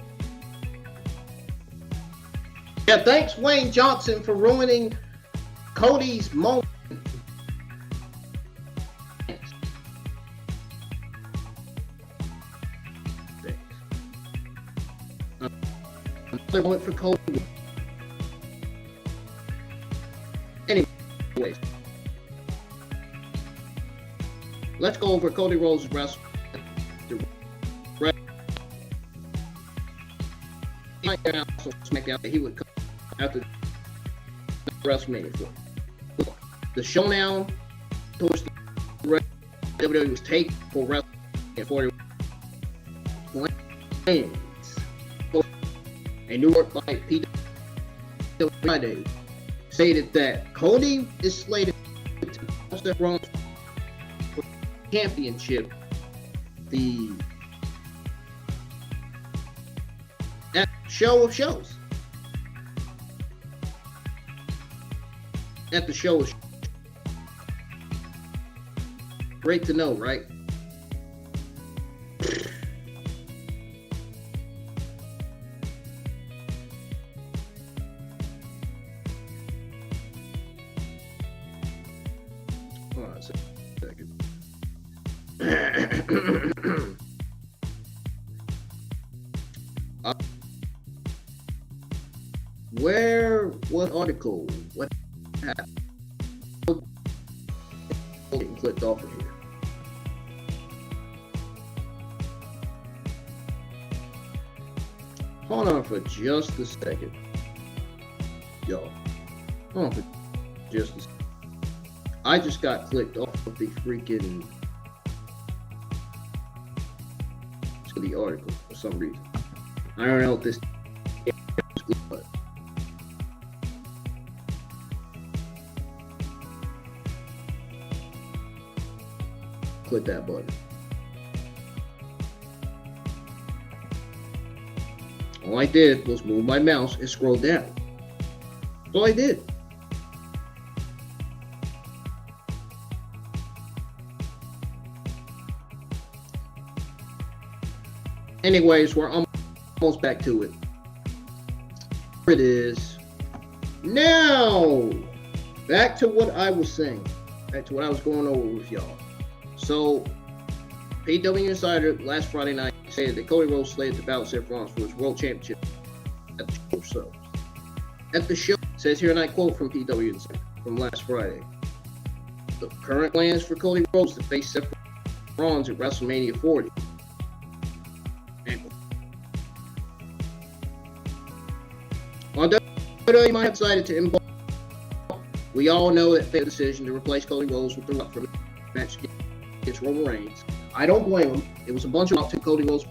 Yeah, thanks Wayne Johnson for ruining Cody's moment. Another moment for Cody. Anyways, let's go over Cody Rhodes' wrestling. SmackDown that he would come after WrestleMania 4. The showdown towards the WWE was taken for WrestleMania 40. A New York by PW Friday stated that Cody is slated to step Bron for championship. The show of shows. At the show of great to know, right? Hold on a second. What article? What happened? Getting clicked off of here. Hold on for just a second. Yo. Hold on for just a second. I just got clicked off of the freaking to the article for some reason. I don't know if this but click that button. All I did was move my mouse and scroll down. That's all I did. Anyways, we're almost back to it. Here it is. Now, back to what I was saying. Back to what I was going over with y'all. So, PW Insider last Friday night said that Cody Rhodes slated to battle Seth Rollins for his world championship at the show. So, at the show, says here, and I quote from PW Insider from last Friday: "The current plans for Cody Rhodes to face Seth Rollins at WrestleMania 40." While WWE might have decided to involve, we all know that their decision to replace Cody Rhodes with The Rock for the match against Roman Reigns. I don't blame him. It was a bunch of to Cody Rhodes.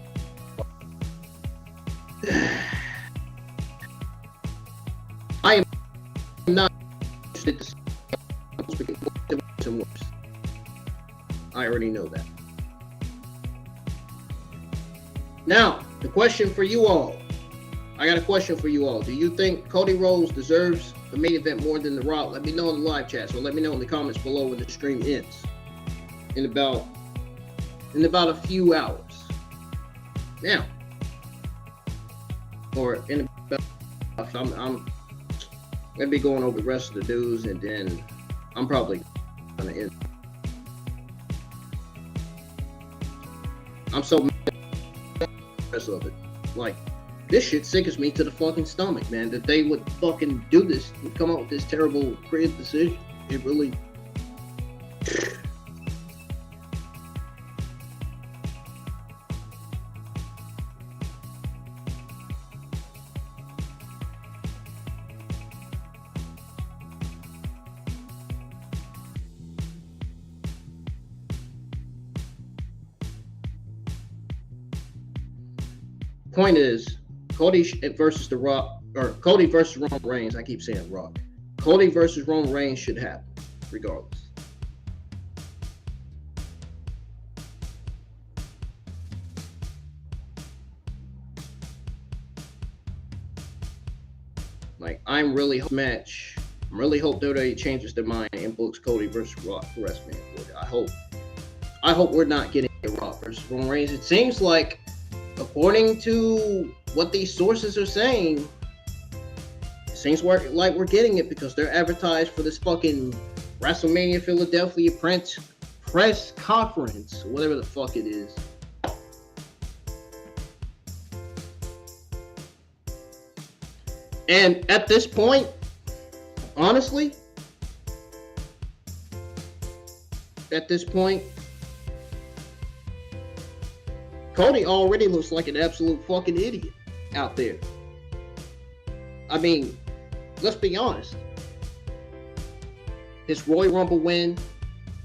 I am not interested to worse. I already know that. Now, the question for you all. I got a question for you all. Do you think Cody Rhodes deserves the main event more than The Rock? Let me know in the live chat. So let me know in the comments below when the stream ends. In about a few hours. Now, or in about, I'm gonna be going over the rest of the dudes, and then I'm probably gonna end. I'm so mad at the rest of it. Like, this shit sickens me to the fucking stomach, man, that they would fucking do this, come up with this terrible creative decision. It really. Point is, Cody versus The Rock, or Cody versus Roman Reigns. I keep saying Rock. Cody versus Roman Reigns should happen, regardless. Like, I'm really hope WWE changes their mind and books Cody versus Rock for WrestleMania. I hope we're not getting a Rock versus Roman Reigns. It seems like, according to what these sources are saying, it seems like we're getting it because they're advertised for this fucking WrestleMania Philadelphia press conference, whatever the fuck it is. And at this point, honestly, Cody already looks like an absolute fucking idiot out there. I mean, let's be honest. His Royal Rumble win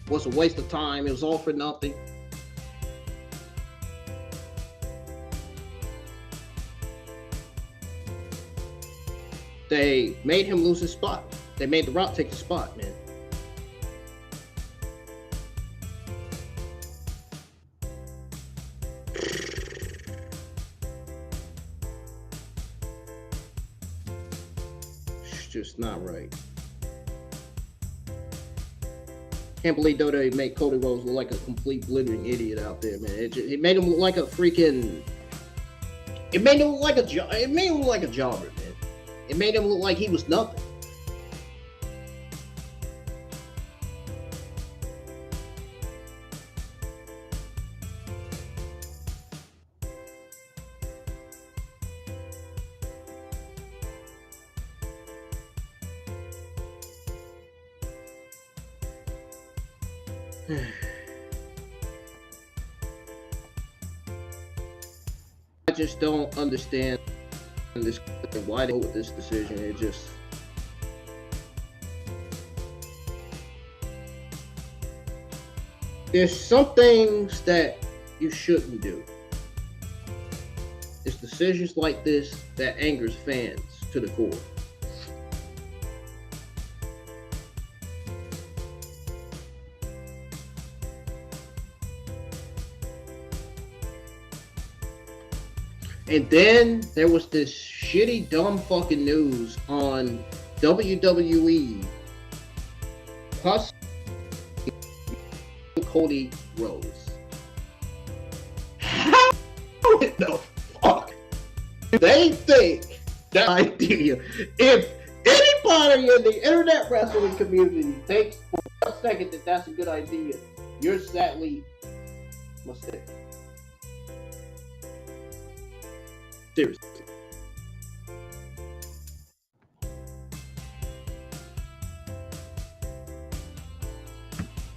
was a waste of time. It was all for nothing. They made him lose his spot. They made The Rock take the spot, man. Just not right. Can't believe WWE made Cody Rhodes look like a complete blithering idiot out there, man. It made him look like a freaking. It made him look like a jobber, man. It made him look like he was nothing. I just don't understand this, why they go with this decision. It just, there's some things that you shouldn't do. It's decisions like this that angers fans to the core. And then there was this shitty, dumb fucking news on WWE plus Cody Rhodes. How in the fuck do they think that idea? If anybody in the internet wrestling community thinks for a second that that's a good idea, you're sadly mistaken. Seriously.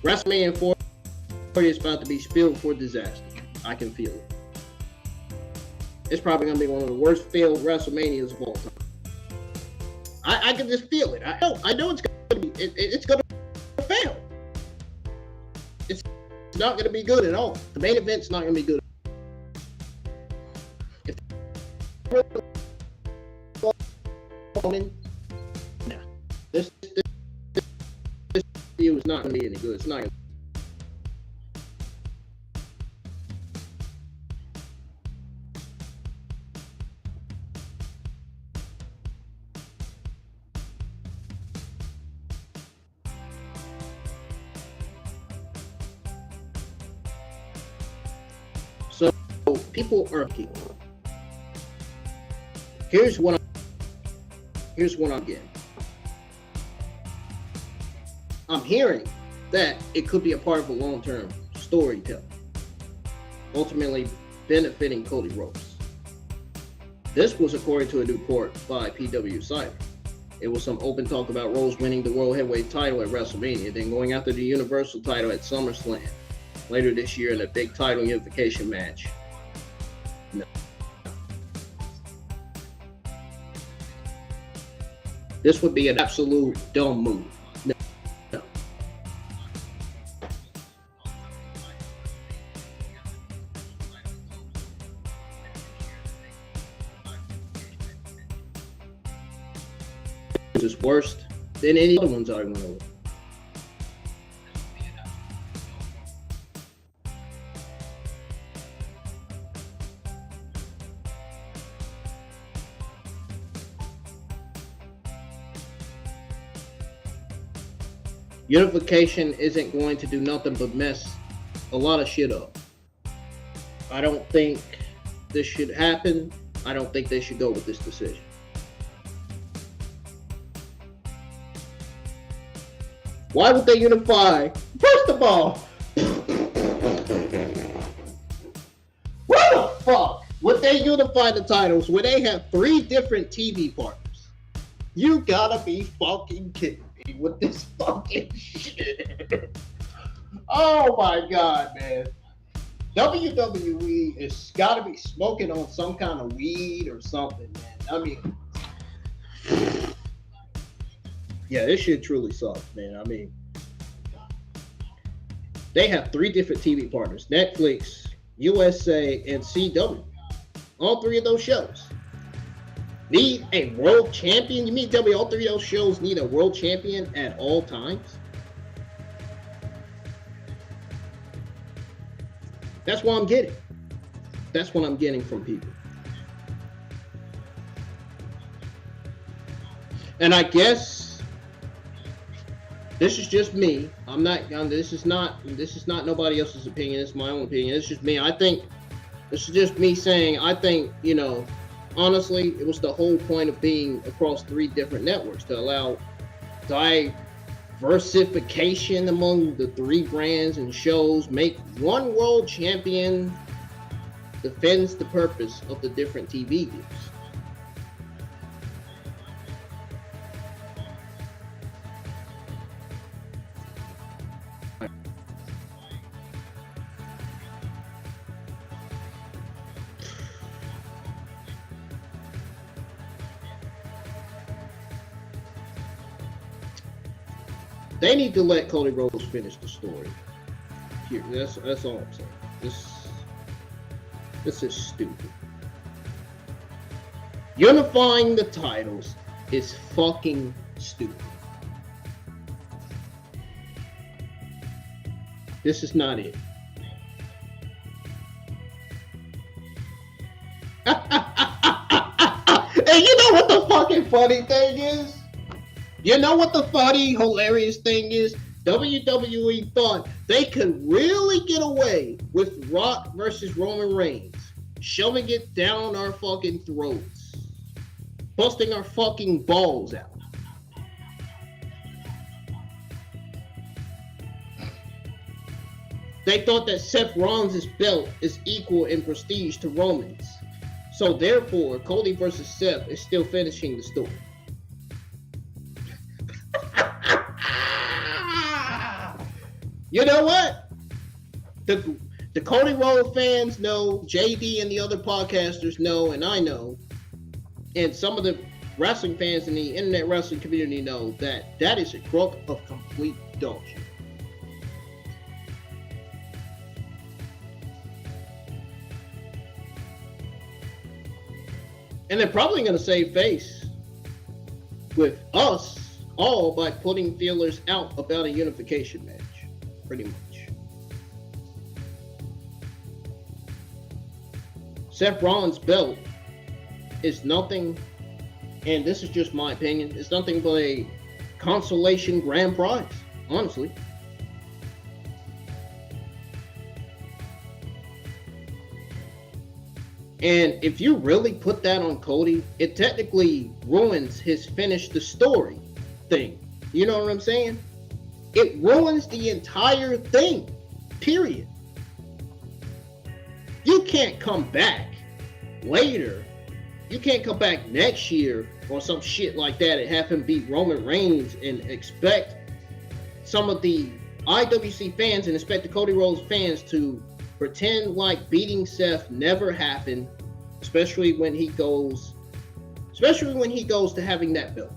WrestleMania 40 is about to be spilled for disaster. I can feel it. It's probably going to be one of the worst failed WrestleManias of all time. I can just feel it. I know it's going to be. It's going to fail. It's not going to be good at all. The main event's not going to be good. It's not. So people are people. Here's what I'm getting. I'm hearing that it could be a part of a long-term storytelling, ultimately benefiting Cody Rhodes. This was according to a report by PW Cyber. It was some open talk about Rhodes winning the World Heavyweight title at WrestleMania, then going after the Universal title at SummerSlam later this year in a big title unification match. No. This would be an absolute dumb move. No. This is worse than any other ones I went over. Unification isn't going to do nothing but mess a lot of shit up. I don't think this should happen. I don't think they should go with this decision. Why would they unify? First of all, why the fuck would they unify the titles when they have 3 different TV partners? You gotta be fucking kidding me with this fucking shit. Oh my god, man. WWE has gotta be smoking on some kind of weed or something, man. I mean, yeah, this shit truly sucks, man. I mean, they have 3 different TV partners: Netflix, USA, and CW. All 3 of those shows need a world champion. You mean tell me all 3 of those shows need a world champion at all times? That's what I'm getting. That's what I'm getting from people. And I guess this is just me. I'm not. This is not nobody else's opinion. It's my own opinion. It's just me. I think this is just me saying. I think, you know, honestly, it was the whole point of being across 3 different networks to allow diversification among the 3 brands and shows. Make one world champion defends the purpose of the different TV deals. They need to let Cody Rhodes finish the story. Here, that's all I'm saying. This is stupid. Unifying the titles is fucking stupid. This is not it. And you know what the fucking funny thing is? You know what the funny, hilarious thing is? WWE thought they could really get away with Rock versus Roman Reigns, shoving it down our fucking throats, busting our fucking balls out. They thought that Seth Rollins' belt is equal in prestige to Roman's. So therefore, Cody versus Seth is still finishing the story. You know what? The Cody Rhodes fans know, JD and the other podcasters know, and I know, and some of the wrestling fans in the internet wrestling community know that that is a crook of complete dog shit. And they're probably going to save face with us all by putting feelers out about a unification match. pretty much. Seth Rollins' belt is nothing, and this is just my opinion, it's nothing but a consolation grand prize, honestly. And if you really put that on Cody, it technically ruins his finish the story thing. You know what I'm saying? It ruins the entire thing, period. You can't come back later. You can't come back next year or some shit like that and have him beat Roman Reigns and expect some of the IWC fans and expect the Cody Rhodes fans to pretend like beating Seth never happened, especially when he goes to having that belt.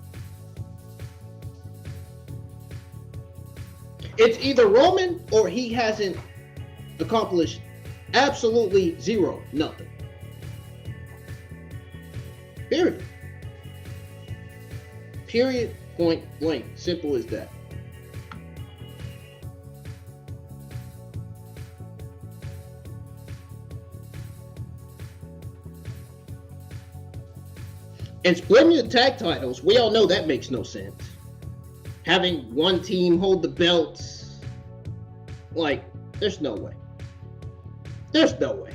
It's either Roman or he hasn't accomplished absolutely zero, nothing. Period. Period, point blank. Simple as that. And splitting the tag titles, we all know that makes no sense. Having one team hold the belts, like, there's no way. There's no way.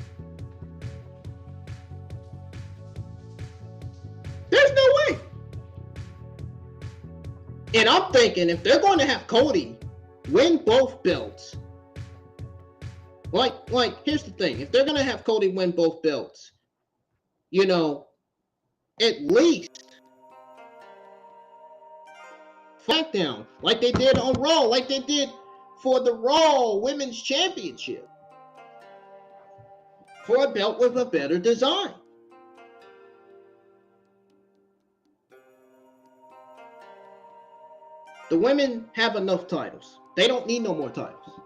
There's no way. And I'm thinking if they're going to have Cody win both belts, like here's the thing. If they're going to have Cody win both belts, you know, at least SmackDown, like they did on Raw, like they did for the Raw Women's Championship, for a belt with a better design. The women have enough titles. They don't need no more titles.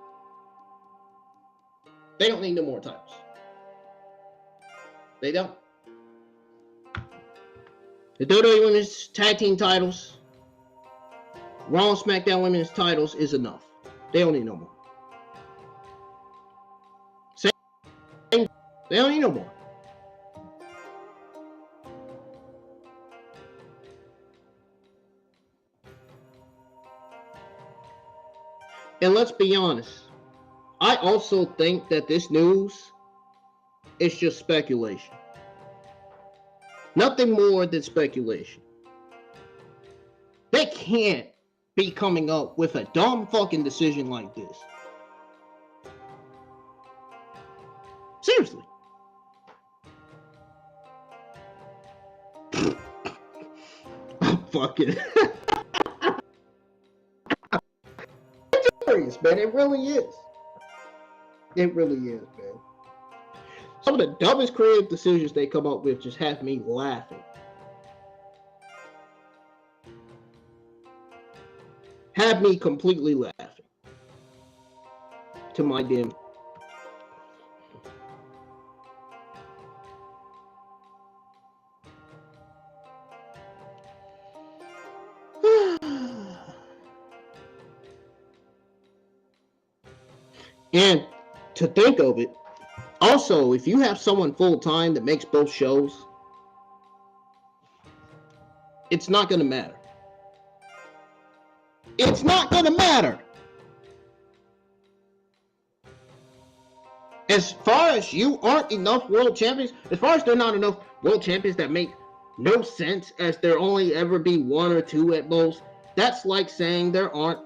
They don't need no more titles. They don't. The WWE Women's Tag Team titles, Raw and SmackDown Women's titles is enough. They don't need no more. They don't need no more. And let's be honest, I also think that this news is just speculation. Nothing more than speculation. They can't be coming up with a dumb fucking decision like this. Seriously. Fuck it. It's serious, man. It really is. It really is, man. Some of the dumbest creative decisions they come up with just have me laughing. Have me completely laughing. To my damn. And to think of it, also, if you have someone full-time that makes both shows, it's not going to matter. It's not going to matter. As far as you aren't enough world champions, as far as there are not enough world champions that make no sense, as there only ever be one or two at most, that's like saying there aren't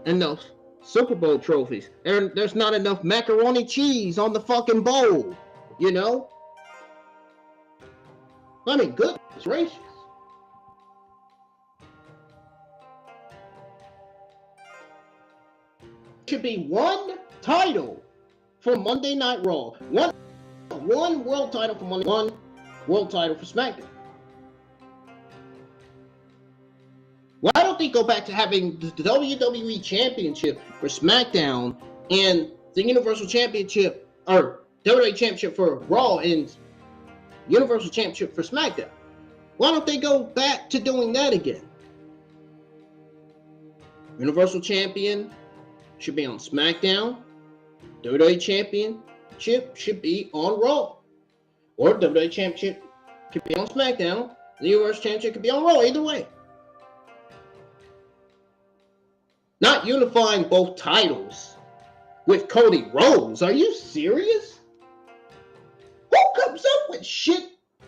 enough Super Bowl trophies. There's not enough macaroni cheese on the fucking bowl, you know? I mean, goodness gracious. Should be one title for Monday Night Raw. One world title for Monday, one world title for SmackDown. Why don't they go back to having the WWE Championship for SmackDown and the Universal Championship, or WWE Championship for Raw and Universal Championship for SmackDown? Why don't they go back to doing that again? Universal Champion should be on SmackDown. WWE Championship should be on Raw. Or WWE Championship could be on SmackDown. The Universal Championship could be on Raw. Either way. Not unifying both titles with Cody Rhodes. Are you serious? Who comes up with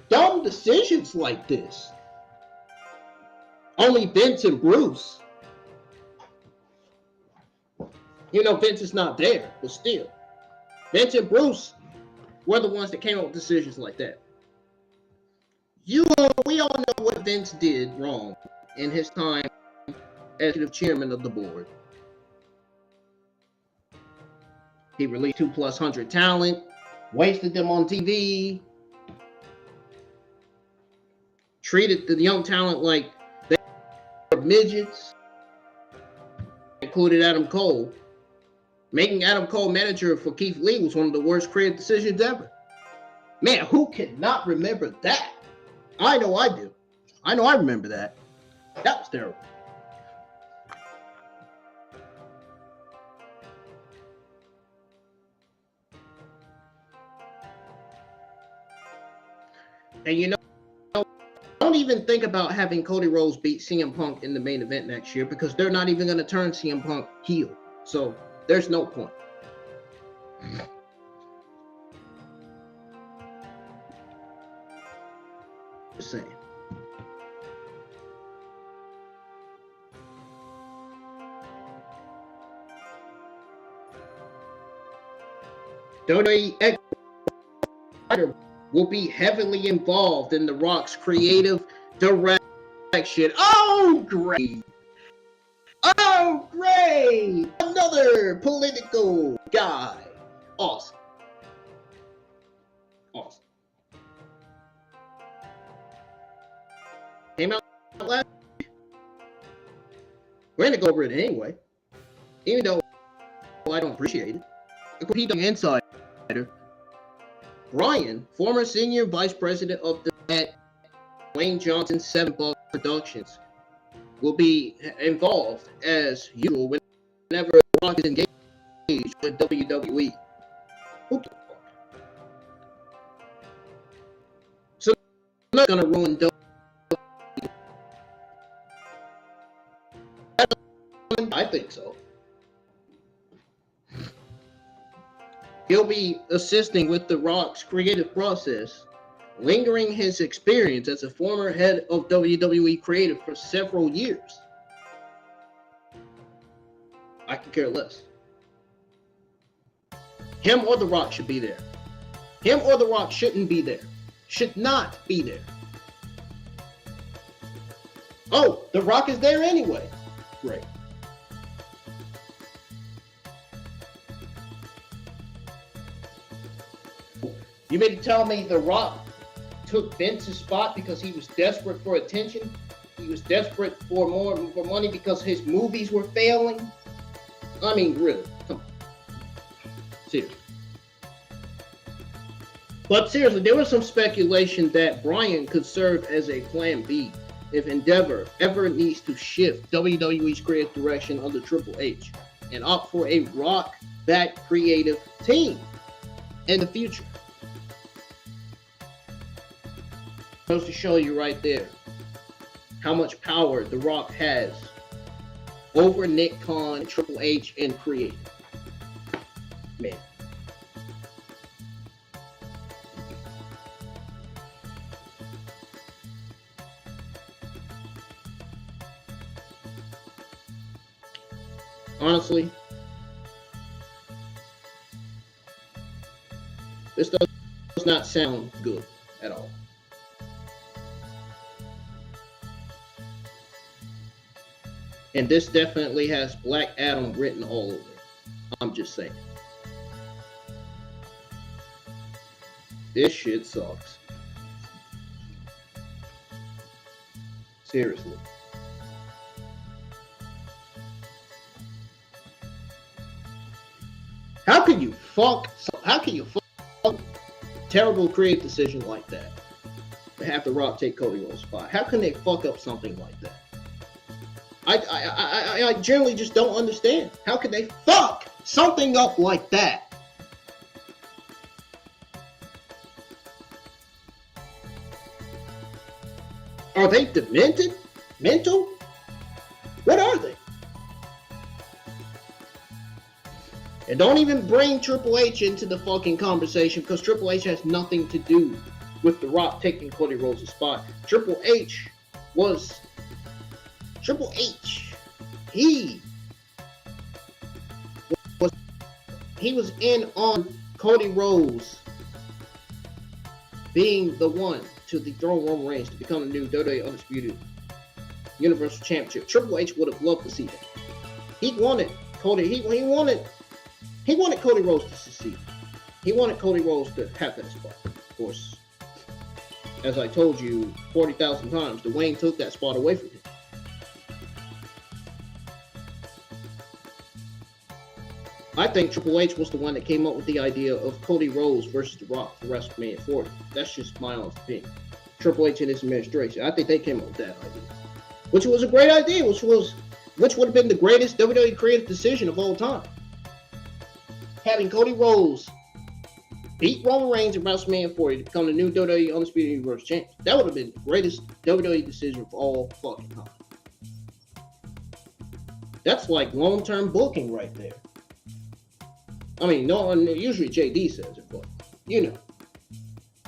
dumb decisions like this? Only Vince and Bruce. You know, Vince is not there, but still. Vince and Bruce were the ones that came up with decisions like that. We all know what Vince did wrong in his time as executive chairman of the board. He released 2+100 talent, wasted them on TV, treated the young talent like they were midgets, included Adam Cole. Making Adam Cole manager for Keith Lee was one of the worst creative decisions ever. Man, who cannot remember that? I know I do. I know I remember that. That was terrible. And you know, don't even think about having Cody Rhodes beat CM Punk in the main event next year because they're not even going to turn CM Punk heel. So there's no point. Just saying. WWE will be heavily involved in The Rock's creative direction. Oh, great! Oh, great! Another political guy. Awesome. Awesome. Came out last week. We're going to go over it anyway. Even though I don't appreciate it. He's an insider. Brian, former senior vice president of the Wayne Johnson's 7 Buck Productions, will be involved as usual whenever Rock is engaged with WWE. So I'm not gonna ruin WWE. I think so. He'll be assisting with The Rock's creative process, lingering his experience as a former head of WWE creative for several years. I could care less. Him or The Rock should be there. Him or The Rock shouldn't be there. Should not be there. Oh, The Rock is there anyway. Great. You mean to tell me The Rock took Vince's spot because he was desperate for attention? He was desperate for money because his movies were failing? I mean, really, come on. Seriously. But seriously, there was some speculation that Brian could serve as a plan B if Endeavor ever needs to shift WWE's creative direction under Triple H and opt for a Rock-backed creative team in the future. Goes to show you right there how much power The Rock has over Nick Khan, Triple H, and creative. Man. Honestly, this does not sound good at all. And this definitely has Black Adam written all over it. I'm just saying. This shit sucks. Seriously. How can you fuck terrible creative decision like that? To have The Rock take Cody Rhodes' spot. How can they fuck up something like that? I generally just don't understand. How could they fuck something up like that? Are they demented? Mental? What are they? And don't even bring Triple H into the fucking conversation, because Triple H has nothing to do with The Rock taking Cody Rhodes' spot. Triple H, he was in on Cody Rhodes being the one to dethrone Roman Reigns to become the new WWE Undisputed Universal Championship. Triple H would have loved to see that. He wanted Cody. He wanted Cody Rhodes to succeed. He wanted Cody Rhodes to have that spot. Of course, as I told you 40,000 times, Dwayne took that spot away from him. I think Triple H was the one that came up with the idea of Cody Rhodes versus The Rock for WrestleMania 40. That's just my honest opinion. Triple H and his administration, I think they came up with that idea, which was a great idea, which would have been the greatest WWE creative decision of all time. Having Cody Rhodes beat Roman Reigns at WrestleMania 40 to become the new WWE Undisputed Universal Champion. That would have been the greatest WWE decision of all fucking time. That's like long-term booking right there. I mean, no one usually JD says it, but you know,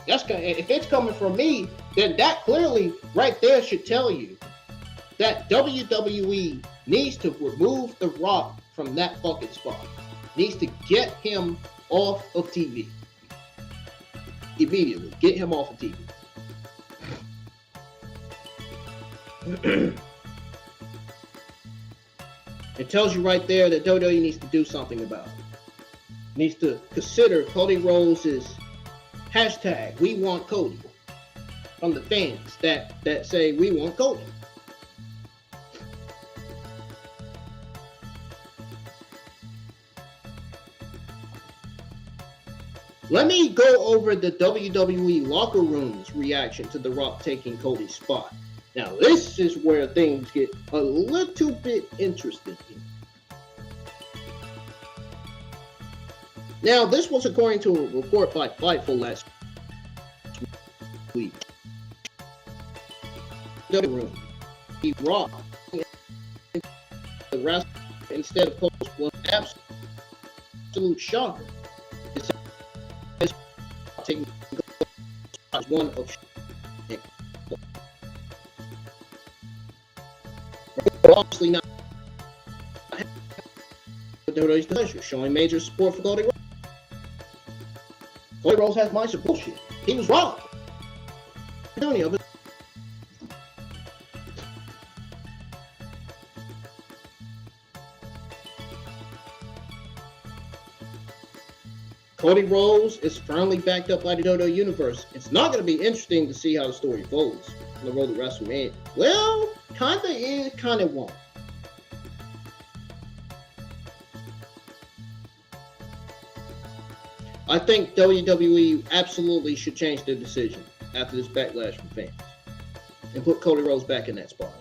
if it's coming from me, then that clearly right there should tell you that WWE needs to remove The Rock from that fucking spot. Needs to get him off of TV immediately. Get him off of TV. It tells you right there that WWE needs to do something about it. Needs to consider Cody Rhodes' hashtag "We Want Cody" from the fans that say we want Cody. Let me go over the WWE locker room's reaction to The Rock taking Cody's spot. Now, this is where things get a little bit interesting. Now, this was according to a report by Fightful last week. The room, he Rock the rest instead of Cody's was absolute shocker. Taking one of obviously not WWE's pleasure, showing major support for Cody Rhodes. Cody Rhodes has my support. Shit. He was wrong. Any of it. Cody Rhodes is firmly backed up by the WWE Universe. It's not going to be interesting to see how the story folds on the road to WrestleMania. Well, kind of is, kind of won't. I think WWE absolutely should change their decision after this backlash from fans and put Cody Rhodes back in that spot.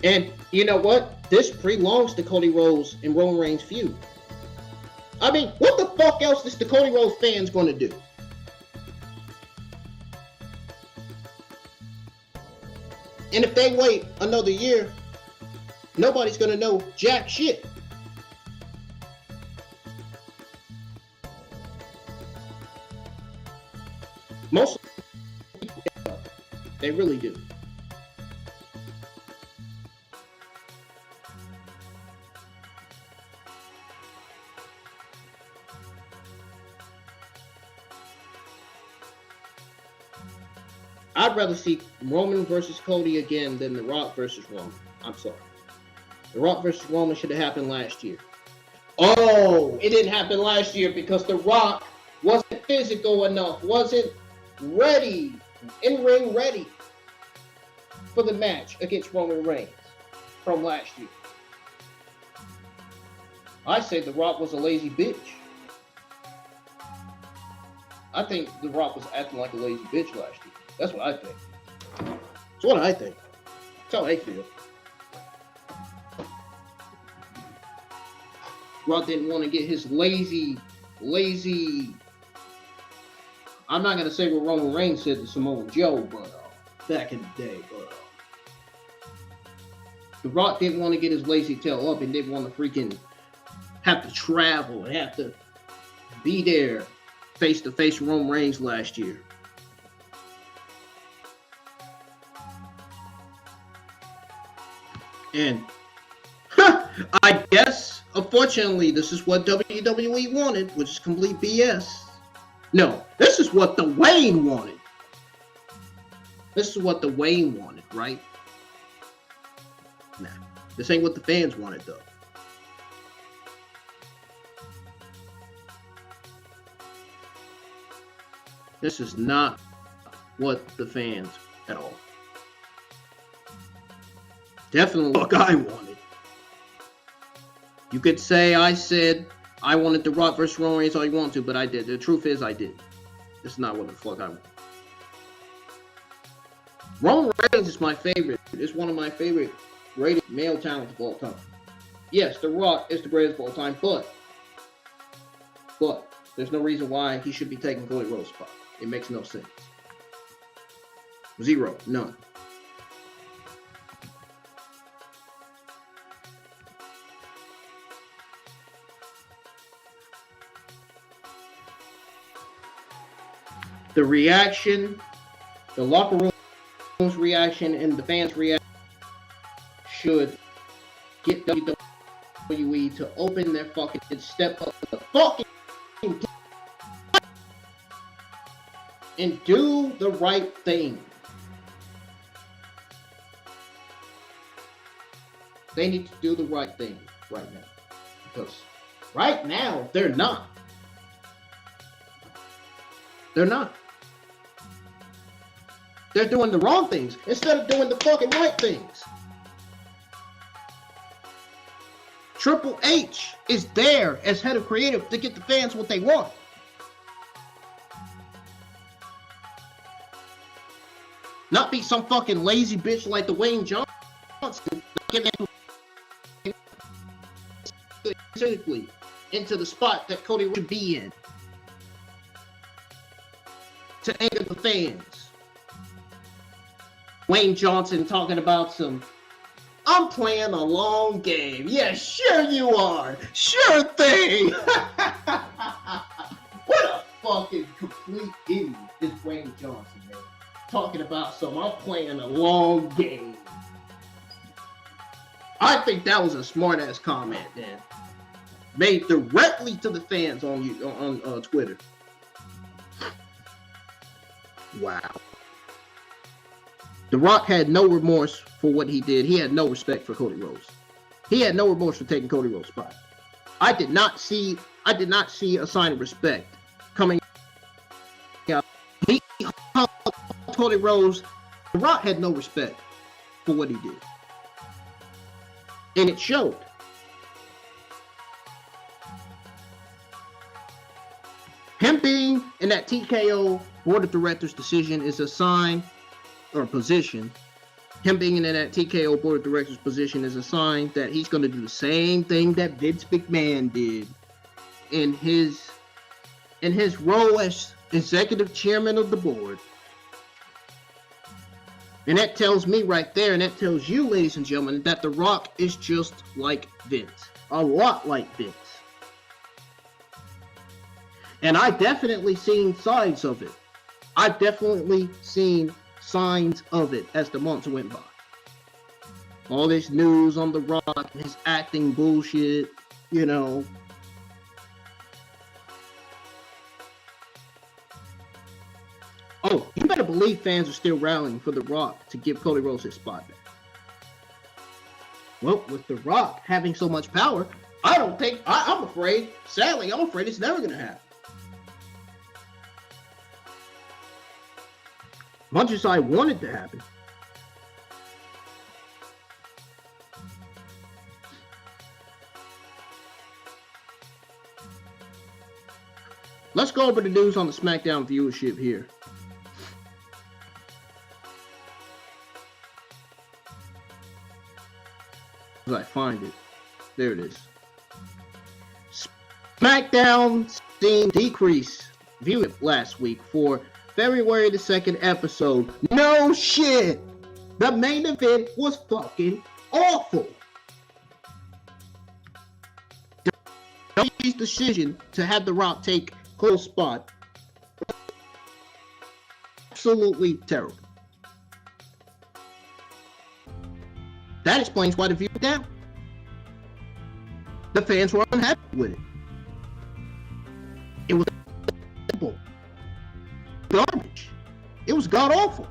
And you know what? This prolongs the Cody Rhodes and Roman Reigns feud. I mean, what the fuck else is the Cody Rhodes fans going to do? And if they wait another year, nobody's going to know jack shit. Most people, they really do. I'd rather see Roman versus Cody again than The Rock versus Roman. I'm sorry. The Rock versus Roman should have happened last year. Oh, it didn't happen last year because The Rock wasn't physical enough, wasn't ready, in-ring ready for the match against Roman Reigns from last year. I say The Rock was a lazy bitch. I think The Rock was acting like a lazy bitch last year. That's what I think. That's what I think. That's how I feel. Rock didn't want to get his lazy. I'm not gonna say what Roman Reigns said to Samoa Joe, but back in the day, but The Rock didn't want to get his lazy tail up and didn't want to freaking have to travel and have to be there face to face with Roman Reigns last year. And I guess, unfortunately, this is what WWE wanted, which is complete BS. No, this is what the Wayne wanted. This is what the Wayne wanted, right? Nah, this ain't what the fans wanted, though. This is not what the fans at all. Definitely what I wanted. You could say I said I wanted The Rock versus Roman Reigns all you want to, but I did. The truth is I did. This is not what the fuck I want. Roman Reigns is my favorite. It's one of my favorite rated male talents of all time. Yes, The Rock is the greatest of all time, but there's no reason why he should be taking Cody Rhodes' spot. It makes no sense. Zero. None. The reaction, the locker room's reaction, and the fans' reaction should get WWE to open their fucking step up the fucking and do the right thing. They need to do the right thing right now. Because right now, they're not. They're not. They're doing the wrong things instead of doing the fucking right things. Triple H is there as head of creative to get the fans what they want. Not be some fucking lazy bitch like the Wayne Johnson specifically into the spot that Cody should be in to anger the fans. Wayne Johnson talking about I'm playing a long game. Yeah, sure you are. Sure thing. What a fucking complete idiot is Wayne Johnson, man. Talking about I'm playing a long game. I think that was a smart ass comment, man. Made directly to the fans on Twitter. Wow. The Rock had no remorse for what he did. He had no respect for Cody Rhodes. He had no remorse for taking Cody Rhodes' spot. I did not see a sign of respect coming out. He hugged Cody Rhodes. The Rock had no respect for what he did. And it showed. Him being in that TKO board of directors decision is a sign or position. Him being in that TKO board of directors position is a sign that he's going to do the same thing that Vince McMahon did in his role as executive chairman of the board. And that tells me right there, and that tells you, ladies and gentlemen, that The Rock is just like Vince. A lot like Vince. And I definitely seen signs of it. I've definitely seen signs of it as the months went by. All this news on The Rock and his acting bullshit, you know. Oh, you better believe fans are still rallying for The Rock to give Cody Rhodes his spot back. Well, with The Rock having so much power, I'm afraid it's never going to happen. Much as I want it to happen. Let's go over the news on the SmackDown viewership here. find it. There it is. SmackDown seen decrease viewing last week for February the 2nd episode. No shit! The main event was fucking awful. WWE's decision to have The Rock take Cole's spot, absolutely terrible. That explains why the view was down. The fans were unhappy with it. It was garbage. It was god awful.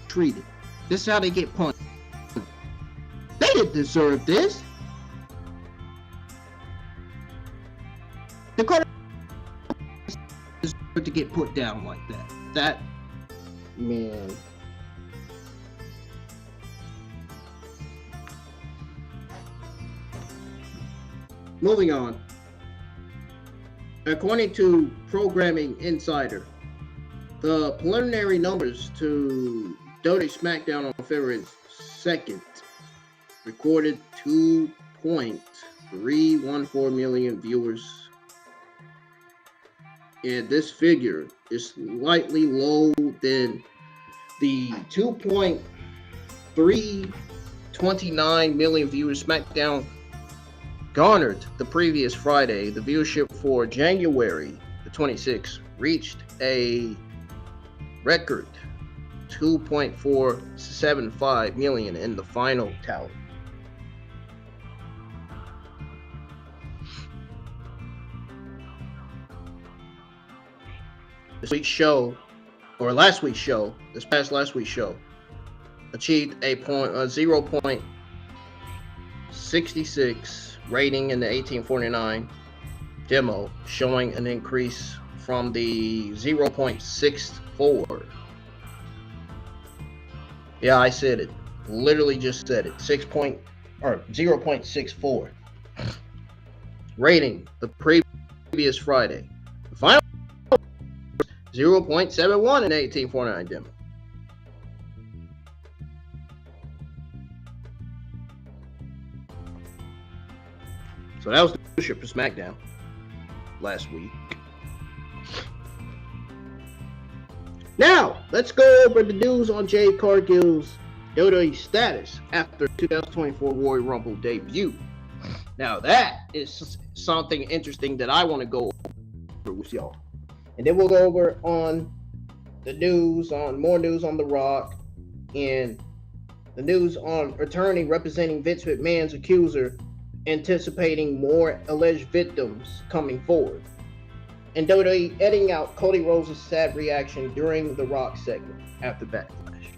Treated. This is how they get punched. They didn't deserve this. The Carter deserved to get put down like that. That, man. Moving on. According to Programming Insider, the preliminary numbers to WWE SmackDown on February 2nd recorded 2.314 million viewers. And this figure is slightly low than the 2.329 million viewers SmackDown garnered the previous Friday. The viewership for January the 26th reached a record 2.475 million in the final tally. Last week's show achieved a 0.66 rating in the 1849 demo, showing an increase from the 0.64. Yeah, I said it. Literally just said it. 0.64 rating the previous Friday. The final 0.71 in the 1849 demo. So that was the viewership for SmackDown last week. Now, let's go over the news on Jade Cargill's WWE status after 2024 Royal Rumble debut. Now, that is something interesting that I want to go over with y'all. And then we'll go over on the news, on more news on The Rock, and the news on attorney representing Vince McMahon's accuser, anticipating more alleged victims coming forward. And WWE editing out Cody Rhodes' sad reaction during the Rock segment after Backlash.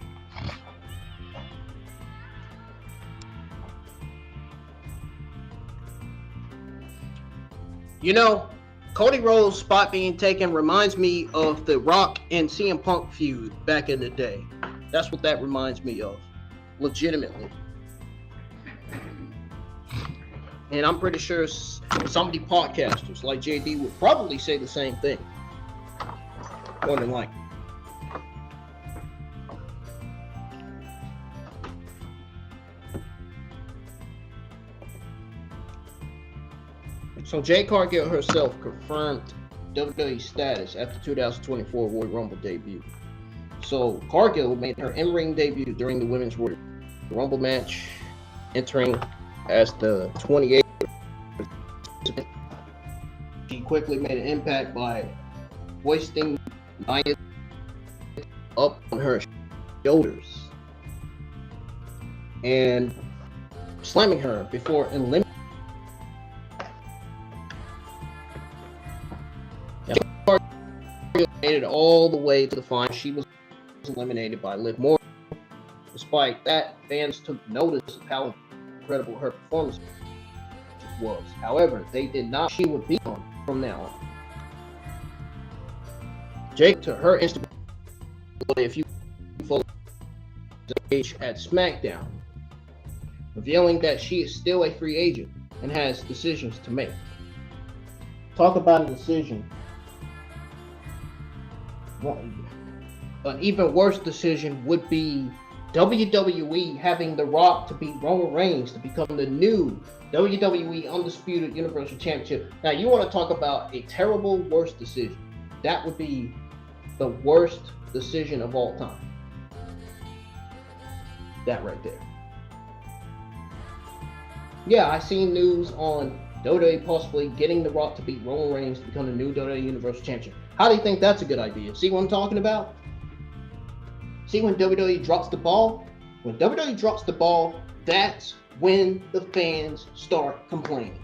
You know, Cody Rhodes' spot being taken reminds me of the Rock and CM Punk feud back in the day. That's what that reminds me of, legitimately. And I'm pretty sure some of the podcasters like JD would probably say the same thing. More than likely. So Jade Cargill herself confirmed WWE status after 2024 Royal Rumble debut. So Cargill made her in-ring debut during the Women's Royal Rumble match, entering as the 28th. She quickly made an impact by hoisting Nia up on her shoulders and slamming her before eliminating. Made it all the way to the final. She was eliminated by Liv Morgan. Despite that, fans took notice of how incredible her performance was. However, they did not. She would be on from now on. Jake to her Instagram, if you follow the page at SmackDown, revealing that she is still a free agent and has decisions to make. Talk about a decision. an even worse decision would be WWE having The Rock to beat Roman Reigns to become the new WWE Undisputed Universal Championship. Now, you want to talk about a terrible, worst decision. That would be the worst decision of all time. That right there. Yeah, I seen news on WWE possibly getting The Rock to beat Roman Reigns to become the new WWE Universal Champion. How do you think that's a good idea? See what I'm talking about? See when WWE drops the ball? When WWE drops the ball, that's when the fans start complaining.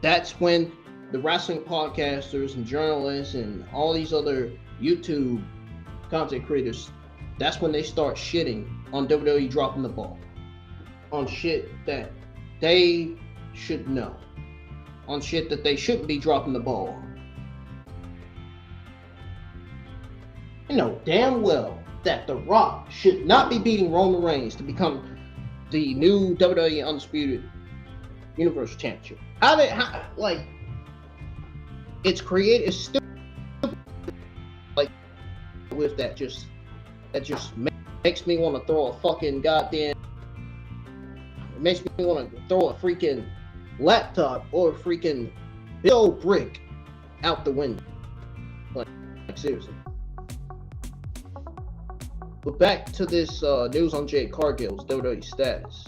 That's when the wrestling podcasters and journalists and all these other YouTube content creators, that's when they start shitting on WWE dropping the ball. On shit that they should know. On shit that they shouldn't be dropping the ball on. You know damn well that The Rock should not be beating Roman Reigns to become the new WWE Undisputed Universal Championship. It's created, it's stupid. Like, with that just makes me want to throw a fucking goddamn, it makes me want to throw a freaking laptop or a freaking big old brick out the window. Like seriously. But back to this news on Jade Cargill's WWE status.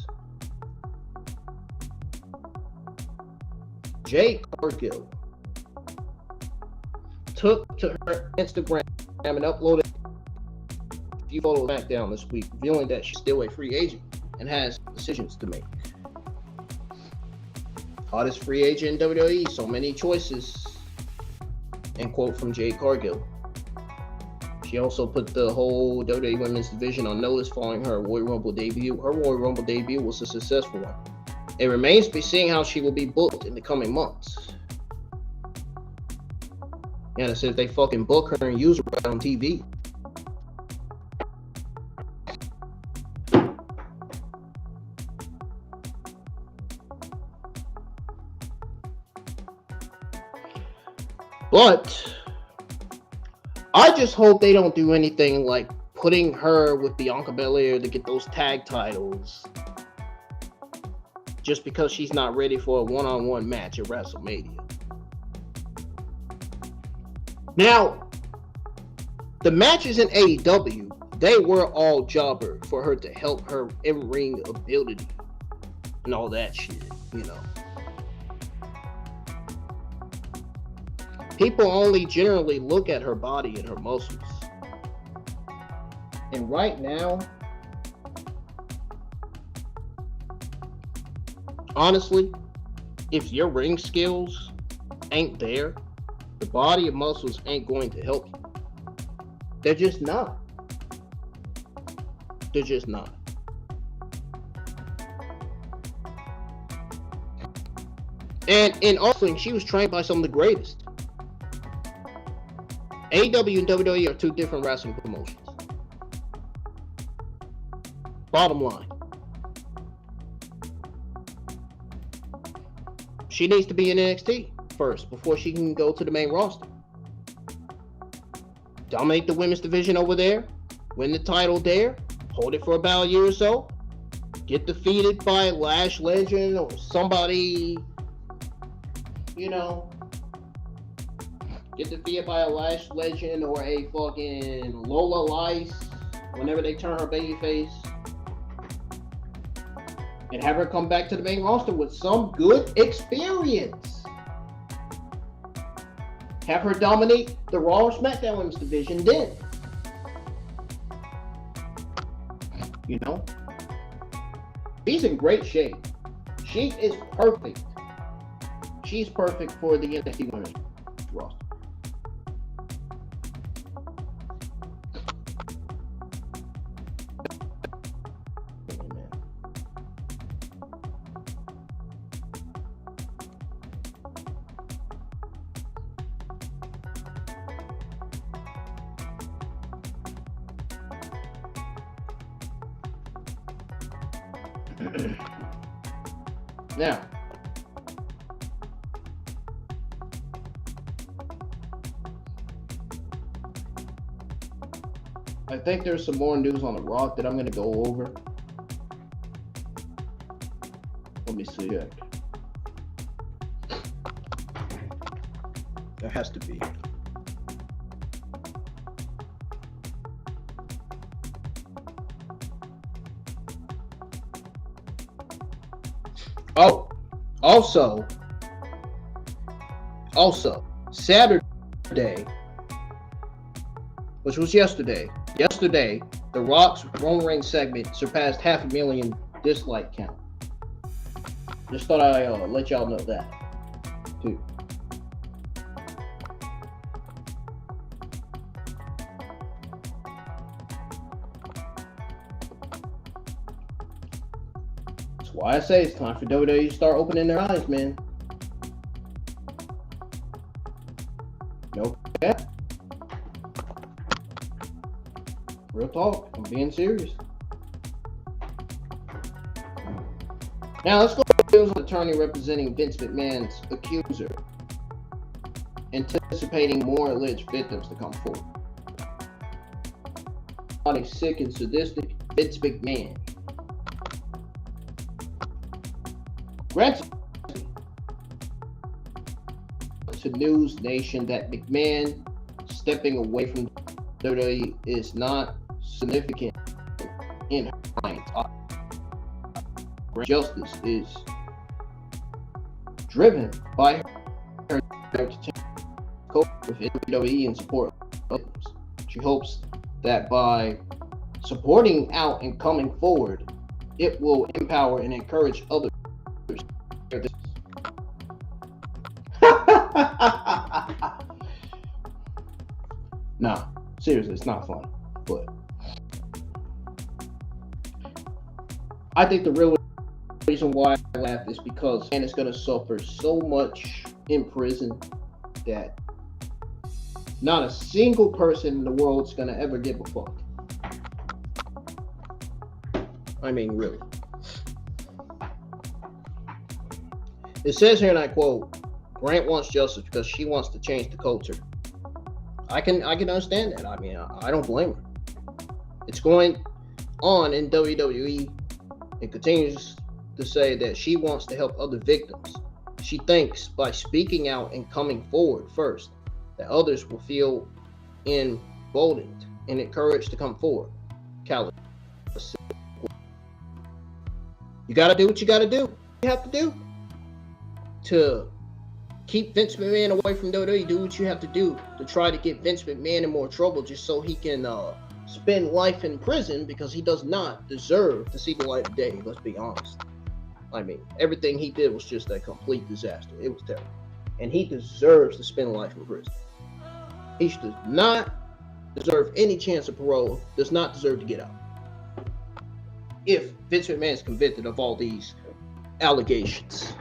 Jade Cargill took to her Instagram and uploaded a few photos back down this week, revealing that she's still a free agent and has decisions to make. Hottest free agent in WWE, so many choices. And quote from Jade Cargill. She also put the whole WWE Women's Division on notice following her Royal Rumble debut. Her Royal Rumble debut was a successful one. It remains to be seen how she will be booked in the coming months. Yeah, that's if they fucking book her and use her on TV. But I just hope they don't do anything like putting her with Bianca Belair to get those tag titles just because she's not ready for a one-on-one match at WrestleMania. Now, the matches in AEW, they were all jobber for her to help her in-ring ability and all that shit, you know. People only generally look at her body and her muscles. And right now, honestly, if your ring skills ain't there, the body and muscles ain't going to help you. They're just not. They're just not. And in wrestling, she was trained by some of the greatest. AEW and WWE are two different wrestling promotions. Bottom line. She needs to be in NXT first before she can go to the main roster. Dominate the women's division over there. Win the title there. Hold it for about a year or so. Get defeated by Lash Legend or somebody, you know. Get defeated by a Lash Legend or a fucking Lola Lice whenever they turn her babyface. And have her come back to the main roster with some good experience. Have her dominate the Raw or SmackDown Women's Division then. You know? She's in great shape. She is perfect. She's perfect for the NXT Women's roster. Now, I think there's some more news on The Rock that I'm going to go over. Let me see here. There has to be. Oh, also, Saturday, which was yesterday, The Rock's Roman Reigns segment surpassed 500,000 dislike count. Just thought I'd let y'all know that, too. That's why I say it's time for WWE to start opening their eyes, man. No cap. Real talk. I'm being serious. Now let's go to the attorney representing Vince McMahon's accuser, anticipating more alleged victims to come forward. On a sick and sadistic Vince McMahon. Granted to News Nation that McMahon stepping away from WWE is not significant in hindsight. Justice is driven by her to cope with WWE and support others. She hopes that by supporting out and coming forward, it will empower and encourage others. Nah, seriously, it's not fun. But I think the real reason why I laugh is because man is going to suffer so much in prison that not a single person in the world is going to ever give a fuck. I mean, really. It says here, and I quote, Grant wants justice because she wants to change the culture. I can understand that. I mean, I don't blame her. It's going on in WWE and continues to say that she wants to help other victims. She thinks by speaking out and coming forward first, that others will feel emboldened and encouraged to come forward. Callis. You got to do what you got to do. You have to do to keep Vince McMahon away from WWE. Do what you have to do to try to get Vince McMahon in more trouble just so he can spend life in prison, because he does not deserve to see the light of day. Let's be honest. I mean, everything he did was just a complete disaster. It was terrible. And he deserves to spend life in prison. He does not deserve any chance of parole, does not deserve to get out. If Vince McMahon is convicted of all these allegations.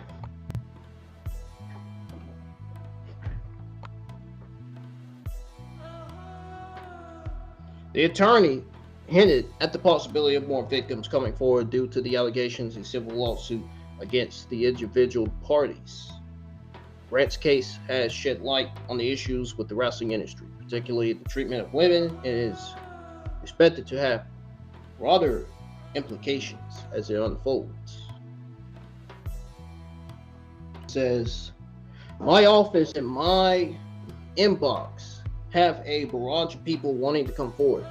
The attorney hinted at the possibility of more victims coming forward due to the allegations in civil lawsuit against the individual parties. Grant's case has shed light on the issues with the wrestling industry, particularly the treatment of women, and is expected to have broader implications as it unfolds. It says, my office and my inbox have a barrage of people wanting to come forward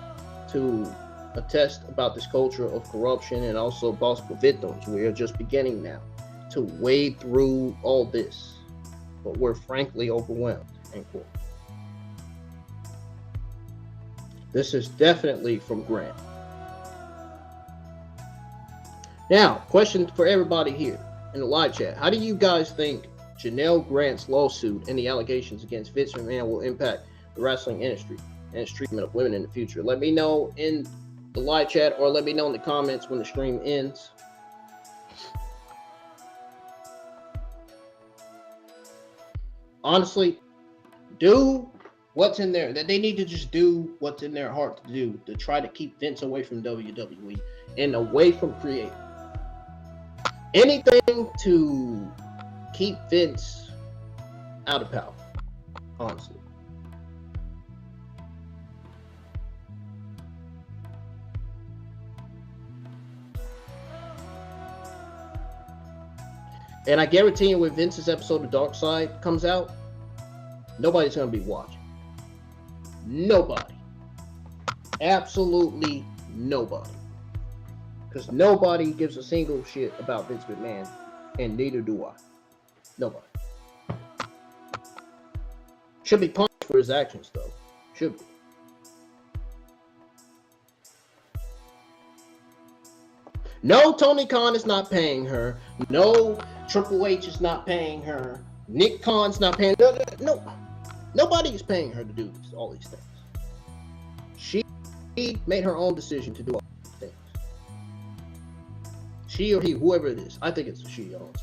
to attest about this culture of corruption and also possible victims. We are just beginning now to wade through all this, but we're frankly overwhelmed. End quote. This is definitely from Grant. Now, question for everybody here in the live chat. How do you guys think Janelle Grant's lawsuit and the allegations against Vince McMahon will impact the wrestling industry and its treatment of women in the future? Let me know in the live chat, or let me know in the comments when the stream ends. Honestly, do what's in there. That they need to just do what's in their heart to do to try to keep Vince away from WWE and away from creative. Anything to keep Vince out of power, honestly. And I guarantee you, when Vince's episode of Dark Side comes out, nobody's going to be watching. Nobody. Absolutely nobody. Because nobody gives a single shit about Vince McMahon, and neither do I. Nobody. Should be punished for his actions, though. Should be. No, Tony Khan is not paying her. No, Triple H is not paying her. Nick Khan's not paying her. No. Nobody is paying her to do all these things. She made her own decision to do all these things. She or he, whoever it is. I think it's a she, honestly.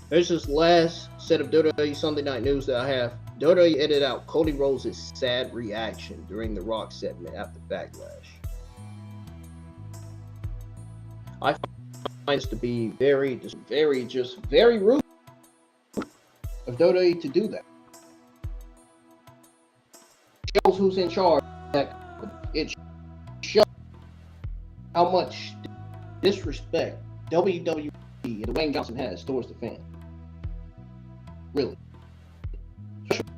There's this last set of WWE Sunday Night News that I have. WWE edited out Cody Rhodes' sad reaction during the Rock segment after Backlash. I find this to be very rude of WWE to do that. It shows who's in charge. It shows how much disrespect WWE and Dwayne Johnson has towards the fan. Really. Especially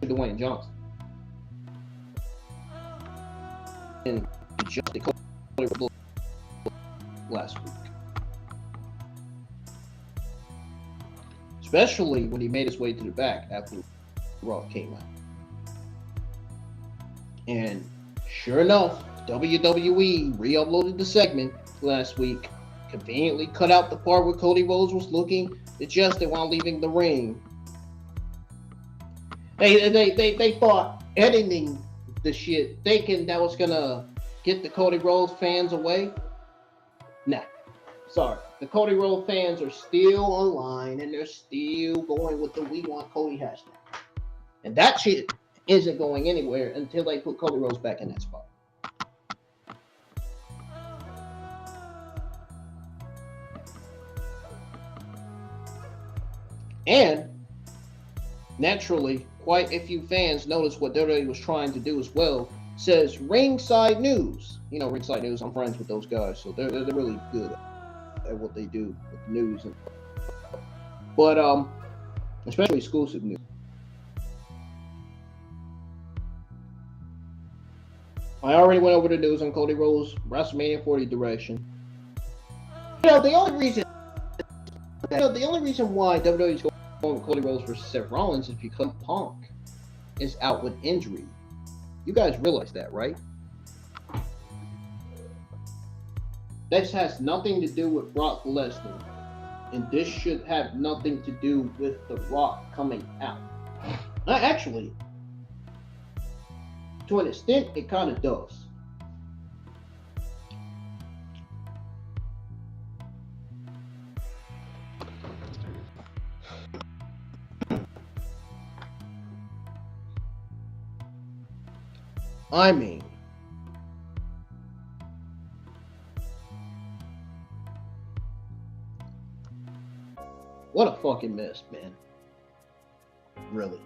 Dwayne Johnson. And just the Cody last week. Especially when he made his way to the back after Raw came out. And sure enough, WWE re-uploaded the segment last week, conveniently cut out the part where Cody Rhodes was looking adjusted while leaving the ring. They thought editing the shit, thinking that was gonna get the Cody Rhodes fans away. Nah, sorry. The Cody Rhodes fans are still online and they're still going with the "We Want Cody" hashtag. And that shit isn't going anywhere until they put Cody Rhodes back in that spot. And naturally, quite a few fans noticed what WWE was trying to do as well. It says Ringside News. You know, Ringside News, I'm friends with those guys, so they're really good at what they do with the news. But especially exclusive news. I already went over the news on Cody Rhodes, WrestleMania 40 direction. The only reason why WWE is going with Cody Rhodes versus Seth Rollins is because Punk is out with injury. You guys realize that, right? This has nothing to do with Brock Lesnar, and this should have nothing to do with The Rock coming out. Actually, to an extent, it kind of does. I mean, what a fucking mess, man. Really.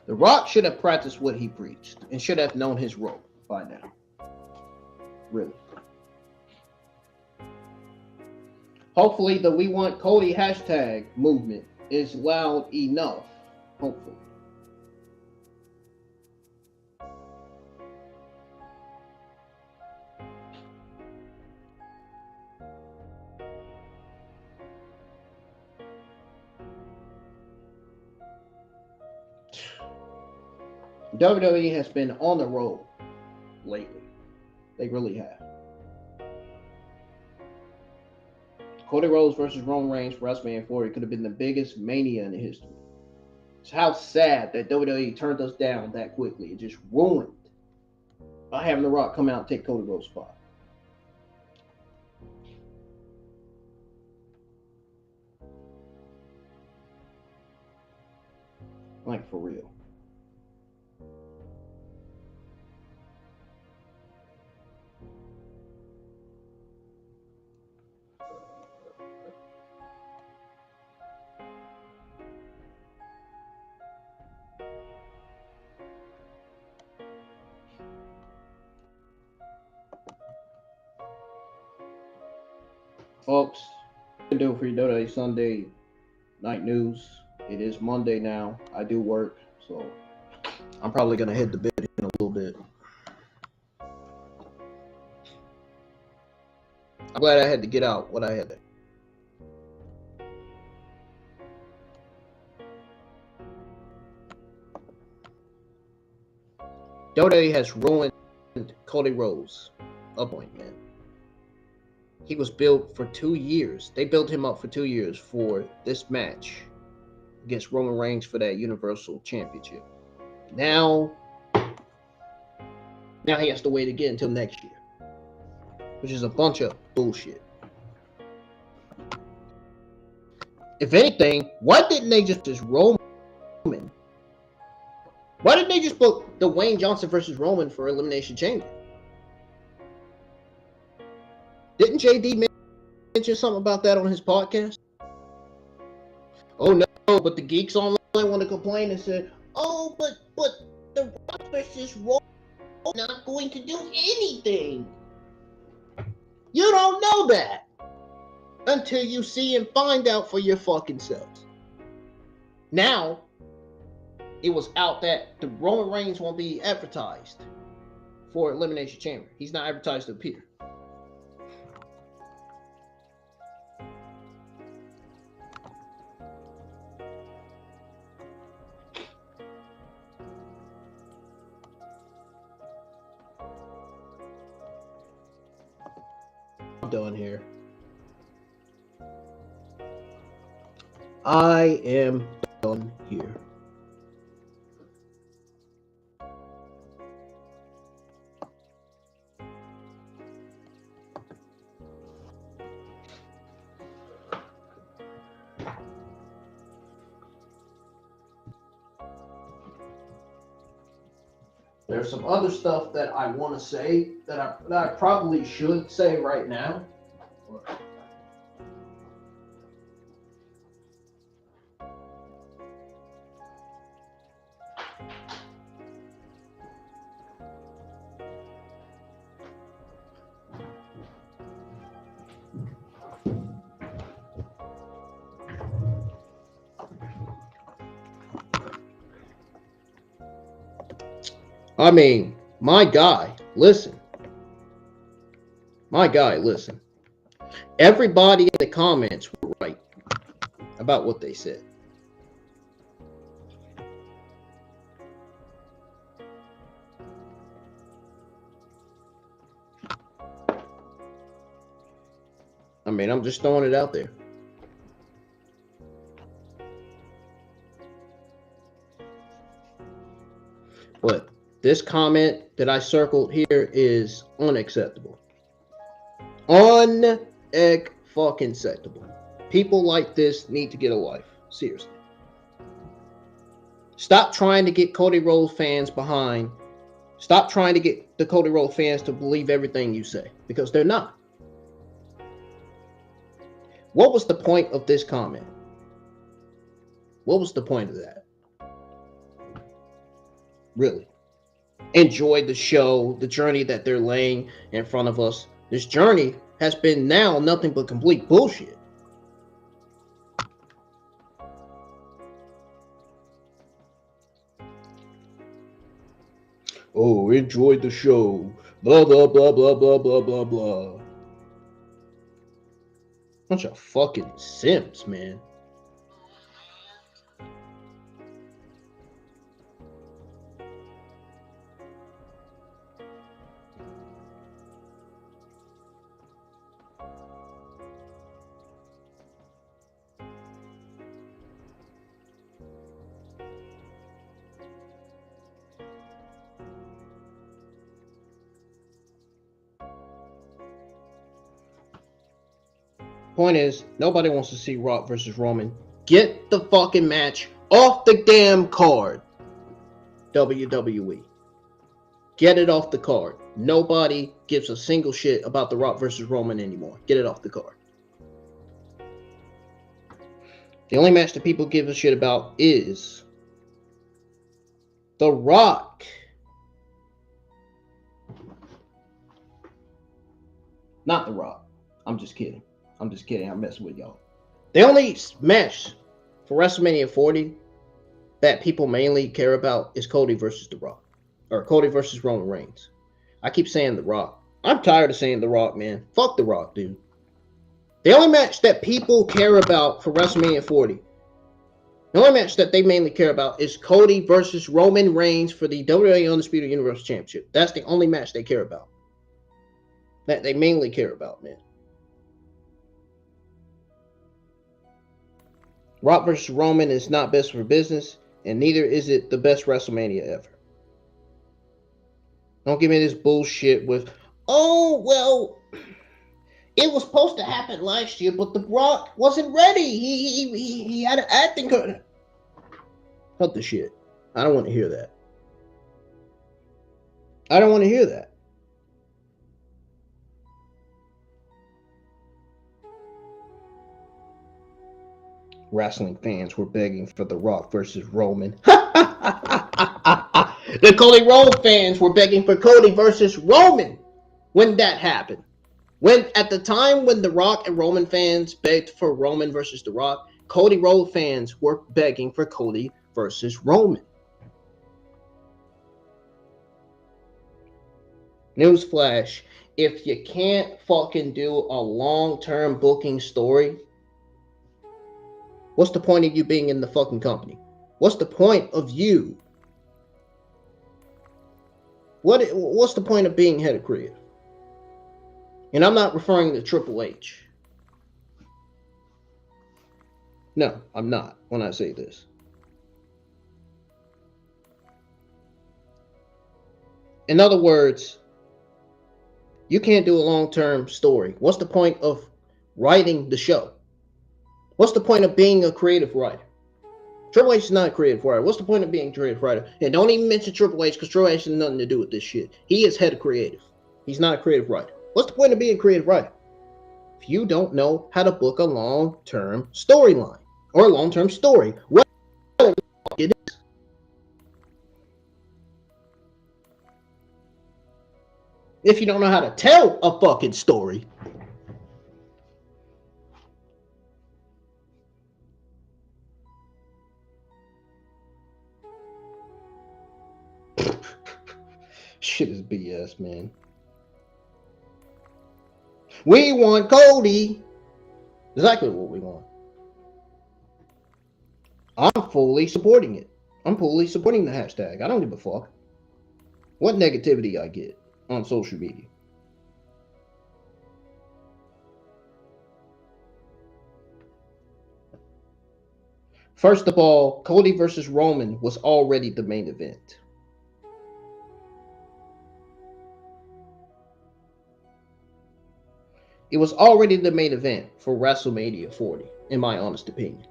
The Rock should have practiced what he preached and should have known his role by now. Really. Hopefully the "We Want Cody" hashtag movement is loud enough. Hopefully. WWE has been on the road lately. They really have. Cody Rhodes versus Roman Reigns for WrestleMania 40 could have been the biggest mania in history. It's how sad that WWE turned us down that quickly. It just ruined by having The Rock come out and take Cody Rhodes' spot. Like, for real. Folks, I do for your WWE Sunday night news. It is Monday now. I do work, so I'm probably gonna hit the bed in a little bit. I'm glad I had to get out what I had to. WWE has ruined Cody Rhodes' appointment. He was built for 2 years. They built him up for 2 years for this match against Roman Reigns for that Universal Championship. Now he has to wait again until next year, which is a bunch of bullshit. If anything, why didn't they just Roman? Why didn't they just book the Dwayne Johnson versus Roman for Elimination Chamber? Didn't JD mention something about that on his podcast? Oh no, but the geeks online want to complain and said, "Oh, but the Rock versus Roman not going to do anything." You don't know that until you see and find out for your fucking selves. Now, it was out that the Roman Reigns won't be advertised for Elimination Chamber. He's not advertised to appear. I'm done here. I am done here. There's some other stuff that I want to say that I probably should say right now. I mean, my guy, listen. Everybody in the comments were right about what they said. I mean, I'm just throwing it out there. But this comment that I circled here is unacceptable. Fucking-acceptable. People like this need to get a life. Seriously. Stop trying to get Cody Rhodes fans behind. Stop trying to get the Cody Rhodes fans to believe everything you say, because they're not. What was the point of this comment? What was the point of that? Really? Enjoy the show, the journey that they're laying in front of us. This journey has been now nothing but complete bullshit. Oh, enjoy the show. Blah, blah, blah, blah, blah, blah, blah, blah. Bunch of fucking simps, man. Point is, nobody wants to see Rock versus Roman. Get the fucking match off the damn card. WWE. Get it off the card. Nobody gives a single shit about the Rock versus Roman anymore. Get it off the card. The only match that people give a shit about is The Rock. Not The Rock. I'm just kidding. I'm just kidding. I'm messing with y'all. The only match for WrestleMania 40 that people mainly care about is Cody versus The Rock. Or Cody versus Roman Reigns. I keep saying The Rock. I'm tired of saying The Rock, man. Fuck The Rock, dude. The only match that people care about for WrestleMania 40, the only match that they mainly care about is Cody versus Roman Reigns for the WWE Undisputed Universal Championship. That's the only match they care about. That they mainly care about, man. Rock versus Roman is not best for business, and neither is it the best WrestleMania ever. Don't give me this bullshit with, oh, well, it was supposed to happen last year, but The Rock wasn't ready. He had an acting coach. Cut the shit. I don't want to hear that. I don't want to hear that. Wrestling fans were begging for The Rock versus Roman. The Cody Rhodes fans were begging for Cody versus Roman when that happened. When at the time when The Rock and Roman fans begged for Roman versus The Rock, Cody Rhodes fans were begging for Cody versus Roman. Newsflash, if you can't fucking do a long-term booking story, what's the point of you being in the fucking company? What's the point of you? What's the point of being head of creative? And I'm not referring to Triple H. No, I'm not when I say this. In other words, you can't do a long-term story. What's the point of writing the show? What's the point of being a creative writer? Triple H is not a creative writer. What's the point of being a creative writer? And don't even mention Triple H, because Triple H has nothing to do with this shit. He is head of creative. He's not a creative writer. What's the point of being a creative writer if you don't know how to book a long-term storyline or a long-term story? What it is. If you don't know how to tell a fucking story, shit is BS, man. We want Cody. Exactly what we want. I'm fully supporting it. I'm fully supporting the hashtag. I don't give a fuck what negativity I get on social media. First of all, Cody versus Roman was already the main event. It was already the main event for WrestleMania 40, in my honest opinion.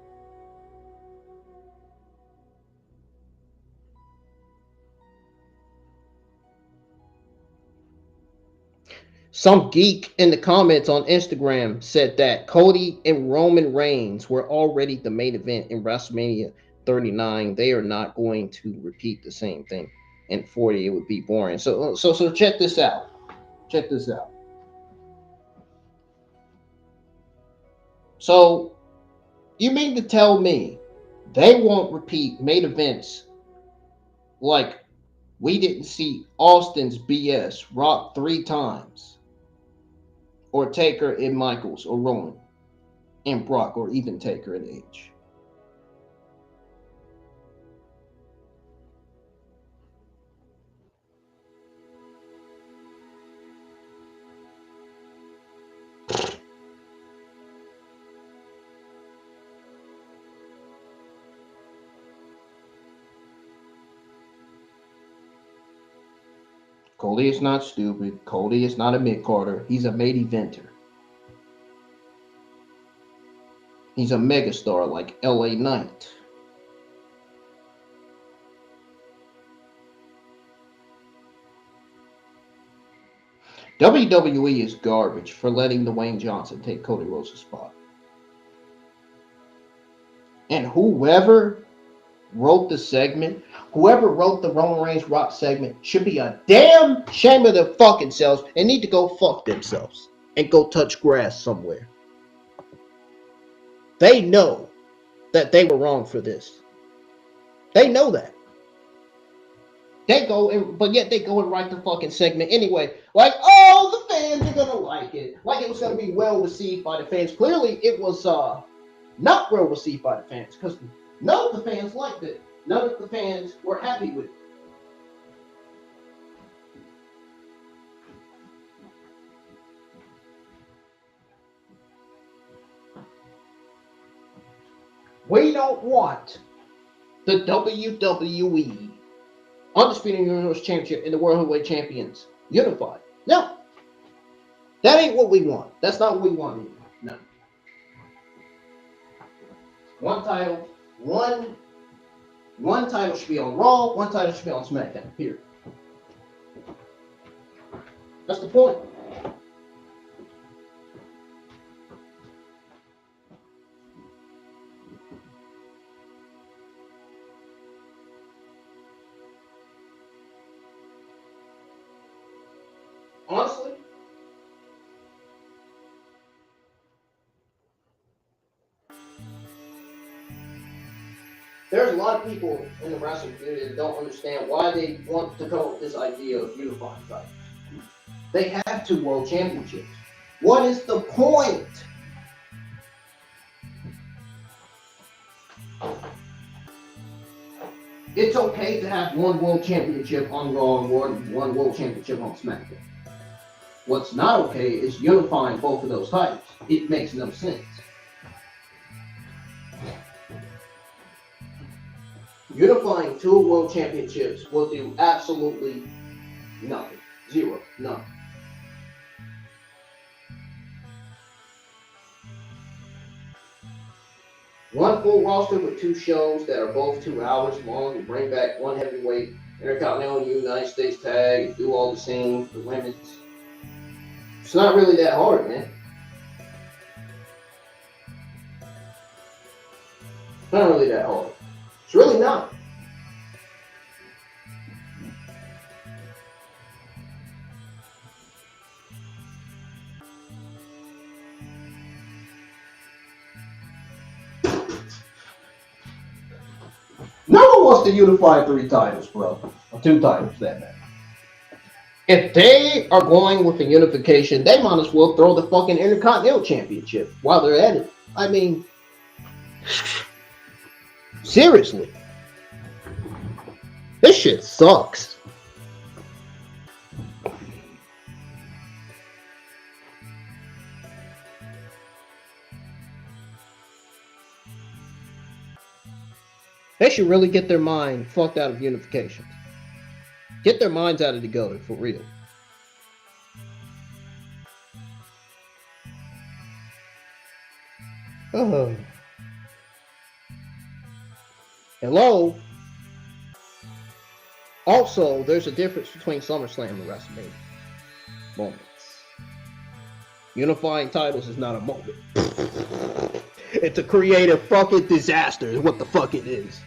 Some geek in the comments on Instagram said that Cody and Roman Reigns were already the main event in WrestleMania 39. They are not going to repeat the same thing in 40. It would be boring. So check this out. Check this out. So you mean to tell me they won't repeat main events like we didn't see Austin's BS Rock 3 times, or Taker and Michaels, or Roman and Brock, or even Taker and Edge? Cody is not stupid. Cody is not a mid-carder. He's a main eventer. He's a megastar like LA Knight. WWE is garbage for letting Dwayne Johnson take Cody Rhodes' spot. And whoever wrote the segment, whoever wrote the Roman Reigns Rock segment, should be a damn shame of their fucking selves and need to go fuck themselves and go touch grass somewhere. They know that they were wrong for this. They know that. They go, but yet they go and write the fucking segment anyway. Like, oh, the fans are gonna like it. Like it was gonna be well received by the fans. Clearly, it was not well received by the fans because none of the fans liked it. None of the fans were happy with it. We don't want the WWE Undisputed Universal Championship and the World Heavyweight Champions unified. No. That ain't what we want. That's not what we want anymore. No. One title, one title should be on Raw, one title should be on SmackDown. Period. That's the point. Honestly, there's a lot of people in the wrestling community that don't understand why they want to come up with this idea of unifying titles. They have 2 world championships. What is the point? It's okay to have 1 world championship on Raw and 1 world championship on SmackDown. What's not okay is unifying both of those titles. It makes no sense. Unifying 2 world championships will do absolutely nothing. Zero. None. One full roster with 2 shows that are both 2 hours long and bring back 1 heavyweight Intercontinental and United States tag and do all the same for women's. It's not really that hard, man. It's not really that hard. It's really not. No one wants to unify 3 titles, bro. Or 2 titles, that matter. If they are going with the unification, they might as well throw the fucking Intercontinental Championship while they're at it. I mean, seriously. This shit sucks. They should really get their mind fucked out of unification. Get their minds out of the gutter, for real. Oh. Hello? Also, there's a difference between SummerSlam and WrestleMania. Moments. Unifying titles is not a moment. It's a creative fucking disaster is what the fuck it is.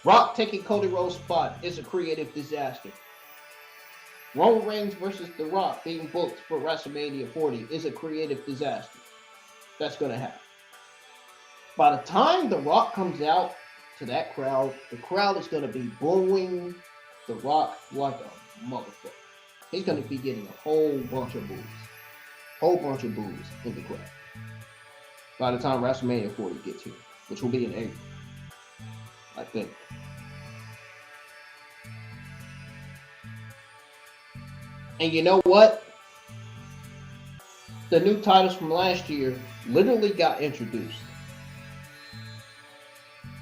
Rock taking Cody Rhodes' spot is a creative disaster. Roman Reigns versus The Rock being booked for WrestleMania 40 is a creative disaster. That's going to happen. By the time The Rock comes out to that crowd, the crowd is going to be booing The Rock like a motherfucker. He's going to be getting a whole bunch of boos. Whole bunch of boos in the crowd. By the time WrestleMania 40 gets here, which will be in April, I think. And you know what? The new titles from last year literally got introduced.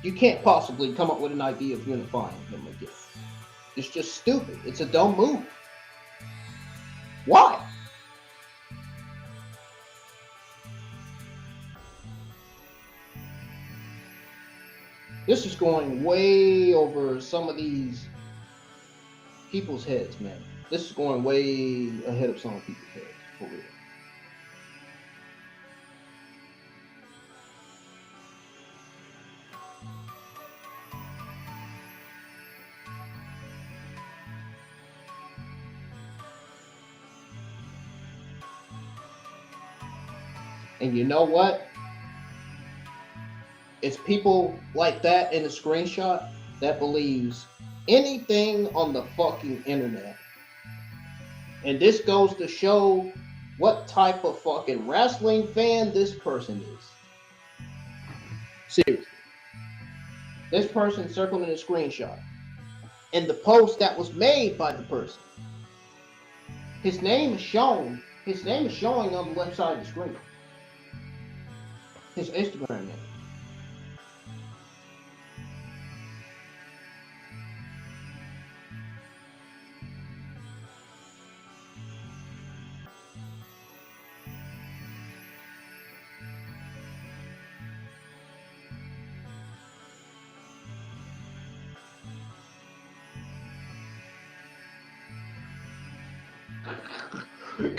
You can't possibly come up with an idea of unifying them again. It's just stupid. It's a dumb move. Why? This is going way over some of these people's heads, man. This is going way ahead of some of people's heads, for real. And you know what? It's people like that in the screenshot that believes anything on the fucking internet. And this goes to show what type of fucking wrestling fan this person is. Seriously. This person circled in a screenshot. And the post that was made by the person. His name is shown. His name is showing on the left side of the screen. His Instagram name.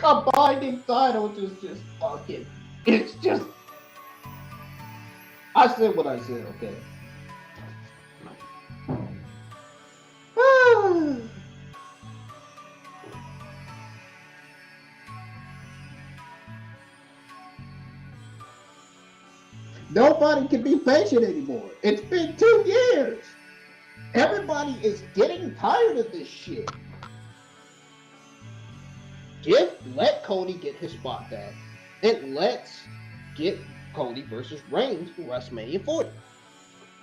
A binding title is just fucking. It's just. I said what I said, okay? Nobody can be patient anymore. It's been 2 years. Everybody is getting tired of this shit. Let Cody get his spot back. And let's get Cody versus Reigns for WrestleMania 40.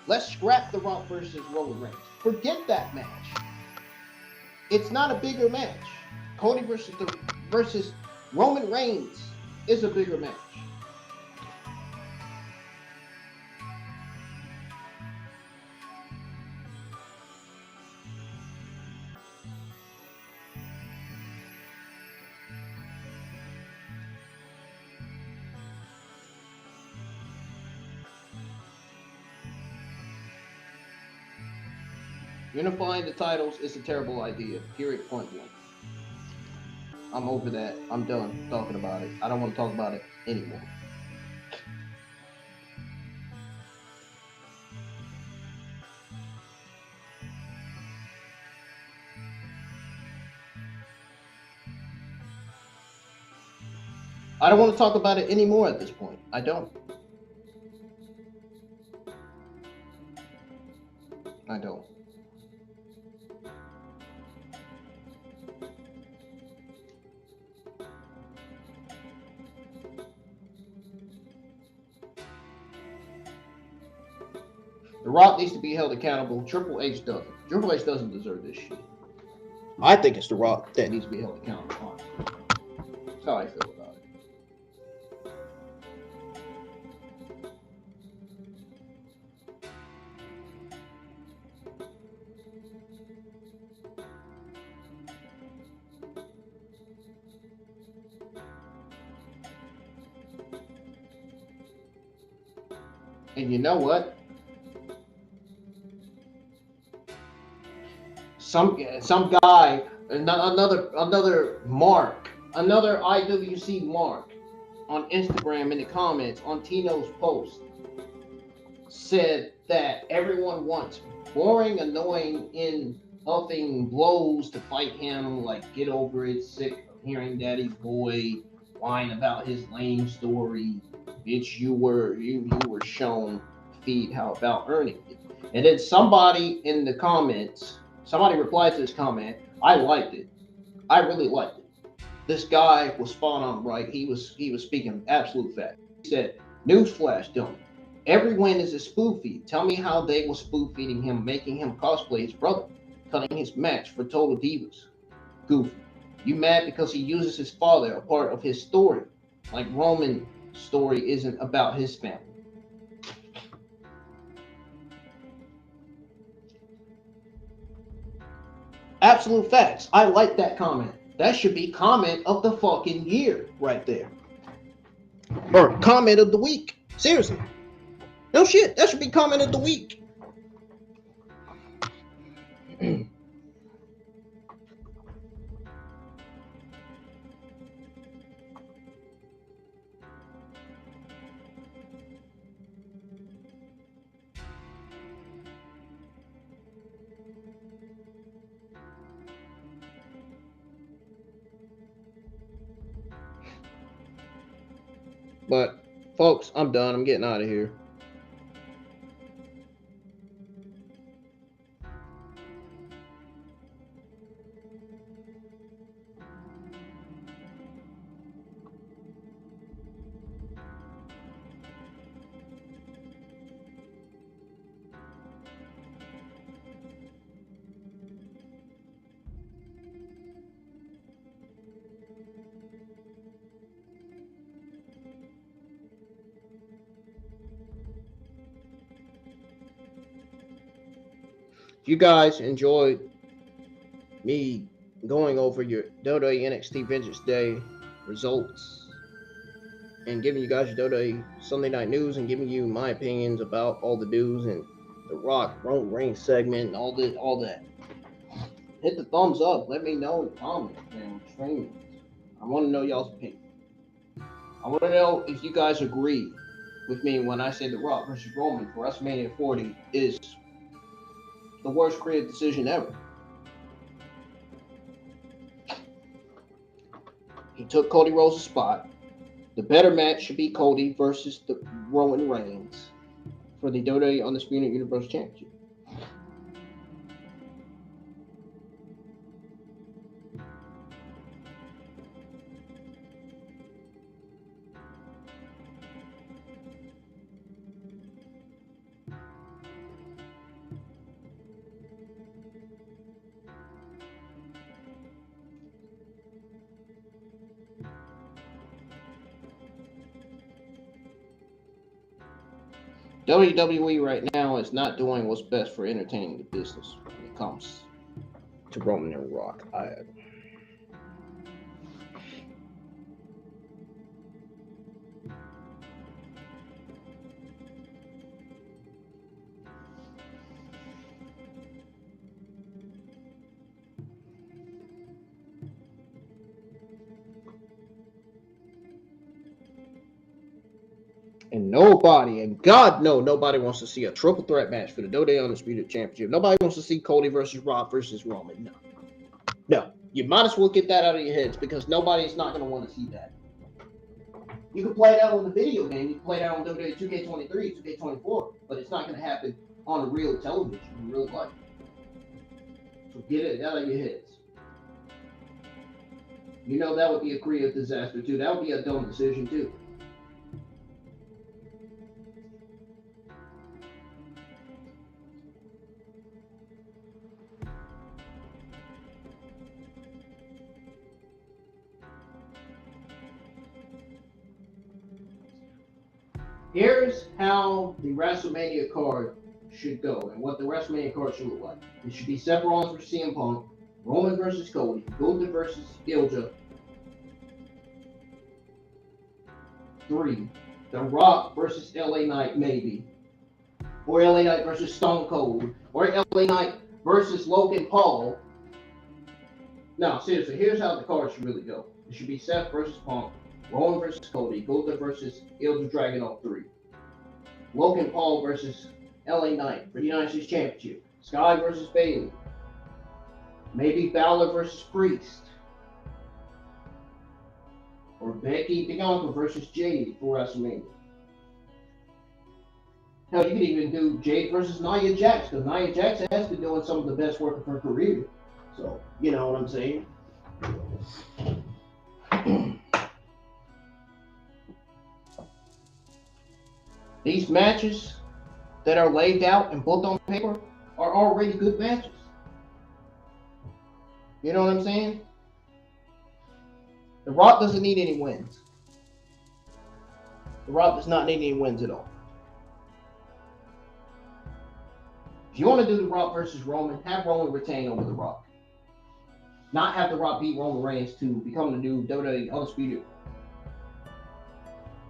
Let's scrap The Rock versus Roman Reigns. Forget that match. It's not a bigger match. Cody versus Roman Reigns is a bigger match. Unifying the titles is a terrible idea. Period. Point blank. I'm over that. I'm done talking about it. I don't want to talk about it anymore. I don't want to talk about it anymore at this point. I don't. I don't. The Rock needs to be held accountable. Triple H doesn't. Triple H doesn't deserve this shit. I think it's The Rock that needs to be held accountable. That's how I feel about it. And you know what? Some guy, another Mark, another IWC Mark on Instagram in the comments on Tino's post said that everyone wants boring, annoying, in-huffing blows to fight him, like get over it, sick of hearing Daddy's boy whine about his lame story. Bitch, you were shown feed how about earning it. And then somebody in the comments, somebody replied to this comment. I liked it. I really liked it. This guy was spot on, right? He was speaking absolute fact. He said, "Newsflash, dummy. Every win is a spoof feed. Tell me how they were spoof feeding him, making him cosplay his brother, cutting his match for Total Divas. Goofy. You mad because he uses his father, a part of his story, like Roman's story isn't about his family." Absolute facts. I like that comment. That should be comment of the fucking year right there. Or comment of the week. Seriously. No shit. That should be comment of the week. But Folks, I'm done. I'm getting out of here. If you guys enjoyed me going over your WWE NXT Vengeance Day results and giving you guys your WWE Sunday Night News and giving you my opinions about all the news and the Rock Roman Reigns segment and all that, hit the thumbs up. Let me know in the comments, man. Streaming. I want to know y'all's opinion. I want to know if you guys agree with me when I say the Rock versus Roman for WrestleMania 40 is the worst creative decision ever. He took Cody Rhodes' spot. The better match should be Cody versus the Roman Reigns for the WWE Undisputed Universal Championship. WWE right now is not doing what's best for entertaining the business when it comes to Roman and Rock. And nobody, and God no, nobody wants to see a triple threat match for the WWE Undisputed Championship. Nobody wants to see Cody versus Rock versus Roman. No. You might as well get that out of your heads because nobody's not going to want to see that. You can play that on the video game. You can play that on WWE 2K23, 2K24, but it's not going to happen on real television in real life. So get it out of your heads. You know that would be a creative disaster too. That would be a dumb decision too. Here's how the WrestleMania card should go and what the WrestleMania card should look like. It should be Seth Rollins versus CM Punk, Roman versus Cody, Gunther versus Ilja. 3. The Rock versus LA Knight maybe. Or LA Knight versus Stone Cold. Or LA Knight versus Logan Paul. No, seriously, here's how the card should really go. It should be Seth versus Punk, Roman versus Cody, Gunther versus Ilja Dragunov 3. Logan Paul versus LA Knight for the United States Championship. Sky versus Bayley. Maybe Balor versus Priest. Or Becky Bianca versus Jade for WrestleMania. Hell, you could even do Jade versus Nia Jax, because Nia Jax has been doing some of the best work of her career. So, you know what I'm saying? These matches that are laid out and booked on paper are already good matches. You know what I'm saying? The Rock doesn't need any wins. The Rock does not need any wins at all. If you want to do The Rock versus Roman, have Roman retain over The Rock. Not have The Rock beat Roman Reigns to become the new WWE Undisputed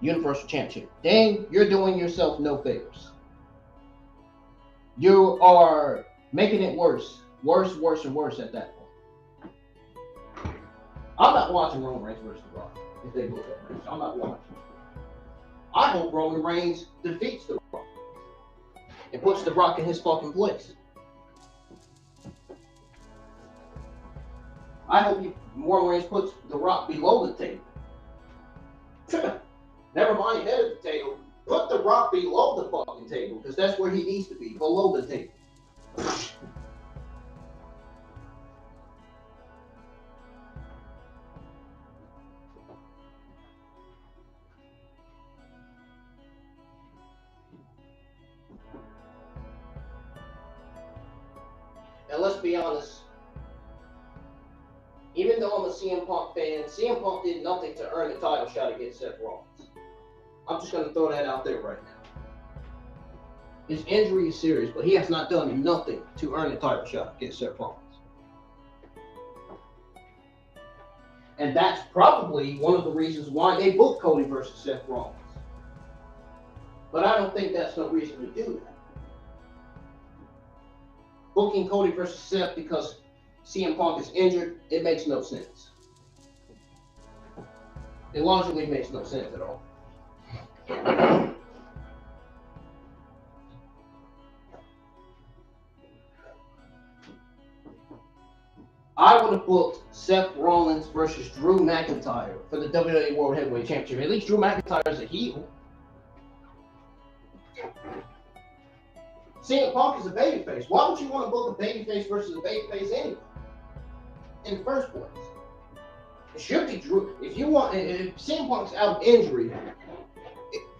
Universal Championship. Then you're doing yourself no favors. You are making it worse and worse at that point. I'm not watching Roman Reigns versus The Rock if they book that match. I'm not watching. I hope Roman Reigns defeats The Rock and puts The Rock in his fucking place. I hope Roman Reigns puts The Rock below the table. Never mind head of the table. Put The Rock below the fucking table, because that's where he needs to be, below the table. And let's be honest, even though I'm a CM Punk fan, CM Punk did nothing to earn a title shot against Seth Rollins. I'm just going to throw that out there right now. His injury is serious, but he has not done nothing to earn a title shot against Seth Rollins. And that's probably one of the reasons why they booked Cody versus Seth Rollins. But I don't think that's no reason to do that. Booking Cody versus Seth because CM Punk is injured, it makes no sense. It logically makes no sense at all. I would have booked Seth Rollins versus Drew McIntyre for the WWE World Heavyweight Championship. At least Drew McIntyre is a heel. CM Punk is a babyface. Why would you want to book a babyface versus a babyface anyway? In the first place, it should be Drew. If CM Punk's out of injury,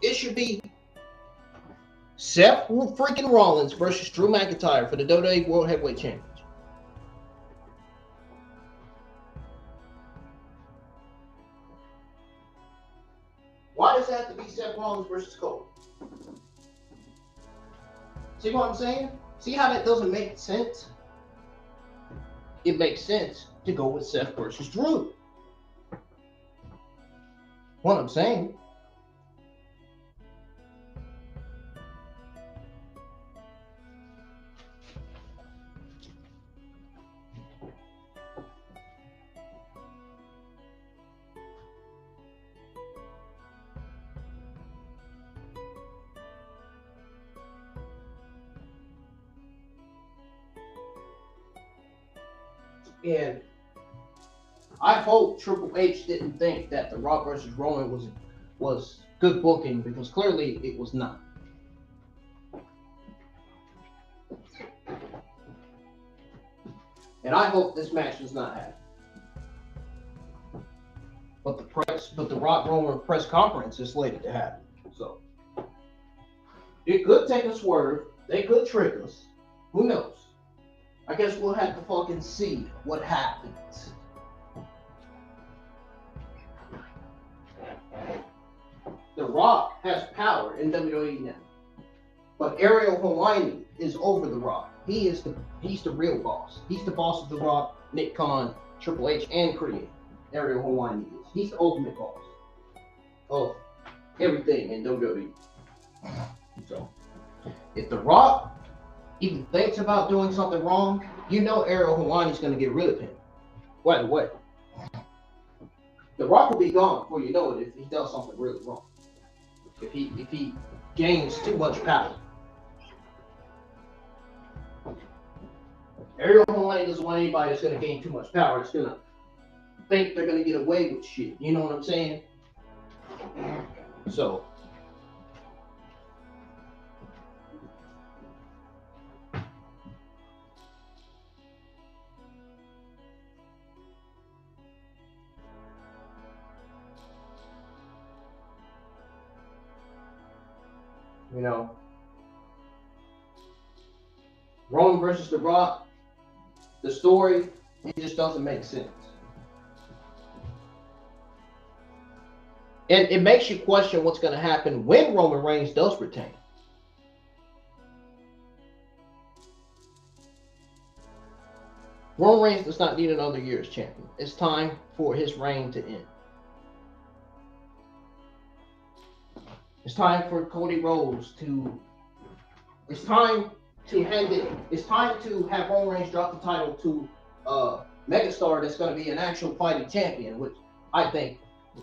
it should be Seth freaking Rollins versus Drew McIntyre for the WWE World Heavyweight Championship. Why does it have to be Seth Rollins versus Cody? See what I'm saying? See how that doesn't make sense? It makes sense to go with Seth versus Drew. What I'm saying. And I hope Triple H didn't think that The Rock versus Roman was good booking, because clearly it was not. And I hope this match does not happen. But the Rock Roman press conference is slated to happen. So it could take a swerve. They could trick us. Who knows? I guess we'll have to fucking see what happens. The Rock has power in WWE now. But Ariel Helwani is over The Rock. He's the real boss. He's the boss of The Rock, Nick Khan, Triple H, and Creed. Ariel Helwani is. He's the ultimate boss of everything in WWE. So, if The Rock even thinks about doing something wrong, you know Ariel Helwani's going to get rid of him right away. The Rock will be gone before you know it if he does something really wrong. If he gains too much power. Ariel Helwani doesn't want anybody that's going to gain too much power. That's going to think they're going to get away with shit. You know what I'm saying? So, you know, Roman versus The Rock, the story, it just doesn't make sense. And it makes you question what's going to happen when Roman Reigns does retain. Roman Reigns does not need another year as champion. It's time for his reign to end. It's time for Cody Rhodes to. It's time to hand it. It's time to have Roman Reigns drop the title to megastar that's going to be an actual fighting champion, which I think,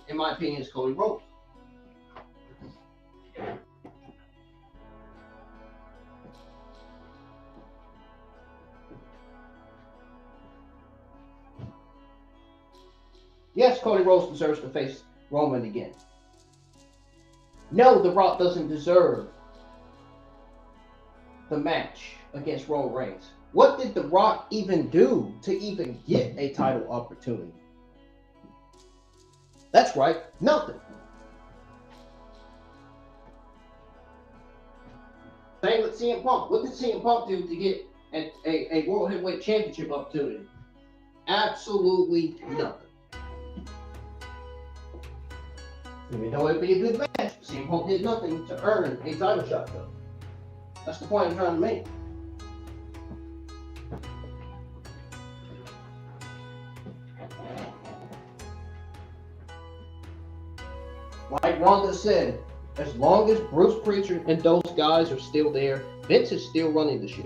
in my opinion, is Cody Rhodes. Yes, Cody Rhodes deserves to face Roman again. No, The Rock doesn't deserve the match against Roman Reigns. What did The Rock even do to even get a title opportunity? That's right, nothing. Same with CM Punk. What did CM Punk do to get a World Heavyweight Championship opportunity? Absolutely nothing. Even though it'd be a good match, CM Punk did nothing to earn a title shot, though. That's the point I'm trying to make. Like Ronda said, as long as Bruce Prichard and those guys are still there, Vince is still running the shit.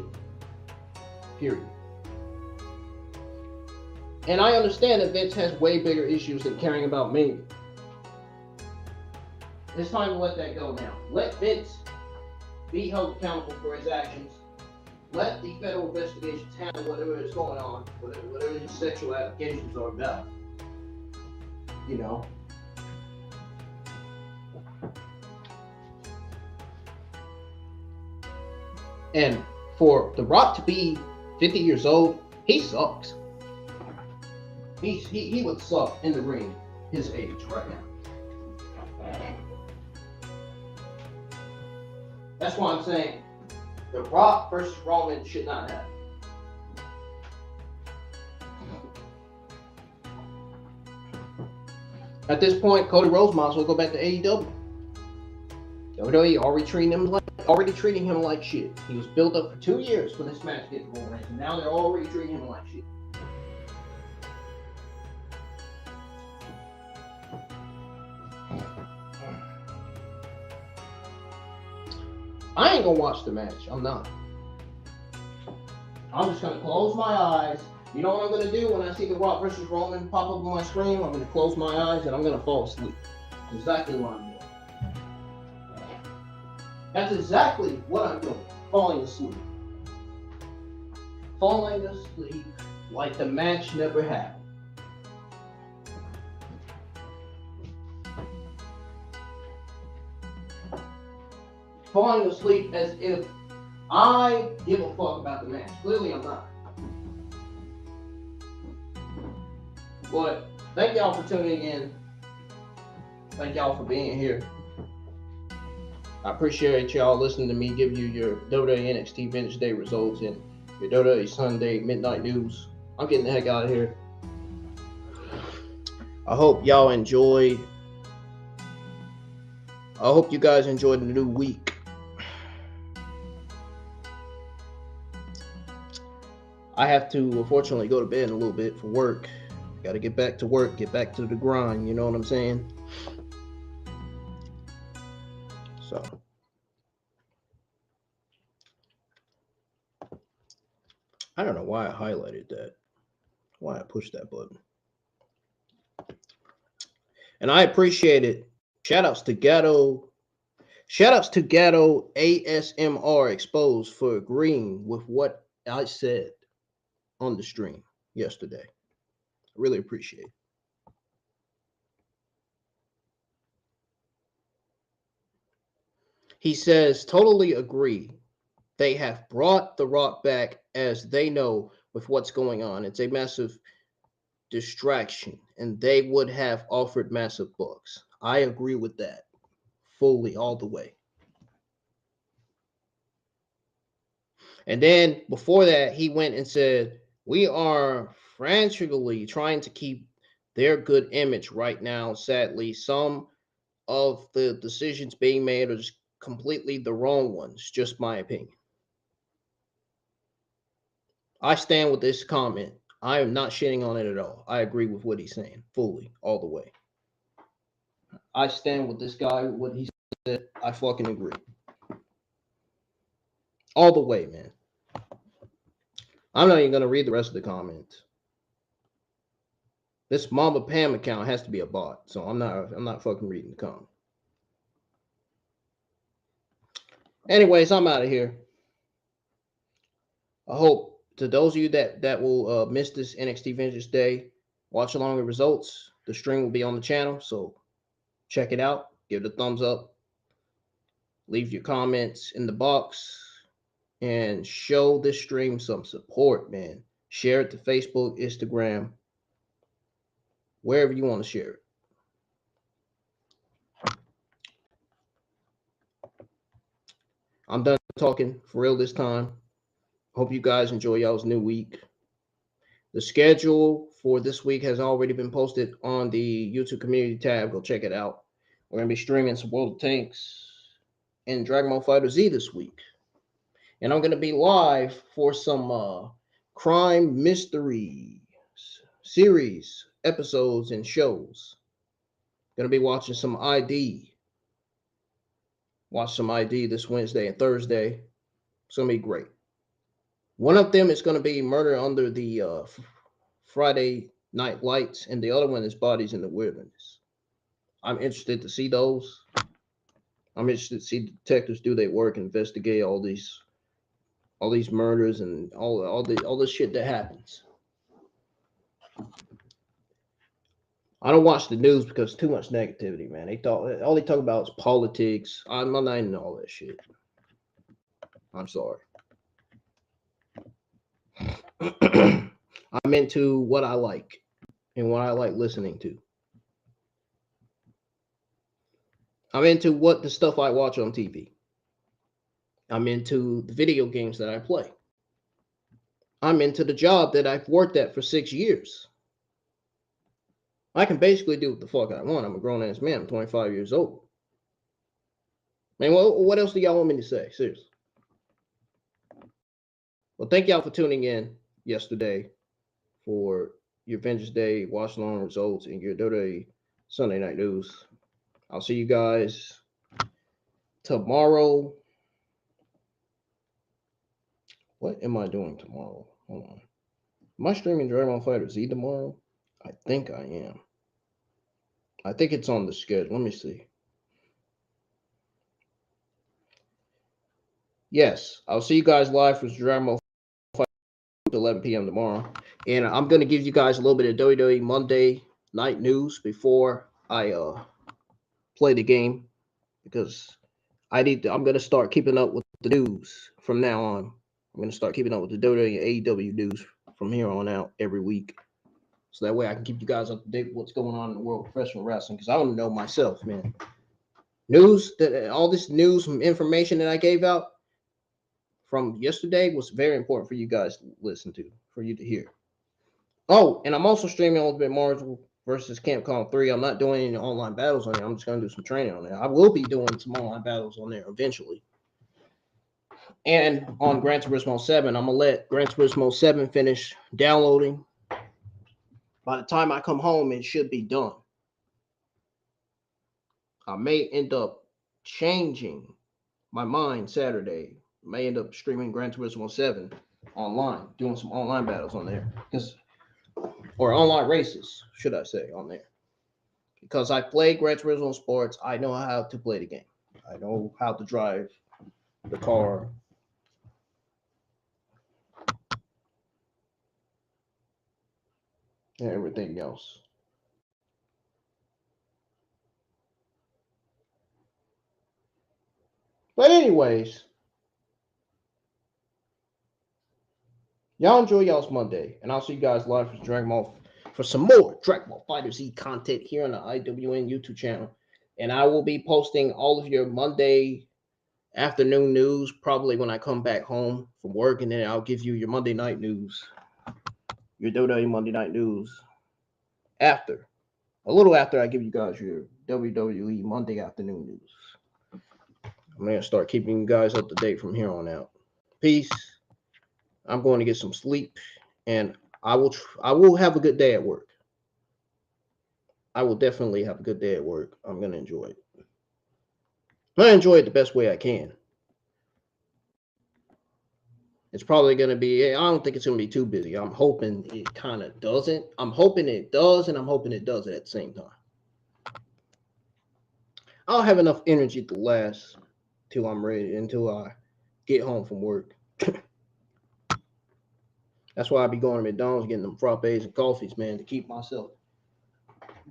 Period. And I understand that Vince has way bigger issues than caring about me. It's time to let that go now. Let Vince be held accountable for his actions. Let the federal investigations handle whatever is going on, whatever these sexual allegations are about. You know. And for The Rock to be 50 years old, he sucks. He would suck in the ring his age right now. That's why I'm saying The Rock versus Roman should not happen. At this point, Cody Rhodes might as well go back to AEW. WWE already treating him like shit. He was built up for 2 years for this match against Roman Reigns, and now they're already treating him like shit. I ain't gonna watch the match. I'm not. I'm just gonna close my eyes. You know what I'm gonna do when I see The Rock versus Roman pop up on my screen? I'm gonna close my eyes and I'm gonna fall asleep. That's exactly what I'm doing. That's exactly what I'm doing. Falling asleep. Falling asleep like the match never happened. Falling asleep as if I give a fuck about the match. Clearly I'm not. But thank y'all for tuning in. Thank y'all for being here. I appreciate y'all listening to me give you your WWE NXT Vengeance Day results and your WWE Sunday Midnight News. I'm getting the heck out of here. I hope y'all enjoyed. I hope you guys enjoyed the new week. I have to unfortunately go to bed in a little bit for work. Got to get back to work, get back to the grind, you know what I'm saying? So I don't know why I highlighted that, why I pushed that button. And I appreciate it. Shout outs to Gatto ASMR Exposed for agreeing with what I said on the stream yesterday. I really appreciate it. He says, totally agree. They have brought The Rock back as they know with what's going on. It's a massive distraction, and they would have offered massive bucks. I agree with that fully, all the way. And then before that, he went and said, we are frantically trying to keep their good image right now. Sadly, some of the decisions being made are just completely the wrong ones. Just my opinion. I stand with this comment. I am not shitting on it at all. I agree with what he's saying fully, all the way. I stand with this guy, what he said. I fucking agree. All the way, man. I'm not even going to read the rest of the comments. This Mama Pam account has to be a bot, so I'm not fucking reading the comment. Anyways, I'm out of here. I hope to those of you that will miss this NXT Vengeance Day, watch along the results. The stream will be on the channel, so check it out. Give it a thumbs up. Leave your comments in the box and show this stream some support, man. Share it to Facebook, Instagram, wherever you want to share it. I'm done talking for real this time. Hope you guys enjoy y'all's new week. The schedule for this week has already been posted on the YouTube community tab. Go check it out. We're going to be streaming some World of Tanks and Dragon Ball Fighter Z this week. And I'm going to be live for some crime mystery series, episodes, and shows. Going to be watching some ID. Watch some ID this Wednesday and Thursday. It's going to be great. One of them is going to be Murder Under the Friday Night Lights, and the other one is Bodies in the Wilderness. I'm interested to see those. I'm interested to see detectives do their work, investigate all these murders and all this shit that happens. I don't watch the news because too much negativity, man. All they talk about is politics. I'm not into all that shit. I'm sorry. I'm into what I like and what I like listening to. I'm into what the stuff I watch on TV. I'm into the video games that I play. I'm into the job that I've worked at for 6 years. I can basically do what the fuck I want. I'm a grown-ass man. I'm 25 years old. Man, what else do y'all want me to say? Seriously. Well, thank y'all for tuning in yesterday for your Vengeance Day watch along results and your WWE Sunday Night News. I'll see you guys tomorrow. What am I doing tomorrow? Hold on. Am I streaming Dragon Ball Fighter Z tomorrow? I think I am. I think it's on the schedule. Let me see. Yes, I'll see you guys live for Dragon Ball Fighter at 11 p.m. tomorrow. And I'm going to give you guys a little bit of WWE Monday night news before I play the game, because I'm going to start keeping up with the news from now on. I'm going to start keeping up with the WWE and AEW news from here on out every week. So that way I can keep you guys up to date with what's going on in the world of professional wrestling, because I don't know myself, man. All this news and information that I gave out from yesterday was very important for you guys to listen to, for you to hear. Oh, and I'm also streaming Ultimate Marvel versus Capcom 3. I'm not doing any online battles on there. I'm just going to do some training on there. I will be doing some online battles on there eventually. And on Gran Turismo 7, I'm going to let Gran Turismo 7 finish downloading. By the time I come home, it should be done. I may end up changing my mind Saturday. I may end up streaming Gran Turismo 7 online, doing some online battles on there. Or online races, should I say, on there. Because I play Gran Turismo Sports, I know how to play the game. I know how to drive the car. And everything else. But anyways, y'all enjoy y'all's Monday, and I'll see you guys live for some more Dragon Ball Fighter Z content here on the IWN YouTube channel. And I will be posting all of your Monday afternoon news probably when I come back home from work, and then I'll give you your Monday night news, your WWE Monday night news a little after I give you guys your WWE Monday afternoon news. I'm going to start keeping you guys up to date from here on out. Peace. I'm going to get some sleep, and I will have a good day at work. I will definitely have a good day at work. I'm going to enjoy it. I'm going to enjoy it the best way I can. It's probably going to be, I don't think it's going to be too busy. I'm hoping it kind of doesn't. I'm hoping it does, and I'm hoping it doesn't at the same time. I'll have enough energy to last till I'm ready, until I get home from work. That's why I be going to McDonald's, getting them frappes and coffees, man, to keep myself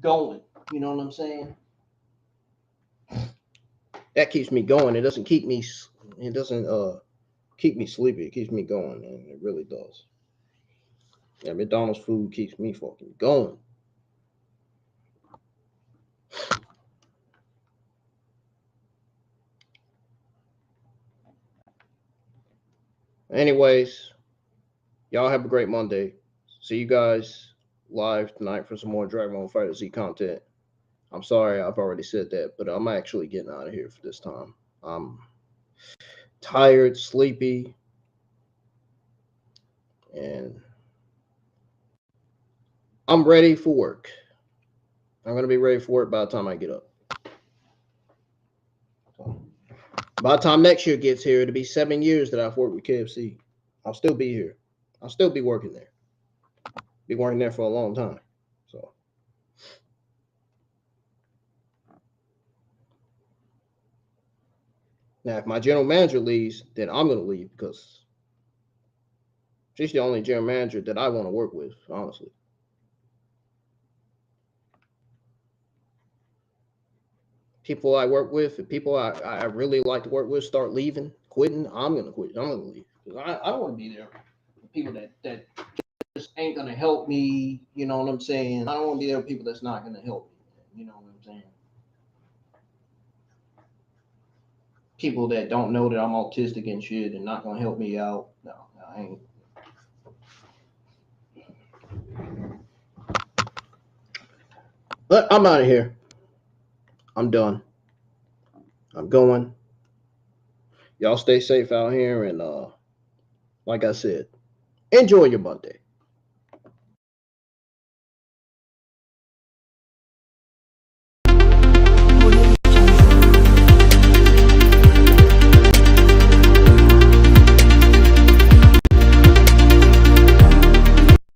going. You know what I'm saying? That keeps me going. It doesn't keep me. It doesn't keep me sleepy. It keeps me going, and it really does. Yeah, McDonald's food keeps me fucking going. Anyways, y'all have a great Monday. See you guys live tonight for some more Dragon Ball FighterZ content. I'm sorry I've already said that, but I'm actually getting out of here for this time. I'm tired, sleepy, and I'm ready for work. I'm going to be ready for work by the time I get up. By the time next year gets here, it'll be 7 years that I've worked with KFC. I'll still be here. I'll still be working there. Be working there for a long time. So now, if my general manager leaves, then I'm going to leave because she's the only general manager that I want to work with, honestly. People I work with, and people I really like to work with start leaving, quitting, I'm going to quit. I'm going to leave. Because I don't want to be there with people that just ain't going to help me. You know what I'm saying? I don't want to be there with people that's not going to help me. You know what I'm saying? People that don't know that I'm autistic and shit and not going to help me out. No, I ain't. But I'm out of here. I'm done. I'm going. Y'all stay safe out here. And like I said, enjoy your Monday.